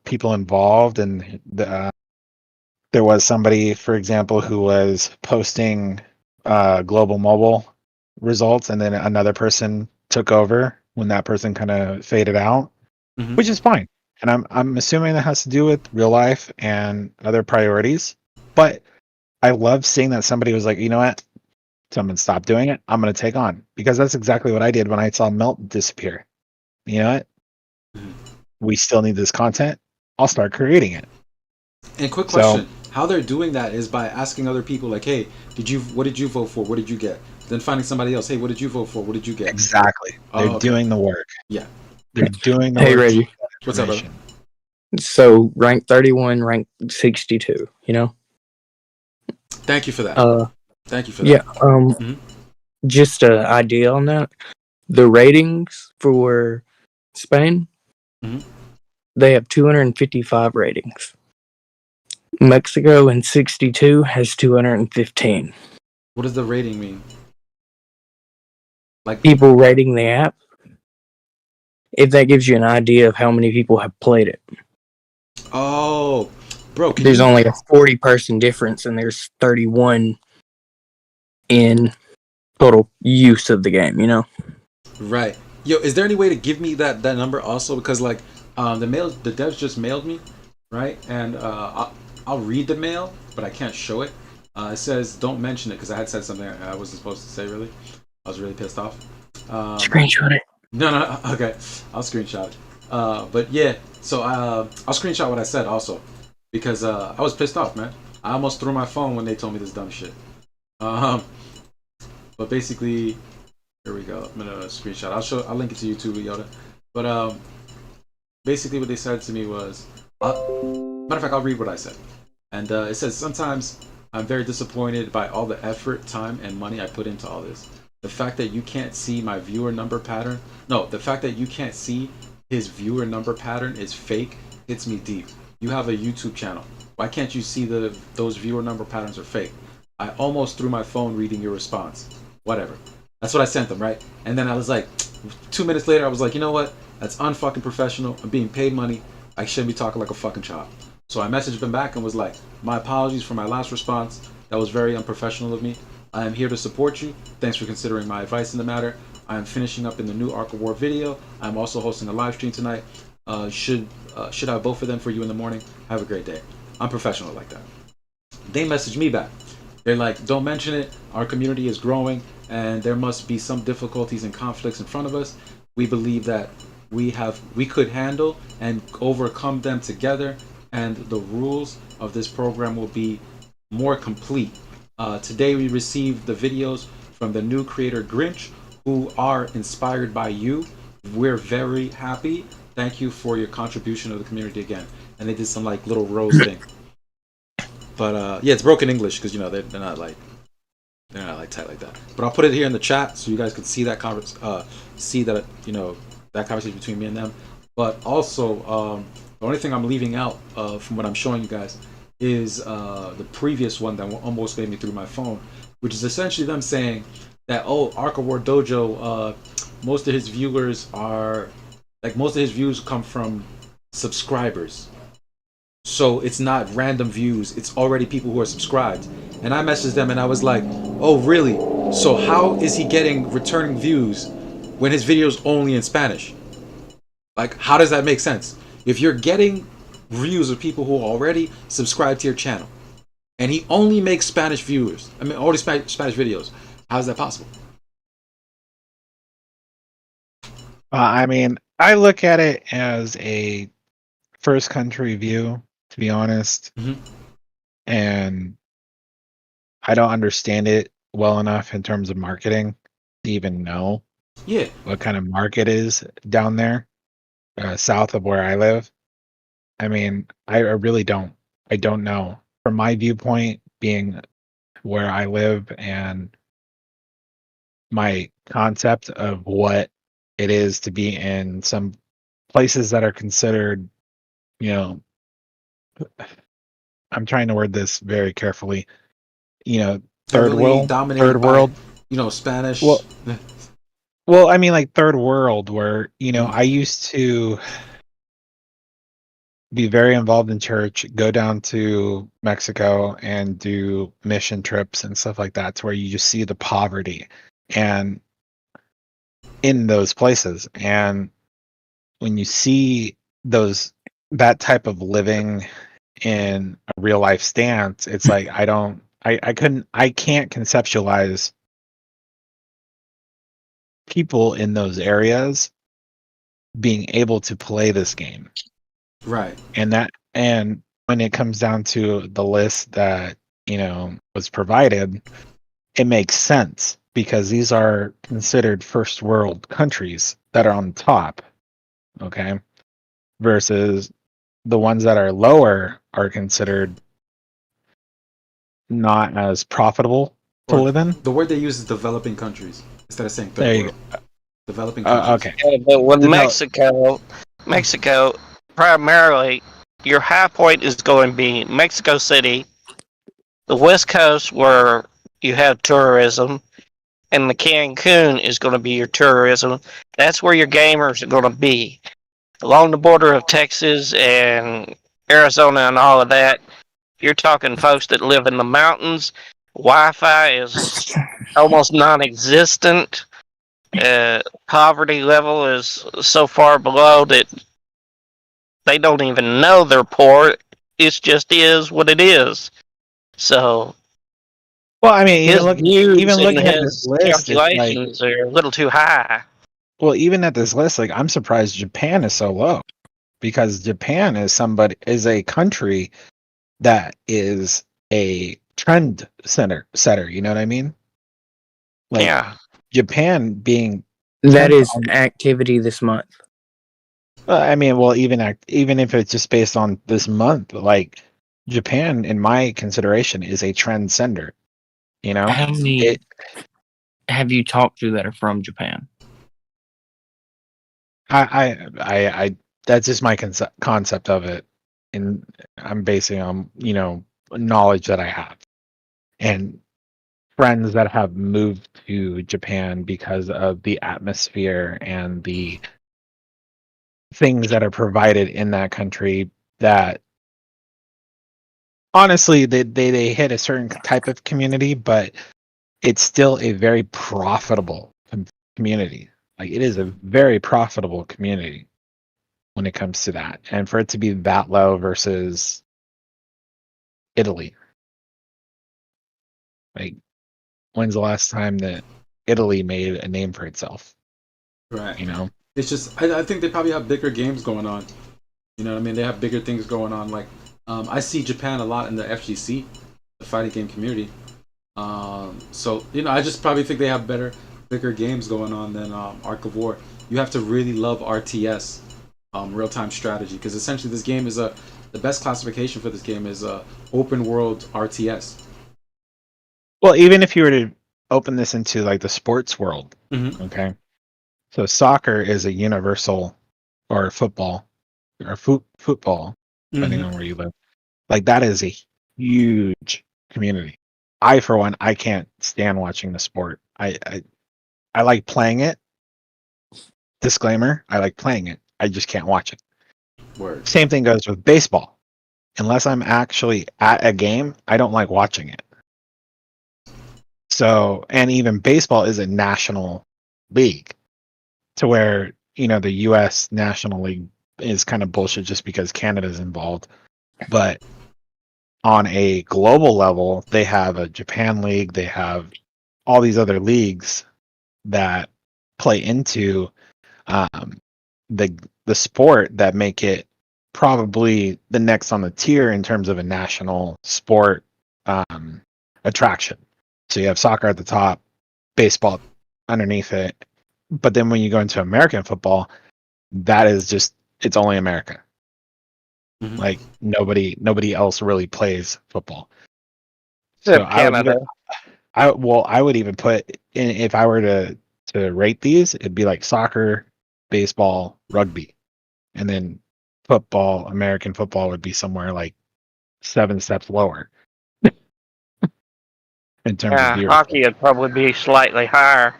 people involved, and there was somebody, for example, who was posting global mobile results, and then another person took over when that person kind of faded out, which is fine. And I'm assuming that has to do with real life and other priorities. But I love seeing that somebody was like, you know what? Someone stop doing it. I'm going to take on, because that's exactly what I did when I saw Melt disappear. You know what? We still need this content. I'll start creating it. And quick question: how they're doing that is by asking other people, like, "Hey, what did you vote for? What did you get?" Then finding somebody else, "Hey, what did you vote for? What did you get?" Exactly. They're doing the work. Yeah. They're doing the Hey work. Reggie. What's up, brother? So rank 31, rank 62. Thank you for that. Thank you for that. Yeah. Just an idea on that. The ratings for Spain, they have 255 ratings. Mexico in 62 has 215. What does the rating mean? Like people rating the app. If that gives you an idea of how many people have played it. Oh, bro, there's only a 40-person difference, and there's 31 in total use of the game. Right. Yo, is there any way to give me that number also? Because like the devs just mailed me, right? And I'll read the mail, but I can't show it. It says don't mention it because I had said something I wasn't supposed to say. Really, I was really pissed off. Screenshot it. No, okay, I'll screenshot it. But yeah, so I'll screenshot what I said also because I was pissed off, man. I almost threw my phone when they told me this dumb shit. But basically, here we go. I'm gonna screenshot. I'll link it to you too, Yoda. But basically, what they said to me was, matter of fact, I'll read what I said. And it says, sometimes I'm very disappointed by all the effort, time, and money I put into all this. The fact that you can't see my viewer number pattern, the fact that you can't see his viewer number pattern is fake, hits me deep. You have a YouTube channel. Why can't you see those viewer number patterns are fake? I almost threw my phone reading your response. Whatever. That's what I sent them, right? And then I was like, 2 minutes later, I was like, you know what? That's unfucking professional. I'm being paid money. I shouldn't be talking like a fucking child. So I messaged them back and was like, my apologies for my last response. That was very unprofessional of me. I am here to support you. Thanks for considering my advice in the matter. I am finishing up in the new Ark of War video. I'm also hosting a live stream tonight. Should have both of them for you in the morning. Have a great day. I'm professional like that. They messaged me back. They're like, don't mention it. Our community is growing and there must be some difficulties and conflicts in front of us. We believe that we could handle and overcome them together, and the rules of this program will be more complete. Today we received the videos from the new creator Grinch, who are inspired by you. We're very happy. Thank you for your contribution to the community again. And they did some like little rose thing. But yeah, it's broken English because they're not like tight like that. But I'll put it here in the chat so you guys can see that that conversation between me and them. But also, the only thing I'm leaving out from what I'm showing you guys is the previous one that almost made me through my phone, which is essentially them saying that Ark of War Dojo, most of his views come from subscribers. So it's not random views, it's already people who are subscribed. And I messaged them and I was like, oh really? So how is he getting returning views when his video's only in Spanish? Like, how does that make sense? If you're getting views of people who already subscribe to your channel and he only makes Spanish viewers, only Spanish videos, how is that possible? I look at it as a first country view, to be honest. And I don't understand it well enough in terms of marketing to even know what kind of market is down there south of where I live. I really don't. I don't know. From my viewpoint, being where I live and my concept of what it is to be in some places that are considered, you know, I'm trying to word this very carefully. You know, Heavily dominated third by, world. Spanish. Well, I mean, like third world, where I used to be very involved in church, go down to Mexico and do mission trips and stuff like that, to where you just see the poverty and in those places. And when you see that type of living in a real life stance, it's like I can't conceptualize people in those areas being able to play this game. Right. And when it comes down to the list that, was provided, it makes sense because these are considered first world countries that are on top. Okay. Versus the ones that are lower are considered not as profitable to live in. The word they use is developing countries instead of saying third There you world. go. Developing countries. Okay. Yeah, but with No. Mexico, primarily, your high point is going to be Mexico City, the West Coast, where you have tourism, and the Cancun is going to be your tourism. That's where your gamers are going to be. Along the border of Texas and Arizona and all of that, you're talking folks that live in the mountains. Wi-Fi is almost non-existent. Poverty level is so far below that they don't even know they're poor. It just is what it is. So, well, I mean, his views and looking at this his list, it's like, calculations are a little too high. well, even at this list, like I'm surprised Japan is so low, because Japan is a country that is a trend setter. You know what I mean? Like, yeah. Japan being That is activity this month. I mean, well, even if it's just based on this month, like Japan, in my consideration, is a trend sender. How many have you talked to that are from Japan? I that's just my concept of it, and I'm basing on knowledge that I have and friends that have moved to Japan because of the atmosphere and the things that are provided in that country. That honestly, they hit a certain type of community, but it's still a very profitable community. Like, it is a very profitable community when it comes to that, and for it to be that low versus Italy. Like, when's the last time that Italy made a name for itself? Right. It's just I think they probably have bigger games going on. You know what I mean? They have bigger things going on. Like, I see Japan a lot in the FGC, the fighting game community. So I just probably think they have bigger games going on than Ark of War. You have to really love RTS, real time strategy, because essentially this game is the best classification for this game is open world RTS. Well, even if you were to open this into like the sports world, okay. So soccer is a universal, or football, or football, depending on where you live. Like, that is a huge community. I, for one, I can't stand watching the sport. I like playing it. Disclaimer: I like playing it. I just can't watch it. Word. Same thing goes with baseball. Unless I'm actually at a game, I don't like watching it. So, and even baseball is a national league, to where the U.S. National League is kind of bullshit just because Canada's involved. But on a global level, they have a Japan League. They have all these other leagues that play into the sport, that make it probably the next on the tier in terms of a national sport attraction. So you have soccer at the top, baseball underneath it, but then when you go into American football, that is just, it's only America. Like, nobody else really plays football. Except Canada. I would even put in, if I were to rate these, it'd be like soccer, baseball, rugby, and then football. American football would be somewhere like 7 steps lower in terms of Yeah, viewership. hockey would probably be slightly higher.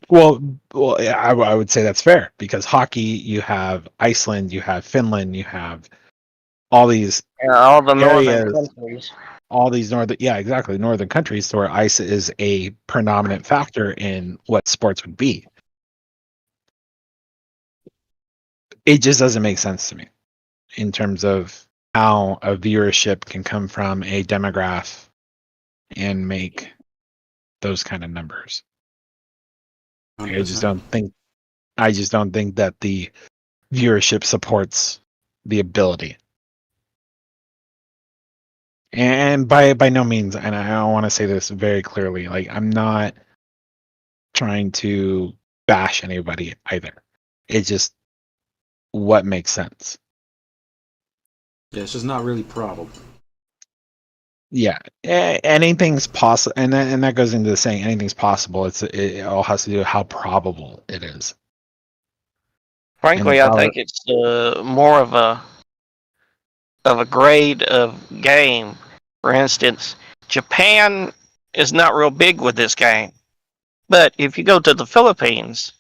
Well, yeah, I would say that's fair because hockey, you have Iceland, you have Finland, you have all these All the northern areas, countries. all these northern countries where ice is a predominant factor in what sports would be. It just doesn't make sense to me in terms of how a viewership can come from a demographic and make those kind of numbers. I just 100%. don't think that the viewership supports the ability. And by no means, and I want to say this very clearly, like I'm not trying to bash anybody either. It's just what makes sense. Yeah, it's just not really probable. Yeah, anything's possible, and that goes into the saying anything's possible. It all has to do with how probable it is. Frankly, I think it's more of a grade of game. For instance, Japan is not real big with this game, but if you go to the Philippines,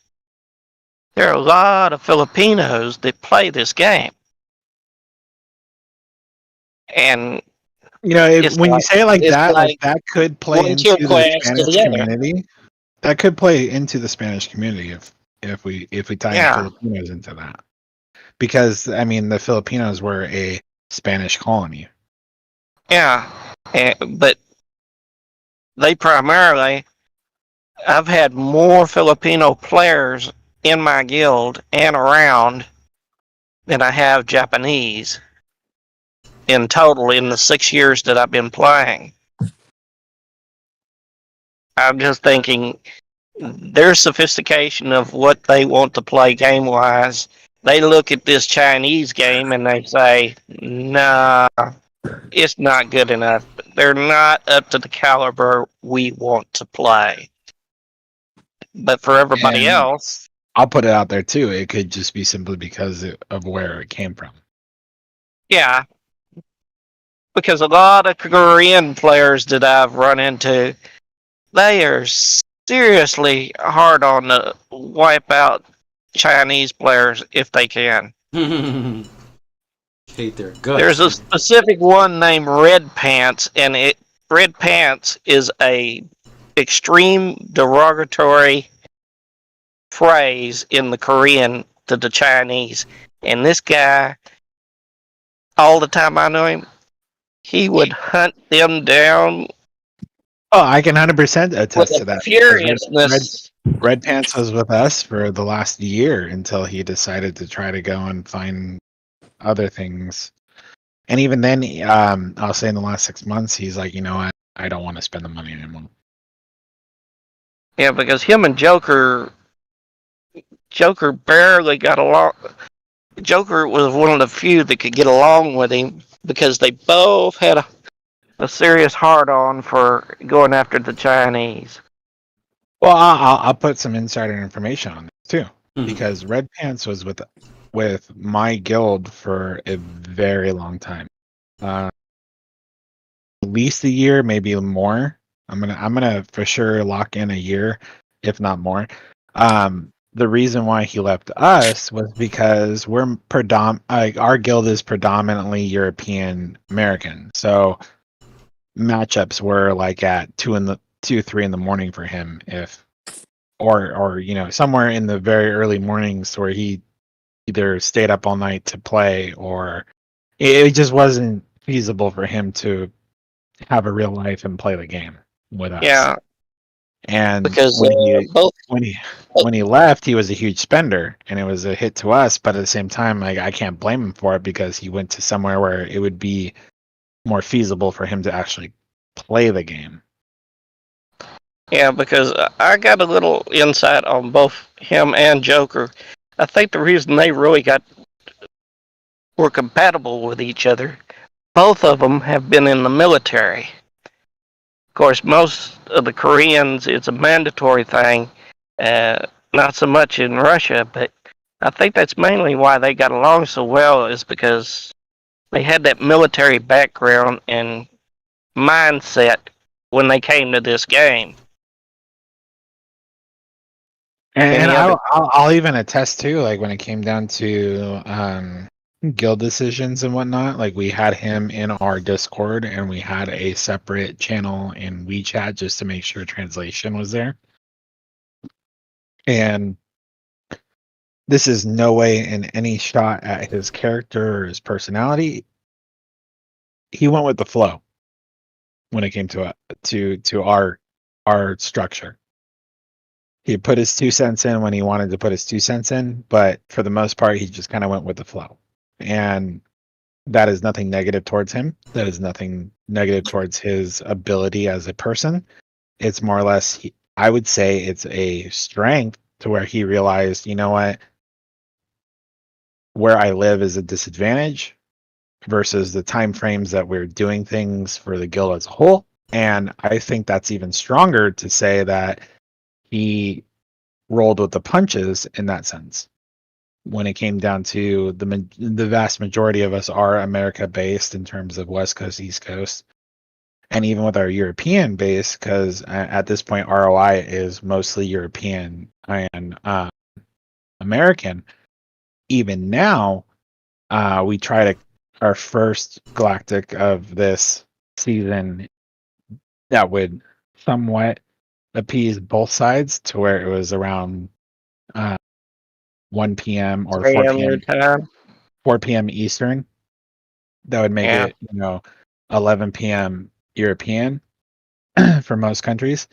there are a lot of Filipinos that play this game, and when you say it like that, like that could play one into tier the class to Spanish the other. community. That could play into the Spanish community if we tie in Filipinos into that, because I mean the Filipinos were a Spanish colony. Yeah, but they primarily, I've had more Filipino players in my guild and around than I have Japanese in total in the 6 years that I've been playing. I'm just thinking their sophistication of what they want to play game wise. They look at this Chinese game and they say, nah, it's not good enough. They're not up to the caliber we want to play. But for everybody And else, I'll put it out there too. It could just be simply because of where it came from. yeah. Because a lot of Korean players that I've run into, they are seriously hard on the wipe out Chinese players if they can. Hate their guts. There's a specific one named Red Pants, and Red Pants is a extreme derogatory phrase in the Korean to the Chinese. And this guy, all the time I know him, he would hunt them down. Oh, I can 100% attest to that. Furiousness. Red Pants was with us for the last year until he decided to try to go and find other things. And even then, I'll say in the last 6 months, he's like, you know what? I don't want to spend the money anymore. Yeah, because him and Joker barely got along. Joker was one of the few that could get along with him because they both had a serious hard-on for going after the Chinese. Well, I'll put some insider information on this too, because Red Pants was with my guild for a very long time, at least a year, maybe more. I'm gonna for sure lock in a year, if not more. The reason why he left us was because our guild is predominantly European American, so matchups were like at 2-3 in the morning for him, or somewhere in the very early mornings where he either stayed up all night to play, or it just wasn't feasible for him to have a real life and play the game with us. Yeah. And because when he left, he was a huge spender, and it was a hit to us. But at the same time, like, I can't blame him for it because he went to somewhere where it would be more feasible for him to actually play the game. Yeah, because I got a little insight on both him and Joker. I think the reason they really were compatible with each other, both of them have been in the military. course, most of the Koreans, it's a mandatory thing. Not so much in Russia, but I think that's mainly why they got along so well, is because they had that military background and mindset when they came to this game. And Any other? I'll even attest too, like when it came down to guild decisions and whatnot, like we had him in our Discord and we had a separate channel in WeChat just to make sure translation was there. And this is no way in any shot at his character or his personality. He went with the flow when it came to our structure. He put his 2 cents in when he wanted to put his 2 cents in, but for the most part, he just kind of went with the flow. And that is nothing negative towards him. That is nothing negative towards his ability as a person. It's more or less, I would say it's a strength to where he realized, you know what, where I live is a disadvantage versus the time frames that we're doing things for the guild as a whole. And I think that's even stronger to say that he rolled with the punches in that sense. When it came down to the vast majority of us are America based in terms of West Coast, East Coast, and even with our European base, because at this point ROI is mostly European and American. Even now, we try to our first galactic of this season that would somewhat appease both sides to where it was around 1 p.m. or 4 p.m. Time. 4 p.m. Eastern. That would make Yeah. it, 11 p.m. European for most countries.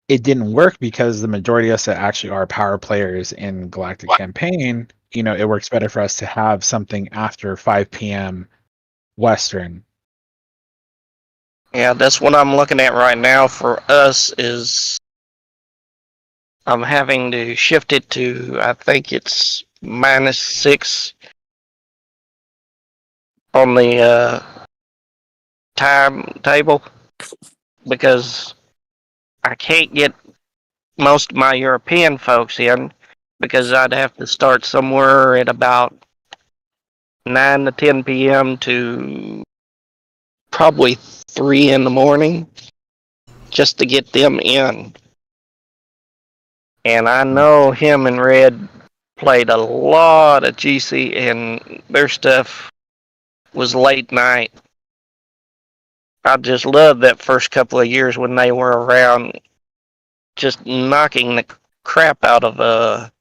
It didn't work because the majority of us that actually are power players in Galactic Campaign, it works better for us to have something after 5 p.m. Western. Yeah, that's what I'm looking at right now for us is I'm having to shift it to, I think it's -6 on the timetable because I can't get most of my European folks in because I'd have to start somewhere at about 9 to 10 p.m. to probably 3 in the morning just to get them in. And I know him and Red played a lot of GC and their stuff was late night. I just loved that first couple of years when they were around, just knocking the crap out of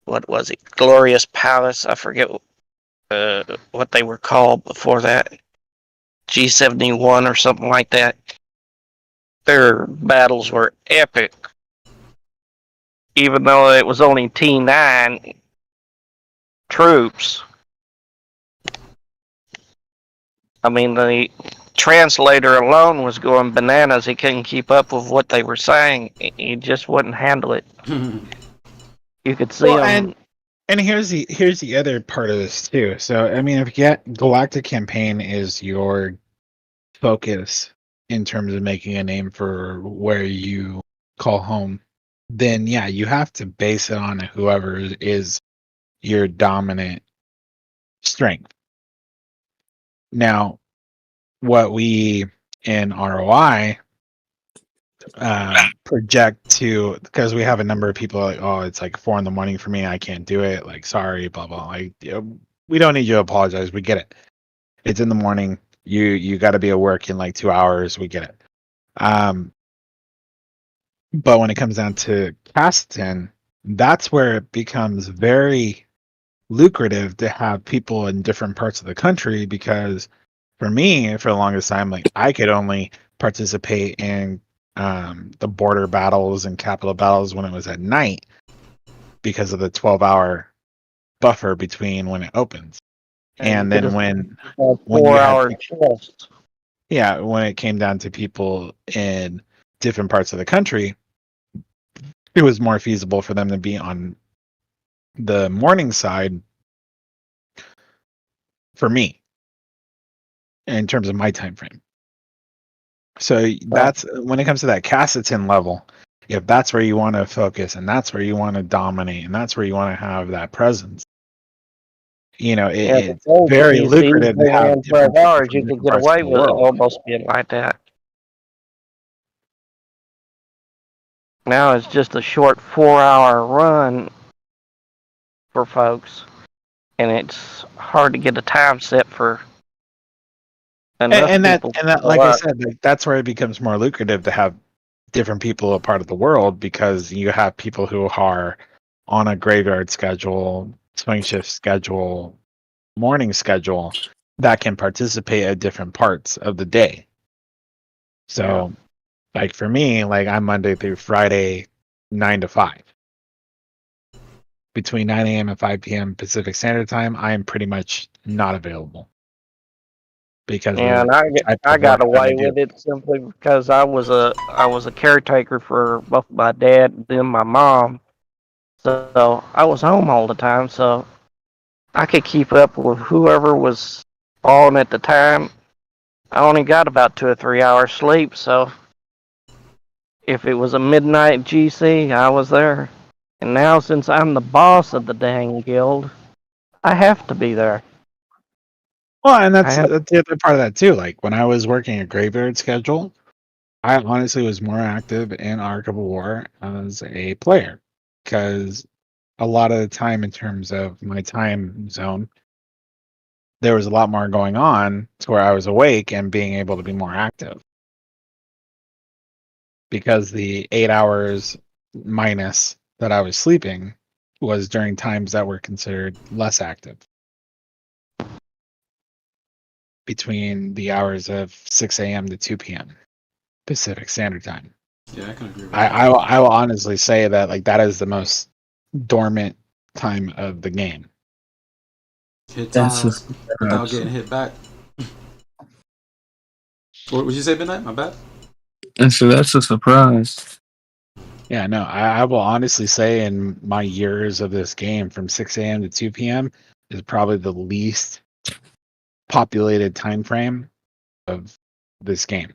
what was it, Glorious Palace? I forget what they were called before that, G71 or something like that. Their battles were epic, even though it was only T9 troops. I mean, the translator alone was going bananas. He couldn't keep up with what they were saying. He just wouldn't handle it. You could see him. And here's the other part of this too. So I mean, if Galactic Campaign is your focus in terms of making a name for where you call home, then yeah, you have to base it on whoever is your dominant strength. Now, what we in ROI project to, because we have a number of people like, oh, it's like 4 a.m. for me, I can't do it, like, sorry, blah blah. Like, we don't need you to apologize. We get it. It's in the morning. You got to be at work in like 2 hours. We get it. But when it comes down to Caston, that's where it becomes very lucrative to have people in different parts of the country, because for me, for the longest time, like, I could only participate in the border battles and capital battles when it was at night because of the 12-hour buffer between when it opens. And then when you had, yeah, when it came down to people in different parts of the country, it was more feasible for them to be on the morning side for me in terms of my time frame. So that's when it comes to that Cassetin level. If that's where you want to focus, and that's where you want to dominate, and that's where you want to have that presence, Yeah, the it's old very PCs, lucrative to they have ran 12 different people hours. from You could different get parts of away the with it world. almost being like that. Now it's just a short 4-hour run for folks, and it's hard to get a time set for enough And that, people to and that, show like I up. said, like, that's where it becomes more lucrative to have different people a part of the world, because you have people who are on a graveyard schedule, swing shift schedule, morning schedule that can participate at different parts of the day. So, like for me, like I'm Monday through Friday, 9 to 5. Between 9 a.m. and 5 p.m. Pacific Standard Time, I am pretty much not available because of And the type I of work got that I away do. with it simply because I was a caretaker for both my dad and then my mom. So I was home all the time, so I could keep up with whoever was on at the time. I only got about 2 or 3 hours sleep, so if it was a midnight GC, I was there. And now, since I'm the boss of the dang guild, I have to be there. Well, and I that's have. that's the other part of that too. Like when I was working a graveyard schedule, I honestly was more active in Ark of War as a player, because a lot of the time, in terms of my time zone, there was a lot more going on to where I was awake and being able to be more active, because the 8 hours minus that I was sleeping was during times that were considered less active, between the hours of 6 a.m. to 2 p.m. Pacific Standard Time. Yeah, I can agree with I, that. I will honestly say that like that is the most dormant time of the game. Hit That's tiles just without getting hit back. What would you say, Midnight? My bad. and so that's a surprise. Yeah, no, I will honestly say in my years of this game, from 6 a.m. to 2 p.m. is probably the least populated time frame of this game.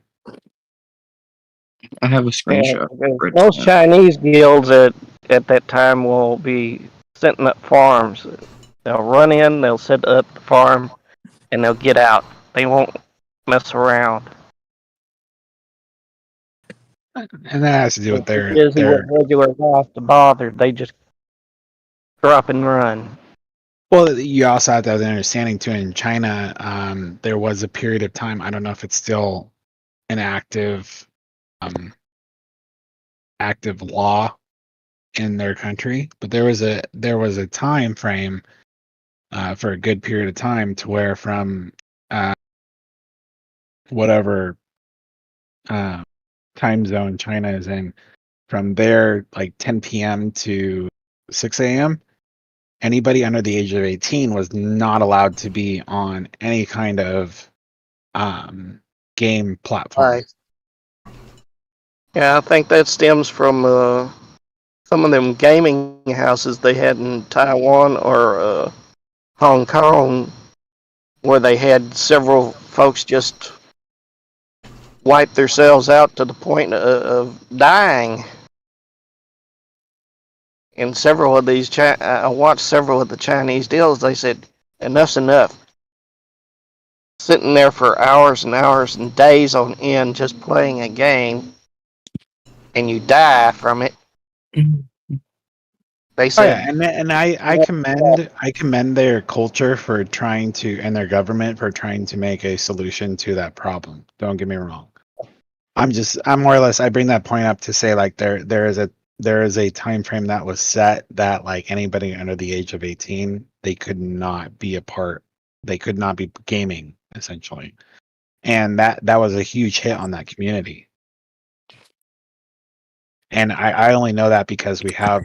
I have a Yeah, screenshot. because Right most now. Chinese guilds at that time will be setting up farms. They'll run in, they'll set up the farm, and they'll get out. They won't mess around. And that has to do with They're too their busy with regular life to bother. They just drop and run. well, you also have to have the understanding too. In China, there was a period of time. I don't know if it's still an active law in their country, but there was a time frame for a good period of time to where from whatever time zone China is in, from there like 10 p.m. to 6 a.m. anybody under the age of 18 was not allowed to be on any kind of game platform. Right. Yeah, I think that stems from some of them gaming houses they had in Taiwan or Hong Kong, where they had several folks just wipe themselves out to the point of dying. In several of these, I watched several of the Chinese deals. They said, "Enough's enough." Sitting there for hours and hours and days on end, just playing a game, and you die from it. They Oh said, yeah, and I commend their culture for trying to, and their government for trying to make a solution to that problem. Don't get me wrong. I'm more or less, I bring that point up to say like there is a time frame that was set that like anybody under the age of 18, they could not be a part, they could not be gaming essentially. And that was a huge hit on that community. And I only know that because we have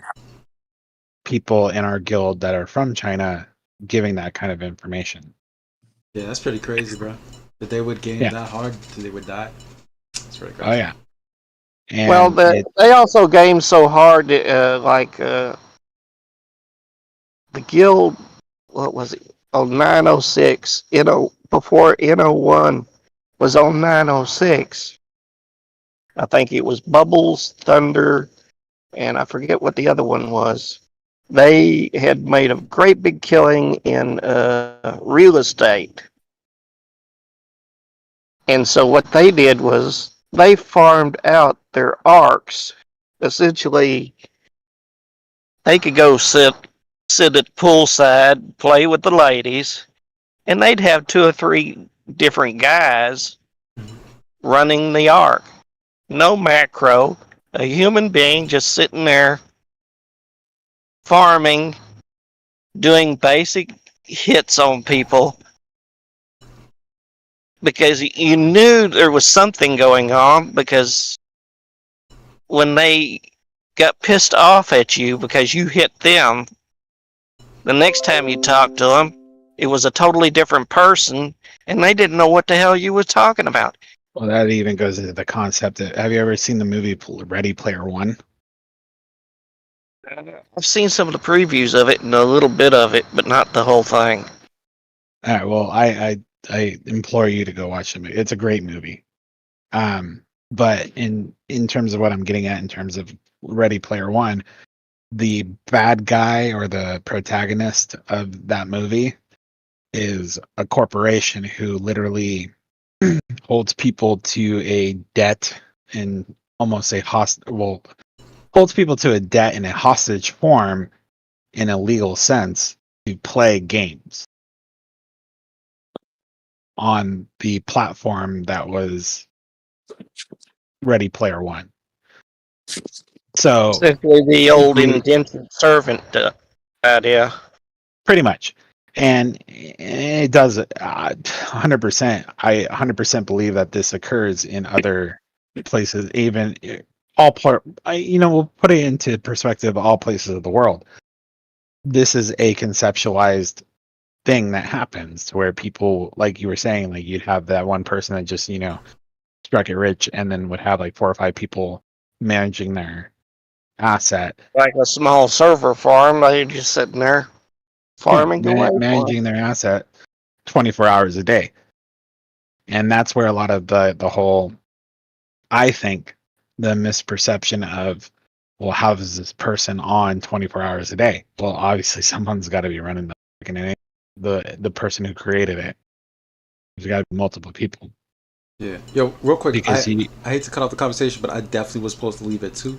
people in our guild that are from China giving that kind of information. Yeah, that's pretty crazy, bro. That they would game Yeah. that hard till they would die. That's pretty crazy. Oh yeah. And well, they also game so hard, the guild, what was it, on 906, before NO1 was on 906. I think it was Bubbles, Thunder, and I forget what the other one was. They had made a great big killing in real estate. And so what they did was they farmed out their arcs. Essentially, they could go sit at poolside, play with the ladies, and they'd have 2 or 3 different guys running the arc. No macro, a human being just sitting there farming, doing basic hits on people because you knew there was something going on, because when they got pissed off at you because you hit them, the next time you talked to them, it was a totally different person, and they didn't know what the hell you was talking about. Well, that even goes into the concept of, have you ever seen the movie Ready Player One? I've seen some of the previews of it and a little bit of it, but not the whole thing. All right, well, I implore you to go watch the movie. It's a great movie. But in terms of what I'm getting at in terms of Ready Player One, the bad guy or the protagonist of that movie is a corporation who literally holds people to a debt and almost a holds people to a debt in a hostage form in a legal sense to play games on the platform that was Ready Player One. So Essentially the old indentured servant idea. Pretty much. And it does 100%. I 100% believe that this occurs in other places, even we'll put it into perspective, all places of the world. This is a conceptualized thing that happens where people, like you were saying, like you'd have that one person that just, struck it rich and then would have like 4 or 5 people managing their asset. Like a small server farm, they're just sitting there farming away. Managing their asset 24 hours a day. And that's where a lot of the whole, I think, the misperception of, well, how is this person on 24 hours a day? Well, obviously someone's got to be running the person who created it. There's got to be multiple people. Yeah. Yo, real quick, Because I hate to cut off the conversation, but I definitely was supposed to leave at 2.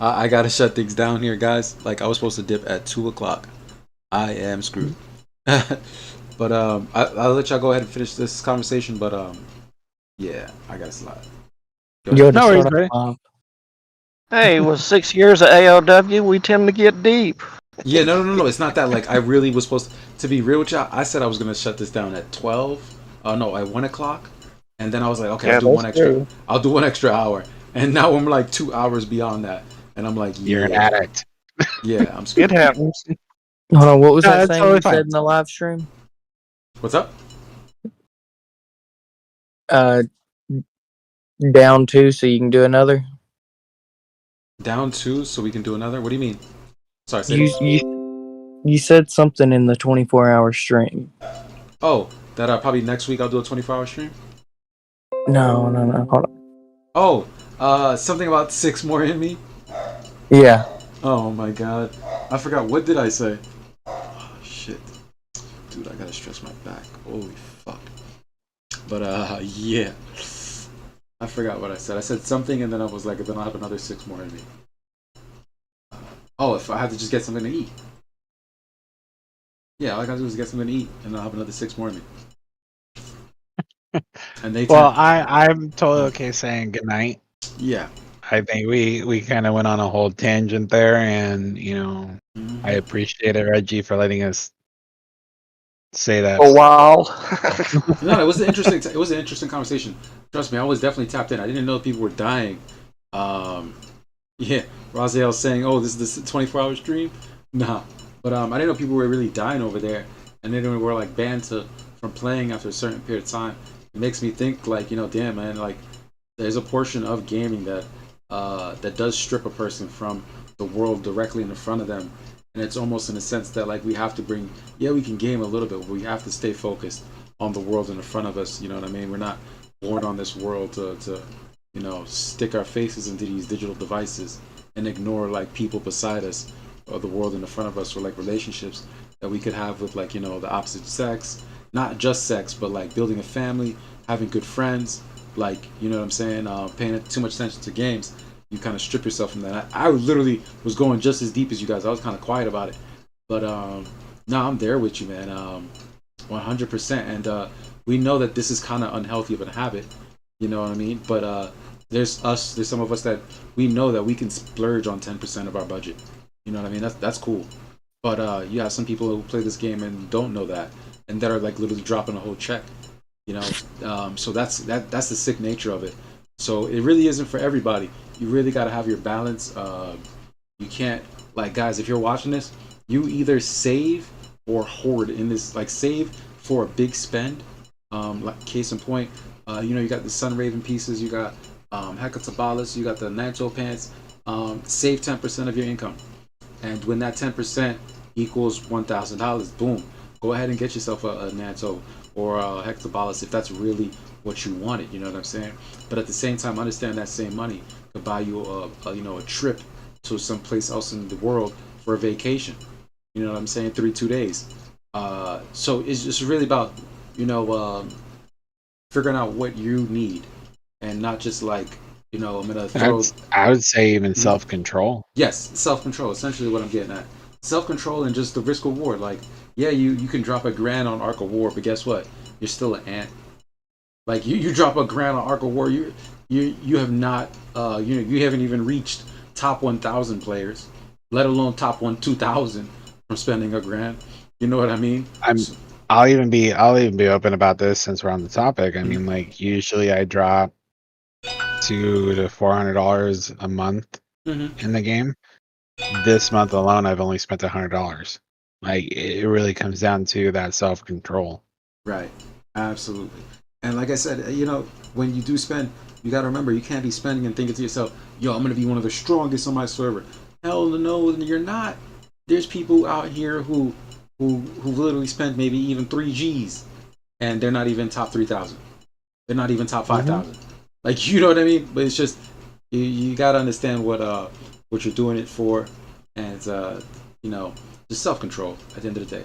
I gotta shut things down here, guys. Like I was supposed to dip at 2:00. I am screwed. But I'll let y'all go ahead and finish this conversation. But yeah, I gotta slide. No worries, Hey, with 6 years of ALW, we tend to get deep. Yeah, no. It's not that. Like I really was supposed to be real with y'all. I said I was gonna shut this down at 12. No, at 1:00. And then I was like, okay, I'll do one extra. True. I'll do 1 extra hour. And now I'm like 2 hours beyond that. And I'm like, you're an addict. Yeah, I'm screwed. It happens. Hold on, what was that thing you said in the live stream? What's up? Down 2 so you can do another? Down 2 so we can do another? What do you mean? Sorry, say you said something in the 24-hour stream. Oh, that probably next week I'll do a 24-hour stream? No, hold on. Oh, something about 6 more in me? Yeah. Oh my god. I forgot. What did I say? Oh, shit. Dude, I gotta stretch my back. Holy fuck. But, yeah. I forgot what I said. I said something and then I was like, then I'll have another 6 more in me. If I have to just get something to eat. Yeah, all I gotta do is get something to eat and I'll have another 6 more in me. And I'm totally okay saying goodnight. Yeah. I think we kind of went on a whole tangent there, and I appreciate it, Reggie, for letting us say that. A while. No, it was an interesting. It was an interesting conversation. Trust me, I was definitely tapped in. I didn't know people were dying. Yeah, Raziel saying, "Oh, this is the 24-hour stream." Nah, but I didn't know people were really dying over there, and then they were like banned from playing after a certain period of time. It makes me think, like, damn man, like there's a portion of gaming that does strip a person from the world directly in front of them, and it's almost in a sense that like we have to we can game a little bit, but we have to stay focused on the world in front of us. You know what I mean? We're not born on this world to stick our faces into these digital devices and ignore like people beside us or the world in the front of us, or like relationships that we could have with like the opposite sex, not just sex, but like building a family, having good friends, like what I'm saying, paying too much attention to games. You kind of strip yourself from that. I literally was going just as deep as you guys. I was kind of quiet about it, but no, I'm there with you, man. 100%. And we know that this is kind of unhealthy of a habit. You know what I mean? But there's some of us that we know that we can splurge on 10% of our budget. You know what I mean? That's cool. But you have some people who play this game and don't know that, and that are like literally dropping a whole check. So that's the sick nature of it. So it really isn't for everybody. You really got to have your balance. You can't, like, guys, if you're watching this, you either save or hoard in this. Like, save for a big spend. Like, case in point, you got the Sun Raven pieces, you got Hecatobalis, you got the Nanto pants. Save 10% of your income, and when that 10% equals $1,000, boom, go ahead and get yourself a Nanto or a Hecatobalis if that's really what you wanted. You know what I'm saying? But at the same time, understand that same money could buy you a trip to someplace else in the world for a vacation. You know what I'm saying? 2 days. So it's just really about figuring out what you need, and not just like I'm gonna throw. I would say even self-control. Yes, self-control. Essentially, what I'm getting at. Self-control and just the risk reward. Like, yeah, you can drop $1,000 on Ark of War, but guess what? You're still an ant. Like you drop $1,000 on Ark of War, you have not you haven't even reached top 1,000 players, let alone top 2,000 from spending $1,000. You know what I mean? I'll even be open about this since we're on the topic. I mean, like, usually I drop $200 to $400 a month in the game. This month alone, I've only spent $100. Like, it really comes down to that self-control. Right. Absolutely. And like I said, when you do spend, you got to remember, you can't be spending and thinking to yourself, yo, I'm going to be one of the strongest on my server. Hell no, you're not. There's people out here who literally spend maybe even 3 G's, and they're not even top 3,000. They're not even top 5,000. Like, you know what I mean? But it's just, you got to understand what you're doing it for, and just self-control at the end of the day.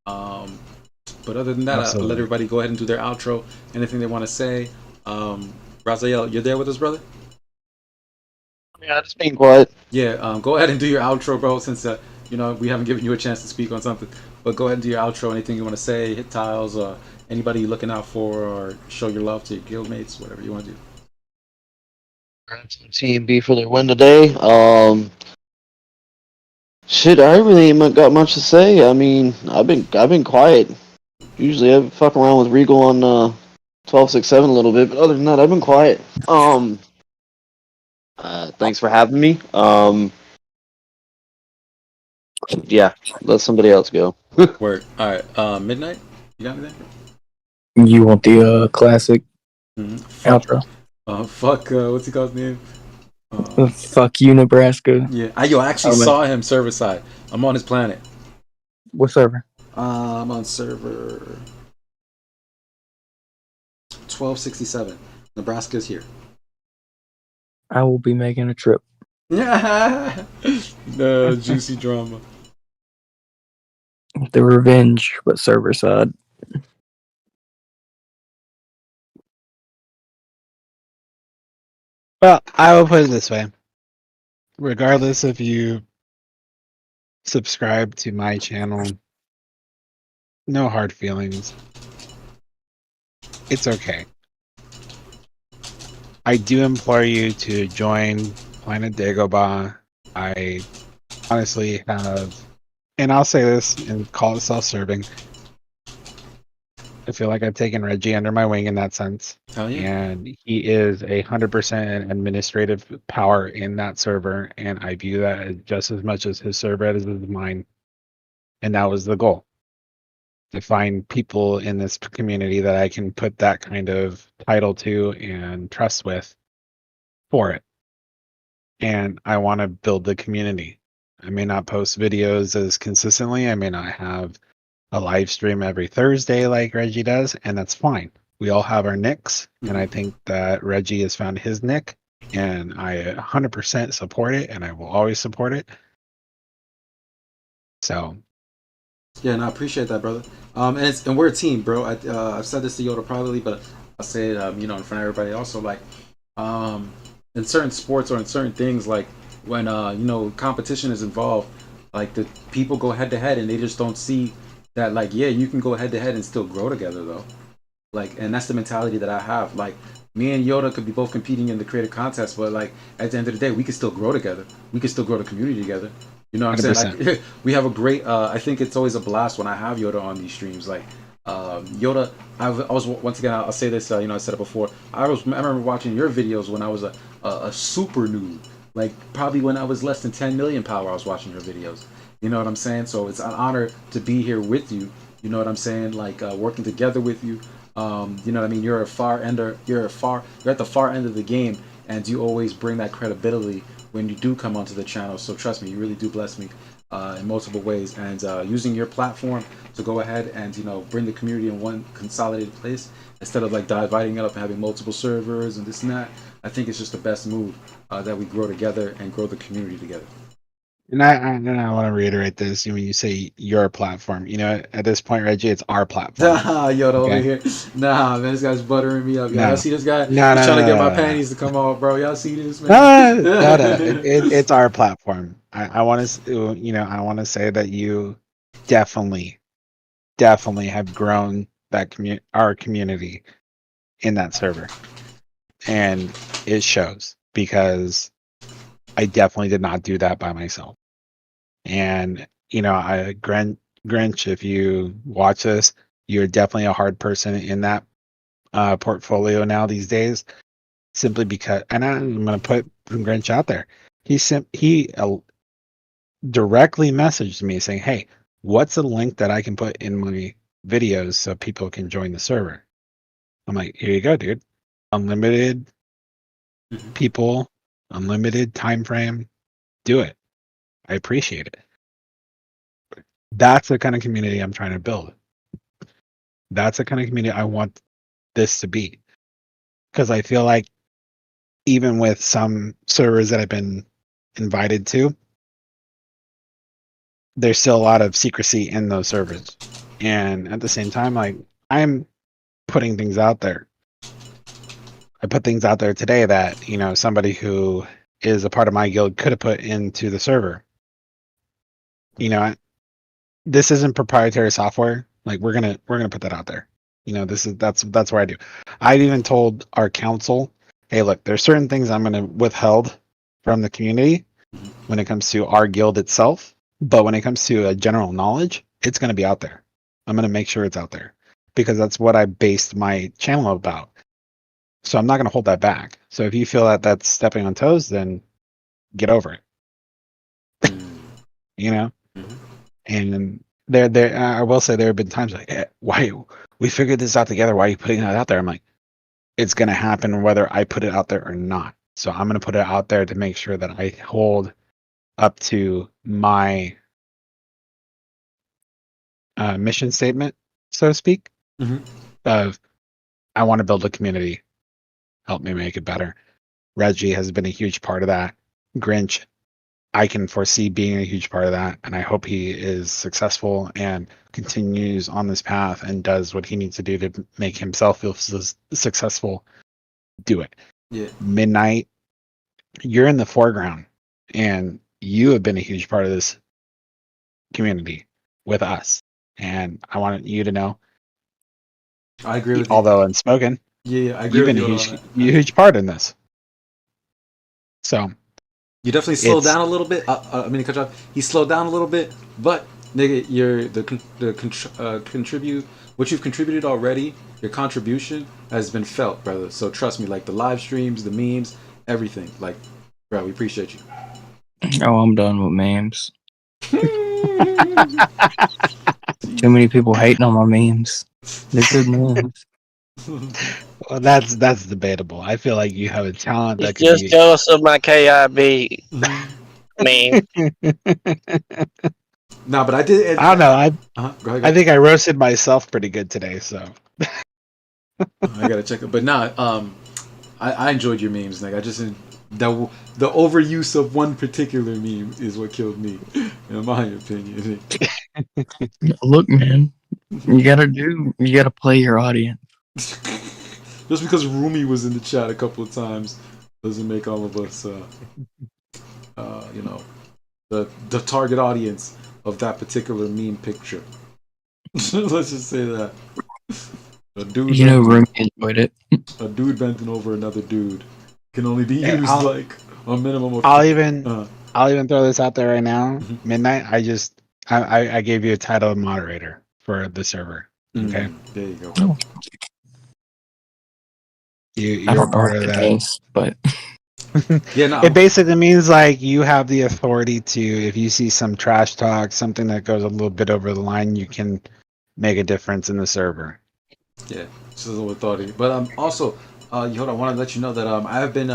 But other than that, I'll let everybody go ahead and do their outro. Anything they want to say. Raziel, you're there with us, brother? Yeah, just being quiet. Yeah, go ahead and do your outro, bro, since we haven't given you a chance to speak on something. But go ahead and do your outro. Anything you want to say, hit tiles, anybody you're looking out for, or show your love to your guildmates, whatever you want to do. Team B for their win today. Shit, I really ain't got much to say. I mean, I've been quiet. Usually I fuck around with Regal on 1267 a little bit, but other than that, I've been quiet. Thanks for having me. Yeah, let somebody else go. Word. All right. Midnight. You got anything? You want the classic outro? Fuck. What's he called his name? Fuck you, Nebraska. Yeah. I actually saw him server side. I'm on his planet. What server? I'm on server 1267. Nebraska's here. I will be making a trip. The juicy drama. The revenge, but server side. Well, I will put it this way. Regardless if you subscribe to my channel, no hard feelings. It's okay. I do implore you to join Planet Dagobah. I honestly have, and I'll say this and call it self-serving, I feel like I've taken Reggie under my wing in that sense. Oh, yeah. And he is 100% administrative power in that server, and I view that as just as much as his server as mine. And that was the goal. To find people in this community that I can put that kind of title to and trust with for it. And I want to build the community. I may not post videos as consistently. I may not have a live stream every Thursday like Reggie does, and that's fine. We all have our nicks, and I think that Reggie has found his nick, and I 100% support it, and I will always support it. So, Yeah, and I appreciate that, brother. And we're a team, bro. I've said this to Yoda privately, but I'll say it, in front of everybody. Also, like, in certain sports or in certain things, like when competition is involved, like the people go head to head, and they just don't see that, like, yeah, you can go head to head and still grow together, though. Like, and that's the mentality that I have. Like, me and Yoda could be both competing in the creative contest, but like at the end of the day, we could still grow together. We could still grow the community together. You know what I'm saying? 100%. Like, we have a great. I think it's always a blast when I have Yoda on these streams. Like, Yoda, I was once again. I'll say this. I said it before. I remember watching your videos when I was a super noob. Like, probably when I was less than 10 million power, I was watching your videos. You know what I'm saying? So it's an honor to be here with you. You know what I'm saying? Like, working together with you. You know what I mean? You're a far ender. You're at the far end of the game, and you always bring that credibility when you do come onto the channel. So trust me, you really do bless me in multiple ways. And using your platform to go ahead and bring the community in one consolidated place instead of like dividing it up and having multiple servers and this and that. I think it's just the best move that we grow together and grow the community together. and I want to reiterate this. When you say your platform, at this point, Reggie, it's our platform. Yoda over Okay? here. Nah, man, this guy's buttering me up. No. Y'all see this guy? No, He's no, trying to no, get my no, no. panties to come off, bro. Y'all see this, man? No. It's our platform. I want to, I want to say that you definitely have grown that our community in that server, and it shows because I definitely did not do that by myself. And Grinch, if you watch this, you're definitely a hard person in that portfolio now these days. Simply because, and I'm going to put Grinch out there. He directly messaged me saying, "Hey, what's a link that I can put in my videos so people can join the server?" I'm like, "Here you go, dude. Unlimited people, unlimited time frame. Do it. I appreciate it." That's the kind of community I'm trying to build. That's the kind of community I want this to be. Because I feel like even with some servers that I've been invited to, there's still a lot of secrecy in those servers. And at the same time, like, I'm putting things out there. I put things out there today that, somebody who is a part of my guild could have put into the server. This isn't proprietary software. Like, we're gonna put that out there. That's where I do. I've even told our council, hey, look, there's certain things I'm gonna withheld from the community when it comes to our guild itself. But when it comes to general knowledge, it's gonna be out there. I'm gonna make sure it's out there because that's what I based my channel about. So I'm not gonna hold that back. So if you feel that that's stepping on toes, then get over it. And I will say there have been times like, hey, why we figured this out together? Why are you putting that out there? I'm like, it's going to happen whether I put it out there or not. So I'm going to put it out there to make sure that I hold up to my mission statement, so to speak, of I want to build a community. Help me make it better. Reggie has been a huge part of that. Grinch, I can foresee being a huge part of that, and I hope he is successful and continues on this path and does what he needs to do to make himself feel successful. Do it. Yeah. Midnight, you're in the foreground, and you have been a huge part of this community with us, and I want you to know. I agree with you. Although unspoken, yeah, I agree you've with been a you huge part in this. So. You definitely slowed down a little bit. I mean, to cut you off. He slowed down a little bit, but nigga, contribute what you've contributed already. Your contribution has been felt, brother. So trust me, like the live streams, the memes, everything. Like, bro, we appreciate you. Oh, I'm done with memes. Too many people hating on my memes. They're good memes. Well, that's debatable. I feel like you have a talent that could Just be jealous of my KIB meme. Nah, but I did. I don't know. Go ahead. I think I roasted myself pretty good today. So I gotta check it. But nah, I enjoyed your memes, Nick. I just the overuse of one particular meme is what killed me, in my opinion. Look, man, you gotta play your audience. Just because Rumi was in the chat a couple of times doesn't make all of us, you know, the target audience of that particular meme picture. Let's just say that a dude, Rumi enjoyed it. a dude bending over another dude can only be Hey, used like a minimum of. I'll even Uh, I'll even throw this out there right now. Midnight. I gave you a title of moderator for the server. Okay. There you go. You're a part of that. Does, but yeah, no. It basically means like you have the authority to, if you see some trash talk, something that goes a little bit over the line, you can make a difference in the server. Yeah, this is what authority. But also, hold on, I want to let you know that I have been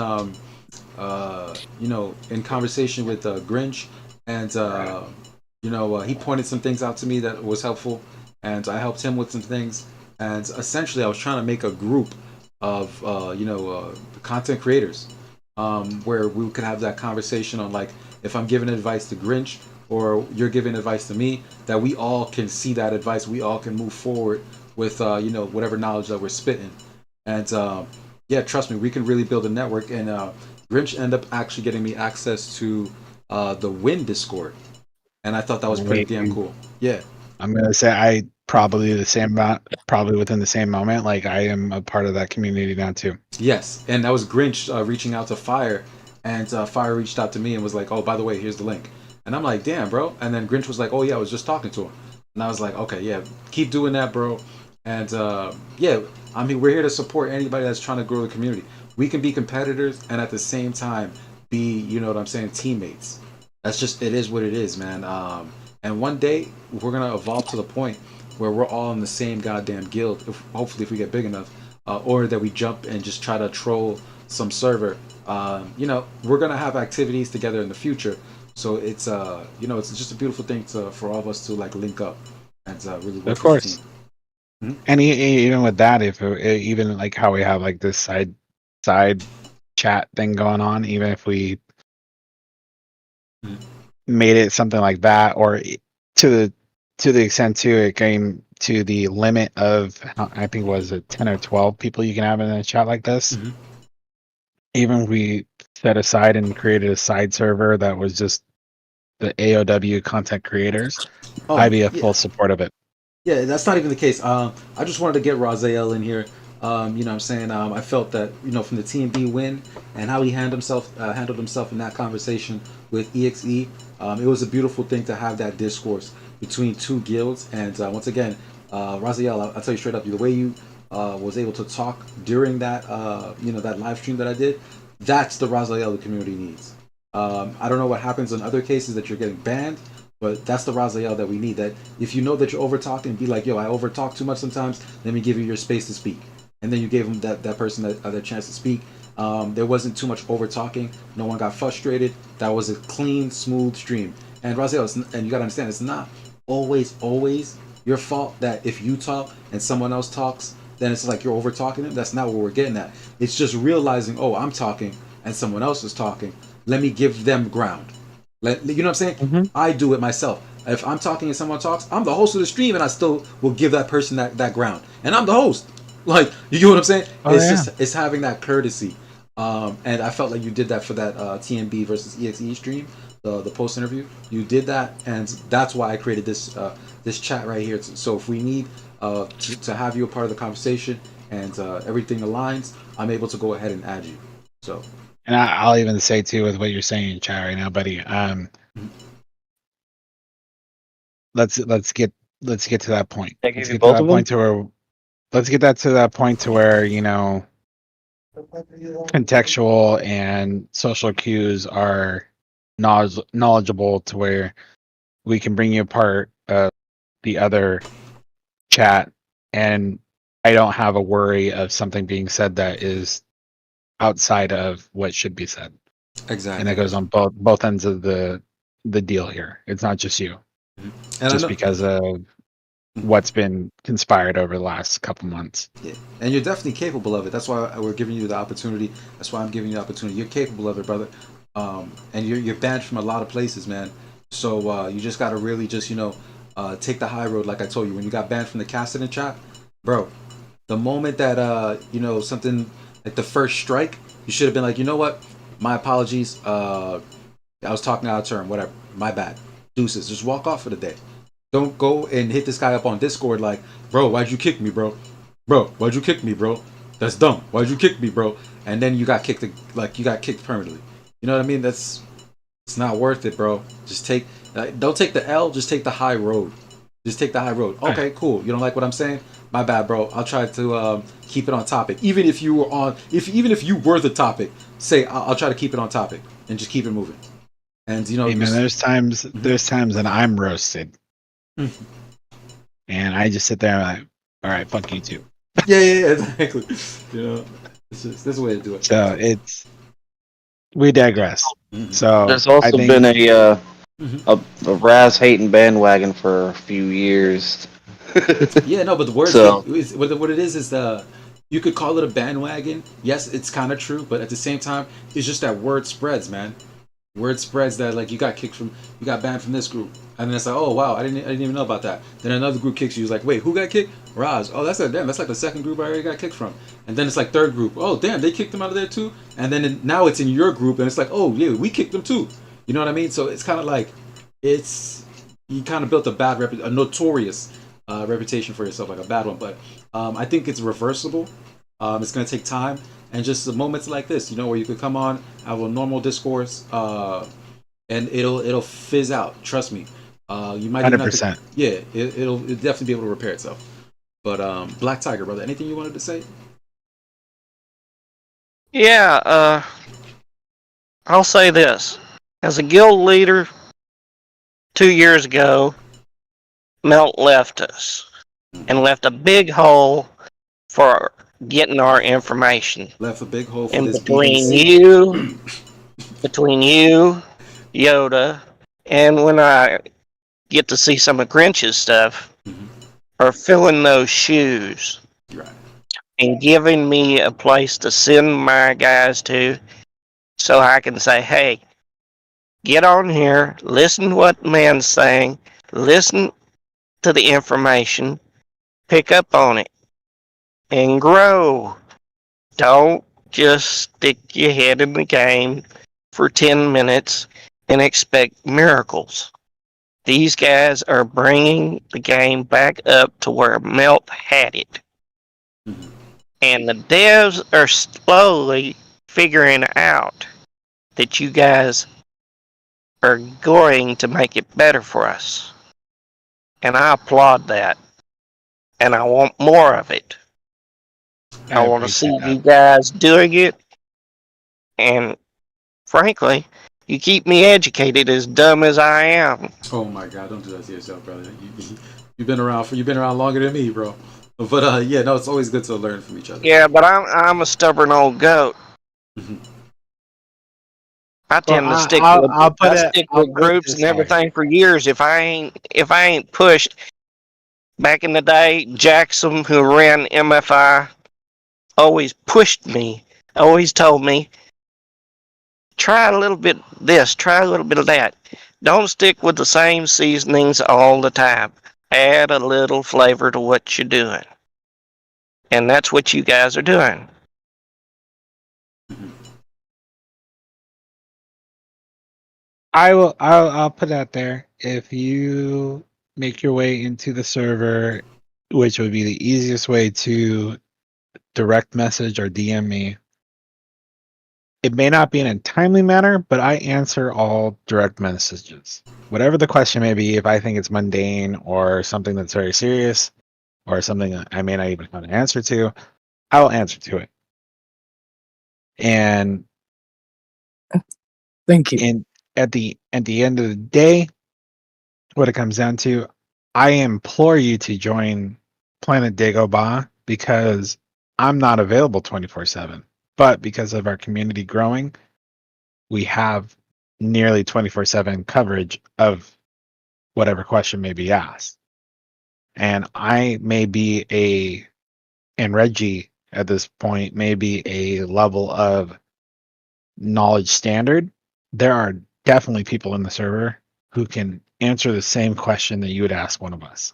in conversation with Grinch, and he pointed some things out to me that was helpful, and I helped him with some things. And essentially, I was trying to make a group of content creators, where we could have that conversation on, like, if I'm giving advice to Grinch or you're giving advice to me, that we all can see that advice, we all can move forward with whatever knowledge that we're spitting. And yeah, trust me, we can really build a network. And Grinch ended up actually getting me access to the Win Discord, and I thought that was pretty damn cool. Yeah, I'm gonna say I probably the same amount, probably within the same moment. Like I am a part of that community now too. yes, and that was Grinch reaching out to Fire, and Fire reached out to me and was like, "Oh, by the way, here's the link." And I'm like, "Damn, bro!" And then Grinch was like, "Oh yeah, I was just talking to him," and I was like, "Okay, yeah, keep doing that, bro." And yeah, I mean, we're here to support anybody that's trying to grow the community. We can be competitors and at the same time be, you know what I'm saying, teammates. That's just, it is what it is, man. And one day we're gonna evolve to the point where we're all in the same goddamn guild. Hopefully, if we get big enough, or that we jump and just try to troll some server. We're gonna have activities together in the future. So it's it's just a beautiful thing for all of us to like link up and really work Of course. as a team. Mm-hmm. And even with that, if even like how we have like this side chat thing going on, even if we made it something like that, or to the extent too, it came to the limit of I think was it 10 or 12 people you can have in a chat like this. Mm-hmm. Even if we set aside and created a side server that was just the AOW content creators, I'd be a full support of it. Yeah, that's not even the case. I just wanted to get Raziel in here. You know what I'm saying? I felt that, from the TMB win and how he handled himself in that conversation with EXE, it was a beautiful thing to have that discourse between two guilds. And once again, Raziel, I'll tell you straight up, the way you was able to talk during that, that live stream that I did, that's the Raziel the community needs. I don't know what happens in other cases that you're getting banned, but that's the Raziel that we need. That if you know that you're over talking, be like, yo, I over talk too much sometimes. Let me give you your space to speak. And then you gave them that person that other chance to speak. There wasn't too much over talking. No one got frustrated. That was a clean, smooth stream. And Raziel, and you gotta understand, it's not always your fault that if you talk and someone else talks, then it's like you're over talking them. That's not what we're getting at. It's just realizing, oh, I'm talking and someone else is talking. Let me give them ground. You know what I'm saying? Mm-hmm. I do it myself. If I'm talking and someone talks, I'm the host of the stream, and I still will give that person that ground, and I'm the host. Like, you get what I'm saying? It's having that courtesy, and I felt like you did that for that TMB versus EXE stream, the post interview. You did that, and that's why I created this chat right here. So if we need to have you a part of the conversation and everything aligns, I'm able to go ahead and add you. So. And I'll even say too, with what you're saying in chat right now, buddy. Let's get to that point. Let's get to that point to where contextual and social cues are knowledgeable to where we can bring you a part of the other chat, and I don't have a worry of something being said that is outside of what should be said. Exactly. And that goes on both ends of the deal here. It's not just you. And just because of what's been conspired over the last couple months. Yeah. And you're definitely capable of it. That's why we're giving you the opportunity. That's why I'm giving you the opportunity. You're capable of it, brother. And you're banned from a lot of places, man. So you just gotta really just take the high road, like I told you. When you got banned from the Cassidon chat, bro, the moment that something like the first strike, you should have been like, you know what? My apologies. I was talking out of turn. Whatever. My bad. Deuces. Just walk off for the day. Don't go and hit this guy up on Discord like, bro, why'd you kick me, bro? Bro, why'd you kick me, bro? That's dumb. Why'd you kick me, bro? And then you got kicked, like you got kicked permanently. You know what I mean? It's not worth it, bro. Just don't take the L. Just take the high road. Just take the high road. Okay, cool. You don't like what I'm saying? My bad, bro. I'll try to keep it on topic. Even if you were even if you were the topic, say I'll try to keep it on topic and just keep it moving. And Hey, man, there's times that I'm roasted. And I just sit there and I'm like, all right, fuck you too. Yeah, exactly. It's just this way to do it. So we digress. So there's also been a Raz hating bandwagon for a few years. Yeah, no, but the worst thing is, what it is you could call it a bandwagon. Yes, it's kind of true, but at the same time, it's just that word spreads, man. Word spreads that like you got banned from this group, and then it's like, oh wow, I didn't even know about that. Then another group kicks you. It's like, wait, who got kicked? Raz. Oh, that's like the second group I already got kicked from. And then it's like third group. Oh damn, they kicked them out of there too. And then now it's in your group, and it's like, oh yeah, we kicked them too. You know what I mean? So it's kind of like you kind of built a notorious reputation for yourself, like a bad one. But I think it's reversible. It's gonna take time. And just the moments like this, where you could come on, have a normal discourse, and it'll fizz out. Trust me. You might 100%. It'll definitely be able to repair itself. But Black Tiger, brother, anything you wanted to say? Yeah, I'll say this. As a guild leader, 2 years ago, Melt left us and left a big hole for getting our information. Left a big hole for and this between BBC. you, Yoda, and when I get to see some of Grinch's stuff, are filling those shoes. Right. And giving me a place to send my guys to so I can say, hey, get on here, listen to what the man's saying, listen to the information, pick up on it, and grow. Don't just stick your head in the game for 10 minutes and expect miracles. These guys are bringing the game back up to where Melt had it. And the devs are slowly figuring out that you guys are going to make it better for us. And I applaud that. And I want more of it. I want to see you guys doing it. And frankly, you keep me educated, as dumb as I am. Oh my God! Don't do that to yourself, brother. You've been around longer than me, bro. But yeah, no, it's always good to learn from each other. Yeah, but I'm a stubborn old goat. I tend to stick with groups and everything for years. If I ain't pushed. Back in the day, Jackson, who ran MFI, always pushed me. Always told me, try a little bit of this, try a little bit of that. Don't stick with the same seasonings all the time. Add a little flavor to what you're doing. And that's what you guys are doing. I'll put out there. If you make your way into the server, which would be the easiest way to direct message or DM me. It may not be in a timely manner, but I answer all direct messages. Whatever the question may be, if I think it's mundane or something that's very serious or something that I may not even have an answer to, I will answer to it. And thank you. And at the end of the day, what it comes down to, I implore you to join Planet Dagobah because I'm not available 24/7. But because of our community growing, we have nearly 24/7 coverage of whatever question may be asked. and I may be and Reggie at this point may be a level of knowledge standard. There are definitely people in the server who can answer the same question that you would ask one of us.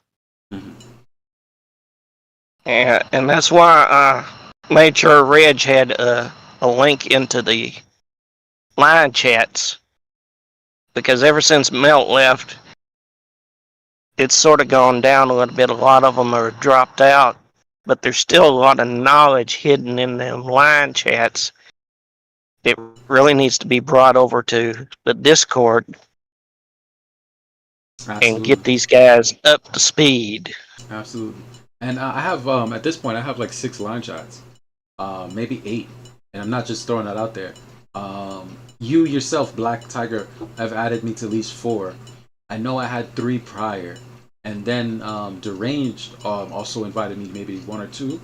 And that's why I made sure Reg had a link into the line chats, because ever since Melt left, it's sort of gone down a little bit. A lot of them are dropped out, but there's still a lot of knowledge hidden in them line chats. It really needs to be brought over to the Discord and get these guys up to speed. Absolutely. And I have at this point I have like 6 line chats, maybe 8, and I'm not just throwing that out there. You yourself, Black Tiger, have added me to at least 4. I know I had 3 prior, and then Deranged also invited me maybe 1 or 2,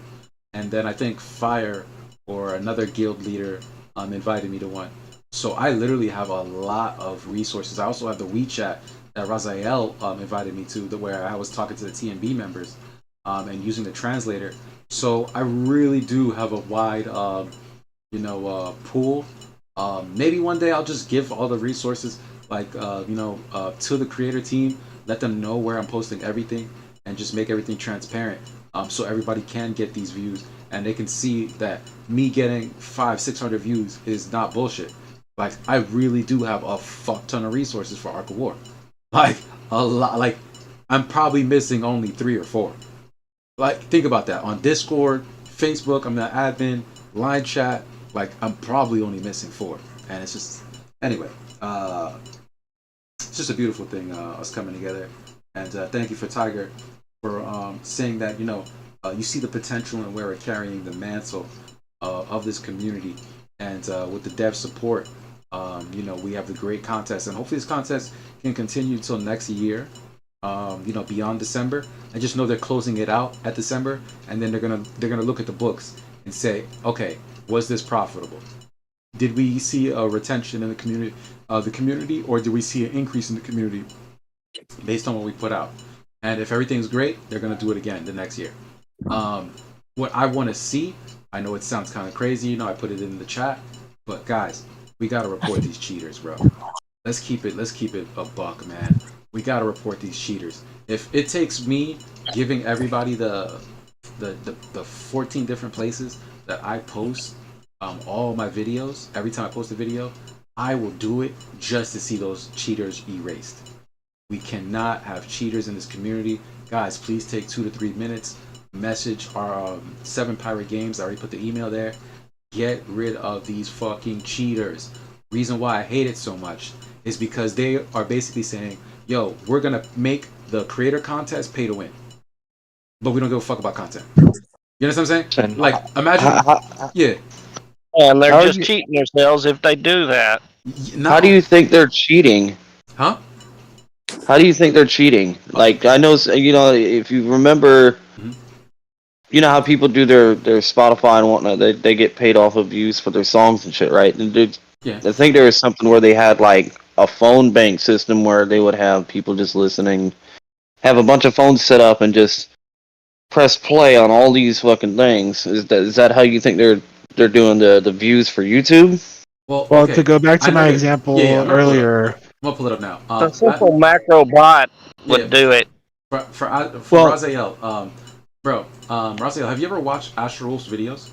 and then I think Fire or another guild leader invited me to 1. So I literally have a lot of resources. I also have the WeChat that Raziel invited me to, where I was talking to the TNB members and using the translator. So I really do have a wide, pool. Maybe one day I'll just give all the resources, to the creator team, let them know where I'm posting everything, and just make everything transparent, so everybody can get these views and they can see that me getting 500-600 views is not bullshit. Like, I really do have a fuck ton of resources for Ark of War. Like, a lot. Like, I'm probably missing only 3 or 4. Like, think about that. On Discord, Facebook, I'm the admin, line chat, like, I'm probably only missing 4. And it's just, anyway, it's just a beautiful thing, us coming together. And thank you for Tiger for saying that, you see the potential in where we're carrying the mantle of this community. And with the dev support, we have the great contest, and hopefully this contest can continue till next year, beyond December. I just know they're closing it out at December, and then they're gonna look at the books and say, okay, was this profitable? Did we see a retention in the community, or did we see an increase in the community based on what we put out? And if everything's great, they're gonna do it again the next year. What I want to see, I know it sounds kind of crazy, I put it in the chat, but guys, we gotta report these cheaters, bro. Let's keep it a buck, man. We gotta report these cheaters. If it takes me giving everybody the 14 different places that I post all my videos, every time I post a video, I will do it just to see those cheaters erased. We cannot have cheaters in this community. Guys, please take 2 to 3 minutes. Message our 7 Pirate Games. I already put the email there. Get rid of these fucking cheaters. Reason why I hate it so much is because they are basically saying, yo, we're gonna make the creator contest pay to win, but we don't give a fuck about content. You understand what I'm saying? Like, imagine, yeah. And they're just cheating themselves if they do that. How do you think they're cheating? Huh? How do you think they're cheating? Like, I know, if you remember, how people do their Spotify and whatnot, they get paid off of views for their songs and shit, right? And yeah. I think there was something where they had, like, a phone bank system where they would have people just listening, have a bunch of phones set up and just press play on all these fucking things. Is that how you think they're doing the views for YouTube? Well, okay. To go back to my example earlier, I'm gonna pull it up now. A simple macro bot would do it. For Raziel, Raziel, have you ever watched Astro Wolf's videos?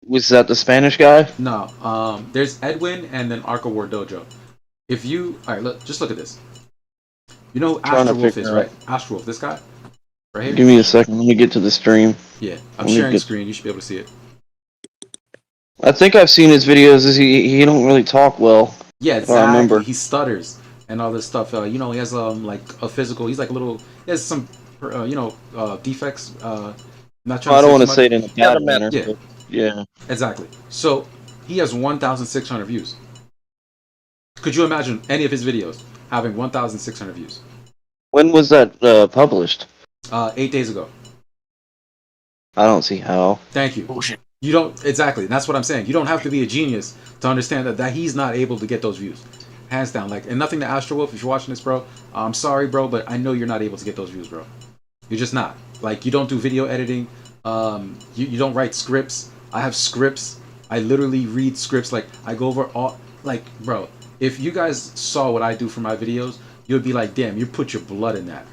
Was that the Spanish guy? No. There's Edwin and then Ark of War Dojo. If you just look at this. You know who Astro Wolf is, right? Astro Wolf, this guy, right here. Give me a second. Let me get to the stream. Yeah, I'm sharing the screen. You should be able to see it. I think I've seen his videos. He don't really talk well. Yeah, exactly. I remember. He stutters and all this stuff. He has like a physical. He's like a little. He has some, defects. Not trying. I don't want to say it in a bad manner. Yeah. Yeah. Exactly. So he has 1,600 views. Could you imagine any of his videos having 1,600 views? When was that published? 8 days ago. I don't see how. Thank you. Bullshit. You don't exactly. That's what I'm saying. You don't have to be a genius to understand that he's not able to get those views. hands down. Like, and nothing to Astro Wolf if you're watching this, bro. I'm sorry, bro, but I know you're not able to get those views, bro. You're just not. Like, you don't do video editing. You don't write scripts. I have scripts. I literally read scripts. Like, I go over all. Like, bro, if you guys saw what I do for my videos, you'd be like, damn, you put your blood in that.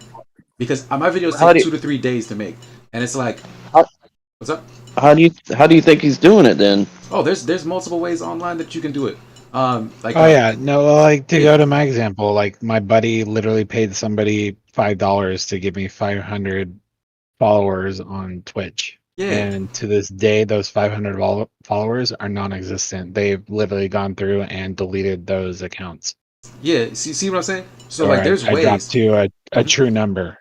Because my videos take 2 to 3 days to make, and it's like, what's up? How do you think he's doing it then? Oh, there's multiple ways online that you can do it. Like, Oh yeah, no, like to go to my example, like my buddy literally paid somebody $5 to give me 500 followers on Twitch. Yeah. And to this day, those 500 followers are non-existent. They've literally gone through and deleted those accounts. Yeah, see what I'm saying? So like, there's I ways dropped to a true number.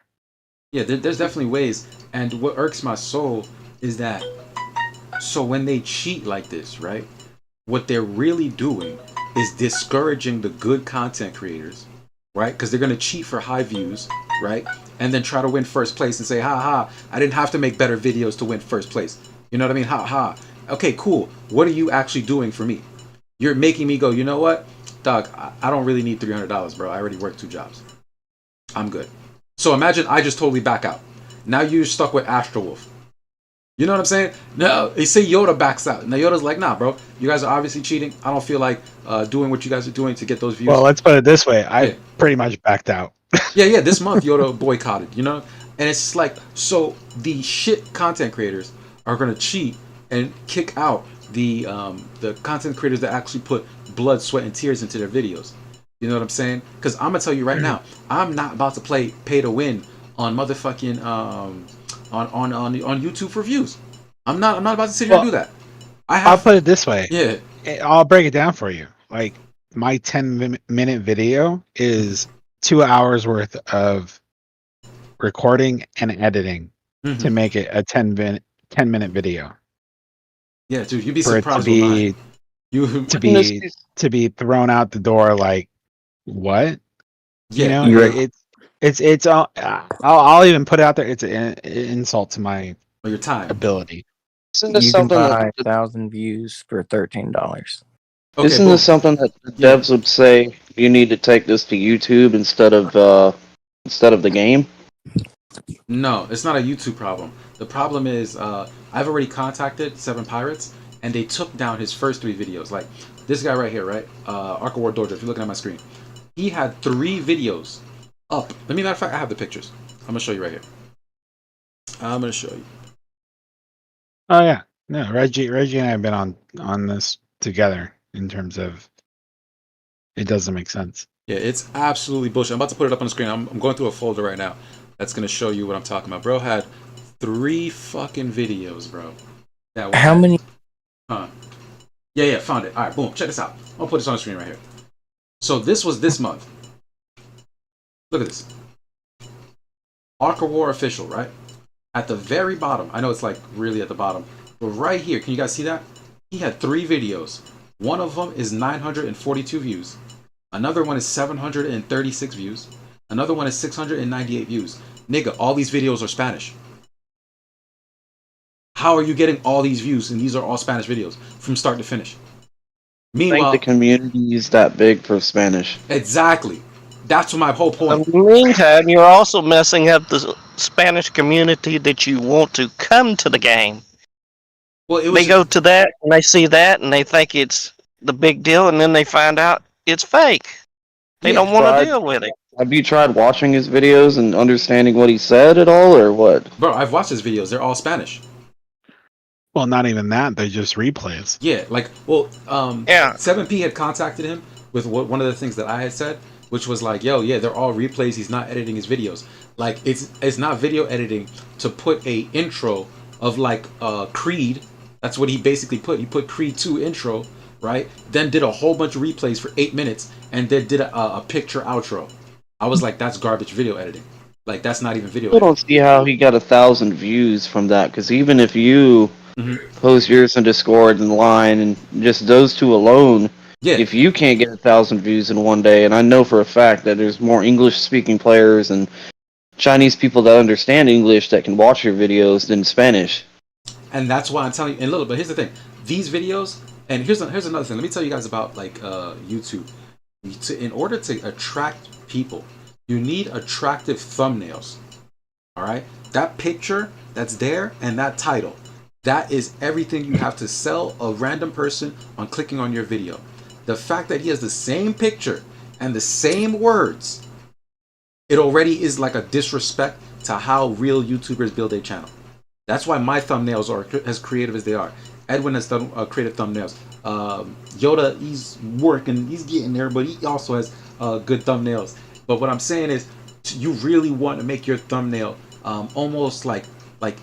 Yeah, there's definitely ways. And what irks my soul is that, so when they cheat like this, right? What they're really doing is discouraging the good content creators, right? Because they're going to cheat for high views, right? And then try to win first place and say, ha ha, I didn't have to make better videos to win first place. You know what I mean? Ha ha. Okay, cool. What are you actually doing for me? You're making me go, you know what? Dog, I don't really need $300, bro. I already worked 2 jobs. I'm good. So imagine I just totally back out. Now you're stuck with Astro Wolf. You know what I'm saying? No, they say Yoda backs out. Now Yoda's like, nah, bro. You guys are obviously cheating. I don't feel like doing what you guys are doing to get those views. Well, let's put it this way. I pretty much backed out. Yeah. This month Yoda boycotted, you know? And it's just like, so the shit content creators are going to cheat and kick out the content creators that actually put blood, sweat, and tears into their videos. You know what I'm saying? Because I'm gonna tell you right now, I'm not about to play pay to win on motherfucking on YouTube for views. I'm not about to sit here and do that. I'll put it this way. Yeah. I'll break it down for you. Like my 10-minute video is 2 hours worth of recording and editing to make it a 10-minute video. Yeah, dude, you'd be for surprised it to be thrown out the door like, what? Yeah, you know, it's I'll even put it out there. It's an insult to my your time ability. You can buy 1,000 views for $13. Isn't this something that the devs would say you need to take this to YouTube instead of the game? No, it's not a YouTube problem. The problem is I've already contacted 7 Pirates, and they took down his first 3 videos. Like this guy right here, right? Ark of War Dojo. If you're looking at my screen, he had 3 videos up. Matter of fact, I have the pictures. I'm gonna show you right here. I'm gonna show you. Oh yeah, no, Reggie and I have been on this together in terms of it doesn't make sense. Yeah, it's absolutely bullshit. I'm about to put it up on the screen. I'm going through a folder right now that's gonna show you what I'm talking about. Bro had 3 fucking videos, bro. How many? Yeah, found it. All right, boom. Check this out. I'll put this on the screen right here. So this was this month. Look at this. Ark of War official, right? At the very bottom. I know it's like really at the bottom, but right here, can you guys see that? He had 3 videos. One of them is 942 views. Another one is 736 views. Another one is 698 views. Nigga, all these videos are Spanish. How are you getting all these views? And these are all Spanish videos from start to finish. Meanwhile, I think the community is that big for Spanish. Exactly. That's my whole point. In the meantime, you're also messing up the Spanish community that you want to come to the game. Well, they go to that and they see that and they think it's the big deal, and then they find out it's fake. They don't want to deal with it. Have you tried watching his videos and understanding what he said at all, or what? Bro, I've watched his videos. They're all Spanish. Well, not even that. They're just replays. Yeah, like, well, 7P had contacted him with one of the things that I had said, which was like, yo, yeah, they're all replays. He's not editing his videos. Like, it's not video editing to put a intro of like Creed. That's what he basically put. He put Creed 2 intro, right? Then did a whole bunch of replays for 8 minutes, and then did a picture outro. I was like, that's garbage video editing. Like, that's not even video I don't see how he got 1,000 views from that, because even if you post yours in Discord and Line and just those 2 alone, if you can't get 1,000 views in one day, and I know for a fact that there's more English-speaking players and Chinese people that understand English that can watch your videos than Spanish. And that's why I'm telling you. And but here's the thing: these videos. And here's another thing. Let me tell you guys about like YouTube. In order to attract people, you need attractive thumbnails. All right, that picture that's there and that title, that is everything you have to sell a random person on clicking on your video. The fact that he has the same picture and the same words, it already is like a disrespect to how real YouTubers build a channel. That's why my thumbnails are as creative as they are. Edwin has done creative thumbnails. Yoda, he's working, he's getting there, but he also has good thumbnails. But what I'm saying is, you really want to make your thumbnail almost like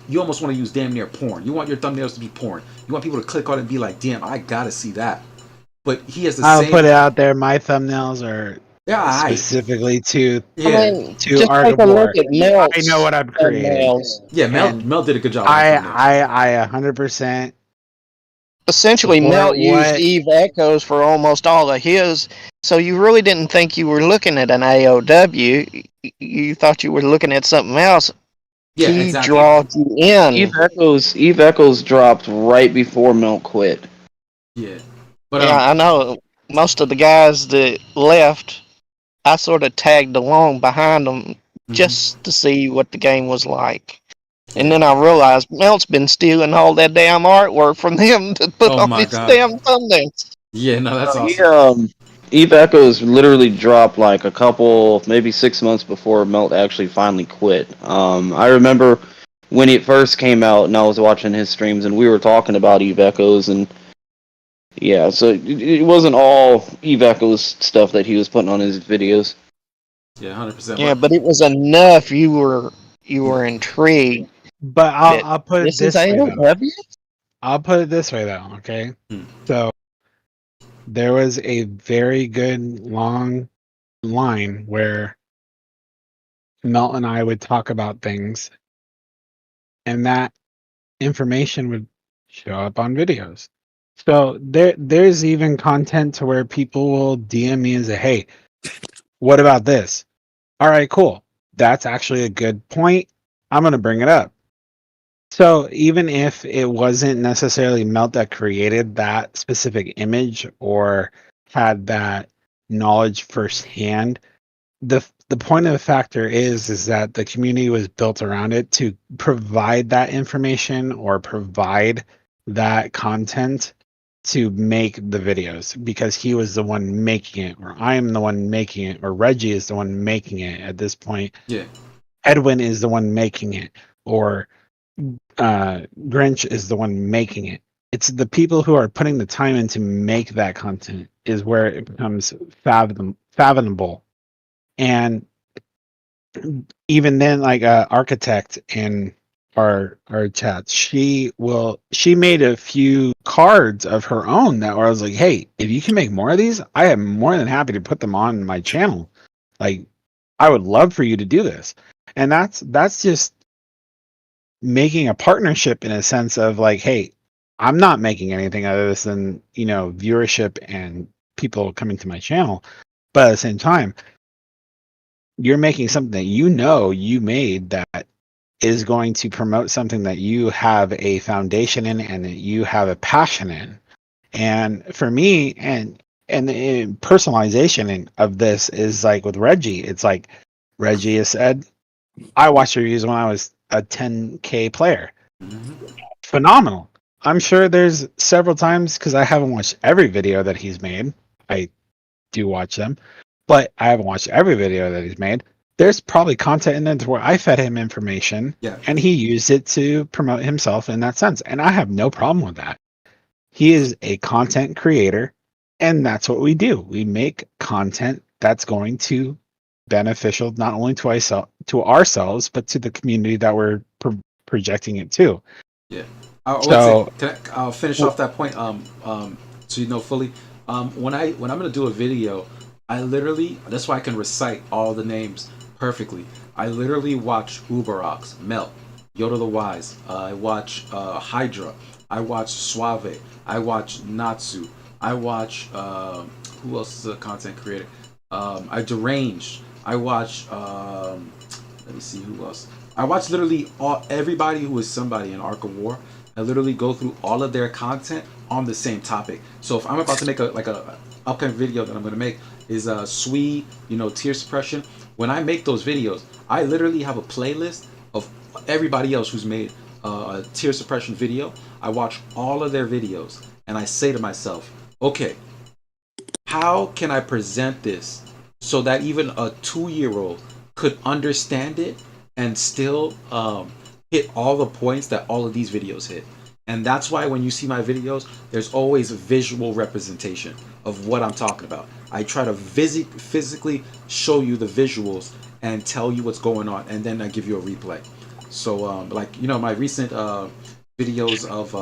you almost want to use damn near porn. You want your thumbnails to be porn. You want people to click on it and be like, damn, I gotta see that. But he has the I'll same. put it out there. My thumbnails are Yeah, specifically to yeah. Ark take of a War. look at Mel's I know what I'm creating. thumbnails. Yeah, And Mel did a good job on that thumbnail. I 100% Essentially, support Melt used what Eve Echoes for almost all of his, so you really didn't think you were looking at an AOW. You thought you were looking at something else. Yeah, He exactly. drawed you in. Eve Echoes dropped right before Melt quit. Yeah. But Yeah, I know. Most of the guys that left, I sort of tagged along behind them just to see what the game was like. And then I realized Melt's been stealing all that damn artwork from them to put on his damn thumbnails. Yeah, no, that's He, awesome. Eve Echoes literally dropped like a couple, maybe 6 months before Melt actually finally quit. I remember when it first came out, and I was watching his streams, and we were talking about Eve Echoes, and yeah, so it wasn't all Eve Echoes stuff that he was putting on his videos. Yeah, 100%. Yeah, but it was enough. You were intrigued. But I'll put it this way though. AOW? I'll put it this way though, okay? So there was a very good long line where Melt and I would talk about things, and that information would show up on videos. So there's even content to where people will DM me and say, "Hey, what about this?" All right, cool. That's actually a good point. I'm gonna bring it up. So even if it wasn't necessarily Melt that created that specific image or had that knowledge firsthand, the point of the factor is that the community was built around it to provide that information or provide that content to make the videos, because he was the one making it, or I am the one making it, or Reggie is the one making it at this point. Yeah. Edwin is the one making it, or Grinch is the one making it. It's the people who are putting the time in to make that content is where it becomes fathomable. And even then, like Architect in our chat, she made a few cards of her own that where I was like, hey, if you can make more of these, I am more than happy to put them on my channel. Like, I would love for you to do this. And that's just making a partnership in a sense of like, hey, I'm not making anything other than, viewership and people coming to my channel. But at the same time, you're making something that you made that is going to promote something that you have a foundation in and that you have a passion in. And for me, and personalization of this is like with Reggie, it's like Reggie has said, I watched reviews when I was a 10K player. Phenomenal. I'm sure there's several times, because I haven't watched every video that he's made. I do watch them, but I haven't watched every video that he's made. There's probably content in there to where I fed him information, and he used it to promote himself in that sense. And I have no problem with that. He is a content creator, and that's what we do. We make content that's going to beneficial not only to ourselves, but to the community that we're projecting it to. Yeah. I'll finish off that point. So you know fully. When I'm gonna do a video, I literally, that's why I can recite all the names perfectly. I literally watch Uberox, Melt, Yoda the Wise. I watch Hydra. I watch Suave. I watch Natsu. I watch who else is a content creator? I Deranged. I watch let me see who else. I watch literally everybody who is somebody in Ark of War. I literally go through all of their content on the same topic. So if I'm about to make a upcoming video that I'm gonna make is SWE, tear suppression. When I make those videos, I literally have a playlist of everybody else who's made a tear suppression video. I watch all of their videos and I say to myself, okay, how can I present this so that even a 2-year-old could understand it and still hit all the points that all of these videos hit? And that's why when you see my videos, there's always a visual representation of what I'm talking about. I try to physically show you the visuals and tell you what's going on, and then I give you a replay. So my recent videos of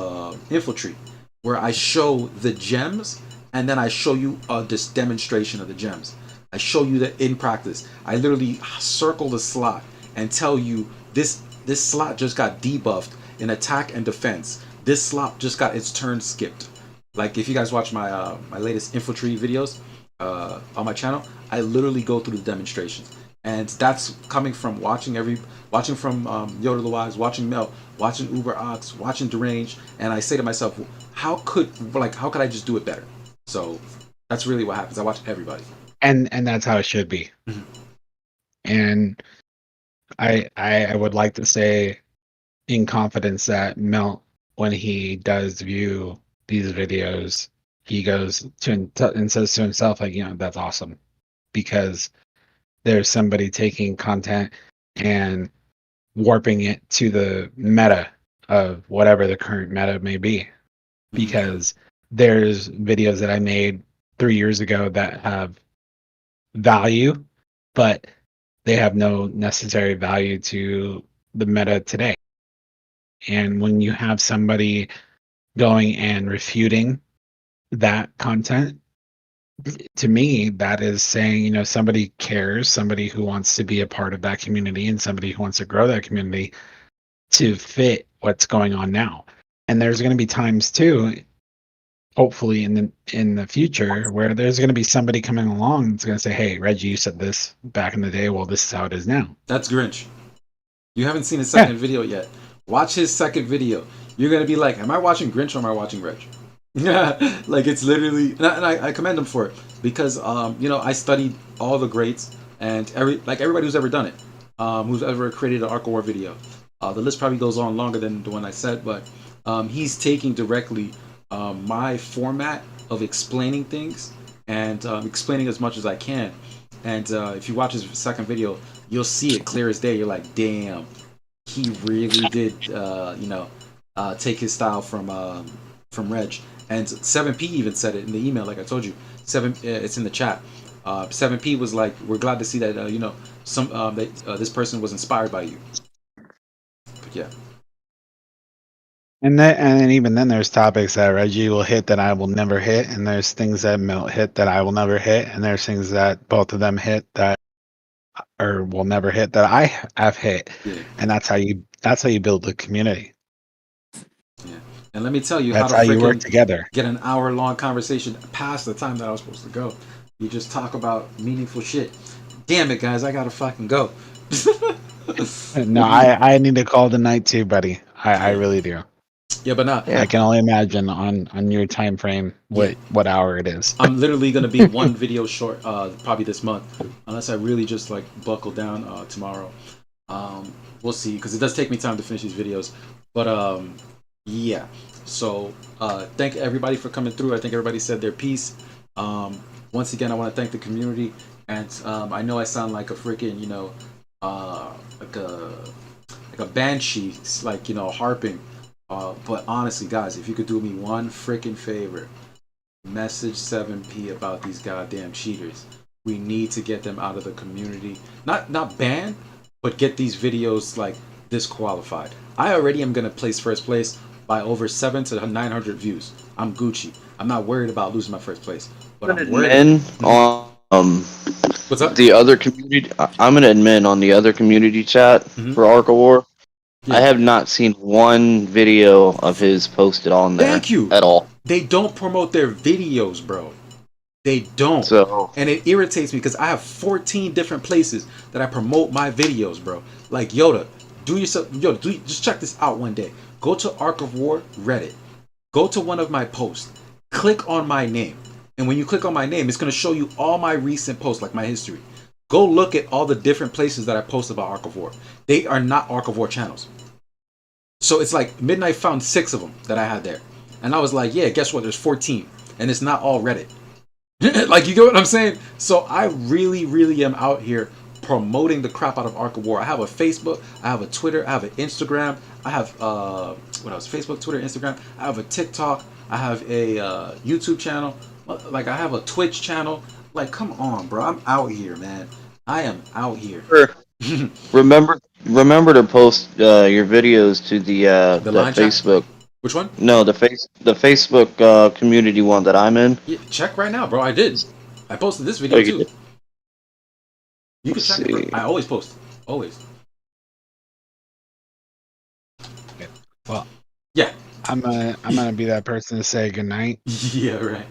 Infiltrate, where I show the gems and then I show you this demonstration of the gems. I show you that in practice. I literally circle the slot and tell you this slot just got debuffed in attack and defense. This slot just got its turn skipped. Like if you guys watch my my latest Infiltrate videos on my channel, I literally go through the demonstrations. And that's coming from watching from Yoda the Wise, watching Mel, watching Uber Ox, watching Deranged, and I say to myself, how could I just do it better? So that's really what happens. I watch everybody, and that's how it should be. Mm-hmm. And I would like to say in confidence that Melt, when he does view these videos, he goes to and says to himself, like, that's awesome, because there's somebody taking content and warping it to the meta of whatever the current meta may be. Because there's videos that I made 3 years ago that have value, but they have no necessary value to the meta today. And when you have somebody going and refuting that content, to me, that is saying, somebody cares, somebody who wants to be a part of that community and somebody who wants to grow that community to fit what's going on now. And there's going to be times too, hopefully in the future, where there's going to be somebody coming along that's going to say, hey, Reggie, you said this back in the day. Well, this is how it is now. That's Grinch. You haven't seen his second video yet. Watch his second video. You're going to be like, am I watching Grinch or am I watching Reg? Like, it's literally, and I commend him for it, because I studied all the greats and everybody who's ever done it, who's ever created an Ark of War video. The list probably goes on longer than the one I said, but he's taking directly my format of explaining things and explaining as much as I can. And if you watch his second video, you'll see it clear as day. You're like, damn, he really did take his style from Reg. And 7P even said it in the email, like I told you. It's in the chat. 7P was like, we're glad to see that this person was inspired by you. But yeah. And then even then, there's topics that Reggie will hit that I will never hit, and there's things that Milt hit that I will never hit, and there's things that both of them hit that or will never hit that I have hit. Yeah. And that's how you build the community. Yeah. And let me tell you, that's how you work together. Get an hour-long conversation past the time that I was supposed to go. You just talk about meaningful shit. Damn it, guys! I gotta fucking go. No, I need to call tonight too, buddy. I really do. Yeah, but not. I can only imagine on your time frame what hour it is. I'm literally gonna be one video short, probably this month, unless I really just like buckle down tomorrow. We'll see, because it does take me time to finish these videos. But yeah. So thank everybody for coming through. I think everybody said their piece. Once again, I want to thank the community, and I know I sound like a freaking like a banshee, like harping. But honestly, guys, if you could do me one freaking favor, message 7P about these goddamn cheaters. We need to get them out of the community. Not banned, but get these videos like disqualified. I already am gonna place first place by over 700 to 900 views. I'm Gucci. I'm not worried about losing my first place. But I'm worried. What's up? The other community. I'm an admin on the other community chat for Ark of War. Yeah. I have not seen one video of his posted on there. Thank you. At all. They don't promote their videos, bro. They don't. So, and it irritates me because I have 14 different places that I promote my videos, bro. Like just check this out one day. Go to Ark of War Reddit. go to one of my posts, click on my name. And when you click on my name, it's going to show you all my recent posts, like my history. Go look at all the different places that I post about Ark of War. They are not Ark of War channels. So it's like Midnight found 6 of them that I had there. And I was like, yeah, guess what? There's 14. And it's not all Reddit. Like, you get what I'm saying? So I really, really am out here promoting the crap out of Ark of War. I have a Facebook, I have a Twitter, I have an Instagram, I have what else? Facebook, Twitter, Instagram. I have a TikTok, I have a YouTube channel, like I have a Twitch channel. Like, come on, bro. I'm out here, man. I am out here. Remember to post your videos to the line chat? Facebook. Which one? No, the Facebook community one that I'm in. Yeah, check right now, bro. I did. I posted this video too. You can check it, bro. I always post. Always. Well, yeah. I'm gonna be that person to say goodnight. Yeah, right.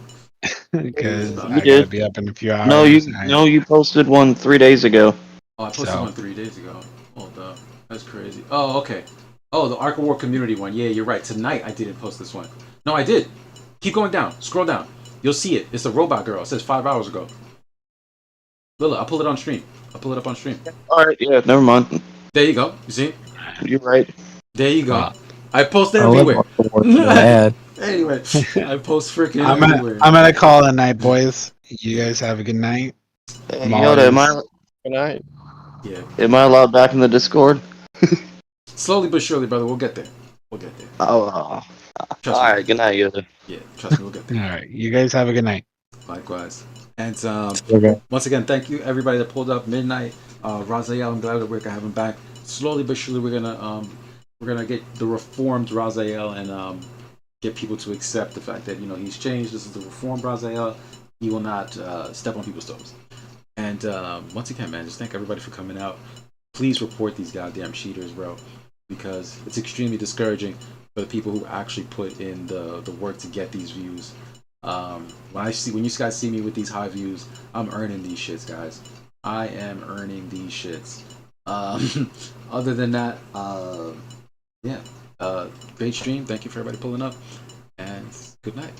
Because I did. gotta be up in a few hours. No, you posted one 3 days ago. Oh, I posted one 3 days ago. Hold up. That's crazy. Oh, okay. Oh, the Ark of War community one. Yeah, you're right. Tonight I didn't post this one. No, I did. Keep going down. Scroll down. You'll see it. It's a robot girl. It says 5 hours ago. Lila, I'll pull it on stream. I'll pull it up on stream. Alright, yeah, never mind. There you go. You see? You're right. There you go. I post everywhere. Anyway, I post freaking everywhere. I'm gonna call it a night, boys. You guys have a good night. Yoda, Good night. Yeah. Am I allowed back in the Discord? Slowly but surely, brother. We'll get there. We'll get there. Oh. Alright, good night, Yoda. Yeah, trust me, we'll get there. Alright, you guys have a good night. Likewise. And Okay. once again, thank you everybody that pulled up midnight. Raziel, I'm glad that we're gonna have him back. Slowly but surely, we're gonna get the reformed Raziel and get people to accept the fact that he's changed. This is the reformed Raziel. He will not step on people's toes. And once again, man, just thank everybody for coming out. Please report these goddamn cheaters, bro, because it's extremely discouraging for the people who actually put in the work to get these views. When you guys see me with these high views, I'm earning these shits, guys. I am earning these shits. Other than that, great stream. Thank you for everybody pulling up, and good night.